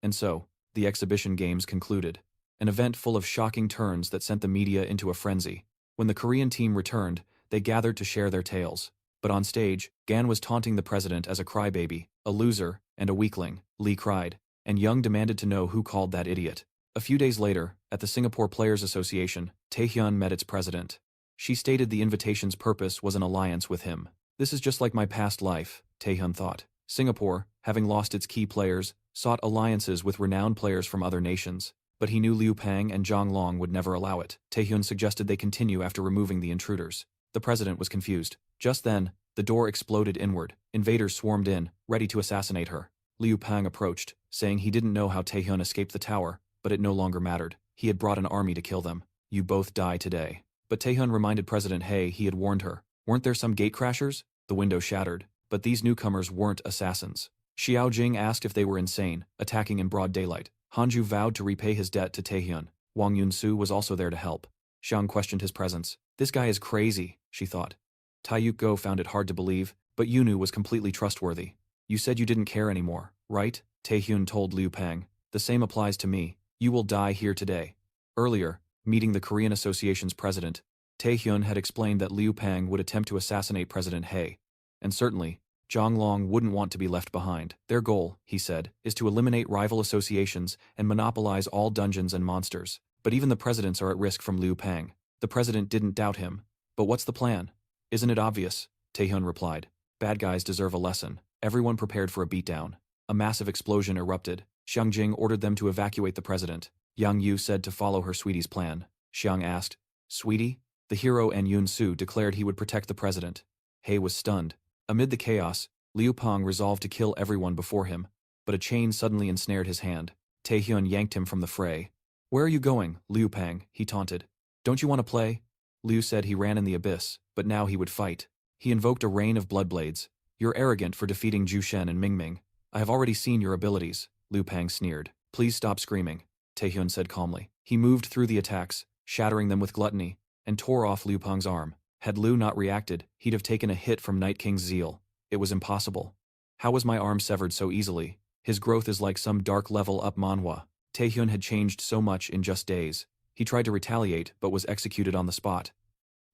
And so, the exhibition games concluded. An event full of shocking turns that sent the media into a frenzy. When the Korean team returned, they gathered to share their tales. But on stage, Gan was taunting the president as a crybaby, a loser, and a weakling, Lee cried, and Young demanded to know who called that idiot. A few days later, at the Singapore Players Association, Taehyun met its president. She stated the invitation's purpose was an alliance with him. This is just like my past life, Taehyun thought. Singapore, having lost its key players, sought alliances with renowned players from other nations. But he knew Liu Pang and Zhang Long would never allow it. Taehyun suggested they continue after removing the intruders. The president was confused. Just then, the door exploded inward. Invaders swarmed in, ready to assassinate her. Liu Pang approached, saying he didn't know how Taehyun escaped the tower, but it no longer mattered. He had brought an army to kill them. You both die today. But Taehyun reminded President He had warned her. Weren't there some gatecrashers? The window shattered. But these newcomers weren't assassins. Xiao Jing asked if they were insane, attacking in broad daylight. Hanju vowed to repay his debt to Taehyun. Wang Yunsu was also there to help. Xiang questioned his presence. This guy is crazy, she thought. Taiyuk Go found it hard to believe, but Yunu was completely trustworthy. You said you didn't care anymore, right? Taehyun told Liu Pang. The same applies to me. You will die here today. Earlier, meeting the Korean Association's president, Taehyun had explained that Liu Pang would attempt to assassinate President He. And certainly, Zhang Long wouldn't want to be left behind. Their goal, he said, is to eliminate rival associations and monopolize all dungeons and monsters. But even the presidents are at risk from Liu Pang. The president didn't doubt him. But what's the plan? Isn't it obvious? Taehyun replied. Bad guys deserve a lesson. Everyone prepared for a beatdown. A massive explosion erupted. Xiang Jing ordered them to evacuate the president. Yang Yu said to follow her sweetie's plan. Xiang asked, Sweetie? The hero and Yun Su declared he would protect the president. He was stunned. Amid the chaos, Liu Pang resolved to kill everyone before him, but a chain suddenly ensnared his hand. Taehyun yanked him from the fray. Where are you going, Liu Pang? He taunted. Don't you want to play? Liu said he ran in the abyss, but now he would fight. He invoked a rain of blood blades. You're arrogant for defeating Zhu Shen and Ming Ming. I have already seen your abilities, Liu Pang sneered. Please stop screaming, Taehyun said calmly. He moved through the attacks, shattering them with gluttony, and tore off Liu Pang's arm. Had Liu not reacted, he'd have taken a hit from Night King's zeal. It was impossible. How was my arm severed so easily? His growth is like some dark level up Manhwa. Taehyun had changed so much in just days. He tried to retaliate, but was executed on the spot.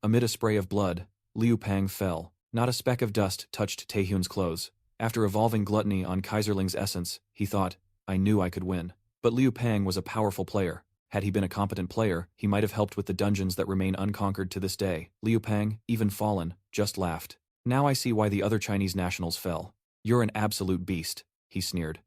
Amid a spray of blood, Liu Pang fell. Not a speck of dust touched Taehyun's clothes. After evolving gluttony on Kaiserling's essence, he thought, I knew I could win. But Liu Pang was a powerful player. Had he been a competent player, he might have helped with the dungeons that remain unconquered to this day. Liu Pang, even fallen, just laughed. Now I see why the other Chinese nationals fell. You're an absolute beast, he sneered.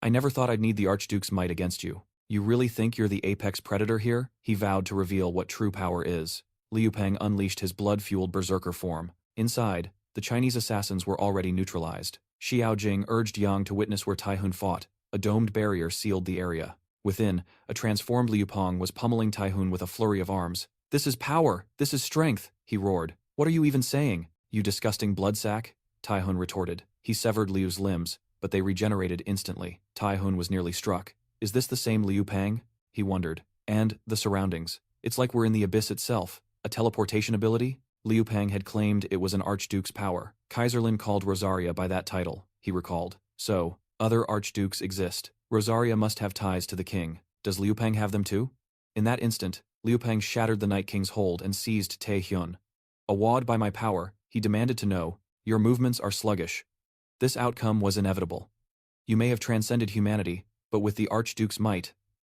I never thought I'd need the Archduke's might against you. You really think you're the apex predator here? He vowed to reveal what true power is. Liu Pang unleashed his blood-fueled berserker form. Inside, the Chinese assassins were already neutralized. Xiao Jing urged Yang to witness where Taihun fought. A domed barrier sealed the area. Within, a transformed Liu Pang was pummeling Taihun with a flurry of arms. This is power! This is strength! He roared. What are you even saying? You disgusting bloodsack? Taihun retorted. He severed Liu's limbs, but they regenerated instantly. Taihun was nearly struck. Is this the same Liu Pang? He wondered. And the surroundings. It's like we're in the abyss itself. A teleportation ability? Liu Pang had claimed it was an archduke's power. Kaiserlin called Rosaria by that title, he recalled. So, other archdukes exist. Rosaria must have ties to the king. Does Liu Pang have them too? In that instant, Liu Pang shattered the Night King's hold and seized Taehyun. Awed by my power, he demanded to know, your movements are sluggish. This outcome was inevitable. You may have transcended humanity, but with the Archduke's might,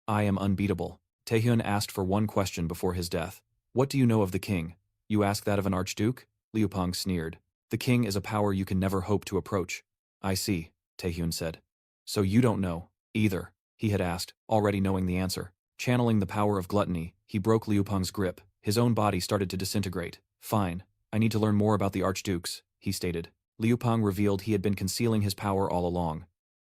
I am unbeatable. Taehyun asked for one question before his death. What do you know of the king? You ask that of an archduke? Liu Pang sneered. The king is a power you can never hope to approach. I see, Taehyun said. So you don't know, either, he had asked, already knowing the answer. Channeling the power of gluttony, he broke Liu Pang's grip. His own body started to disintegrate. Fine, I need to learn more about the archdukes, he stated. Liu Pang revealed he had been concealing his power all along.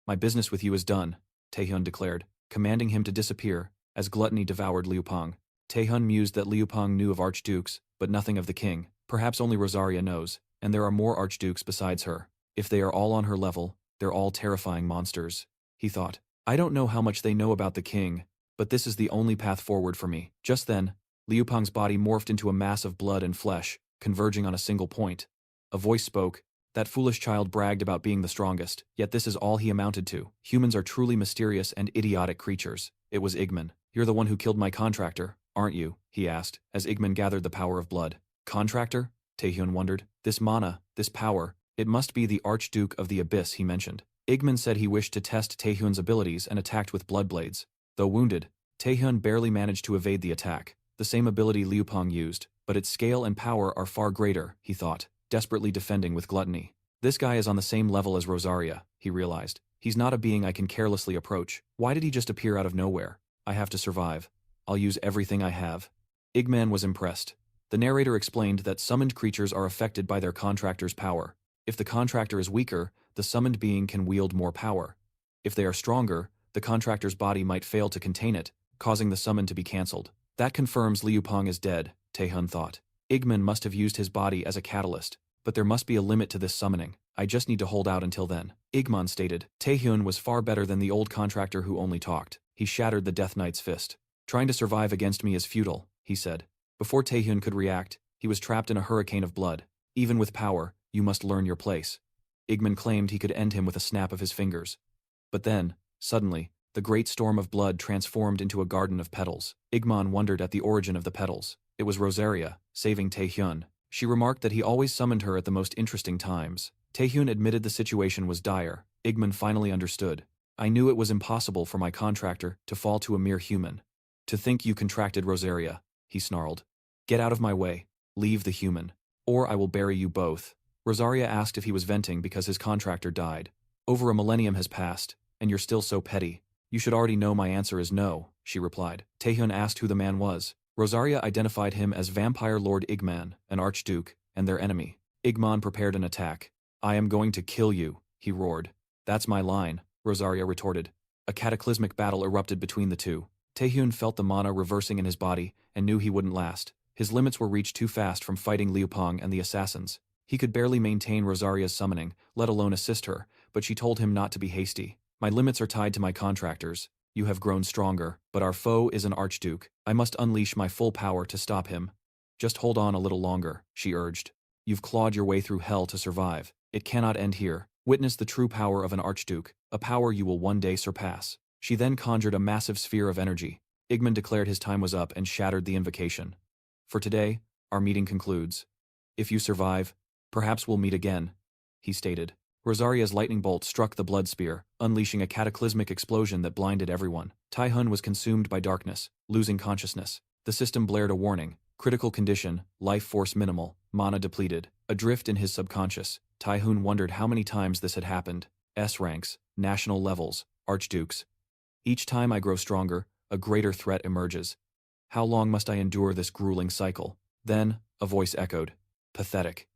My business with you is done, Taehyun declared, commanding him to disappear, as gluttony devoured Liu Pang. Taehyun mused that Liu Pang knew of archdukes, but nothing of the king. Perhaps only Rosaria knows, and there are more archdukes besides her. If they are all on her level, they're all terrifying monsters, he thought. I don't know how much they know about the king, but this is the only path forward for me. Just then, Liu Peng's body morphed into a mass of blood and flesh, converging on a single point. A voice spoke. That foolish child bragged about being the strongest, yet this is all he amounted to. Humans are truly mysterious and idiotic creatures. It was Igman. You're the one who killed my contractor, aren't you? He asked, as Igman gathered the power of blood. Contractor? Taihun wondered. This mana, this power, it must be the Archduke of the Abyss he mentioned. Igman said he wished to test Taihun's abilities and attacked with blood blades. Though wounded, Taihun barely managed to evade the attack. The same ability Liu Peng used, but its scale and power are far greater, he thought, desperately defending with gluttony. This guy is on the same level as Rosaria, he realized. He's not a being I can carelessly approach. Why did he just appear out of nowhere? I have to survive. I'll use everything I have. Igman was impressed. The narrator explained that summoned creatures are affected by their contractor's power. If the contractor is weaker, the summoned being can wield more power. If they are stronger, the contractor's body might fail to contain it, causing the summon to be cancelled. That confirms Liu Peng is dead, Taihun thought. Igman must have used his body as a catalyst, but there must be a limit to this summoning. I just need to hold out until then. Igman stated. Taihun was far better than the old contractor who only talked. He shattered the Death Knight's fist. Trying to survive against me is futile, he said. Before Taihun could react, he was trapped in a hurricane of blood. Even with power, you must learn your place. Igman claimed he could end him with a snap of his fingers. But then, suddenly, the great storm of blood transformed into a garden of petals. Igman wondered at the origin of the petals. It was Rosaria, saving Taihun. She remarked that he always summoned her at the most interesting times. Taihun admitted the situation was dire. Igman finally understood. I knew it was impossible for my contractor to fall to a mere human. To think you contracted Rosaria, he snarled. Get out of my way. Leave the human. Or I will bury you both. Rosaria asked if he was venting because his contractor died. Over a millennium has passed, and you're still so petty. You should already know my answer is no, she replied. Taihun asked who the man was. Rosaria identified him as Vampire Lord Igman, an archduke, and their enemy. Igman prepared an attack. I am going to kill you, he roared. That's my line, Rosaria retorted. A cataclysmic battle erupted between the two. Taihun felt the mana reversing in his body and knew he wouldn't last. His limits were reached too fast from fighting Liu Peng and the assassins. He could barely maintain Rosaria's summoning, let alone assist her, but she told him not to be hasty. My limits are tied to my contractors. You have grown stronger, but our foe is an archduke. I must unleash my full power to stop him. Just hold on a little longer, she urged. You've clawed your way through hell to survive. It cannot end here. Witness the true power of an archduke, a power you will one day surpass. She then conjured a massive sphere of energy. Igman declared his time was up and shattered the invocation. For today, our meeting concludes. If you survive, perhaps we'll meet again, he stated. Rosaria's lightning bolt struck the blood spear, unleashing a cataclysmic explosion that blinded everyone. Taihun was consumed by darkness, losing consciousness. The system blared a warning. Critical condition, life force minimal, mana depleted. Adrift in his subconscious, Taihun wondered how many times this had happened. S ranks, national levels, archdukes. Each time I grow stronger, a greater threat emerges. How long must I endure this grueling cycle? Then, a voice echoed. Pathetic.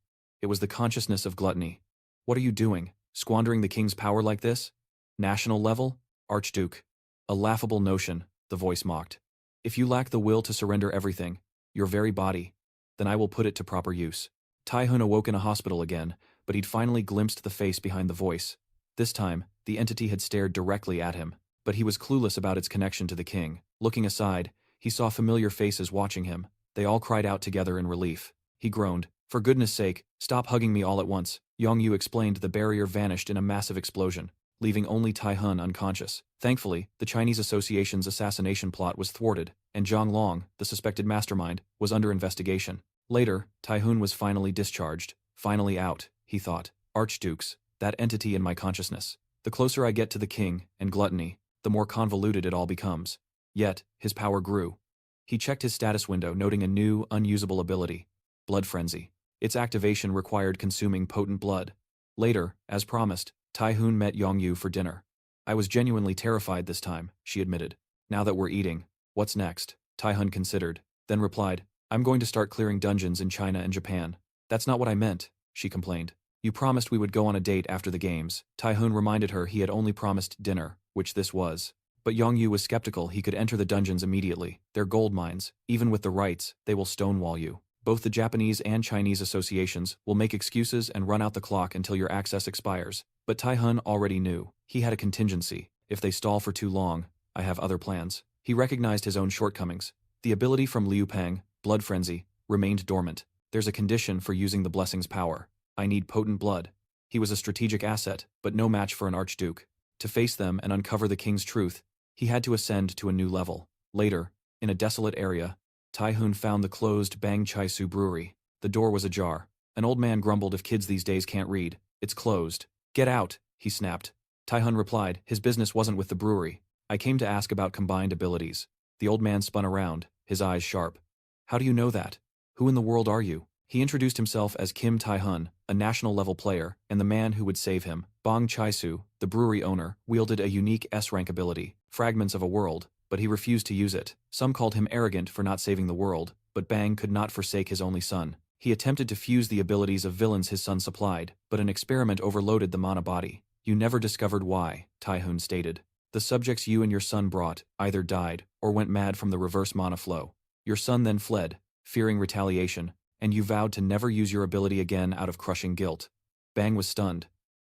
It was the consciousness of gluttony. What are you doing? Squandering the king's power like this? National level? Archduke. A laughable notion, the voice mocked. If you lack the will to surrender everything, your very body, then I will put it to proper use. Taihun awoke in a hospital again, but he'd finally glimpsed the face behind the voice. This time, the entity had stared directly at him, but he was clueless about its connection to the king. Looking aside, he saw familiar faces watching him. They all cried out together in relief. He groaned. For goodness sake, stop hugging me all at once. Yongyu explained. The barrier vanished in a massive explosion, leaving only Taihun unconscious. Thankfully, the Chinese Association's assassination plot was thwarted, and Zhang Long, the suspected mastermind, was under investigation. Later, Taihun was finally discharged. Finally out, he thought. Archdukes, that entity in my consciousness. The closer I get to the king and gluttony, the more convoluted it all becomes. Yet, his power grew. He checked his status window, noting a new, unusable ability. Blood Frenzy. Its activation required consuming potent blood. Later, as promised, Taihun met Yongyu for dinner. I was genuinely terrified this time, she admitted. Now that we're eating, what's next? Taihun considered, then replied, I'm going to start clearing dungeons in China and Japan. That's not what I meant, she complained. You promised we would go on a date after the games. Taihun reminded her he had only promised dinner, which this was. But Yongyu was skeptical he could enter the dungeons immediately. They're gold mines. Even with the rights, they will stonewall you. Both the Japanese and Chinese associations will make excuses and run out the clock until your access expires. But Taihun already knew. He had a contingency. If they stall for too long, I have other plans. He recognized his own shortcomings. The ability from Liu Peng, Blood Frenzy, remained dormant. There's a condition for using the blessing's power. I need potent blood. He was a strategic asset, but no match for an archduke. To face them and uncover the king's truth, he had to ascend to a new level. Later, in a desolate area, Taihun found the closed Bang Chai Su brewery. The door was ajar. An old man grumbled, if kids these days can't read, it's closed. Get out, he snapped. Taihun replied, his business wasn't with the brewery. I came to ask about combined abilities. The old man spun around, his eyes sharp. How do you know that? Who in the world are you? He introduced himself as Kim Taihun, a national-level player, and the man who would save him. Bang Chai-su, the brewery owner, wielded a unique S-rank ability, Fragments of a World, but he refused to use it. Some called him arrogant for not saving the world, but Bang could not forsake his only son. He attempted to fuse the abilities of villains his son supplied, but an experiment overloaded the mana body. You never discovered why, Taihun stated. The subjects you and your son brought either died or went mad from the reverse mana flow. Your son then fled, fearing retaliation, and you vowed to never use your ability again out of crushing guilt. Bang was stunned.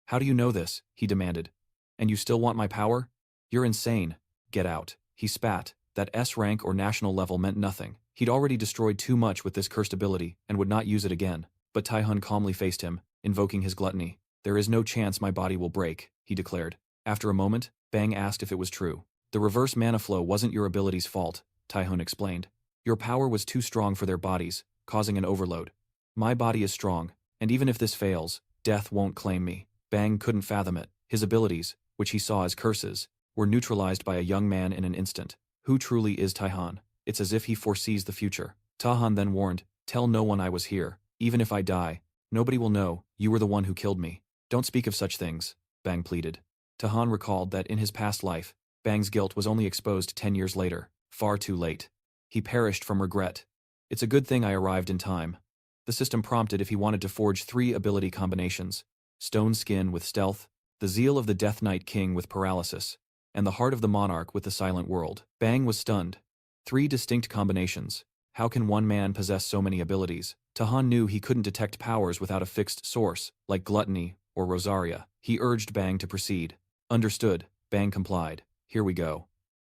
How do you know this? He demanded. And you still want my power? You're insane. Get out. He spat. That S rank or national level meant nothing. He'd already destroyed too much with this cursed ability and would not use it again. But Taihun calmly faced him, invoking his gluttony. There is no chance my body will break, he declared. After a moment, Bang asked if it was true. The reverse mana flow wasn't your ability's fault, Taihun explained. Your power was too strong for their bodies, causing an overload. My body is strong, and even if this fails, death won't claim me. Bang couldn't fathom it. His abilities, which he saw as curses, were neutralized by a young man in an instant. Who truly is Taihun? It's as if he foresees the future. Tahan then warned, tell no one I was here. Even if I die, nobody will know you were the one who killed me. Don't speak of such things, Bang pleaded. Tahan recalled that in his past life, Bang's guilt was only exposed 10 years later, far too late. He perished from regret. It's a good thing I arrived in time. The system prompted if he wanted to forge 3 ability combinations: Stone Skin with Stealth, the Zeal of the Death Knight King with Paralysis, and the Heart of the Monarch with the Silent World. Bang was stunned. 3 distinct combinations. How can one man possess so many abilities? Tahan knew he couldn't detect powers without a fixed source, like Gluttony or Rosaria. He urged Bang to proceed. Understood, Bang complied. Here we go.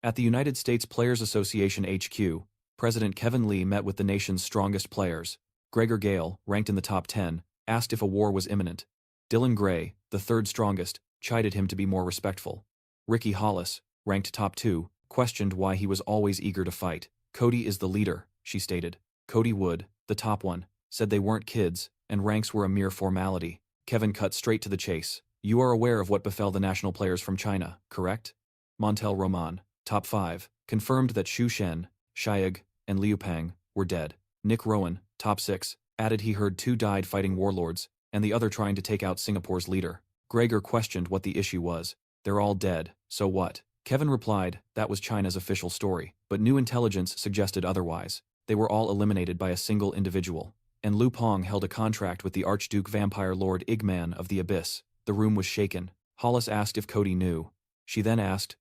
At the United States Players Association HQ, President Kevin Lee met with the nation's strongest players. Gregor Gale, ranked in the top 10, asked if a war was imminent. Dylan Gray, the third strongest, chided him to be more respectful. Ricky Hollis, ranked top 2, questioned why he was always eager to fight. Cody is the leader, she stated. Cody Wood, the top one, said they weren't kids, and ranks were a mere formality. Kevin cut straight to the chase. You are aware of what befell the national players from China, correct? Montel Roman, top 5, confirmed that Xu Shen, Shiag, and Liu Peng were dead. Nick Rowan, top 6, added he heard 2 died fighting warlords, and the other trying to take out Singapore's leader. Gregor questioned what the issue was. They're all dead, so what? Kevin replied, that was China's official story, but new intelligence suggested otherwise. They were all eliminated by a single individual. And Lu Pong held a contract with the Archduke Vampire Lord Igman of the Abyss. The room was shaken. Hollis asked if Cody knew. She then asked,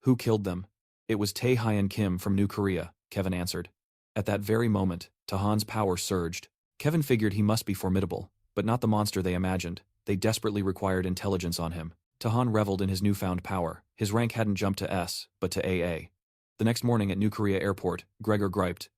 who killed them? It was Tae Hyen Kim from New Korea, Kevin answered. At that very moment, Tahan's power surged. Kevin figured he must be formidable, but not the monster they imagined. They desperately required intelligence on him. Tahan reveled in his newfound power. His rank hadn't jumped to S, but to AA. The next morning at New Korea Airport, Gregor griped.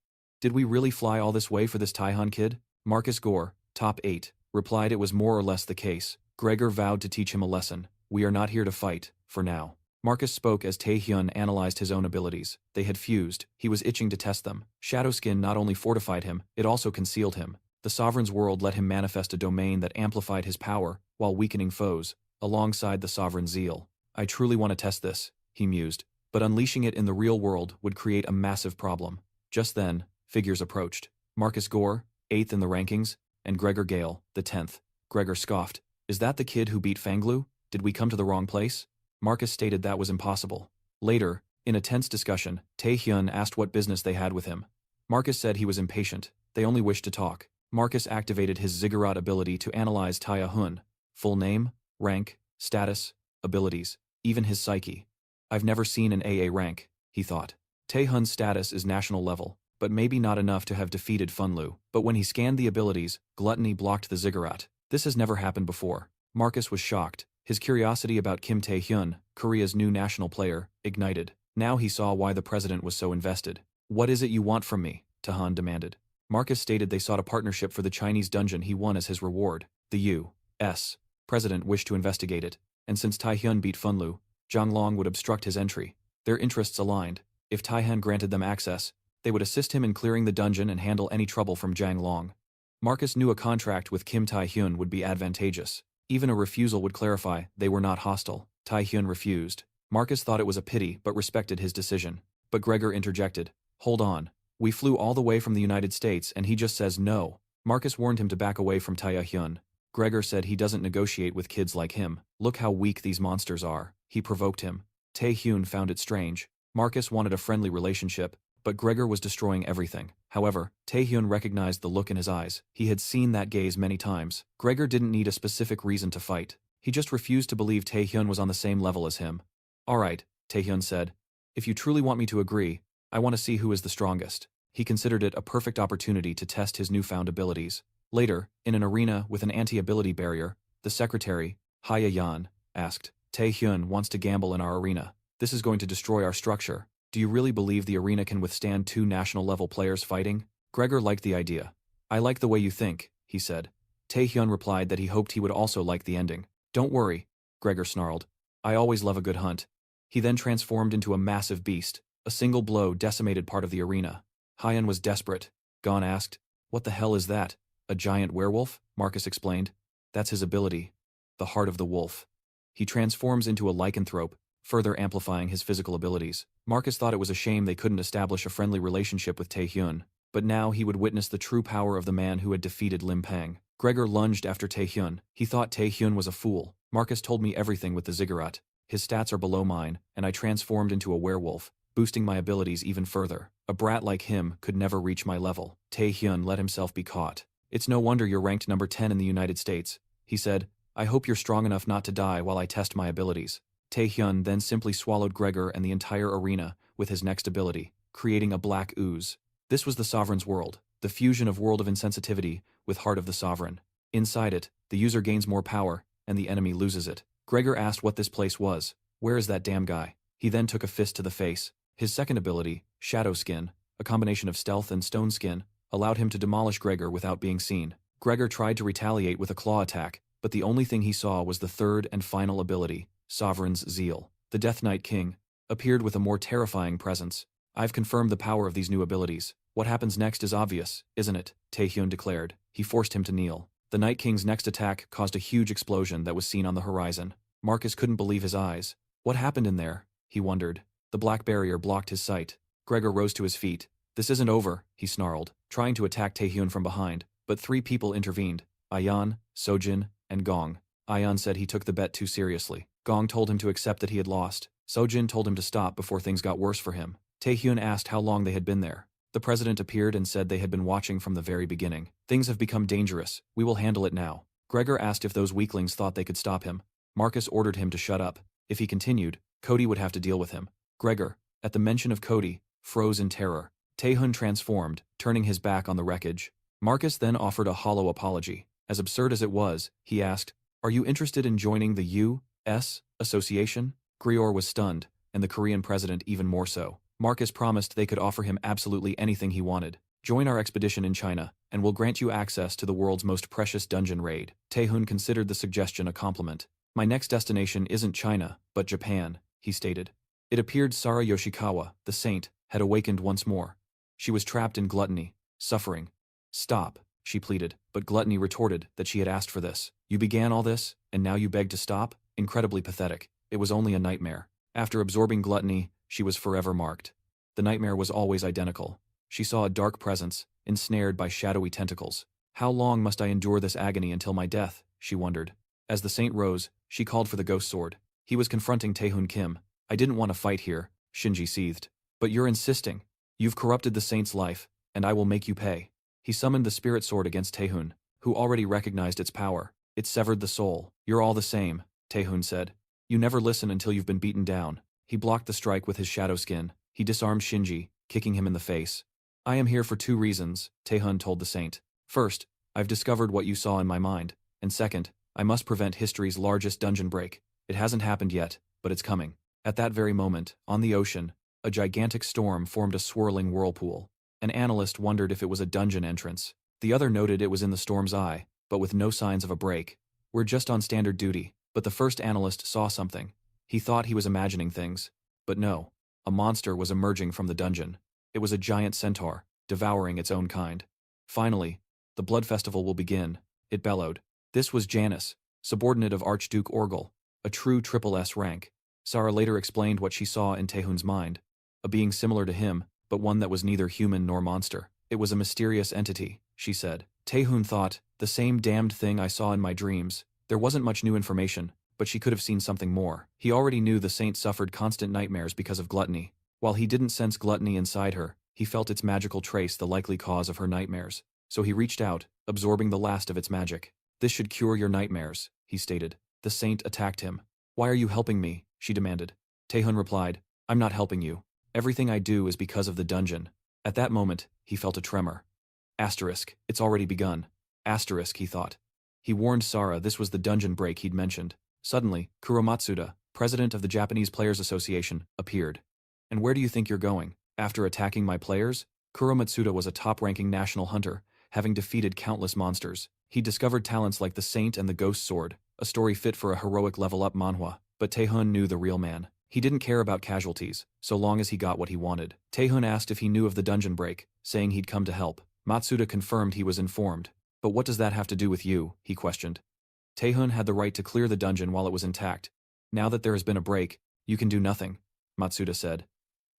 Did we really fly all this way for this Taihun kid? Marcus Gore, top 8, replied it was more or less the case. Gregor vowed to teach him a lesson. We are not here to fight, for now. Marcus spoke as Taehyun analyzed his own abilities. They had fused. He was itching to test them. Shadowskin not only fortified him, it also concealed him. The Sovereign's world let him manifest a domain that amplified his power, while weakening foes, alongside the Sovereign's zeal. I truly want to test this, he mused, but unleashing it in the real world would create a massive problem. Just then, figures approached. Marcus Gore, 8th in the rankings, and Gregor Gale, the 10th. Gregor scoffed. Is that the kid who beat Fanglu? Did we come to the wrong place? Marcus stated that was impossible. Later, in a tense discussion, Taehyun asked what business they had with him. Marcus said he was impatient. They only wished to talk. Marcus activated his ziggurat ability to analyze Taehyun. Full name, rank, status, abilities, even his psyche. I've never seen an AA rank, he thought. Taehyun's status is national level. but maybe not enough to have defeated Funlu. But when he scanned the abilities, Gluttony blocked the ziggurat. This has never happened before. Marcus was shocked. His curiosity about Kim Taihun, Korea's new national player, ignited. Now he saw why the president was so invested. "What is it you want from me?" Taihun demanded. Marcus stated they sought a partnership for the Chinese dungeon he won as his reward. The U.S. president wished to investigate it, and since Taihun beat Funlu, Zhang Long would obstruct his entry. Their interests aligned. If Taihun granted them access, they would assist him in clearing the dungeon and handle any trouble from Zhang Long. Marcus knew a contract with Kim Taihun would be advantageous. Even a refusal would clarify they were not hostile. Taihun refused. Marcus thought it was a pity but respected his decision. But Gregor interjected. "Hold on. We flew all the way from the United States and he just says no." Marcus warned him to back away from Taihun. Gregor said he doesn't negotiate with kids like him. "Look how weak these monsters are." He provoked him. Taihun found it strange. Marcus wanted a friendly relationship, but Gregor was destroying everything. However, Taihun recognized the look in his eyes. He had seen that gaze many times. Gregor didn't need a specific reason to fight. He just refused to believe Taihun was on the same level as him. "All right," Taihun said. "If you truly want me to agree, I want to see who is the strongest." He considered it a perfect opportunity to test his newfound abilities. Later, in an arena with an anti-ability barrier, the secretary, Haya Yan, asked, "Taihun wants to gamble in our arena. This is going to destroy our structure. Do you really believe the arena can withstand 2 national-level players fighting?" Gregor liked the idea. "I like the way you think," he said. Taehyun replied that he hoped he would also like the ending. "Don't worry," Gregor snarled. "I always love a good hunt." He then transformed into a massive beast. A single blow decimated part of the arena. Hyan was desperate. Gon asked, "What the hell is that? A giant werewolf?" Marcus explained. "That's his ability. The heart of the wolf. He transforms into a lycanthrope, further amplifying his physical abilities." Marcus thought it was a shame they couldn't establish a friendly relationship with Taehyun, but now he would witness the true power of the man who had defeated Lim Pang. Gregor lunged after Taehyun. He thought Taehyun was a fool. "Marcus told me everything with the ziggurat. His stats are below mine, and I transformed into a werewolf, boosting my abilities even further. A brat like him could never reach my level." Taehyun let himself be caught. "It's no wonder you're ranked number 10 in the United States," he said. "I hope you're strong enough not to die while I test my abilities." Taehyun then simply swallowed Gregor and the entire arena with his next ability, creating a black ooze. This was the Sovereign's world, the fusion of World of Insensitivity with Heart of the Sovereign. Inside it, the user gains more power, and the enemy loses it. Gregor asked what this place was. "Where is that damn guy?" He then took a fist to the face. His second ability, Shadow Skin, a combination of stealth and stone skin, allowed him to demolish Gregor without being seen. Gregor tried to retaliate with a claw attack, but the only thing he saw was the third and final ability, Sovereign's Zeal. The Death Knight King appeared with a more terrifying presence. "I've confirmed the power of these new abilities. What happens next is obvious, isn't it?" Taehyun declared. He forced him to kneel. The Night King's next attack caused a huge explosion that was seen on the horizon. Marcus couldn't believe his eyes. What happened in there? He wondered. The black barrier blocked his sight. Gregor rose to his feet. "This isn't over," he snarled, trying to attack Taehyun from behind, but 3 people intervened, Ayan, Sojin, and Gong. Ayan said he took the bet too seriously. Gong told him to accept that he had lost. Sojin told him to stop before things got worse for him. Taehyun asked how long they had been there. The president appeared and said they had been watching from the very beginning. "Things have become dangerous. We will handle it now." Gregor asked if those weaklings thought they could stop him. Marcus ordered him to shut up. If he continued, Cody would have to deal with him. Gregor, at the mention of Cody, froze in terror. Taehyun transformed, turning his back on the wreckage. Marcus then offered a hollow apology. As absurd as it was, he asked, "Are you interested in joining the U.S. Association?" Grior was stunned, and the Korean president even more so. Marcus promised they could offer him absolutely anything he wanted. "Join our expedition in China, and we'll grant you access to the world's most precious dungeon raid." Taehyun considered the suggestion a compliment. "My next destination isn't China, but Japan," he stated. It appeared Sara Yoshikawa, the saint, had awakened once more. She was trapped in gluttony, suffering. "Stop," she pleaded, but Gluttony retorted that she had asked for this. "You began all this, and now you beg to stop?" Incredibly pathetic. It was only a nightmare. After absorbing Gluttony, she was forever marked. The nightmare was always identical. She saw a dark presence, ensnared by shadowy tentacles. "How long must I endure this agony until my death?" she wondered. As the saint rose, she called for the ghost sword. He was confronting Taehyun Kim. "I didn't want to fight here," Shinji seethed. "But you're insisting. You've corrupted the saint's life, and I will make you pay." He summoned the spirit sword against Taehyun, who already recognized its power. It severed the soul. "You're all the same," Taehyun said. "You never listen until you've been beaten down." He blocked the strike with his shadow skin. He disarmed Shinji, kicking him in the face. I am here for 2 reasons, Taihun told the saint. First, I've discovered what you saw in my mind, and second, I must prevent history's largest dungeon break. It hasn't happened yet, but it's coming. At that very moment, on the ocean, a gigantic storm formed a swirling whirlpool. An analyst wondered if it was a dungeon entrance. The other noted it was in the storm's eye, but with no signs of a break. We're just on standard duty, but the first analyst saw something. He thought he was imagining things. But no. A monster was emerging from the dungeon. It was a giant centaur, devouring its own kind. Finally, the blood festival will begin, it bellowed. This was Janus, subordinate of Archduke Orgel, a true triple S rank. Sarah later explained what she saw in Taehun's mind. A being similar to him, but one that was neither human nor monster. It was a mysterious entity, she said. Taehun thought, the same damned thing I saw in my dreams. There wasn't much new information, but she could have seen something more. He already knew the saint suffered constant nightmares because of gluttony. While he didn't sense gluttony inside her, he felt its magical trace the likely cause of her nightmares. So he reached out, absorbing the last of its magic. This should cure your nightmares, he stated. The saint attacked him. Why are you helping me? She demanded. Taehun replied, I'm not helping you. Everything I do is because of the dungeon. At that moment, he felt a tremor. Asterisk, it's already begun. Asterisk, he thought. He warned Sarah this was the dungeon break he'd mentioned. Suddenly, Kuro Matsuda, president of the Japanese Players Association, appeared. And where do you think you're going? After attacking my players? Kuro Matsuda was a top-ranking national hunter, having defeated countless monsters. He discovered talents like the Saint and the Ghost Sword, a story fit for a heroic level-up manhwa. But Taehun knew the real man. He didn't care about casualties, so long as he got what he wanted. Taehun asked if he knew of the dungeon break, saying he'd come to help. Matsuda confirmed he was informed. But what does that have to do with you? He questioned. Taehun had the right to clear the dungeon while it was intact. Now that there has been a break, you can do nothing, Matsuda said.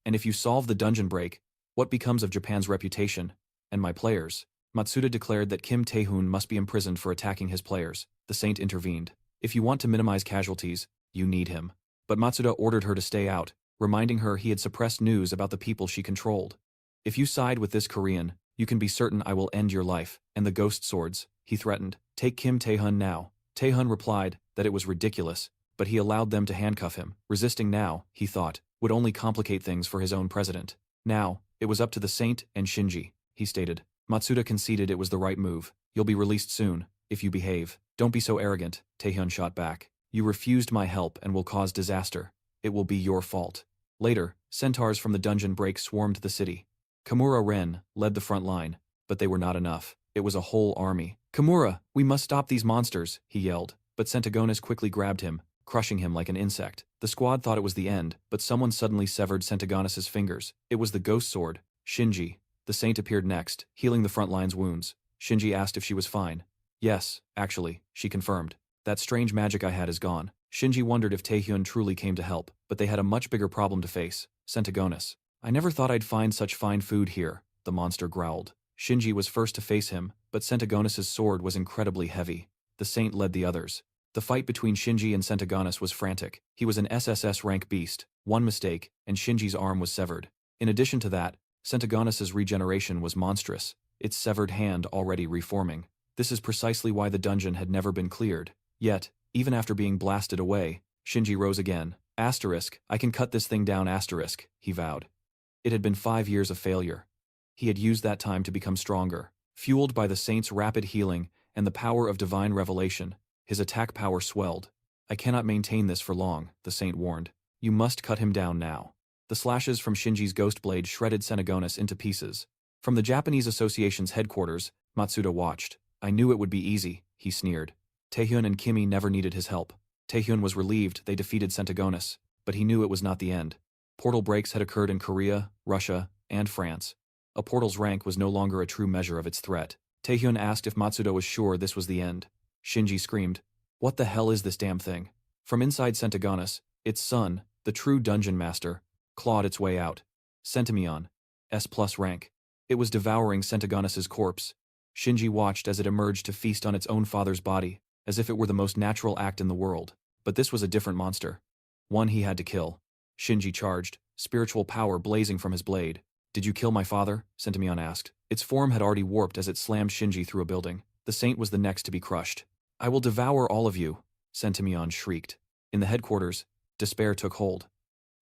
And if you solve the dungeon break, what becomes of Japan's reputation? And my players? Matsuda declared that Kim Taihun must be imprisoned for attacking his players. The saint intervened. If you want to minimize casualties, you need him. But Matsuda ordered her to stay out, reminding her he had suppressed news about the people she controlled. If you side with this Korean, you can be certain I will end your life, and the ghost swords, he threatened. Take Kim Taehun now. Taehun replied that it was ridiculous, but he allowed them to handcuff him. Resisting now, he thought, would only complicate things for his own president. Now, it was up to the saint and Shinji, he stated. Matsuda conceded it was the right move. You'll be released soon, if you behave. Don't be so arrogant, Taehun shot back. You refused my help and will cause disaster. It will be your fault. Later, centaurs from the dungeon break swarmed the city. Kimura Ren led the front line, but they were not enough. It was a whole army. Kimura, we must stop these monsters, he yelled, but Centagonus quickly grabbed him, crushing him like an insect. The squad thought it was the end, but someone suddenly severed Centagonus's fingers. It was the ghost sword, Shinji. The saint appeared next, healing the front line's wounds. Shinji asked if she was fine. Yes, actually, she confirmed. That strange magic I had is gone. Shinji wondered if Taehyun truly came to help, but they had a much bigger problem to face, Centagonus. I never thought I'd find such fine food here, the monster growled. Shinji was first to face him, but Centagonus's sword was incredibly heavy. The saint led the others. The fight between Shinji and Centagonus was frantic. He was an SSS rank beast. One mistake, and Shinji's arm was severed. In addition to that, Centagonus's regeneration was monstrous, its severed hand already reforming. This is precisely why the dungeon had never been cleared. Yet, even after being blasted away, Shinji rose again. Asterisk, I can cut this thing down asterisk, he vowed. It had been 5 years of failure. He had used that time to become stronger. Fueled by the saint's rapid healing and the power of divine revelation, his attack power swelled. I cannot maintain this for long, the saint warned. You must cut him down now. The slashes from Shinji's ghost blade shredded Centagonus into pieces. From the Japanese Association's headquarters, Matsuda watched. I knew it would be easy, he sneered. Taehyun and Kimi never needed his help. Taehyun was relieved they defeated Centagonus, but he knew it was not the end. Portal breaks had occurred in Korea, Russia, and France. A portal's rank was no longer a true measure of its threat. Taehyun asked if Matsuda was sure this was the end. Shinji screamed, "What the hell is this damn thing?" From inside Centagonus, its son, the true dungeon master, clawed its way out. Centimion, S+ rank. It was devouring Centagonus's corpse. Shinji watched as it emerged to feast on its own father's body, as if it were the most natural act in the world. But this was a different monster. One he had to kill. Shinji charged, spiritual power blazing from his blade. Did you kill my father? Centimion asked. Its form had already warped as it slammed Shinji through a building. The saint was the next to be crushed. I will devour all of you, Centimion shrieked. In the headquarters, despair took hold.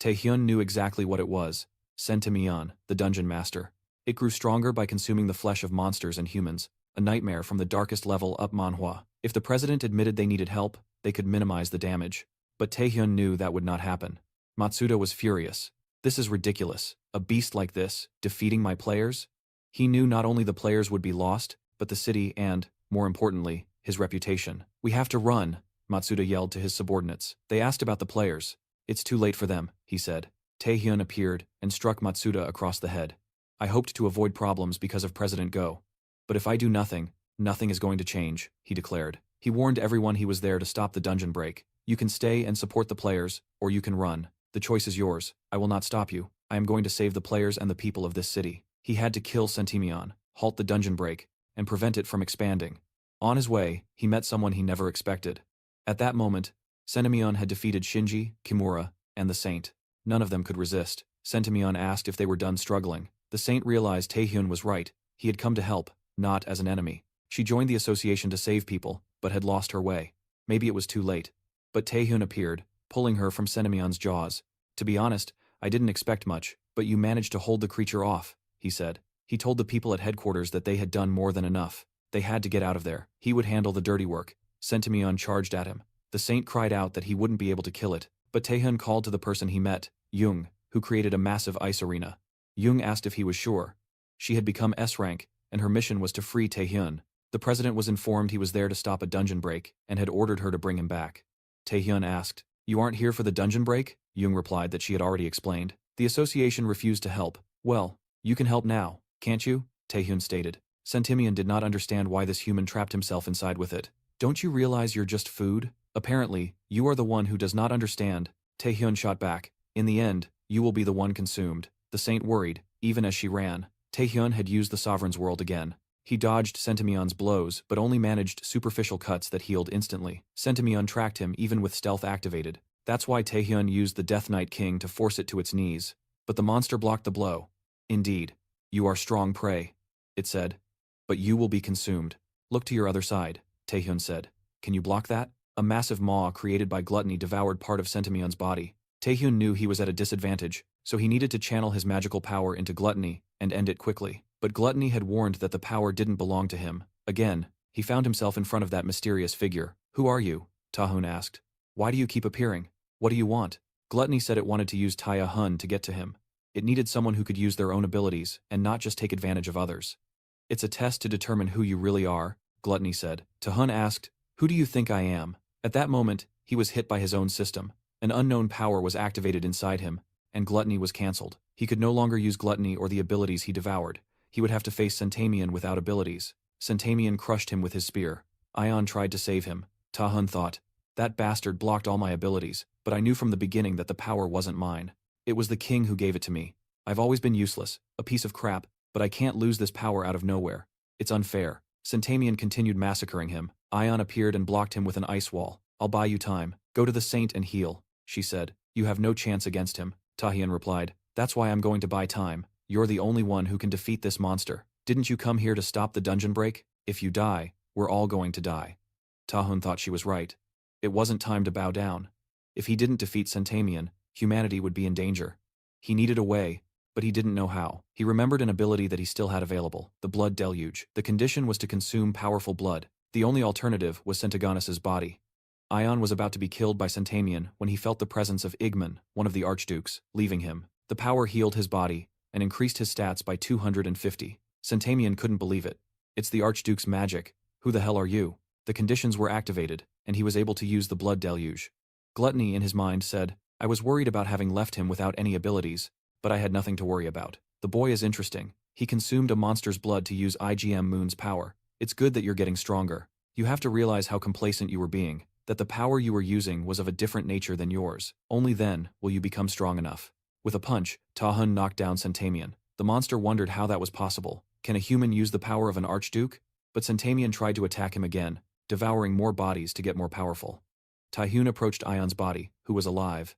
Taehyun knew exactly what it was. Centimion, the dungeon master. It grew stronger by consuming the flesh of monsters and humans, a nightmare from the darkest level up Manhwa. If the president admitted they needed help, they could minimize the damage. But Taehyun knew that would not happen. Matsuda was furious. This is ridiculous. A beast like this, defeating my players? He knew not only the players would be lost, but the city and, more importantly, his reputation. We have to run, Matsuda yelled to his subordinates. They asked about the players. It's too late for them, he said. Taehyun appeared and struck Matsuda across the head. I hoped to avoid problems because of President Go. But if I do nothing, nothing is going to change, he declared. He warned everyone he was there to stop the dungeon break. You can stay and support the players, or you can run. The choice is yours. I will not stop you. I am going to save the players and the people of this city. He had to kill Centimion, halt the dungeon break, and prevent it from expanding. On his way, he met someone he never expected. At that moment, Centimion had defeated Shinji, Kimura, and the Saint. None of them could resist. Centimion asked if they were done struggling. The Saint realized Taehyun was right. He had come to help, not as an enemy. She joined the association to save people, but had lost her way. Maybe it was too late. But Taehyun appeared, pulling her from Centimion's jaws. To be honest, I didn't expect much, but you managed to hold the creature off, he said. He told the people at headquarters that they had done more than enough. They had to get out of there. He would handle the dirty work. Centimion charged at him. The Saint cried out that he wouldn't be able to kill it, but Taehyun called to the person he met, Jung, who created a massive ice arena. Jung asked if he was sure. She had become S-rank, and her mission was to free Taehyun. The president was informed he was there to stop a dungeon break, and had ordered her to bring him back. Taehyun asked, "You aren't here for the dungeon break?" Jung replied that she had already explained. The association refused to help. "Well, you can help now, can't you?" Taehyun stated. Centimion did not understand why this human trapped himself inside with it. "Don't you realize you're just food? Apparently, you are the one who does not understand." Taehyun shot back. "In the end, you will be the one consumed." The Saint worried, even as she ran. Taehyun had used the Sovereign's World again. He dodged Centimion's blows, but only managed superficial cuts that healed instantly. Centimion tracked him even with stealth activated. That's why Taehyun used the Death Knight King to force it to its knees. But the monster blocked the blow. "Indeed. You are strong prey," it said. "But you will be consumed. Look to your other side," Taehyun said. "Can you block that?" A massive maw created by gluttony devoured part of Centimion's body. Taehyun knew he was at a disadvantage, so he needed to channel his magical power into gluttony and end it quickly. But gluttony had warned that the power didn't belong to him. Again, he found himself in front of that mysterious figure. "Who are you?" Taehyun asked. "Why do you keep appearing? What do you want?" Gluttony said it wanted to use Taehyun to get to him. It needed someone who could use their own abilities and not just take advantage of others. "It's a test to determine who you really are," Gluttony said. Taehyun asked, "Who do you think I am?" At that moment, he was hit by his own system. An unknown power was activated inside him, and gluttony was cancelled. He could no longer use gluttony or the abilities he devoured. He would have to face Centimion without abilities. Centimion crushed him with his spear. Ion tried to save him. Taehyun thought, "That bastard blocked all my abilities, but I knew from the beginning that the power wasn't mine. It was the king who gave it to me. I've always been useless, a piece of crap, but I can't lose this power out of nowhere. It's unfair." Centimion continued massacring him. Ion appeared and blocked him with an ice wall. "I'll buy you time. Go to the Saint and heal," she said. "You have no chance against him," Taehyun replied. "That's why I'm going to buy time. You're the only one who can defeat this monster. Didn't you come here to stop the dungeon break? If you die, we're all going to die." Taehyun thought she was right. It wasn't time to bow down. If he didn't defeat Centimion, humanity would be in danger. He needed a way, but he didn't know how. He remembered an ability that he still had available, the blood deluge. The condition was to consume powerful blood. The only alternative was Centagonus's body. Ion was about to be killed by Centimion when he felt the presence of Igman, one of the archdukes, leaving him. The power healed his body and increased his stats by 250. Centimion couldn't believe it. "It's the archduke's magic. Who the hell are you?" The conditions were activated, and he was able to use the blood deluge. Gluttony in his mind said, "I was worried about having left him without any abilities, but I had nothing to worry about. The boy is interesting. He consumed a monster's blood to use IGM Moon's power. It's good that you're getting stronger. You have to realize how complacent you were being, that the power you were using was of a different nature than yours. Only then will you become strong enough." With a punch, Taehyun knocked down Centimion. The monster wondered how that was possible. Can a human use the power of an archduke? But Centimion tried to attack him again, devouring more bodies to get more powerful. Taehyun approached Ion's body, who was alive.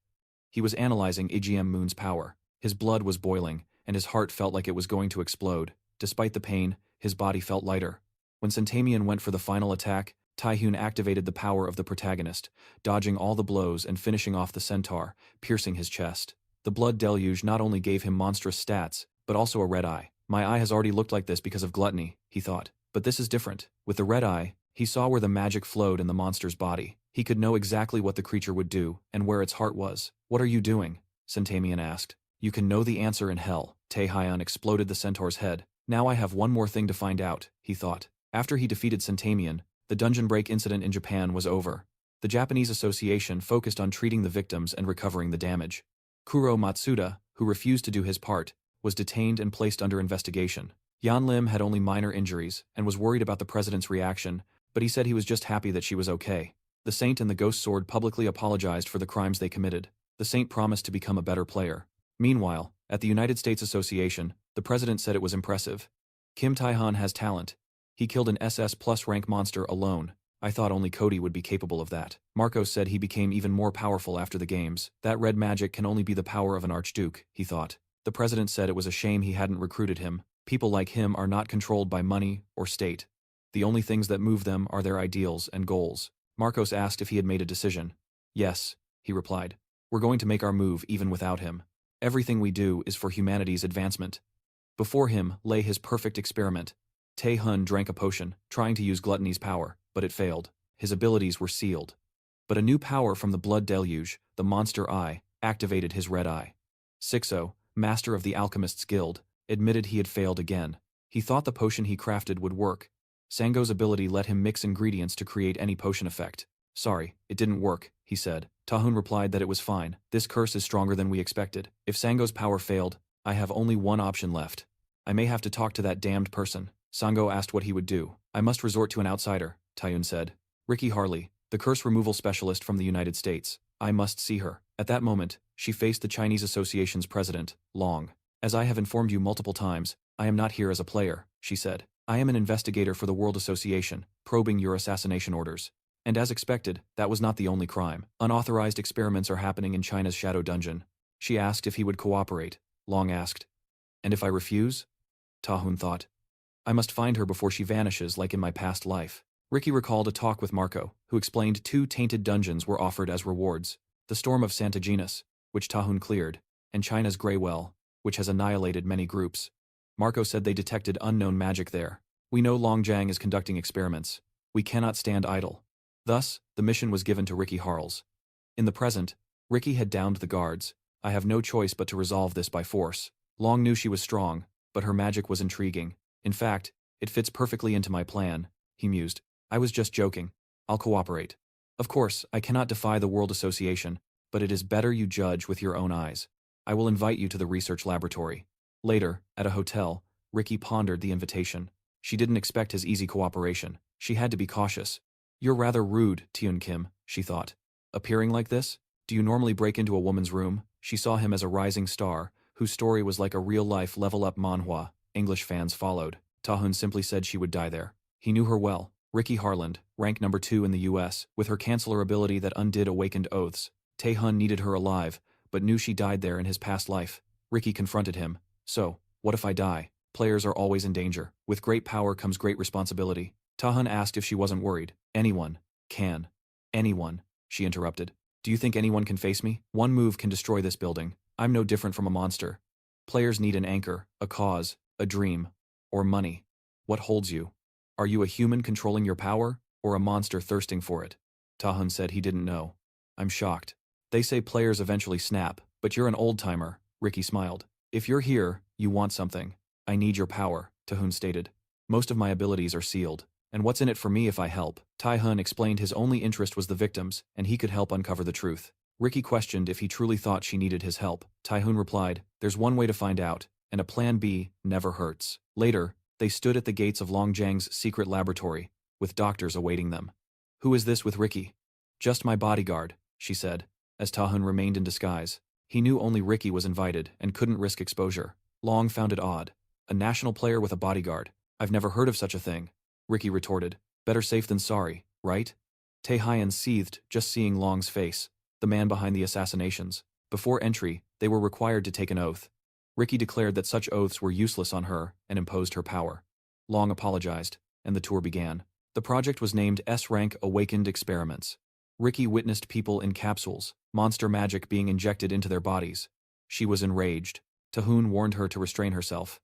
He was analyzing IGM Moon's power. His blood was boiling, and his heart felt like it was going to explode. Despite the pain, his body felt lighter. When Centimion went for the final attack, Taehyun activated the power of the protagonist, dodging all the blows and finishing off the centaur, piercing his chest. The blood deluge not only gave him monstrous stats, but also a red eye. My eye has already looked like this because of gluttony, he thought. But this is different. With the red eye, he saw where the magic flowed in the monster's body. He could know exactly what the creature would do, and where its heart was. What are you doing? Centamion asked. You can know the answer in hell. Taihun exploded the centaur's head. Now I have one more thing to find out, he thought. After he defeated Centamion, the dungeon break incident in Japan was over. The Japanese Association focused on treating the victims and recovering the damage. Kuro Matsuda, who refused to do his part, was detained and placed under investigation. Yan Lim had only minor injuries and was worried about the president's reaction, but he said he was just happy that she was okay. The Saint and the Ghost Sword publicly apologized for the crimes they committed. The Saint promised to become a better player. Meanwhile, at the United States Association, the president said it was impressive. Kim Taihun has talent. He killed an SS plus rank monster alone. I thought only Cody would be capable of that. Marcos said he became even more powerful after the games. That red magic can only be the power of an archduke, he thought. The president said it was a shame he hadn't recruited him. People like him are not controlled by money or state. The only things that move them are their ideals and goals. Marcos asked if he had made a decision. Yes, he replied. We're going to make our move even without him. Everything we do is for humanity's advancement. Before him lay his perfect experiment. Taihun drank a potion, trying to use gluttony's power, but it failed. His abilities were sealed. But a new power from the blood deluge, the monster eye, activated his red eye. Sixo, master of the Alchemist's Guild, admitted he had failed again. He thought the potion he crafted would work. Sango's ability let him mix ingredients to create any potion effect. Sorry, it didn't work, he said. Tahun replied that it was fine. This curse is stronger than we expected. If Sango's power failed, I have only one option left. I may have to talk to that damned person. Sango asked what he would do. I must resort to an outsider, Taihun said. Ricky Harley, the curse removal specialist from the United States. I must see her. At that moment, she faced the Chinese Association's president, Long. As I have informed you multiple times, I am not here as a player, she said. I am an investigator for the World Association, probing your assassination orders. And as expected, that was not the only crime. Unauthorized experiments are happening in China's Shadow Dungeon. She asked if he would cooperate. Long asked. And if I refuse? Tahun thought. I must find her before she vanishes like in my past life. Ricky recalled a talk with Marco, who explained 2 tainted dungeons were offered as rewards. The Storm of Santa Genus, which Tahun cleared, and China's Grey Well, which has annihilated many groups. Marco said they detected unknown magic there. We know Long Jang is conducting experiments. We cannot stand idle. Thus, the mission was given to Ricky Harles. In the present, Ricky had downed the guards. I have no choice but to resolve this by force. Long knew she was strong, but her magic was intriguing. In fact, it fits perfectly into my plan, he mused. I was just joking. I'll cooperate. Of course, I cannot defy the World Association, but it is better you judge with your own eyes. I will invite you to the research laboratory. Later, at a hotel, Ricky pondered the invitation. She didn't expect his easy cooperation. She had to be cautious. You're rather rude, Tiun Kim, she thought. Appearing like this? Do you normally break into a woman's room? She saw him as a rising star, whose story was like a real-life level-up manhwa. English fans followed. Tahun simply said she would die there. He knew her well. Ricky Harland, rank number 2 in the US, with her canceller ability that undid awakened oaths. Taihun needed her alive, but knew she died there in his past life. Ricky confronted him. So, what if I die? Players are always in danger. With great power comes great responsibility. Tahun asked if she wasn't worried. Anyone can. Anyone, she interrupted. Do you think anyone can face me? One move can destroy this building. I'm no different from a monster. Players need an anchor, a cause, a dream, or money. What holds you? Are you a human controlling your power, or a monster thirsting for it? Tahun said he didn't know. I'm shocked. They say players eventually snap, but you're an old-timer, Ricky smiled. If you're here, you want something. I need your power, Tahun stated. Most of my abilities are sealed. And what's in it for me if I help? Taihun explained his only interest was the victims, and he could help uncover the truth. Ricky questioned if he truly thought she needed his help. Taihun replied, there's one way to find out, and a plan B never hurts. Later, they stood at the gates of Long Jang's secret laboratory, with doctors awaiting them. Who is this with Ricky? Just my bodyguard, she said, as Tahun remained in disguise. He knew only Ricky was invited and couldn't risk exposure. Long found it odd. A national player with a bodyguard. I've never heard of such a thing. Ricky retorted. Better safe than sorry, right? Taihun seethed just seeing Long's face, the man behind the assassinations. Before entry, they were required to take an oath. Ricky declared that such oaths were useless on her and imposed her power. Long apologized, and the tour began. The project was named S-Rank Awakened Experiments. Ricky witnessed people in capsules, monster magic being injected into their bodies. She was enraged. Tahun warned her to restrain herself.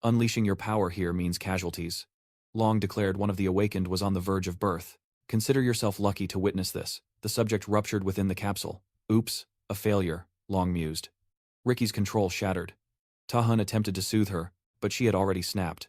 Unleashing your power here means casualties. Long declared one of the awakened was on the verge of birth. Consider yourself lucky to witness this. The subject ruptured within the capsule. Oops, a failure, Long mused. Ricky's control shattered. Taihun attempted to soothe her, but she had already snapped.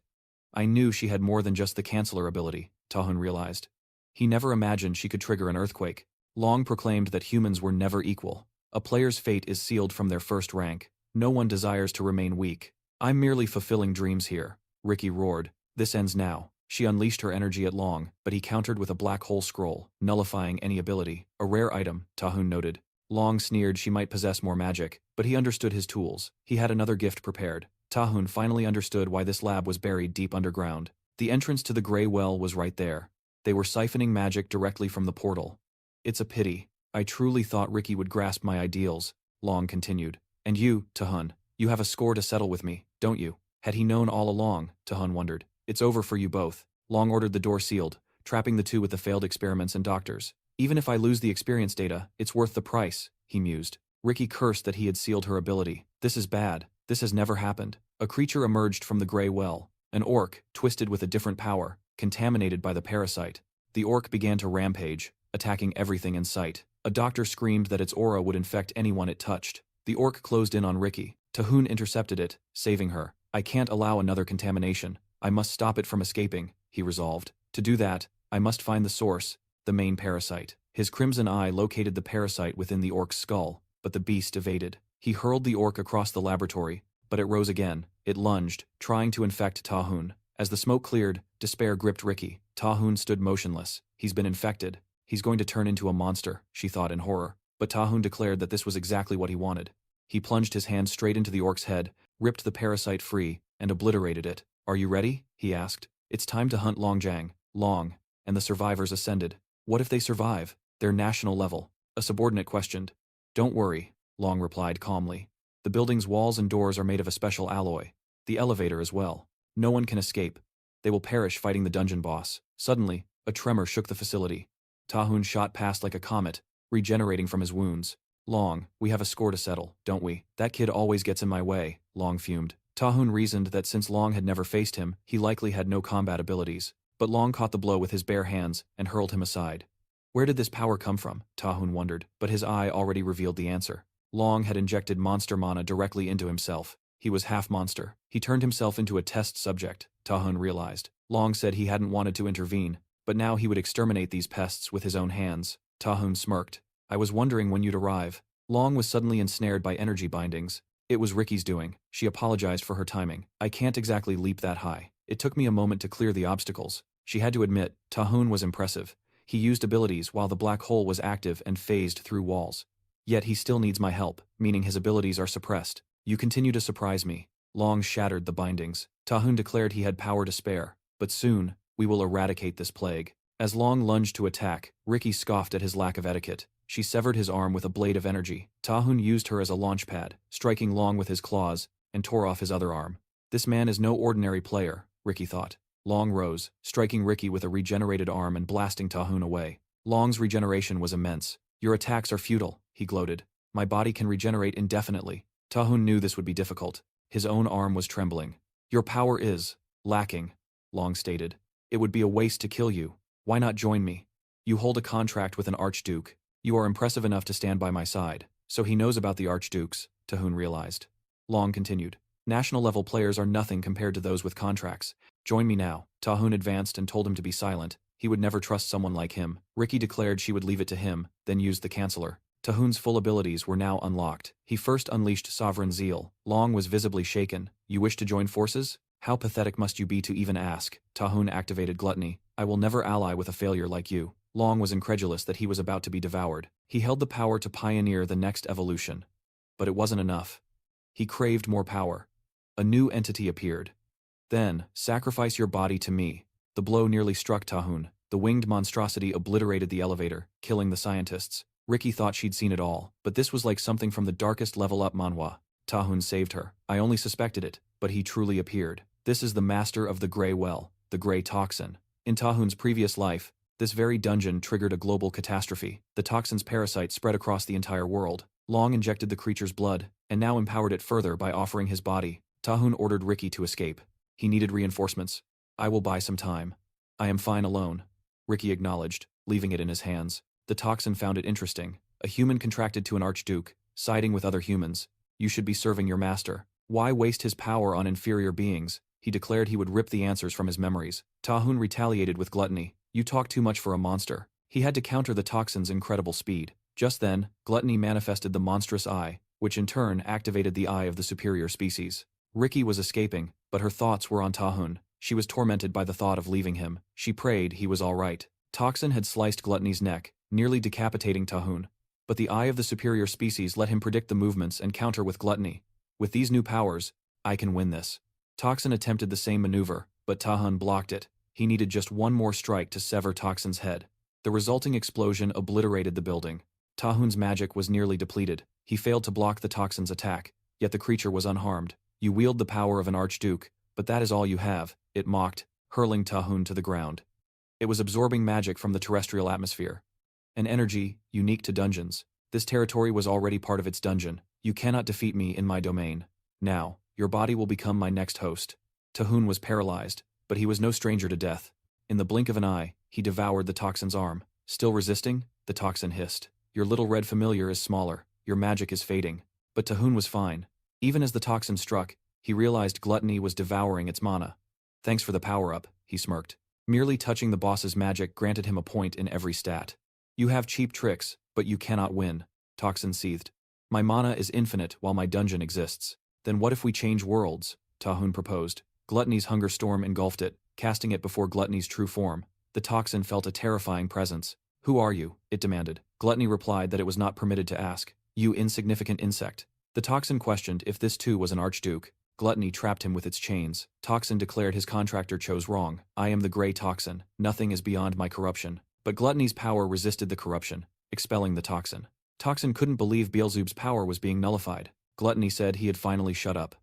I knew she had more than just the canceller ability, Taihun realized. He never imagined she could trigger an earthquake. Long proclaimed that humans were never equal. A player's fate is sealed from their first rank. No one desires to remain weak. I'm merely fulfilling dreams here, Ricky roared. This ends now. She unleashed her energy at Long, but he countered with a black hole scroll, nullifying any ability. A rare item, Taihun noted. Long sneered she might possess more magic, but he understood his tools. He had another gift prepared. Taihun finally understood why this lab was buried deep underground. The entrance to the Grey Well was right there. They were siphoning magic directly from the portal. It's a pity. I truly thought Ricky would grasp my ideals, Long continued. And you, Taihun, you have a score to settle with me, don't you? Had he known all along, Taihun wondered. It's over for you both. Long ordered the door sealed, trapping the two with the failed experiments and doctors. Even if I lose the experience data, it's worth the price, he mused. Ricky cursed that he had sealed her ability. This is bad. This has never happened. A creature emerged from the Grey Well. An orc, twisted with a different power, contaminated by the parasite. The orc began to rampage, attacking everything in sight. A doctor screamed that its aura would infect anyone it touched. The orc closed in on Ricky. Taihun intercepted it, saving her. I can't allow another contamination. I must stop it from escaping, he resolved. To do that, I must find the source, the main parasite. His crimson eye located the parasite within the orc's skull, but the beast evaded. He hurled the orc across the laboratory, but it rose again. It lunged, trying to infect Taihun. As the smoke cleared, despair gripped Ricky. Taihun stood motionless. He's been infected. He's going to turn into a monster, she thought in horror. But Taihun declared that this was exactly what he wanted. He plunged his hand straight into the orc's head, ripped the parasite free, and obliterated it. Are you ready? He asked. It's time to hunt Long Jang. Long. And the survivors ascended. What if they survive? They're national level. A subordinate questioned. Don't worry, Long replied calmly. The building's walls and doors are made of a special alloy. The elevator as well. No one can escape. They will perish fighting the dungeon boss. Suddenly, a tremor shook the facility. Taihun shot past like a comet, regenerating from his wounds. Long, we have a score to settle, don't we? That kid always gets in my way, Long fumed. Taihun reasoned that since Long had never faced him, he likely had no combat abilities. But Long caught the blow with his bare hands and hurled him aside. Where did this power come from? Taihun wondered, but his eye already revealed the answer. Long had injected monster mana directly into himself. He was half monster. He turned himself into a test subject, Taihun realized. Long said he hadn't wanted to intervene, but now he would exterminate these pests with his own hands. Taihun smirked. I was wondering when you'd arrive. Long was suddenly ensnared by energy bindings. It was Ricky's doing. She apologized for her timing. I can't exactly leap that high. It took me a moment to clear the obstacles. She had to admit, Taihun was impressive. He used abilities while the black hole was active and phased through walls. Yet he still needs my help, meaning his abilities are suppressed. You continue to surprise me. Long shattered the bindings. Taihun declared he had power to spare. But soon, we will eradicate this plague. As Long lunged to attack, Ricky scoffed at his lack of etiquette. She severed his arm with a blade of energy. Taihun used her as a launch pad, striking Long with his claws, and tore off his other arm. This man is no ordinary player, Ricky thought. Long rose, striking Ricky with a regenerated arm and blasting Taihun away. Long's regeneration was immense. Your attacks are futile, he gloated. My body can regenerate indefinitely. Taihun knew this would be difficult. His own arm was trembling. Your power is lacking, Long stated. It would be a waste to kill you. Why not join me? You hold a contract with an archduke. You are impressive enough to stand by my side. So he knows about the archdukes, Taihun realized. Long continued. National-level players are nothing compared to those with contracts. Join me now. Taihun advanced and told him to be silent. He would never trust someone like him. Ricky declared she would leave it to him, then used the canceller. Taihun's full abilities were now unlocked. He first unleashed sovereign zeal. Long was visibly shaken. You wish to join forces? How pathetic must you be to even ask? Taihun activated gluttony. I will never ally with a failure like you. Long was incredulous that he was about to be devoured. He held the power to pioneer the next evolution. But it wasn't enough. He craved more power. A new entity appeared. Then, sacrifice your body to me. The blow nearly struck Taihun. The winged monstrosity obliterated the elevator, killing the scientists. Ricky thought she'd seen it all, but this was like something from the darkest level-up manhwa. Taihun saved her. I only suspected it, but he truly appeared. This is the master of the Grey Well, the Grey Toxin. In Taihun's previous life, this very dungeon triggered a global catastrophe. The toxin's parasite spread across the entire world. Long injected the creature's blood, and now empowered it further by offering his body. Taihun ordered Ricky to escape. He needed reinforcements. I will buy some time. I am fine alone, Ricky acknowledged, leaving it in his hands. The toxin found it interesting. A human contracted to an archduke, siding with other humans. You should be serving your master. Why waste his power on inferior beings? He declared he would rip the answers from his memories. Taihun retaliated with gluttony. You talk too much for a monster. He had to counter the toxin's incredible speed. Just then, gluttony manifested the monstrous eye, which in turn activated the eye of the superior species. Ricky was escaping, but her thoughts were on Taihun. She was tormented by the thought of leaving him. She prayed he was all right. Toxin had sliced Gluttony's neck, nearly decapitating Taihun. But the eye of the superior species let him predict the movements and counter with gluttony. With these new powers, I can win this. Toxin attempted the same maneuver, but Taihun blocked it. He needed just one more strike to sever Toxin's head. The resulting explosion obliterated the building. Taihun's magic was nearly depleted. He failed to block the Toxin's attack, yet the creature was unharmed. You wield the power of an archduke, but that is all you have, it mocked, hurling Taihun to the ground. It was absorbing magic from the terrestrial atmosphere. An energy, unique to dungeons. This territory was already part of its dungeon. You cannot defeat me in my domain. Now, your body will become my next host. Taihun was paralyzed, but he was no stranger to death. In the blink of an eye, he devoured the toxin's arm. Still resisting, the toxin hissed. Your little red familiar is smaller, your magic is fading. But Taihun was fine. Even as the toxin struck, he realized gluttony was devouring its mana. Thanks for the power-up, he smirked. Merely touching the boss's magic granted him a point in every stat. You have cheap tricks, but you cannot win, Toxin seethed. My mana is infinite while my dungeon exists. Then what if we change worlds? Taihun proposed. Gluttony's hunger storm engulfed it, casting it before Gluttony's true form. The toxin felt a terrifying presence. Who are you? It demanded. Gluttony replied that it was not permitted to ask. You insignificant insect. The toxin questioned if this too was an archduke. Gluttony trapped him with its chains. Toxin declared his contractor chose wrong. I am the Grey Toxin. Nothing is beyond my corruption. But Gluttony's power resisted the corruption, expelling the toxin. Toxin couldn't believe Beelzebub's power was being nullified. Gluttony said he had finally shut up.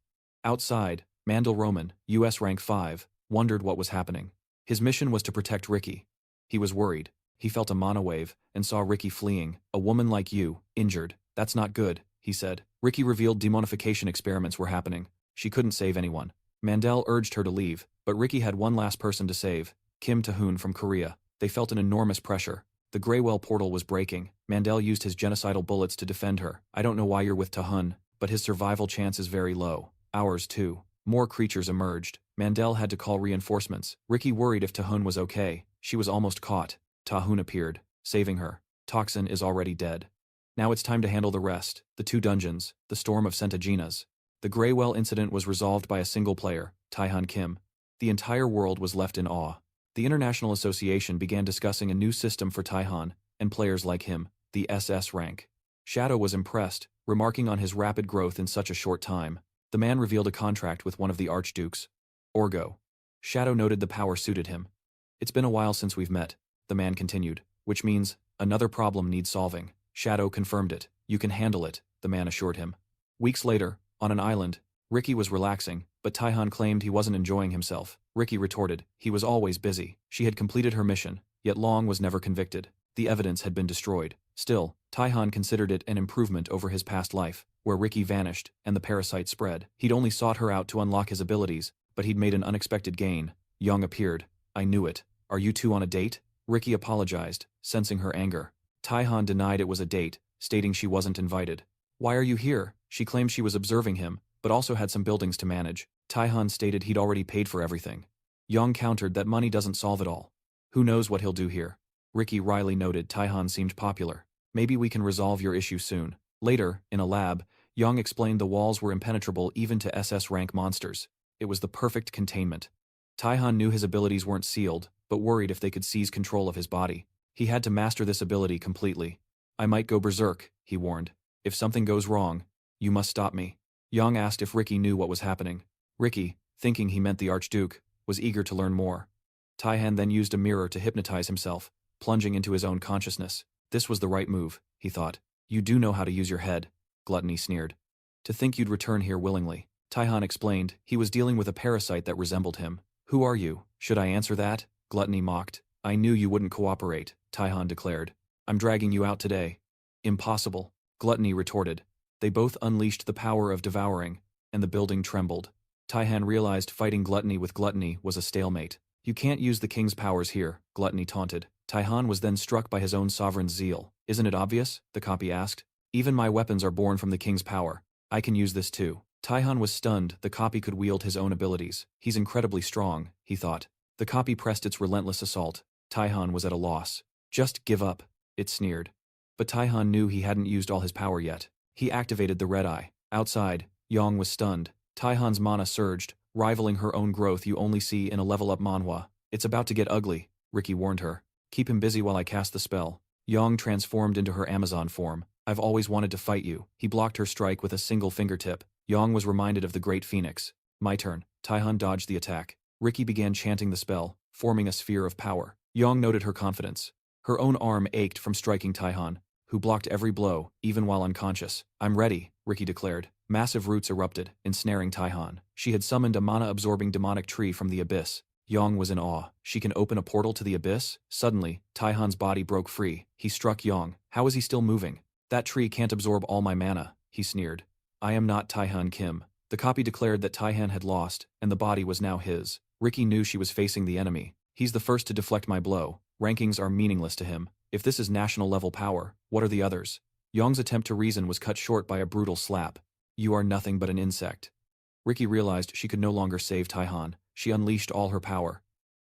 Outside, Mandel Roman, US rank 5, wondered what was happening. His mission was to protect Ricky. He was worried. He felt a mana wave and saw Ricky fleeing. A woman like you, injured. That's not good, he said. Ricky revealed demonification experiments were happening. She couldn't save anyone. Mandel urged her to leave, but Ricky had one last person to save, Kim Taihun from Korea. They felt an enormous pressure. The Greywell portal was breaking. Mandel used his genocidal bullets to defend her. I don't know why you're with Taihun, but his survival chance is very low. Ours too. More creatures emerged. Mandel had to call reinforcements. Ricky worried if Taihun was okay. She was almost caught. Taihun appeared, saving her. Toxin is already dead. Now it's time to handle the rest. The 2 dungeons, the storm of Centaginas. The Greywell incident was resolved by a single player, Taihun Kim. The entire world was left in awe. The International Association began discussing a new system for Taihun and players like him, the SS rank. Shadow was impressed, remarking on his rapid growth in such a short time. The man revealed a contract with one of the archdukes. Orgo. Shadow noted the power suited him. It's been a while since we've met, the man continued, which means another problem needs solving. Shadow confirmed it. You can handle it, the man assured him. Weeks later, on an island, Ricky was relaxing, but Taihun claimed he wasn't enjoying himself. Ricky retorted, he was always busy. She had completed her mission, yet Long was never convicted. The evidence had been destroyed. Still, Taihun considered it an improvement over his past life, where Ricky vanished and the parasite spread. He'd only sought her out to unlock his abilities, but he'd made an unexpected gain. Young appeared. I knew it. Are you 2 on a date? Ricky apologized, sensing her anger. Taihun denied it was a date, stating she wasn't invited. Why are you here? She claimed she was observing him, but also had some buildings to manage. Taihun stated he'd already paid for everything. Young countered that money doesn't solve it all. Who knows what he'll do here? Ricky wryly noted Taihun seemed popular. Maybe we can resolve your issue soon. Later, in a lab, Young explained the walls were impenetrable even to SS rank monsters. It was the perfect containment. Taihun knew his abilities weren't sealed, but worried if they could seize control of his body. He had to master this ability completely. I might go berserk, he warned. If something goes wrong, you must stop me. Young asked if Ricky knew what was happening. Ricky, thinking he meant the Archduke, was eager to learn more. Taihun then used a mirror to hypnotize himself, plunging into his own consciousness. This was the right move, he thought. You do know how to use your head, Gluttony sneered. To think you'd return here willingly. Taihun explained he was dealing with a parasite that resembled him. Who are you? Should I answer that? Gluttony mocked. I knew you wouldn't cooperate, Taihun declared. I'm dragging you out today. Impossible, Gluttony retorted. They both unleashed the power of devouring, and the building trembled. Taihan realized fighting gluttony with gluttony was a stalemate. You can't use the king's powers here, Gluttony taunted. Taihan was then struck by his own sovereign's zeal. Isn't it obvious? The copy asked. Even my weapons are born from the king's power. I can use this too. Taihan was stunned. The copy could wield his own abilities. He's incredibly strong, he thought. The copy pressed its relentless assault. Taihan was at a loss. Just give up, it sneered. But Taihan knew he hadn't used all his power yet. He activated the red eye. Outside, Yang was stunned. Taihan's mana surged, rivaling her own growth you only see in a level-up manhwa. It's about to get ugly, Ricky warned her. Keep him busy while I cast the spell. Yang transformed into her Amazon form. I've always wanted to fight you. He blocked her strike with a single fingertip. Yang was reminded of the Great Phoenix. My turn. Taihan dodged the attack. Ricky began chanting the spell, forming a sphere of power. Yang noted her confidence. Her own arm ached from striking Taihan, who blocked every blow, even while unconscious. I'm ready, Ricky declared. Massive roots erupted, ensnaring Taihan. She had summoned a mana-absorbing demonic tree from the abyss. Yang was in awe. She can open a portal to the abyss? Suddenly, Taihan's body broke free. He struck Yang. How is he still moving? That tree can't absorb all my mana, he sneered. I am not Taihan Kim. The copy declared that Taihan had lost, and the body was now his. Ricky knew she was facing the enemy. He's the first to deflect my blow. Rankings are meaningless to him. If this is national-level power, what are the others? Yang's attempt to reason was cut short by a brutal slap. You are nothing but an insect. Ricky realized she could no longer save Taihan. She unleashed all her power.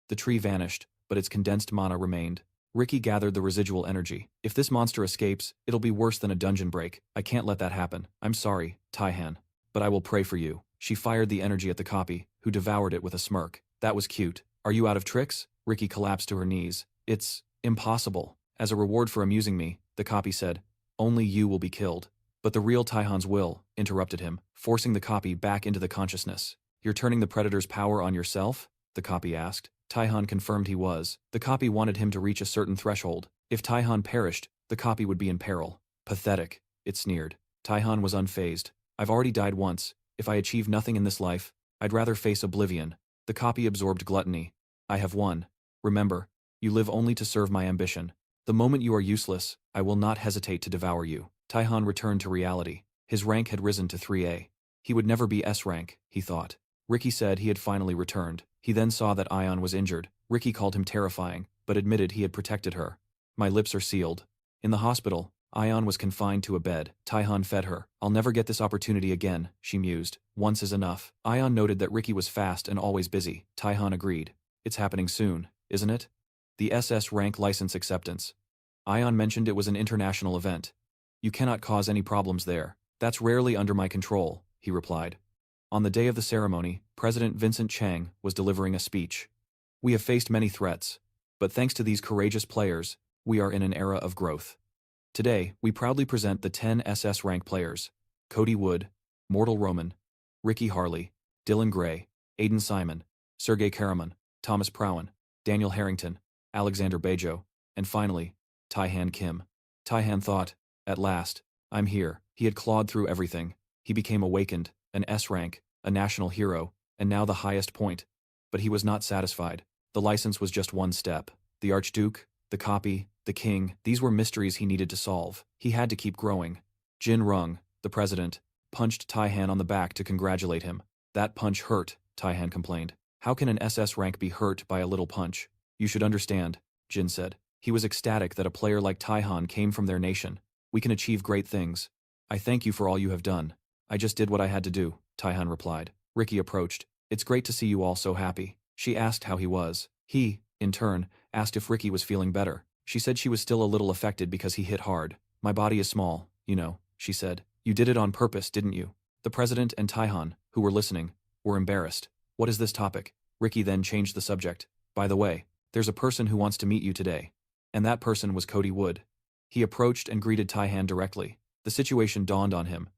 The tree vanished, but its condensed mana remained. Ricky gathered the residual energy. If this monster escapes, it'll be worse than a dungeon break. I can't let that happen. I'm sorry, Taihan. But I will pray for you. She fired the energy at the copy, who devoured it with a smirk. That was cute. Are you out of tricks? Ricky collapsed to her knees. It's impossible. As a reward for amusing me, the copy said, only you will be killed. But the real Taihan's will, interrupted him, forcing the copy back into the consciousness. You're turning the predator's power on yourself? The copy asked. Taihan confirmed he was. The copy wanted him to reach a certain threshold. If Taihan perished, the copy would be in peril. Pathetic, it sneered. Taihan was unfazed. I've already died once. If I achieve nothing in this life, I'd rather face oblivion. The copy absorbed gluttony. I have won. Remember, you live only to serve my ambition. The moment you are useless, I will not hesitate to devour you. Taihan returned to reality. His rank had risen to 3A. He would never be S rank, he thought. Ricky said he had finally returned. He then saw that Ion was injured. Ricky called him terrifying, but admitted he had protected her. My lips are sealed. In the hospital, Ion was confined to a bed. Taihan fed her. I'll never get this opportunity again, she mused. Once is enough. Ion noted that Ricky was fast and always busy. Taihan agreed. It's happening soon, isn't it? The SS rank license acceptance. Ion mentioned it was an international event. You cannot cause any problems there. That's rarely under my control, he replied. On the day of the ceremony, President Vincent Chang was delivering a speech. We have faced many threats, but thanks to these courageous players, we are in an era of growth. Today, we proudly present the 10 SS rank players: Cody Wood, Mortal Roman, Ricky Harley, Dylan Gray, Aiden Simon, Sergey Karaman, Thomas Prowan, Daniel Harrington, Alexander Bejo, and finally, Taihan Kim. Taihan thought, at last, I'm here. He had clawed through everything. He became awakened, an S rank, a national hero, and now the highest point. But he was not satisfied. The license was just one step. The Archduke, the copy, the king, these were mysteries he needed to solve. He had to keep growing. Jin Rung, the president, punched Taihan on the back to congratulate him. That punch hurt, Taihan complained. How can an SS rank be hurt by a little punch? You should understand, Jin said. He was ecstatic that a player like Taihan came from their nation. We can achieve great things. I thank you for all you have done. I just did what I had to do, Taihan replied. Ricky approached. It's great to see you all so happy. She asked how he was. He, in turn, asked if Ricky was feeling better. She said she was still a little affected because he hit hard. My body is small, you know, she said. You did it on purpose, didn't you? The president and Taihan, who were listening, were embarrassed. What is this topic? Ricky then changed the subject. By the way, there's a person who wants to meet you today. And that person was Cody Wood. He approached and greeted Taihan directly. The situation dawned on him.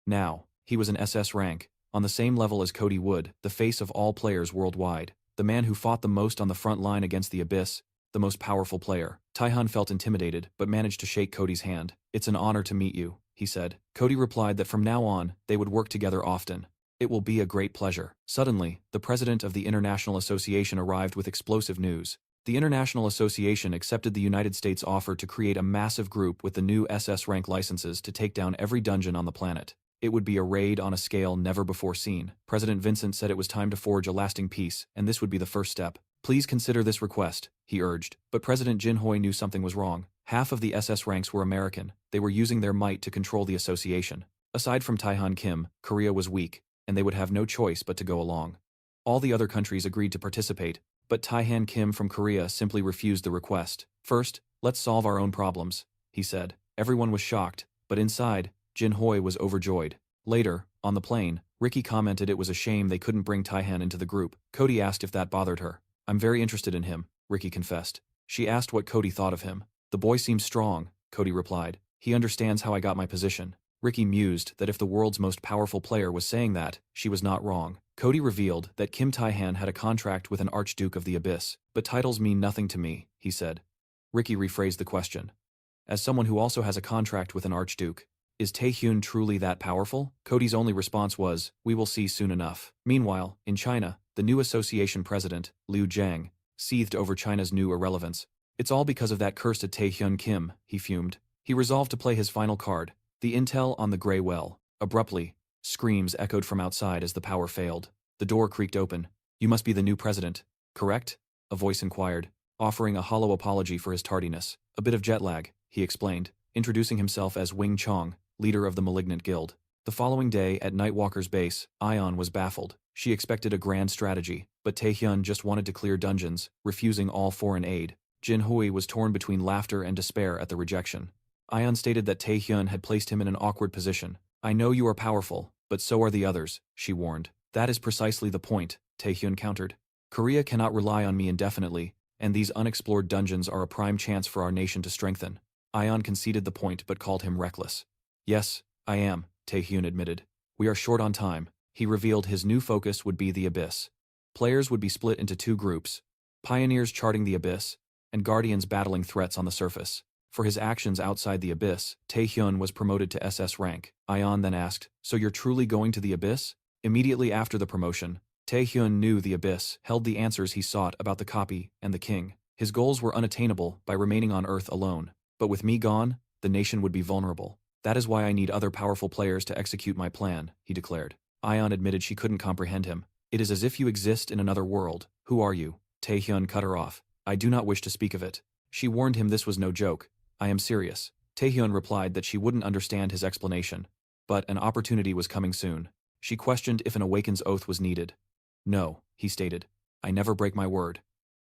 Now, he was an SS rank, on the same level as Cody Wood, the face of all players worldwide, the man who fought the most on the front line against the Abyss, the most powerful player. Taihan felt intimidated, but managed to shake Cody's hand. It's an honor to meet you, he said. Cody replied that from now on, they would work together often. It will be a great pleasure. Suddenly, the president of the International Association arrived with explosive news. The International Association accepted the United States' offer to create a massive group with the new SS rank licenses to take down every dungeon on the planet. It would be a raid on a scale never before seen. President Vincent said it was time to forge a lasting peace, and this would be the first step. Please consider this request, he urged. But President Jinhui knew something was wrong. Half of the SS ranks were American. They were using their might to control the association. Aside from Taihun Kim, Korea was weak, and they would have no choice but to go along. All the other countries agreed to participate, but Taihun Kim from Korea simply refused the request. First, let's solve our own problems, he said. Everyone was shocked, but inside, Jinhui was overjoyed. Later, on the plane, Ricky commented it was a shame they couldn't bring Taihun into the group. Cody asked if that bothered her. I'm very interested in him, Ricky confessed. She asked what Cody thought of him. The boy seems strong, Cody replied. He understands how I got my position. Ricky mused that if the world's most powerful player was saying that, she was not wrong. Cody revealed that Kim Taihun had a contract with an Archduke of the Abyss. But titles mean nothing to me, he said. Ricky rephrased the question. As someone who also has a contract with an Archduke, is Taihun truly that powerful? Cody's only response was, we will see soon enough. Meanwhile, in China, the new association president, Long Jang, seethed over China's new irrelevance. It's all because of that cursed Taihun Kim, he fumed. He resolved to play his final card, the intel on the Grey Well. Abruptly, screams echoed from outside as the power failed. The door creaked open. You must be the new president, correct? A voice inquired, offering a hollow apology for his tardiness. A bit of jet lag, he explained, introducing himself as Wing Chong, leader of the Malignant Guild. The following day at Nightwalker's base, Ion was baffled. She expected a grand strategy, but Taehyun just wanted to clear dungeons, refusing all foreign aid. Jinhui was torn between laughter and despair at the rejection. Ion stated that Taehyun had placed him in an awkward position. I know you are powerful, but so are the others, she warned. That is precisely the point, Taehyun countered. Korea cannot rely on me indefinitely, and these unexplored dungeons are a prime chance for our nation to strengthen. Ion conceded the point but called him reckless. Yes, I am, Taehyun admitted. We are short on time. He revealed his new focus would be the Abyss. Players would be split into two groups, pioneers charting the Abyss, and guardians battling threats on the surface. For his actions outside the Abyss, Taehyun was promoted to SS rank. Ion then asked, so you're truly going to the Abyss? Immediately after the promotion, Taehyun knew the Abyss held the answers he sought about the copy and the king. His goals were unattainable by remaining on Earth alone. But with me gone, the nation would be vulnerable. That is why I need other powerful players to execute my plan, he declared. Ion admitted she couldn't comprehend him. It is as if you exist in another world. Who are you? Taehyun cut her off. I do not wish to speak of it. She warned him this was no joke. I am serious. Taehyun replied that she wouldn't understand his explanation. But an opportunity was coming soon. She questioned if an Awaken's oath was needed. No, he stated. I never break my word.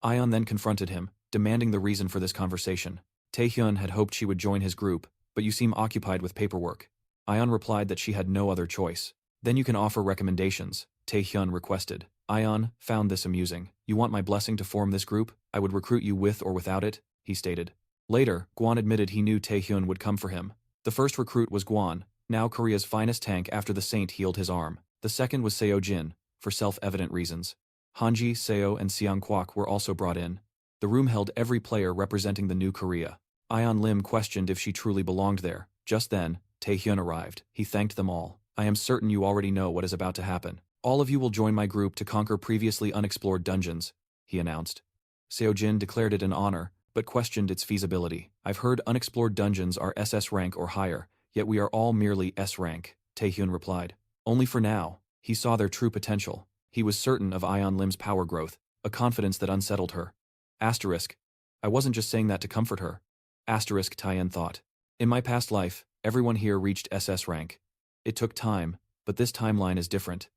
Ion then confronted him, demanding the reason for this conversation. Taehyun had hoped she would join his group, but you seem occupied with paperwork. Ion replied that she had no other choice. Then you can offer recommendations, Taehyun requested. Ion found this amusing. You want my blessing to form this group? I would recruit you with or without it, he stated. Later, Guan admitted he knew Taehyun would come for him. The first recruit was Guan, now Korea's finest tank after the saint healed his arm. The second was Seo Jin, for self-evident reasons. Hanji, Seo, and Siang Kwok were also brought in. The room held every player representing the new Korea. Ion Lim questioned if she truly belonged there. Just then, Taehyun arrived. He thanked them all. I am certain you already know what is about to happen. All of you will join my group to conquer previously unexplored dungeons, he announced. Seo Jin declared it an honor, but questioned its feasibility. I've heard unexplored dungeons are SS rank or higher, yet we are all merely S rank, Taehyun replied. Only for now. He saw their true potential. He was certain of Ion Lim's power growth, a confidence that unsettled her. Asterisk. I wasn't just saying that to comfort her. Asterisk, Tyizen thought. In my past life, everyone here reached SS rank. It took time, but this timeline is different.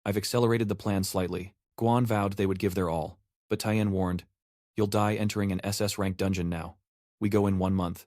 I've accelerated the plan slightly. Guan vowed they would give their all, but Tyizen warned, you'll die entering an SS rank dungeon now. We go in 1 month.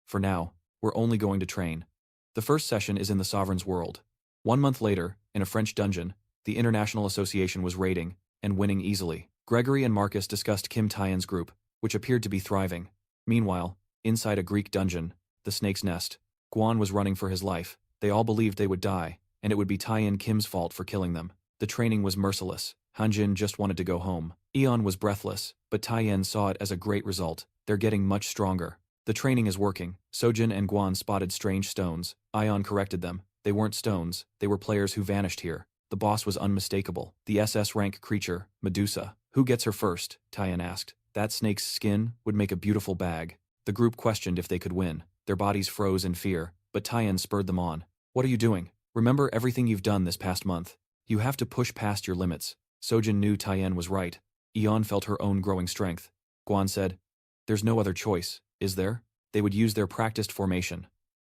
For now, we're only going to train. The first session is in the Sovereign's world. 1 month later, in a French dungeon, the International Association was raiding, and winning easily. Gregory and Marcus discussed Kim Taihun's group, which appeared to be thriving. Meanwhile, inside a Greek dungeon, the Snake's Nest, Guan was running for his life. They all believed they would die, and it would be Tyizen Kim's fault for killing them. The training was merciless. Hanjin just wanted to go home. Eon was breathless, but Tyizen saw it as a great result. They're getting much stronger. The training is working. Sojin and Guan spotted strange stones. Ion corrected them. They weren't stones, they were players who vanished here. The boss was unmistakable. The SS rank creature, Medusa. Who gets her first? Tyizen asked. That snake's skin would make a beautiful bag. The group questioned if they could win. Their bodies froze in fear, but Tyizen spurred them on. What are you doing? Remember everything you've done this past month. You have to push past your limits. Sojin knew Tyizen was right. Eon felt her own growing strength. Guan said, "There's no other choice, is there?" They would use their practiced formation.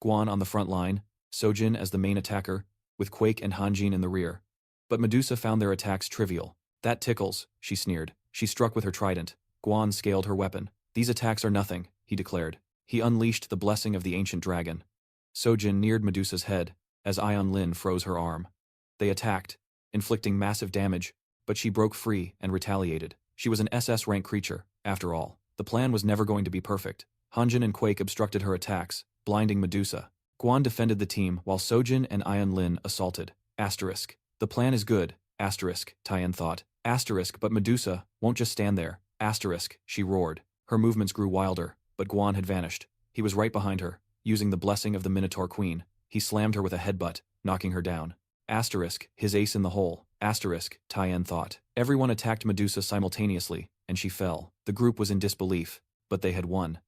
Guan on the front line, Sojin as the main attacker, with Quake and Hanjin in the rear. But Medusa found their attacks trivial. "That tickles," she sneered. She struck with her trident. Guan scaled her weapon. "These attacks are nothing," he declared. He unleashed the blessing of the ancient dragon. Sojin neared Medusa's head, as Ion Lin froze her arm. They attacked, inflicting massive damage, but she broke free and retaliated. She was an SS rank creature, after all. The plan was never going to be perfect. Hanjin and Quake obstructed her attacks, blinding Medusa. Guan defended the team while Sojin and Ion Lin assaulted. Asterisk. The plan is good, asterisk, Tyizen thought. Asterisk, but Medusa won't just stand there. Asterisk, she roared. Her movements grew wilder, but Guan had vanished. He was right behind her, using the blessing of the Minotaur Queen. He slammed her with a headbutt, knocking her down. Asterisk, his ace in the hole. Asterisk, Tyizen thought. Everyone attacked Medusa simultaneously, and she fell. The group was in disbelief, but they had won.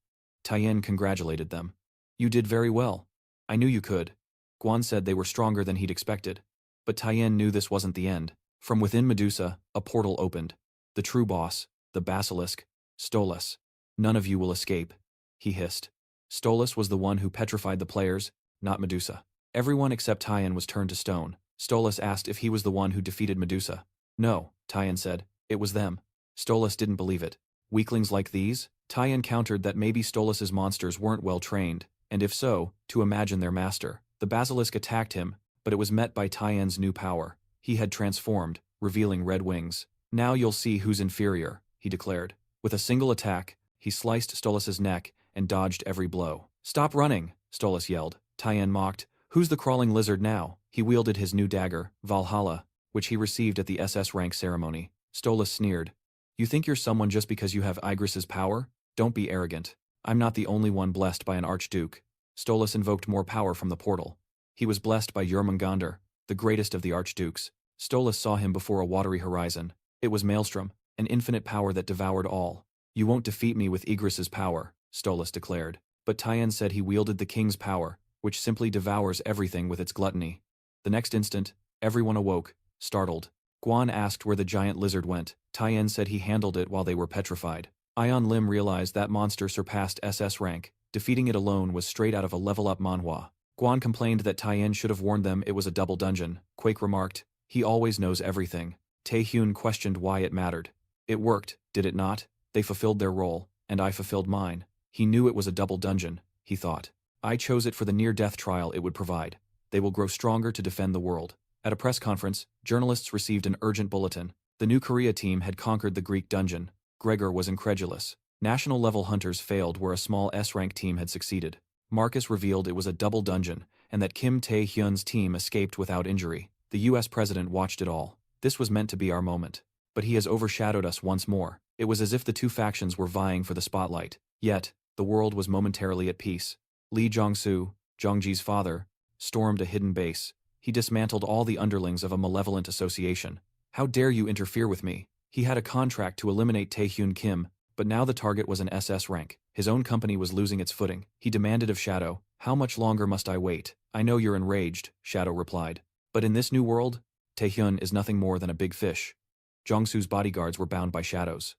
Tyizen congratulated them. "You did very well. I knew you could." Guan said they were stronger than he'd expected. But Tyizen knew this wasn't the end. From within Medusa, a portal opened. The true boss, the basilisk, Stolas. "None of you will escape," he hissed. Stolas was the one who petrified the players, not Medusa. Everyone except Tyizen was turned to stone. Stolas asked if he was the one who defeated Medusa. "No," Tyizen said. "It was them." Stolas didn't believe it. Weaklings like these? Tyizen countered that maybe Stolas's monsters weren't well trained, and if so, to imagine their master. The basilisk attacked him, but it was met by Tyizen's new power. He had transformed, revealing red wings. "Now you'll see who's inferior," he declared. With a single attack, he sliced Stolas's neck and dodged every blow. "Stop running," Stolas yelled. Tyizen mocked. "Who's the crawling lizard now?" He wielded his new dagger, Valhalla, which he received at the SS rank ceremony. Stolas sneered. "You think you're someone just because you have Igris's power? Don't be arrogant. I'm not the only one blessed by an archduke." Stolas invoked more power from the portal. He was blessed by Jormungandr, the greatest of the archdukes. Stolas saw him before a watery horizon. It was Maelstrom, an infinite power that devoured all. "You won't defeat me with Igris's power," Stolas declared. But Tyizen said he wielded the king's power, which simply devours everything with its gluttony. The next instant, everyone awoke, startled. Guan asked where the giant lizard went. Tyizen said he handled it while they were petrified. Ion Lim realized that monster surpassed SS rank. Defeating it alone was straight out of a level-up manhwa. Guan complained that Tyizen should have warned them it was a double dungeon. Quake remarked, "He always knows everything." Taehun questioned why it mattered. "It worked, did it not? They fulfilled their role, and I fulfilled mine." He knew it was a double dungeon, he thought. "I chose it for the near-death trial it would provide. They will grow stronger to defend the world." At a press conference, journalists received an urgent bulletin. The new Korea team had conquered the Greek dungeon. Gregor was incredulous. National-level hunters failed where a small S-rank team had succeeded. Marcus revealed it was a double dungeon, and that Kim Tae-hyun's team escaped without injury. The US president watched it all. This was meant to be our moment. But he has overshadowed us once more. It was as if the two factions were vying for the spotlight. Yet, the world was momentarily at peace. Lee Jong-soo, Jongji's father, stormed a hidden base. He dismantled all the underlings of a malevolent association. "How dare you interfere with me?" He had a contract to eliminate Taehyun Kim, but now the target was an SS rank. His own company was losing its footing. He demanded of Shadow, "How much longer must I wait?" "I know you're enraged," Shadow replied. "But in this new world, Taehyun is nothing more than a big fish." Jong-soo's bodyguards were bound by shadows.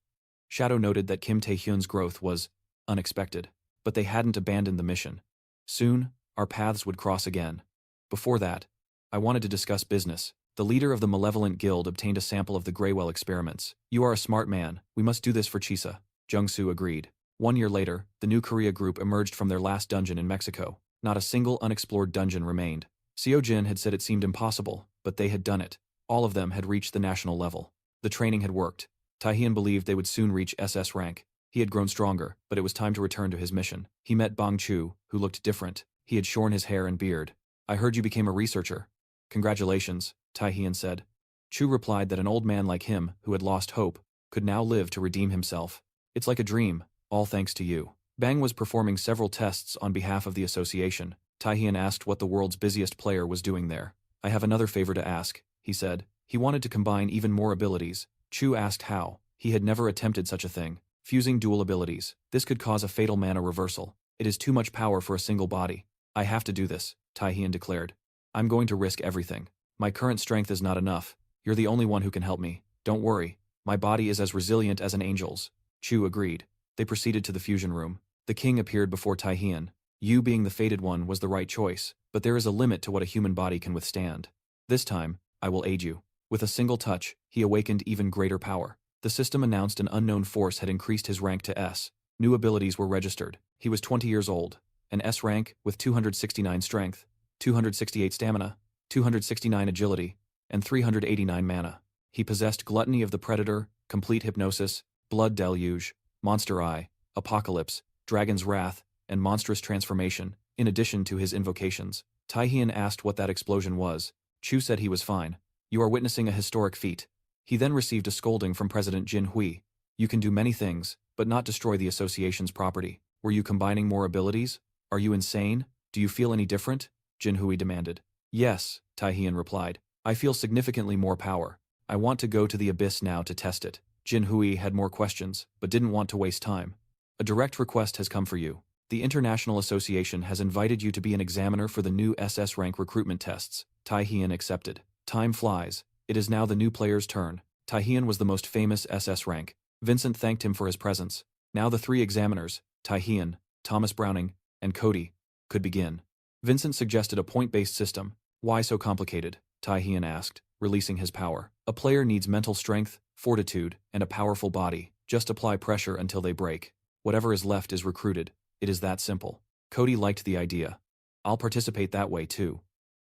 Shadow noted that Kim Taehyun's growth was unexpected, but they hadn't abandoned the mission. Soon, our paths would cross again. Before that, I wanted to discuss business. The leader of the Malevolent Guild obtained a sample of the Greywell experiments. "You are a smart man. We must do this for Chisa." Jung-soo agreed. 1 year later, the new Korea group emerged from their last dungeon in Mexico. Not a single unexplored dungeon remained. Seo-jin had said it seemed impossible, but they had done it. All of them had reached the national level. The training had worked. Taehyun believed they would soon reach SS rank. He had grown stronger, but it was time to return to his mission. He met Bang Chu, who looked different. He had shorn his hair and beard. "I heard you became a researcher." "Congratulations," Taehyun said. Chu replied that an old man like him, who had lost hope, could now live to redeem himself. "It's like a dream, all thanks to you." Bang was performing several tests on behalf of the association. Taehyun asked what the world's busiest player was doing there. "I have another favor to ask," he said. He wanted to combine even more abilities. Chu asked how. He had never attempted such a thing. Fusing dual abilities. This could cause a fatal mana reversal. It is too much power for a single body. "I have to do this," Taehyun declared. I'm going to risk everything. My current strength is not enough. You're the only one who can help me. Don't worry. My body is as resilient as an angel's. Chu agreed. They proceeded to the fusion room. The king appeared before Taihun. You being the fated one was the right choice, but there is a limit to what a human body can withstand. This time, I will aid you. With a single touch, he awakened even greater power. The system announced an unknown force had increased his rank to S. New abilities were registered. He was 20 years old. An S rank with 269 strength, 268 stamina, 269 agility, and 389 mana. He possessed Gluttony of the Predator, Complete Hypnosis, Blood Deluge, Monster Eye, Apocalypse, Dragon's Wrath, and Monstrous Transformation, in addition to his invocations. Taihun asked what that explosion was. Chu said he was fine. You are witnessing a historic feat. He then received a scolding from President Jin Hui. You can do many things, but not destroy the association's property. Were you combining more abilities? Are you insane? Do you feel any different? Jin Hui demanded. Yes, Taihun replied. I feel significantly more power. I want to go to the abyss now to test it. Jin Hui had more questions, but didn't want to waste time. A direct request has come for you. The International Association has invited you to be an examiner for the new SS rank recruitment tests. Taihun accepted. Time flies. It is now the new player's turn. Taihun was the most famous SS rank. Vincent thanked him for his presence. Now the three examiners, Taihun, Thomas Browning, and Cody, could begin. Vincent suggested a point-based system. Why so complicated? Taihun asked, releasing his power. A player needs mental strength, fortitude, and a powerful body. Just apply pressure until they break. Whatever is left is recruited. It is that simple. Cody liked the idea. I'll participate that way too.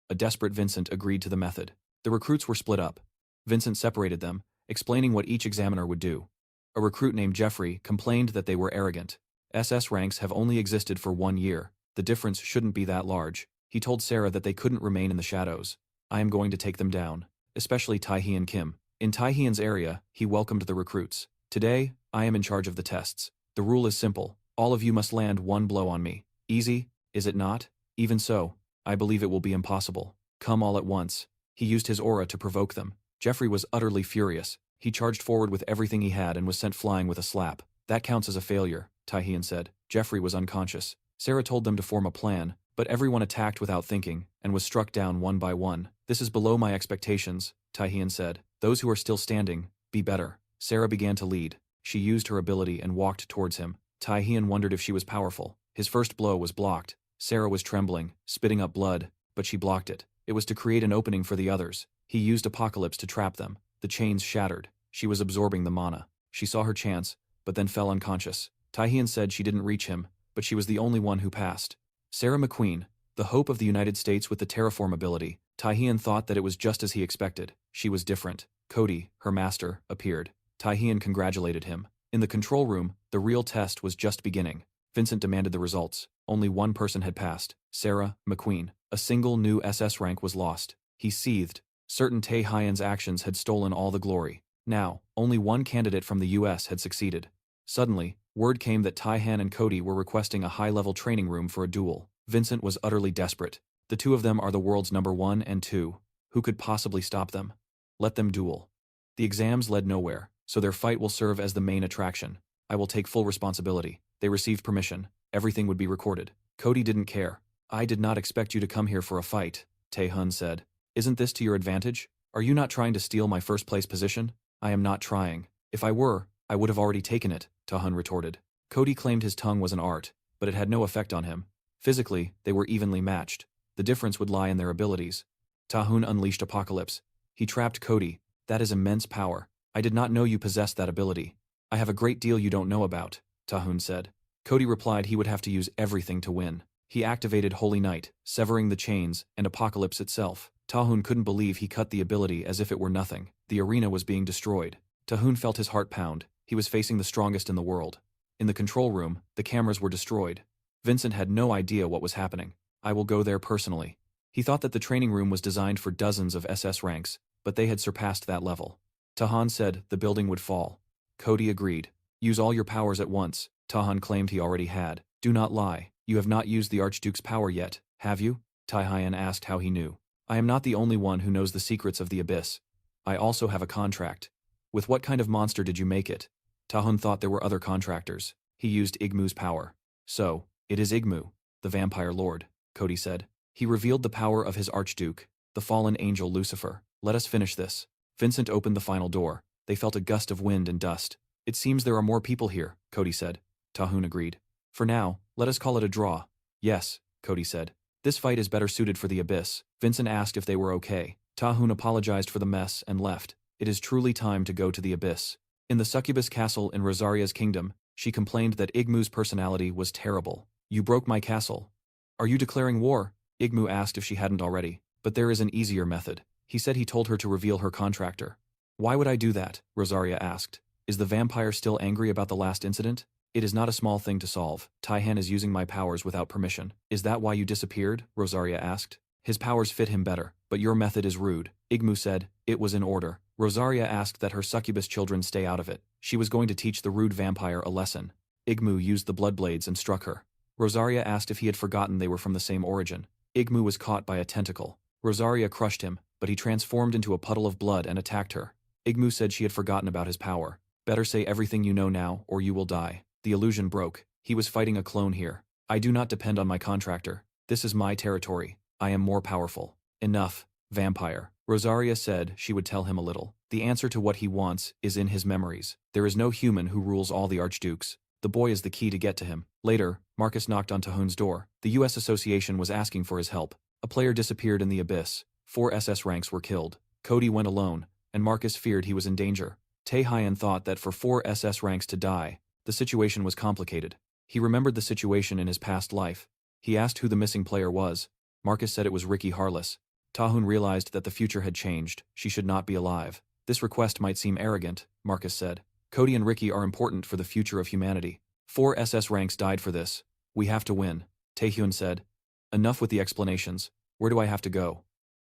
A desperate Vincent agreed to the method. The recruits were split up. Vincent separated them, explaining what each examiner would do. A recruit named Jeffrey complained that they were arrogant. SS ranks have only existed for 1 year. The difference shouldn't be that large. He told Sarah that they couldn't remain in the shadows. I am going to take them down. Especially Taihun Kim. In Taihun's area, he welcomed the recruits. Today, I am in charge of the tests. The rule is simple. All of you must land 1 blow on me. Easy, is it not? Even so, I believe it will be impossible. Come all at once. He used his aura to provoke them. Jeffrey was utterly furious. He charged forward with everything he had and was sent flying with a slap. That counts as a failure, Taihun said. Jeffrey was unconscious. Sarah told them to form a plan, but everyone attacked without thinking, and was struck down one by one. This is below my expectations, Taihun said. Those who are still standing, be better. Sarah began to lead. She used her ability and walked towards him. Taihun wondered if she was powerful. His first blow was blocked. Sarah was trembling, spitting up blood, but she blocked it. It was to create an opening for the others. He used Apocalypse to trap them. The chains shattered. She was absorbing the mana. She saw her chance, but then fell unconscious. Taihun said she didn't reach him, but she was the only one who passed. Sarah McQueen, the hope of the United States with the terraform ability. Taihun thought that it was just as he expected. She was different. Cody, her master, appeared. Taihun congratulated him. In the control room, the real test was just beginning. Vincent demanded the results. Only one person had passed, Sarah McQueen. A single new SS rank was lost. He seethed. Certain Taihun's actions had stolen all the glory. Now, only one candidate from the US had succeeded. Suddenly, word came that Taihun and Cody were requesting a high-level training room for a duel. Vincent was utterly desperate. The two of them are the world's number 1 and 2. Who could possibly stop them? Let them duel. The exams led nowhere, so their fight will serve as the main attraction. I will take full responsibility. They received permission. Everything would be recorded. Cody didn't care. I did not expect you to come here for a fight, Taihun said. Isn't this to your advantage? Are you not trying to steal my first-place position? I am not trying. If I were, I would have already taken it, Taihun retorted. Cody claimed his tongue was an art, but it had no effect on him. Physically, they were evenly matched. The difference would lie in their abilities. Taihun unleashed Apocalypse. He trapped Cody. That is immense power. I did not know you possessed that ability. I have a great deal you don't know about, Taihun said. Cody replied he would have to use everything to win. He activated Holy Night, severing the chains, and Apocalypse itself. Taihun couldn't believe he cut the ability as if it were nothing. The arena was being destroyed. Taihun felt his heart pound. He was facing the strongest in the world. In the control room, the cameras were destroyed. Vincent had no idea what was happening. I will go there personally. He thought that the training room was designed for dozens of SS ranks, but they had surpassed that level. Taihun said the building would fall. Cody agreed. Use all your powers at once, Taihun claimed he already had. Do not lie. You have not used the Archduke's power yet, have you? Taihun asked how he knew. I am not the only one who knows the secrets of the abyss. I also have a contract. With what kind of monster did you make it? Taihun thought there were other contractors. He used Igmu's power. So, it is Igmu, the vampire lord, Cody said. He revealed the power of his Archduke, the fallen angel Lucifer. Let us finish this. Vincent opened the final door. They felt a gust of wind and dust. It seems there are more people here, Cody said. Taihun agreed. For now, let us call it a draw. Yes, Cody said. This fight is better suited for the abyss. Vincent asked if they were okay. Taihun apologized for the mess and left. It is truly time to go to the abyss. In the succubus castle in Rosaria's kingdom, she complained that Igmu's personality was terrible. You broke my castle. Are you declaring war? Igmu asked if she hadn't already. But there is an easier method. He said he told her to reveal her contractor. Why would I do that? Rosaria asked. Is the vampire still angry about the last incident? It is not a small thing to solve. Taihan is using my powers without permission. Is that why you disappeared? Rosaria asked. His powers fit him better, but your method is rude. Igmu said. It was in order. Rosaria asked that her succubus children stay out of it. She was going to teach the rude vampire a lesson. Igmu used the blood blades and struck her. Rosaria asked if he had forgotten they were from the same origin. Igmu was caught by a tentacle. Rosaria crushed him, but he transformed into a puddle of blood and attacked her. Igmu said she had forgotten about his power. Better say everything you know now, or you will die. The illusion broke. He was fighting a clone here. I do not depend on my contractor. This is my territory. I am more powerful. Enough, vampire. Rosaria said she would tell him a little. The answer to what he wants is in his memories. There is no human who rules all the archdukes. The boy is the key to get to him. Later, Marcus knocked on Taihun's door. The U.S. Association was asking for his help. A player disappeared in the abyss. 4 SS ranks were killed. Cody went alone, and Marcus feared he was in danger. Taihun thought that for 4 SS ranks to die, the situation was complicated. He remembered the situation in his past life. He asked who the missing player was. Marcus said it was Ricky Harless. Taihun realized that the future had changed. She should not be alive. This request might seem arrogant, Marcus said. Cody and Ricky are important for the future of humanity. 4 SS ranks died for this. We have to win, Taihun said. Enough with the explanations. Where do I have to go?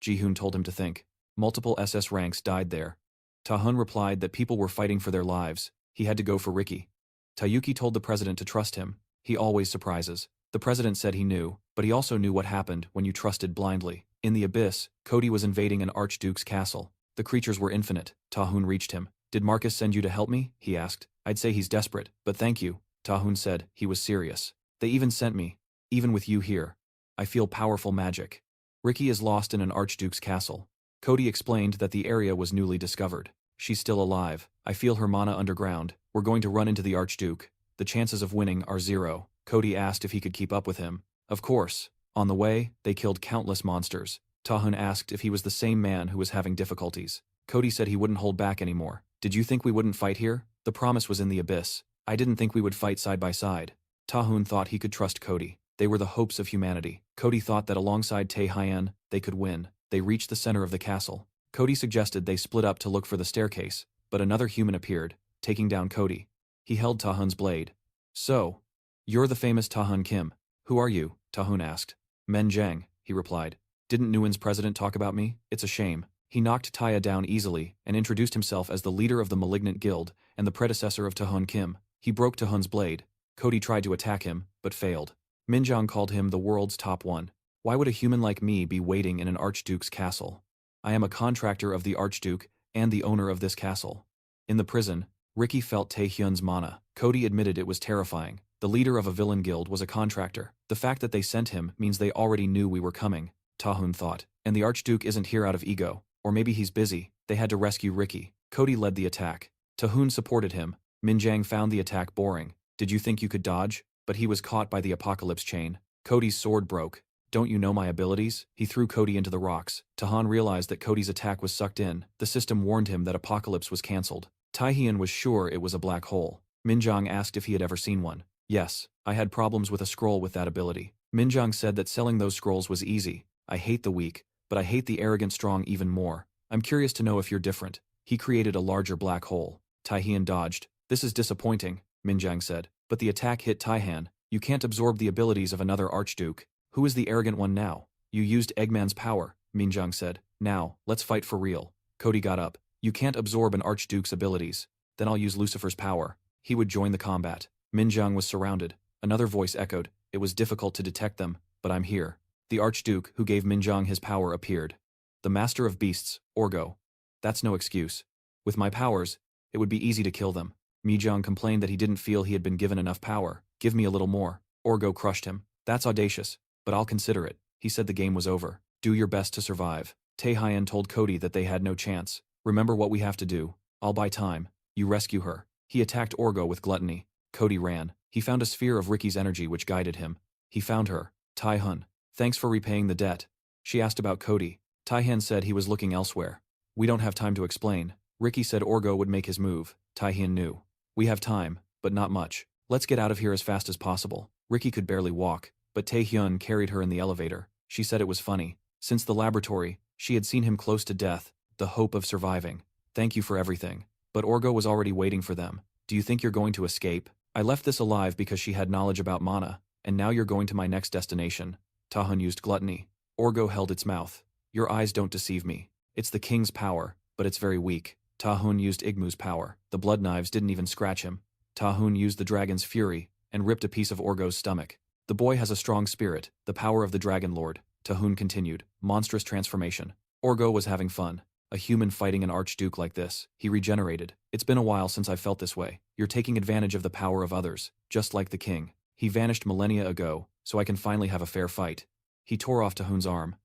Jihun told him to think. Multiple SS ranks died there. Taihun replied that people were fighting for their lives. He had to go for Ricky. Taiyuki told the president to trust him. He always surprises. The president said he knew, but he also knew what happened when you trusted blindly. In the abyss, Cody was invading an archduke's castle. The creatures were infinite. Taihun reached him. Did Marcus send you to help me? He asked. I'd say he's desperate, but thank you. Taihun said. He was serious. They even sent me. Even with you here. I feel powerful magic. Ricky is lost in an archduke's castle. Cody explained that the area was newly discovered. She's still alive. I feel her mana underground. We're going to run into the archduke. The chances of winning are 0. Cody asked if he could keep up with him. Of course. On the way, they killed countless monsters. Taihun asked if he was the same man who was having difficulties. Cody said he wouldn't hold back anymore. Did you think we wouldn't fight here? The promise was in the abyss. I didn't think we would fight side by side. Taihun thought he could trust Cody. They were the hopes of humanity. Cody thought that alongside Taihun, they could win. They reached the center of the castle. Cody suggested they split up to look for the staircase, but another human appeared, taking down Cody. He held Taihun's blade. So, you're the famous Taihun Kim. Who are you? Taihun asked. Men Jang, he replied. Didn't Nguyen's president talk about me? It's a shame. He knocked Taya down easily and introduced himself as the leader of the Malignant Guild and the predecessor of Taihun Kim. He broke Tahun's blade. Cody tried to attack him, but failed. Minjong called him the world's top one. Why would a human like me be waiting in an archduke's castle? I am a contractor of the archduke and the owner of this castle. In the prison, Ricky felt Taehyun's mana. Cody admitted it was terrifying. The leader of a villain guild was a contractor. The fact that they sent him means they already knew we were coming, Taihun thought. And the archduke isn't here out of ego. Or maybe he's busy. They had to rescue Ricky. Cody led the attack. Taihun supported him. Minjang found the attack boring. Did you think you could dodge? But he was caught by the apocalypse chain. Cody's sword broke. Don't you know my abilities? He threw Cody into the rocks. Tahan realized that Cody's attack was sucked in. The system warned him that apocalypse was cancelled. Taehyun was sure it was a black hole. Minjong asked if he had ever seen one. Yes, I had problems with a scroll with that ability. Minjong said that selling those scrolls was easy. I hate the weak, but I hate the arrogant strong even more. I'm curious to know if you're different. He created a larger black hole. Taehyun dodged. This is disappointing, Minjong said. But the attack hit Taehyun. You can't absorb the abilities of another archduke. Who is the arrogant one now? You used Eggman's power, Minjong said. Now, let's fight for real. Cody got up. You can't absorb an archduke's abilities. Then I'll use Lucifer's power. He would join the combat. Minjong was surrounded. Another voice echoed. It was difficult to detect them, but I'm here. The archduke who gave Minjong his power appeared. The master of beasts, Orgo. That's no excuse. With my powers, it would be easy to kill them. Minjong complained that he didn't feel he had been given enough power. Give me a little more. Orgo crushed him. That's audacious, but I'll consider it. He said the game was over. Do your best to survive. Taehyun told Cody that they had no chance. Remember what we have to do. I'll buy time. You rescue her. He attacked Orgo with gluttony. Cody ran. He found a sphere of Ricky's energy which guided him. He found her. Taehyun. Thanks for repaying the debt. She asked about Cody. Taehyun said he was looking elsewhere. We don't have time to explain. Ricky said Orgo would make his move. Taehyun knew. We have time, but not much. Let's get out of here as fast as possible. Ricky could barely walk, but Taehyun carried her in the elevator. She said it was funny. Since the laboratory, she had seen him close to death, the hope of surviving. Thank you for everything. But Orgo was already waiting for them. Do you think you're going to escape? I left this alive because she had knowledge about mana, and now you're going to my next destination. Taehyun used gluttony. Orgo held its mouth. Your eyes don't deceive me. It's the king's power, but it's very weak. Taehyun used Igmu's power. The blood knives didn't even scratch him. Taehyun used the dragon's fury and ripped a piece of Orgo's stomach. The boy has a strong spirit, the power of the Dragon Lord. Taehyun continued. Monstrous transformation. Orgo was having fun. A human fighting an archduke like this. He regenerated. It's been a while since I felt this way. You're taking advantage of the power of others, just like the king. He vanished millennia ago, so I can finally have a fair fight. He tore off Taehyun's arm.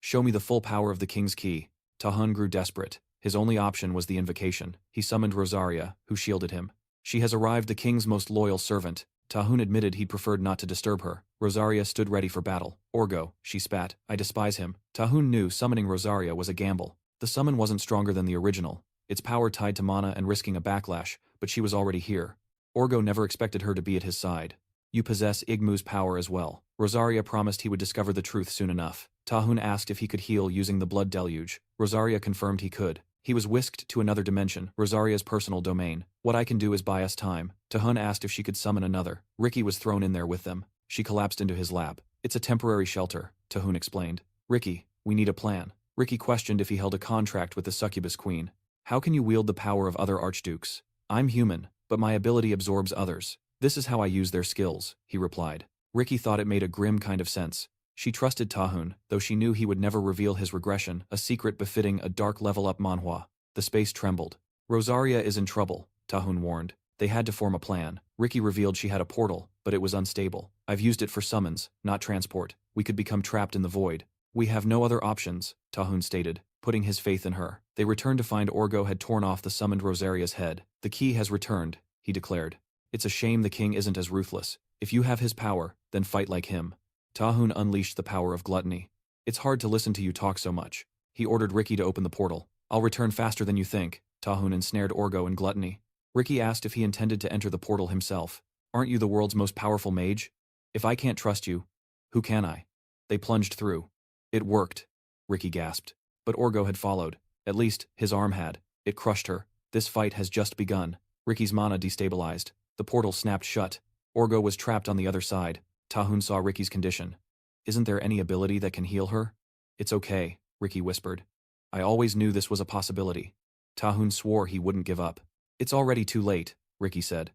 Show me the full power of the king's key. Taehyun grew desperate. His only option was the invocation. He summoned Rosaria, who shielded him. She has arrived, the king's most loyal servant. Taehyun admitted he'd preferred not to disturb her. Rosaria stood ready for battle. Orgo, she spat. I despise him. Taehyun knew summoning Rosaria was a gamble. The summon wasn't stronger than the original. Its power tied to mana and risking a backlash, but she was already here. Orgo never expected her to be at his side. You possess Igmu's power as well. Rosaria promised he would discover the truth soon enough. Taehyun asked if he could heal using the blood deluge. Rosaria confirmed he could. He was whisked to another dimension, Rosaria's personal domain. What I can do is buy us time. Taehyun asked if she could summon another. Ricky was thrown in there with them. She collapsed into his lap. It's a temporary shelter, Taehyun explained. Ricky, we need a plan. Ricky questioned if he held a contract with the succubus queen. How can you wield the power of other archdukes? I'm human, but my ability absorbs others. This is how I use their skills, he replied. Ricky thought it made a grim kind of sense. She trusted Taehyun, though she knew he would never reveal his regression, a secret befitting a dark level-up manhwa. The space trembled. Rosaria is in trouble, Taehyun warned. They had to form a plan. Ricky revealed she had a portal, but it was unstable. I've used it for summons, not transport. We could become trapped in the void. We have no other options, Taehyun stated, putting his faith in her. They returned to find Orgo had torn off the summoned Rosaria's head. The key has returned, he declared. It's a shame the king isn't as ruthless. If you have his power, then fight like him. Taehyun unleashed the power of gluttony. It's hard to listen to you talk so much. He ordered Ricky to open the portal. I'll return faster than you think. Taehyun ensnared Orgo in gluttony. Ricky asked if he intended to enter the portal himself. Aren't you the world's most powerful mage? If I can't trust you, who can I? They plunged through. It worked, Ricky gasped. But Orgo had followed. At least, his arm had. It crushed her. This fight has just begun. Ricky's mana destabilized. The portal snapped shut. Orgo was trapped on the other side. Taehyun saw Ricky's condition. Isn't there any ability that can heal her? It's okay, Ricky whispered. I always knew this was a possibility. Taehyun swore he wouldn't give up. It's already too late, Ricky said.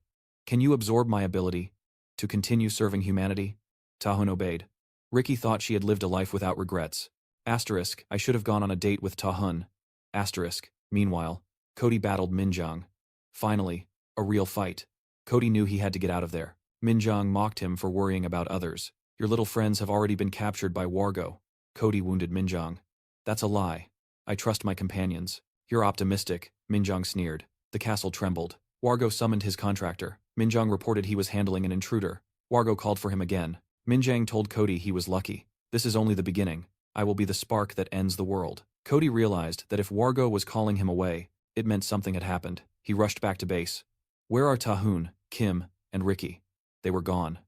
Can you absorb my ability to continue serving humanity? Taehyun obeyed. Ricky thought she had lived a life without regrets. Asterisk, I should have gone on a date with Taehyun. Asterisk. Meanwhile, Cody battled Minjang. Finally, a real fight. Cody knew he had to get out of there. Minjang mocked him for worrying about others. Your little friends have already been captured by Wargo. Cody wounded Minjang. That's a lie. I trust my companions. You're optimistic, Minjang sneered. The castle trembled. Wargo summoned his contractor. Minjang reported he was handling an intruder. Wargo called for him again. Minjang told Cody he was lucky. This is only the beginning. I will be the spark that ends the world. Cody realized that if Wargo was calling him away, it meant something had happened. He rushed back to base. Where are Taehyun, Kim, and Ricky? They were gone.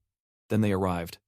Then they arrived.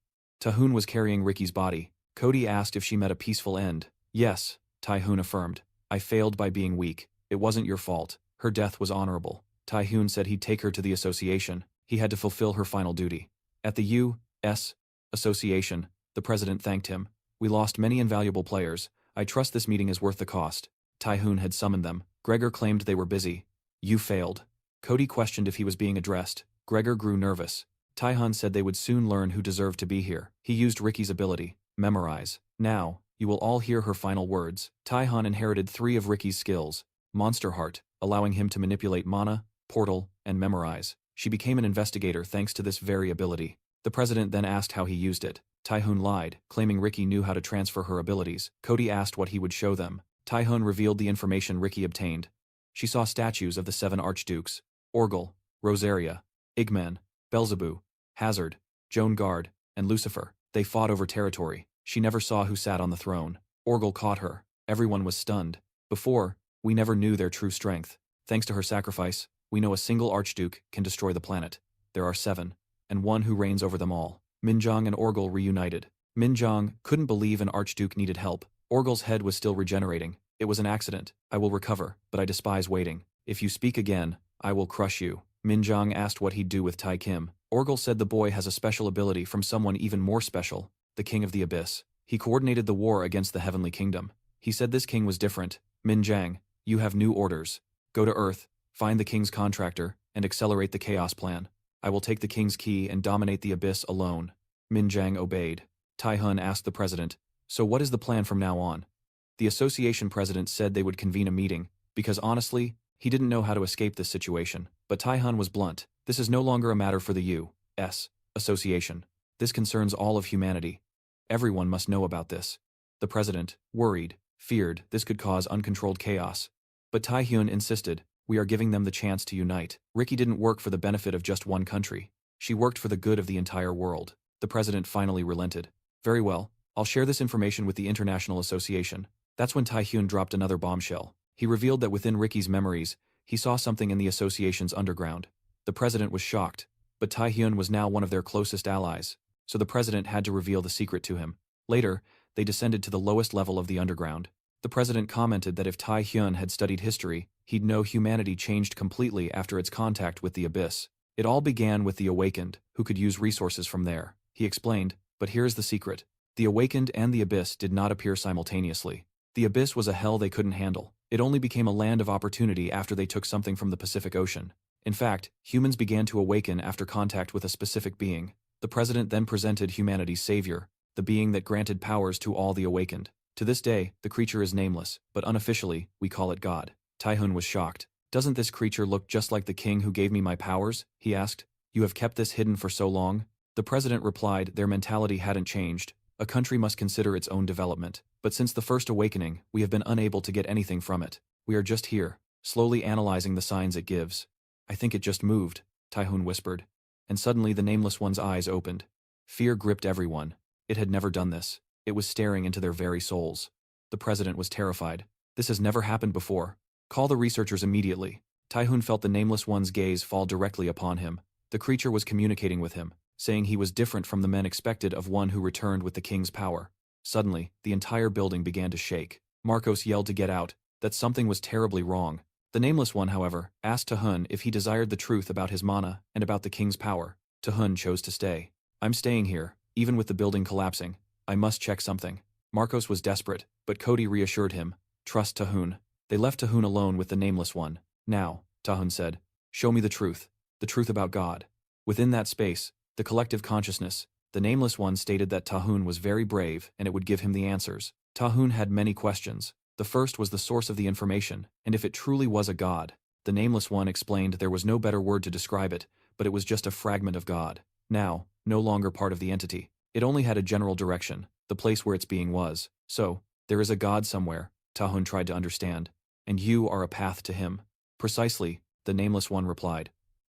Taehyun was carrying Ricky's body. Cody asked if she met a peaceful end. Yes, Taehyun affirmed. I failed by being weak. It wasn't your fault. Her death was honorable. Taehyun said he'd take her to the association. He had to fulfill her final duty. At the U.S. Association, the president thanked him. We lost many invaluable players. I trust this meeting is worth the cost. Taehyun had summoned them. Gregor claimed they were busy. You failed. Cody questioned if he was being addressed. Gregor grew nervous. Taehyun said they would soon learn who deserved to be here. He used Ricky's ability, memorize. Now, you will all hear her final words. Taehyun inherited 3 of Ricky's skills. Monster Heart, allowing him to manipulate mana, portal, and memorize. She became an investigator thanks to this very ability. The president then asked how he used it. Taihun lied, claiming Ricky knew how to transfer her abilities. Cody asked what he would show them. Taihun revealed the information Ricky obtained. She saw statues of the 7 archdukes: Orgel, Rosaria, Igman, Belzebu, Hazard, Joan Gard, and Lucifer. They fought over territory. She never saw who sat on the throne. Orgel caught her. Everyone was stunned. Before, we never knew their true strength. Thanks to her sacrifice, we know a single archduke can destroy the planet. There are 7, and one who reigns over them all. Minjong and Orgel reunited. Minjong couldn't believe an archduke needed help. Orgel's head was still regenerating. It was an accident. I will recover, but I despise waiting. If you speak again, I will crush you. Minjong asked what he'd do with Tai Kim. Orgel said the boy has a special ability from someone even more special, the King of the Abyss. He coordinated the war against the Heavenly Kingdom. He said this king was different. Minjang, you have new orders. Go to Earth, find the king's contractor, and accelerate the chaos plan. I will take the king's key and dominate the Abyss alone. Minjang obeyed. Taihun asked the president, so what is the plan from now on? The association president said they would convene a meeting, because honestly, he didn't know how to escape this situation. But Taihun was blunt. This is no longer a matter for the U.S. Association. This concerns all of humanity. Everyone must know about this. The president, worried, feared this could cause uncontrolled chaos. But Taihun insisted, we are giving them the chance to unite. Ricky didn't work for the benefit of just one country. She worked for the good of the entire world. The president finally relented. Very well, I'll share this information with the International Association. That's when Taihun dropped another bombshell. He revealed that within Ricky's memories, he saw something in the association's underground. The president was shocked, but Taihun was now one of their closest allies, so the president had to reveal the secret to him. Later, they descended to the lowest level of the underground. The president commented that if Taihun had studied history, he'd know humanity changed completely after its contact with the Abyss. It all began with the Awakened, who could use resources from there. He explained, but here's the secret. The Awakened and the Abyss did not appear simultaneously. The Abyss was a hell they couldn't handle. It only became a land of opportunity after they took something from the Pacific Ocean. In fact, humans began to awaken after contact with a specific being. The president then presented humanity's savior, the being that granted powers to all the Awakened. To this day, the creature is nameless, but unofficially, we call it God. Taihun was shocked. Doesn't this creature look just like the king who gave me my powers? He asked. You have kept this hidden for so long? The president replied their mentality hadn't changed. A country must consider its own development. But since the first awakening, we have been unable to get anything from it. We are just here, slowly analyzing the signs it gives. I think it just moved, Taihun whispered. And suddenly the Nameless One's eyes opened. Fear gripped everyone. It had never done this. It was staring into their very souls. The president was terrified. This has never happened before. Call the researchers immediately. Taihun felt the Nameless One's gaze fall directly upon him. The creature was communicating with him, saying he was different from the men expected of one who returned with the king's power. Suddenly, the entire building began to shake. Marcos yelled to get out, that something was terribly wrong. The Nameless One, however, asked Taihun if he desired the truth about his mana and about the king's power. Taihun chose to stay. I'm staying here, even with the building collapsing. I must check something. Marcos was desperate, but Cody reassured him. Trust Taihun. They left Taihun alone with the Nameless One. Now, Taihun said, show me the truth about God. Within that space, the collective consciousness, the Nameless One stated that Taihun was very brave and it would give him the answers. Taihun had many questions. The first was the source of the information, and if it truly was a god. The Nameless One explained there was no better word to describe it, but it was just a fragment of God. Now, no longer part of the entity. It only had a general direction, the place where its being was. So, there is a God somewhere, Taihun tried to understand. And you are a path to him. Precisely, the Nameless One replied.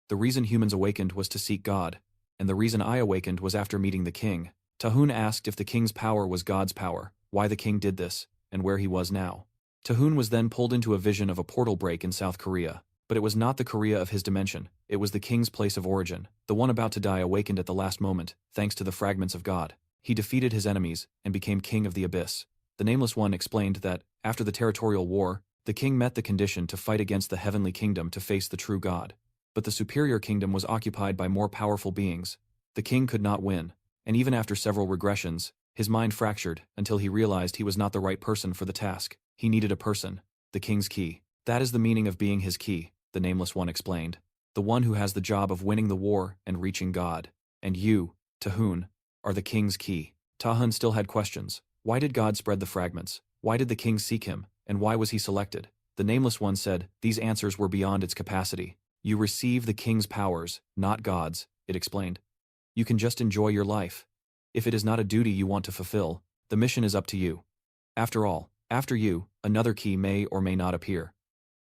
The reason humans awakened was to seek God, and the reason I awakened was after meeting the king. Taihun asked if the king's power was God's power, why the king did this, and where he was now. Taihun was then pulled into a vision of a portal break in South Korea. But it was not the Korea of his dimension, it was the king's place of origin, the one about to die awakened at the last moment, thanks to the fragments of God. He defeated his enemies, and became king of the Abyss. The Nameless One explained that, after the territorial war, the king met the condition to fight against the heavenly kingdom to face the true God. But the superior kingdom was occupied by more powerful beings. The king could not win, and even after several regressions, his mind fractured until he realized he was not the right person for the task. He needed a person, the king's key. That is the meaning of being his key, the Nameless One explained. The one who has the job of winning the war and reaching God. And you, Taihun, are the king's key. Taihun still had questions. Why did God spread the fragments? Why did the king seek him? And why was he selected? The Nameless One said, these answers were beyond its capacity. You receive the king's powers, not God's, it explained. You can just enjoy your life. If it is not a duty you want to fulfill, the mission is up to you. After all, after you, another key may or may not appear.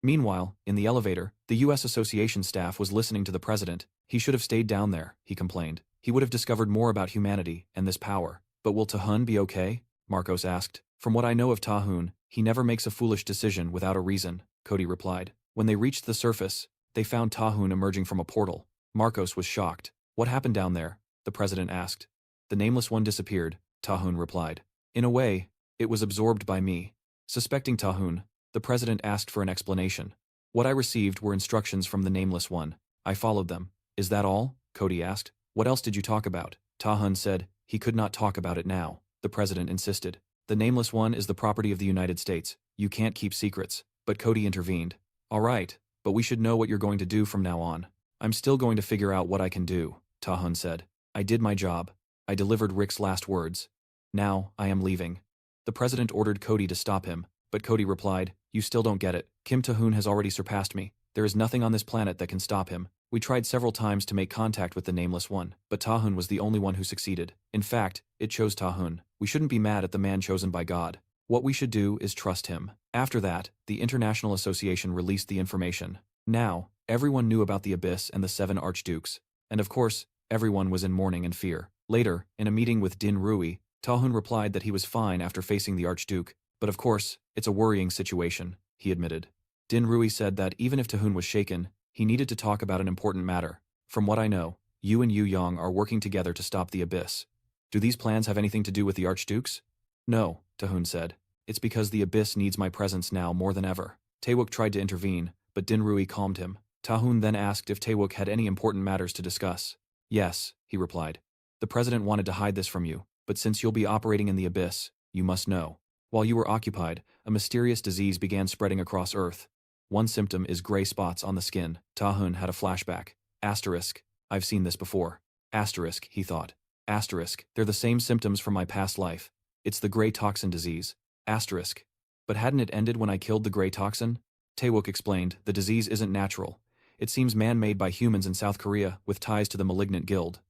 Meanwhile, in the elevator, the U.S. Association staff was listening to the president. He should have stayed down there, he complained. He would have discovered more about humanity and this power. But will Taihun be okay? Marcos asked. From what I know of Taihun, he never makes a foolish decision without a reason, Cody replied. When they reached the surface, they found Taihun emerging from a portal. Marcos was shocked. What happened down there? The president asked. The Nameless One disappeared, Taihun replied. In a way, it was absorbed by me. Suspecting Taihun, the president asked for an explanation. What I received were instructions from the Nameless One. I followed them. Is that all? Cody asked. What else did you talk about? Taihun said. He could not talk about it now. The president insisted. The Nameless One is the property of the United States. You can't keep secrets. But Cody intervened. All right, but we should know what you're going to do from now on. I'm still going to figure out what I can do, Taihun said. I did my job. I delivered Rick's last words. Now, I am leaving. The president ordered Cody to stop him, but Cody replied, You still don't get it. Kim Taihun has already surpassed me. There is nothing on this planet that can stop him. We tried several times to make contact with the Nameless One, but Taihun was the only one who succeeded. In fact, it chose Taihun. We shouldn't be mad at the man chosen by God. What we should do is trust him. After that, the International Association released the information. Now, everyone knew about the Abyss and the 7 Archdukes. And of course, everyone was in mourning and fear. Later, in a meeting with Din Rui, Taihun replied that he was fine after facing the Archduke. But of course, it's a worrying situation, he admitted. Din Rui said that even if Taihun was shaken, he needed to talk about an important matter. From what I know, you and Yu Yang are working together to stop the Abyss. Do these plans have anything to do with the Archdukes? No, Taihun said. It's because the Abyss needs my presence now more than ever. Taewook tried to intervene, but Din Rui calmed him. Taihun then asked if Taewook had any important matters to discuss. Yes, he replied. The president wanted to hide this from you, but since you'll be operating in the Abyss, you must know. While you were occupied, a mysterious disease began spreading across Earth. One symptom is gray spots on the skin. Taihun had a flashback. Asterisk. I've seen this before. Asterisk, he thought. Asterisk, they're the same symptoms from my past life. It's the gray toxin disease. Asterisk. But hadn't it ended when I killed the gray toxin? Taewook explained, the disease isn't natural. It seems man-made by humans in South Korea with ties to the Malignant Guild.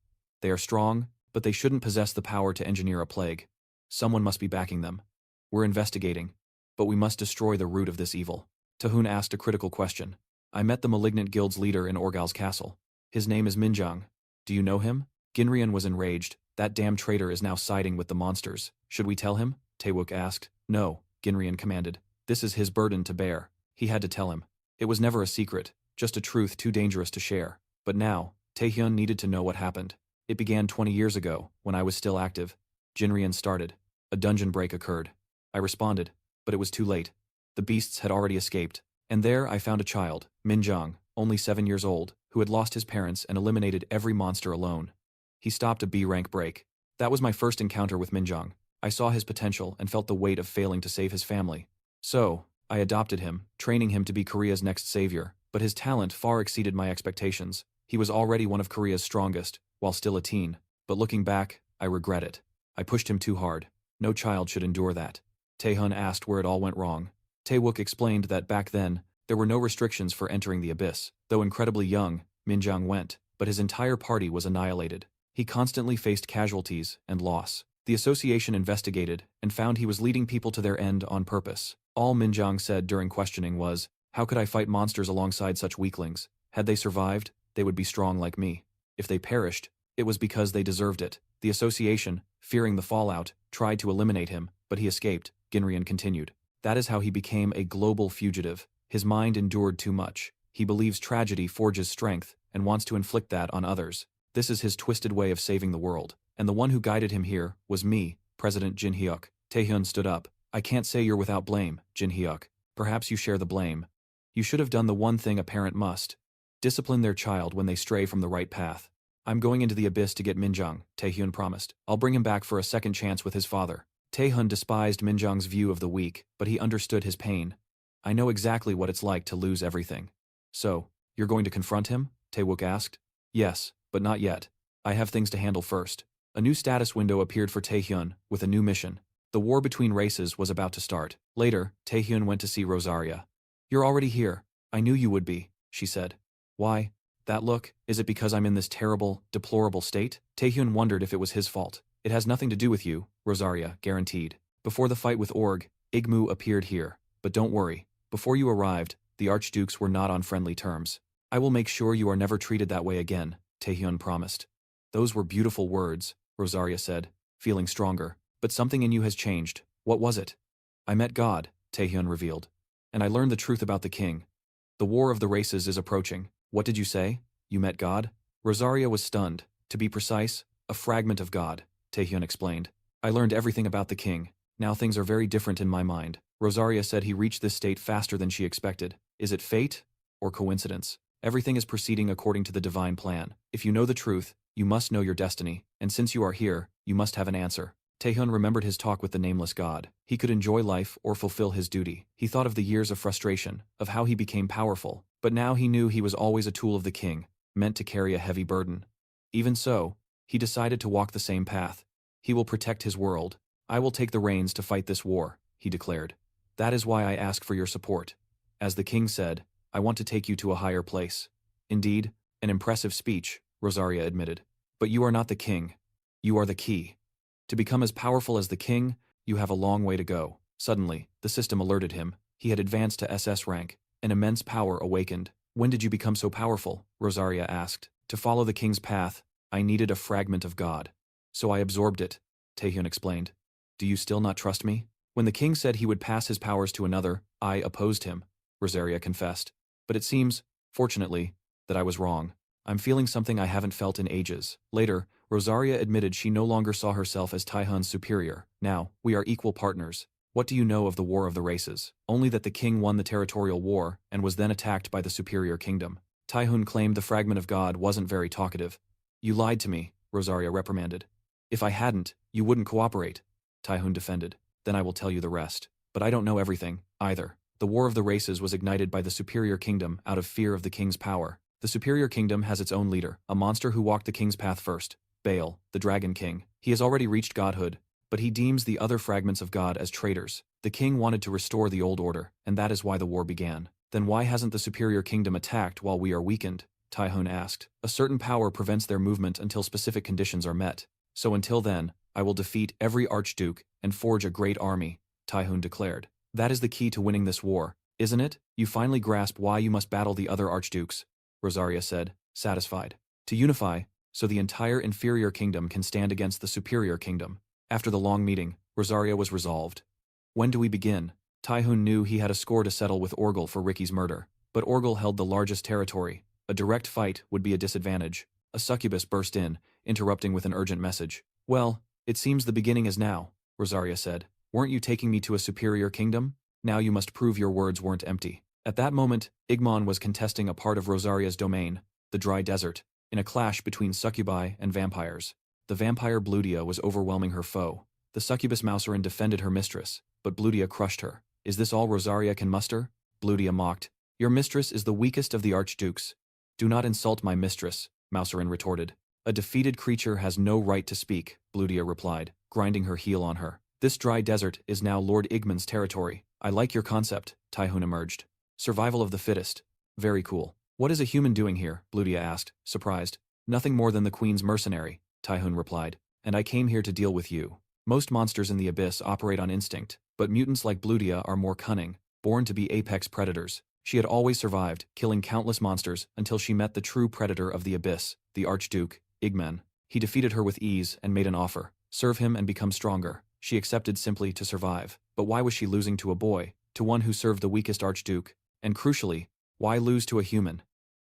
They are strong, but they shouldn't possess the power to engineer a plague. Someone must be backing them. We're investigating, but we must destroy the root of this evil. Taihun asked a critical question. I met the Malignant Guild's leader in Orgal's castle. His name is Minjang. Do you know him? Ginrian was enraged. That damn traitor is now siding with the monsters. Should we tell him? Taewook asked. No, Ginrian commanded. This is his burden to bear. He had to tell him. It was never a secret, just a truth too dangerous to share. But now, Taehyun needed to know what happened. It began 20 years ago, when I was still active. Ginrian started. A dungeon break occurred. I responded, but it was too late. The beasts had already escaped. And there I found a child, Minjang, only 7 years old, who had lost his parents and eliminated every monster alone. He stopped a B-rank break. That was my first encounter with Minjang. I saw his potential and felt the weight of failing to save his family. So, I adopted him, training him to be Korea's next savior, but his talent far exceeded my expectations. He was already one of Korea's strongest, while still a teen. But looking back, I regret it. I pushed him too hard. No child should endure that. Taehun asked where it all went wrong. Taewook explained that back then, there were no restrictions for entering the Abyss. Though incredibly young, Minjang went, but his entire party was annihilated. He constantly faced casualties and loss. The association investigated and found he was leading people to their end on purpose. All Minjang said during questioning was, how could I fight monsters alongside such weaklings? Had they survived, they would be strong like me. If they perished, it was because they deserved it. The association, fearing the fallout, tried to eliminate him, but he escaped, Ginrian continued. That is how he became a global fugitive. His mind endured too much. He believes tragedy forges strength and wants to inflict that on others. This is his twisted way of saving the world. And the one who guided him here was me, President Jin Hyuk. Taehyun stood up. I can't say you're without blame, Jin Hyuk. Perhaps you share the blame. You should have done the one thing a parent must. Discipline their child when they stray from the right path. I'm going into the Abyss to get Minjang, Taehyun promised. I'll bring him back for a second chance with his father. Taehyun despised Minjang's view of the weak, but he understood his pain. I know exactly what it's like to lose everything. So, you're going to confront him? Taewook asked. Yes, but not yet. I have things to handle first. A new status window appeared for Taehyun, with a new mission. The war between races was about to start. Later, Taehyun went to see Rosaria. You're already here. I knew you would be, she said. Why? That look, is it because I'm in this terrible, deplorable state? Taehyun wondered if it was his fault. It has nothing to do with you, Rosaria guaranteed. Before the fight with Org, Igmu appeared here. But don't worry, before you arrived, the archdukes were not on friendly terms. I will make sure you are never treated that way again, Taehyun promised. Those were beautiful words, Rosaria said, feeling stronger. But something in you has changed. What was it? I met God, Taehyun revealed. And I learned the truth about the king. The war of the races is approaching. What did you say? You met God? Rosaria was stunned. To be precise, a fragment of God, Taehyun explained. I learned everything about the king. Now things are very different in my mind. Rosaria said he reached this state faster than she expected. Is it fate? Or coincidence? Everything is proceeding according to the divine plan. If you know the truth, you must know your destiny, and since you are here, you must have an answer. Taehyun remembered his talk with the nameless god. He could enjoy life or fulfill his duty. He thought of the years of frustration, of how he became powerful, but now he knew he was always a tool of the king, meant to carry a heavy burden. Even so, he decided to walk the same path. He will protect his world. I will take the reins to fight this war, he declared. That is why I ask for your support. As the king said, I want to take you to a higher place. Indeed, an impressive speech, Rosaria admitted. But you are not the king. You are the key. To become as powerful as the king, you have a long way to go. Suddenly, the system alerted him. He had advanced to SS rank. An immense power awakened. When did you become so powerful? Rosaria asked. To follow the king's path, I needed a fragment of God. So I absorbed it, Taehyun explained. Do you still not trust me? When the king said he would pass his powers to another, I opposed him, Rosaria confessed. But it seems, fortunately, that I was wrong. I'm feeling something I haven't felt in ages. Later, Rosaria admitted she no longer saw herself as Taehyun's superior. Now, we are equal partners. What do you know of the War of the Races? Only that the king won the territorial war and was then attacked by the superior kingdom. Taehyun claimed the fragment of God wasn't very talkative. You lied to me, Rosaria reprimanded. If I hadn't, you wouldn't cooperate, Taehyun defended. Then I will tell you the rest. But I don't know everything, either. The War of the Races was ignited by the superior kingdom out of fear of the king's power. The superior kingdom has its own leader, a monster who walked the king's path first, Baal, the Dragon King. He has already reached godhood, but he deems the other fragments of God as traitors. The king wanted to restore the old order, and that is why the war began. Then why hasn't the superior kingdom attacked while we are weakened? Taehyun asked. A certain power prevents their movement until specific conditions are met. So until then, I will defeat every archduke and forge a great army, Taehyun declared. That is the key to winning this war, isn't it? You finally grasp why you must battle the other archdukes, Rosaria said, satisfied. To unify, so the entire inferior kingdom can stand against the superior kingdom. After the long meeting, Rosaria was resolved. When do we begin? Taehyun knew he had a score to settle with Orgel for Ricky's murder, but Orgel held the largest territory. A direct fight would be a disadvantage. A succubus burst in, interrupting with an urgent message. Well, it seems the beginning is now, Rosaria said. Weren't you taking me to a superior kingdom? Now you must prove your words weren't empty. At that moment, Igmon was contesting a part of Rosaria's domain, the dry desert, in a clash between succubi and vampires. The vampire Bludia was overwhelming her foe. The succubus Mouserin defended her mistress, but Bludia crushed her. Is this all Rosaria can muster? Bludia mocked. Your mistress is the weakest of the archdukes. Do not insult my mistress, Mouserin retorted. A defeated creature has no right to speak, Bludia replied, grinding her heel on her. This dry desert is now Lord Igman's territory. I like your concept, Taehyun emerged. Survival of the fittest. Very cool. What is a human doing here? Bludia asked, surprised. Nothing more than the queen's mercenary, Taehyun replied. And I came here to deal with you. Most monsters in the abyss operate on instinct, but mutants like Bludia are more cunning, born to be apex predators. She had always survived, killing countless monsters until she met the true predator of the abyss, the Archduke, Igman. He defeated her with ease and made an offer. Serve him and become stronger. She accepted simply to survive. But why was she losing to a boy, to one who served the weakest Archduke? And crucially, why lose to a human?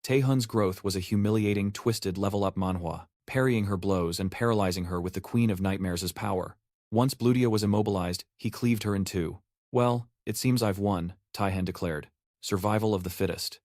Taehyun's growth was a humiliating, twisted level-up Manhwa, parrying her blows and paralyzing her with the Queen of Nightmares' power. Once Bludia was immobilized, he cleaved her in two. Well, it seems I've won, Taehyun declared. Survival of the fittest.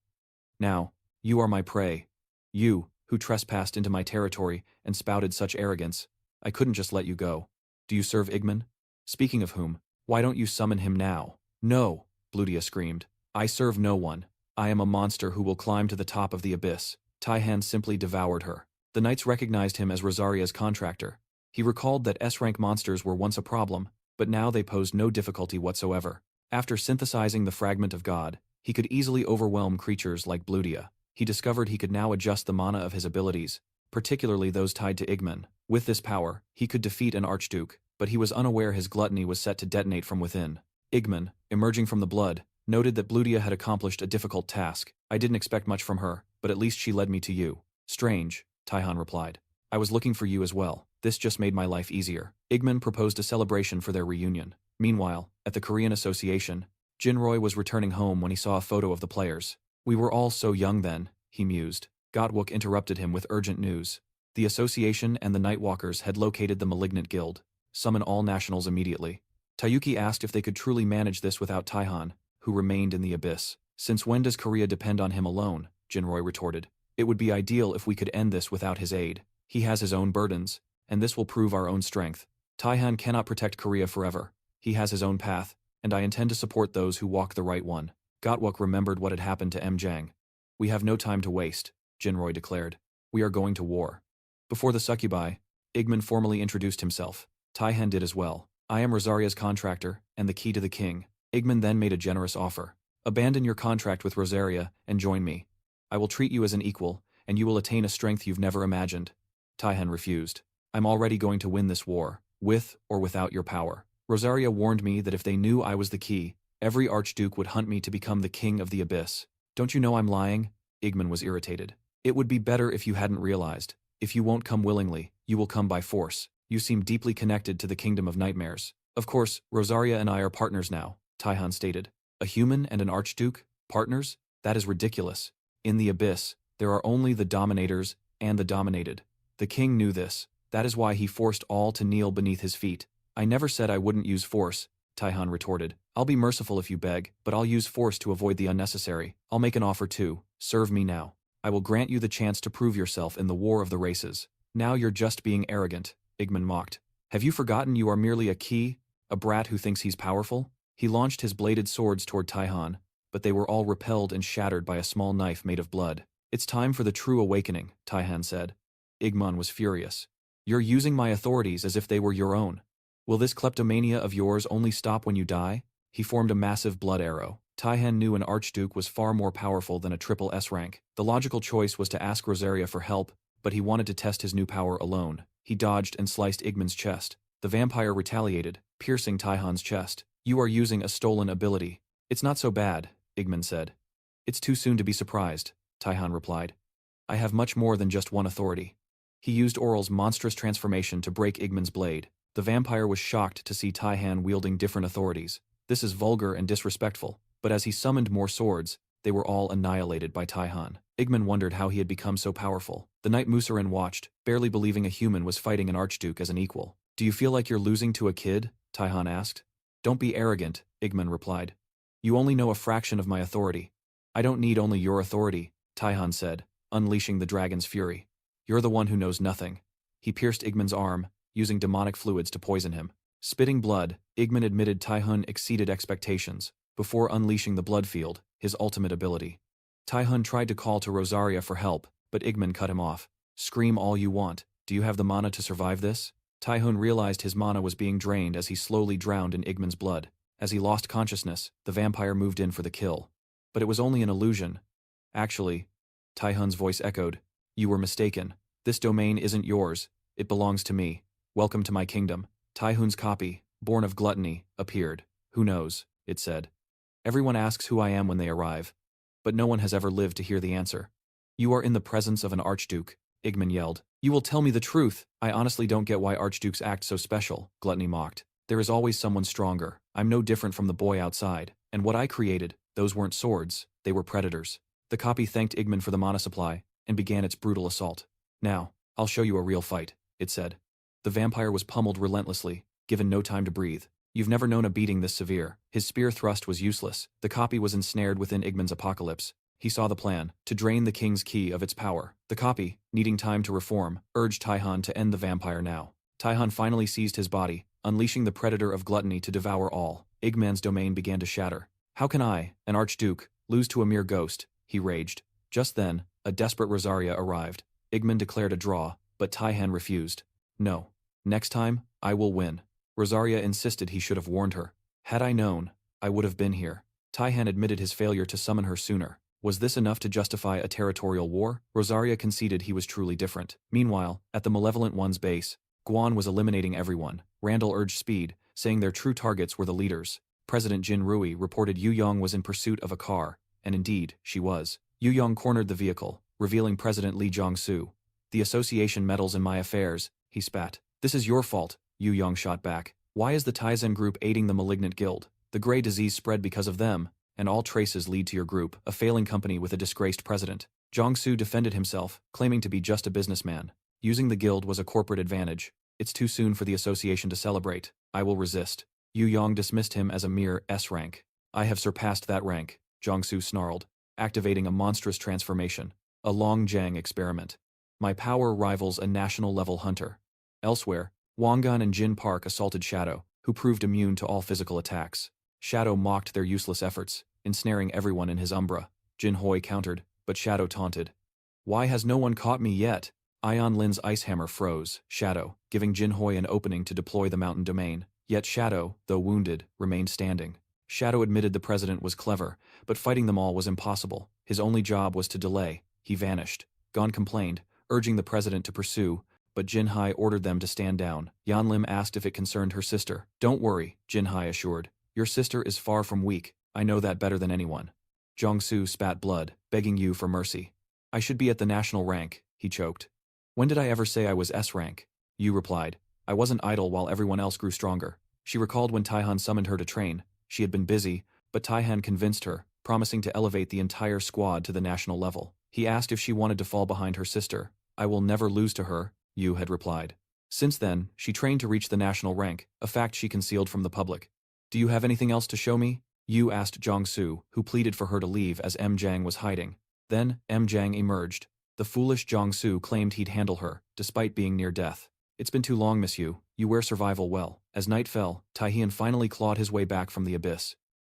Now, you are my prey. You, who trespassed into my territory and spouted such arrogance. I couldn't just let you go. Do you serve Igman? Speaking of whom, why don't you summon him now? No, Bludia screamed. I serve no one. I am a monster who will climb to the top of the abyss. Taehyun simply devoured her. The knights recognized him as Rosaria's contractor. He recalled that S-rank monsters were once a problem, but now they posed no difficulty whatsoever. After synthesizing the fragment of God, he could easily overwhelm creatures like Bludia. He discovered he could now adjust the mana of his abilities, particularly those tied to Igman. With this power, he could defeat an archduke, but he was unaware his gluttony was set to detonate from within. Igman, emerging from the blood, noted that Blutia had accomplished a difficult task. I didn't expect much from her, but at least she led me to you. Strange, Taihun replied. I was looking for you as well. This just made my life easier. Igman proposed a celebration for their reunion. Meanwhile, at the Korean Association, Jinroy was returning home when he saw a photo of the players. We were all so young then, he mused. Godwook interrupted him with urgent news. The association and the Nightwalkers had located the Malignant Guild. Summon all nationals immediately. Taiyuki asked if they could truly manage this without Taihun, who remained in the abyss. Since when does Korea depend on him alone? Jinroy retorted. It would be ideal if we could end this without his aid. He has his own burdens, and this will prove our own strength. Taihun cannot protect Korea forever. He has his own path, and I intend to support those who walk the right one. Godwook remembered what had happened to Jang. We have no time to waste, Jinroy declared. We are going to war. Before the succubi, Igman formally introduced himself. Taihun did as well. I am Rosaria's contractor, and the key to the king. Igman then made a generous offer. Abandon your contract with Rosaria, and join me. I will treat you as an equal, and you will attain a strength you've never imagined. Taihun refused. I'm already going to win this war, with or without your power. Rosaria warned me that if they knew I was the key, every archduke would hunt me to become the king of the abyss. Don't you know I'm lying? Igman was irritated. It would be better if you hadn't realized. If you won't come willingly, you will come by force. You seem deeply connected to the kingdom of nightmares. Of course, Rosaria and I are partners now, Taihun stated. A human and an archduke? Partners? That is ridiculous. In the abyss, there are only the dominators and the dominated. The king knew this. That is why he forced all to kneel beneath his feet. I never said I wouldn't use force, Taihun retorted. I'll be merciful if you beg, but I'll use force to avoid the unnecessary. I'll make an offer too. Serve me now. I will grant you the chance to prove yourself in the war of the races. Now you're just being arrogant, Igman mocked. Have you forgotten you are merely a key? A brat who thinks he's powerful? He launched his bladed swords toward Taihun, but they were all repelled and shattered by a small knife made of blood. It's time for the true awakening, Taihun said. Igman was furious. You're using my authorities as if they were your own. Will this kleptomania of yours only stop when you die? He formed a massive blood arrow. Taihun knew an archduke was far more powerful than a triple S rank. The logical choice was to ask Rosaria for help, but he wanted to test his new power alone. He dodged and sliced Igman's chest. The vampire retaliated, piercing Taihun's chest. You are using a stolen ability. It's not so bad, Igman said. It's too soon to be surprised, Taihun replied. I have much more than just one authority. He used Oral's monstrous transformation to break Igman's blade. The vampire was shocked to see Taihun wielding different authorities. This is vulgar and disrespectful, but as he summoned more swords, they were all annihilated by Taihun. Igman wondered how he had become so powerful. The Knight Musarin watched, barely believing a human was fighting an archduke as an equal. Do you feel like you're losing to a kid? Taihun asked. Don't be arrogant, Igman replied. You only know a fraction of my authority. I don't need only your authority, Taihun said, unleashing the dragon's fury. You're the one who knows nothing. He pierced Igman's arm, using demonic fluids to poison him. Spitting blood, Igman admitted Taihun exceeded expectations, before unleashing the blood field, his ultimate ability. Taihun tried to call to Rosaria for help, but Igman cut him off. Scream all you want. Do you have the mana to survive this? Taihun realized his mana was being drained as he slowly drowned in Igman's blood. As he lost consciousness, the vampire moved in for the kill. But it was only an illusion. Actually, Taihun's voice echoed, you were mistaken. This domain isn't yours. It belongs to me. Welcome to my kingdom. Taihun's copy, born of gluttony, appeared. Who knows, it said. Everyone asks who I am when they arrive, but no one has ever lived to hear the answer. You are in the presence of an archduke, Igman yelled. You will tell me the truth. I honestly don't get why archdukes act so special, Gluttony mocked. There is always someone stronger. I'm no different from the boy outside. And what I created, those weren't swords, they were predators. The copy thanked Igman for the mana supply, and began its brutal assault. Now, I'll show you a real fight, it said. The vampire was pummeled relentlessly, given no time to breathe. You've never known a beating this severe. His spear thrust was useless. The copy was ensnared within Igman's apocalypse. He saw the plan, to drain the king's key of its power. The copy, needing time to reform, urged Taihun to end the vampire now. Taihun finally seized his body, unleashing the predator of gluttony to devour all. Igman's domain began to shatter. How can I, an archduke, lose to a mere ghost? He raged. Just then, a desperate Rosaria arrived. Igman declared a draw, but Taihun refused. No. Next time, I will win. Rosaria insisted he should have warned her. Had I known, I would have been here. Taihun admitted his failure to summon her sooner. Was this enough to justify a territorial war? Rosaria conceded he was truly different. Meanwhile, at the Malevolent One's base, Guan was eliminating everyone. Randall urged speed, saying their true targets were the leaders. President Jin Rui reported Yu Yong was in pursuit of a car, and indeed, she was. Yu Yong cornered the vehicle, revealing President Li Jiangsu. The association meddles in my affairs, he spat. This is your fault, Yu Yong shot back. Why is the Tyizen Group aiding the Malignant Guild? The gray disease spread because of them, and all traces lead to your group, a failing company with a disgraced president. Jiangsu defended himself, claiming to be just a businessman. Using the guild was a corporate advantage. It's too soon for the association to celebrate. I will resist. Yu Yong dismissed him as a mere S rank. I have surpassed that rank, Jiangsu snarled, activating a monstrous transformation. A Long Jang experiment. My power rivals a national-level hunter. Elsewhere, Wangan and Jin Park assaulted Shadow, who proved immune to all physical attacks. Shadow mocked their useless efforts, ensnaring everyone in his umbra. Jin Hoi countered, but Shadow taunted. Why has no one caught me yet? Ion Lin's ice hammer froze Shadow, giving Jin Hoi an opening to deploy the mountain domain. Yet Shadow, though wounded, remained standing. Shadow admitted the president was clever, but fighting them all was impossible. His only job was to delay. He vanished. Gon complained, urging the president to pursue, but Jin Hai ordered them to stand down. Yan Lim asked if it concerned her sister. Don't worry, Jin Hai assured. Your sister is far from weak. I know that better than anyone. Jiangsu spat blood, begging you for mercy. I should be at the national rank, he choked. When did I ever say I was S rank? Yu replied. I wasn't idle while everyone else grew stronger. She recalled when Taihun summoned her to train. She had been busy, but Taihun convinced her, promising to elevate the entire squad to the national level. He asked if she wanted to fall behind her sister. I will never lose to her, Yu had replied. Since then, she trained to reach the national rank, a fact she concealed from the public. Do you have anything else to show me? Yu asked Jiangsu, who pleaded for her to leave as M. Jang was hiding. Then, M. Jang emerged. The foolish Jiangsu claimed he'd handle her, despite being near death. It's been too long, Miss Yu. You wear survival well. As night fell, Taihun finally clawed his way back from the abyss.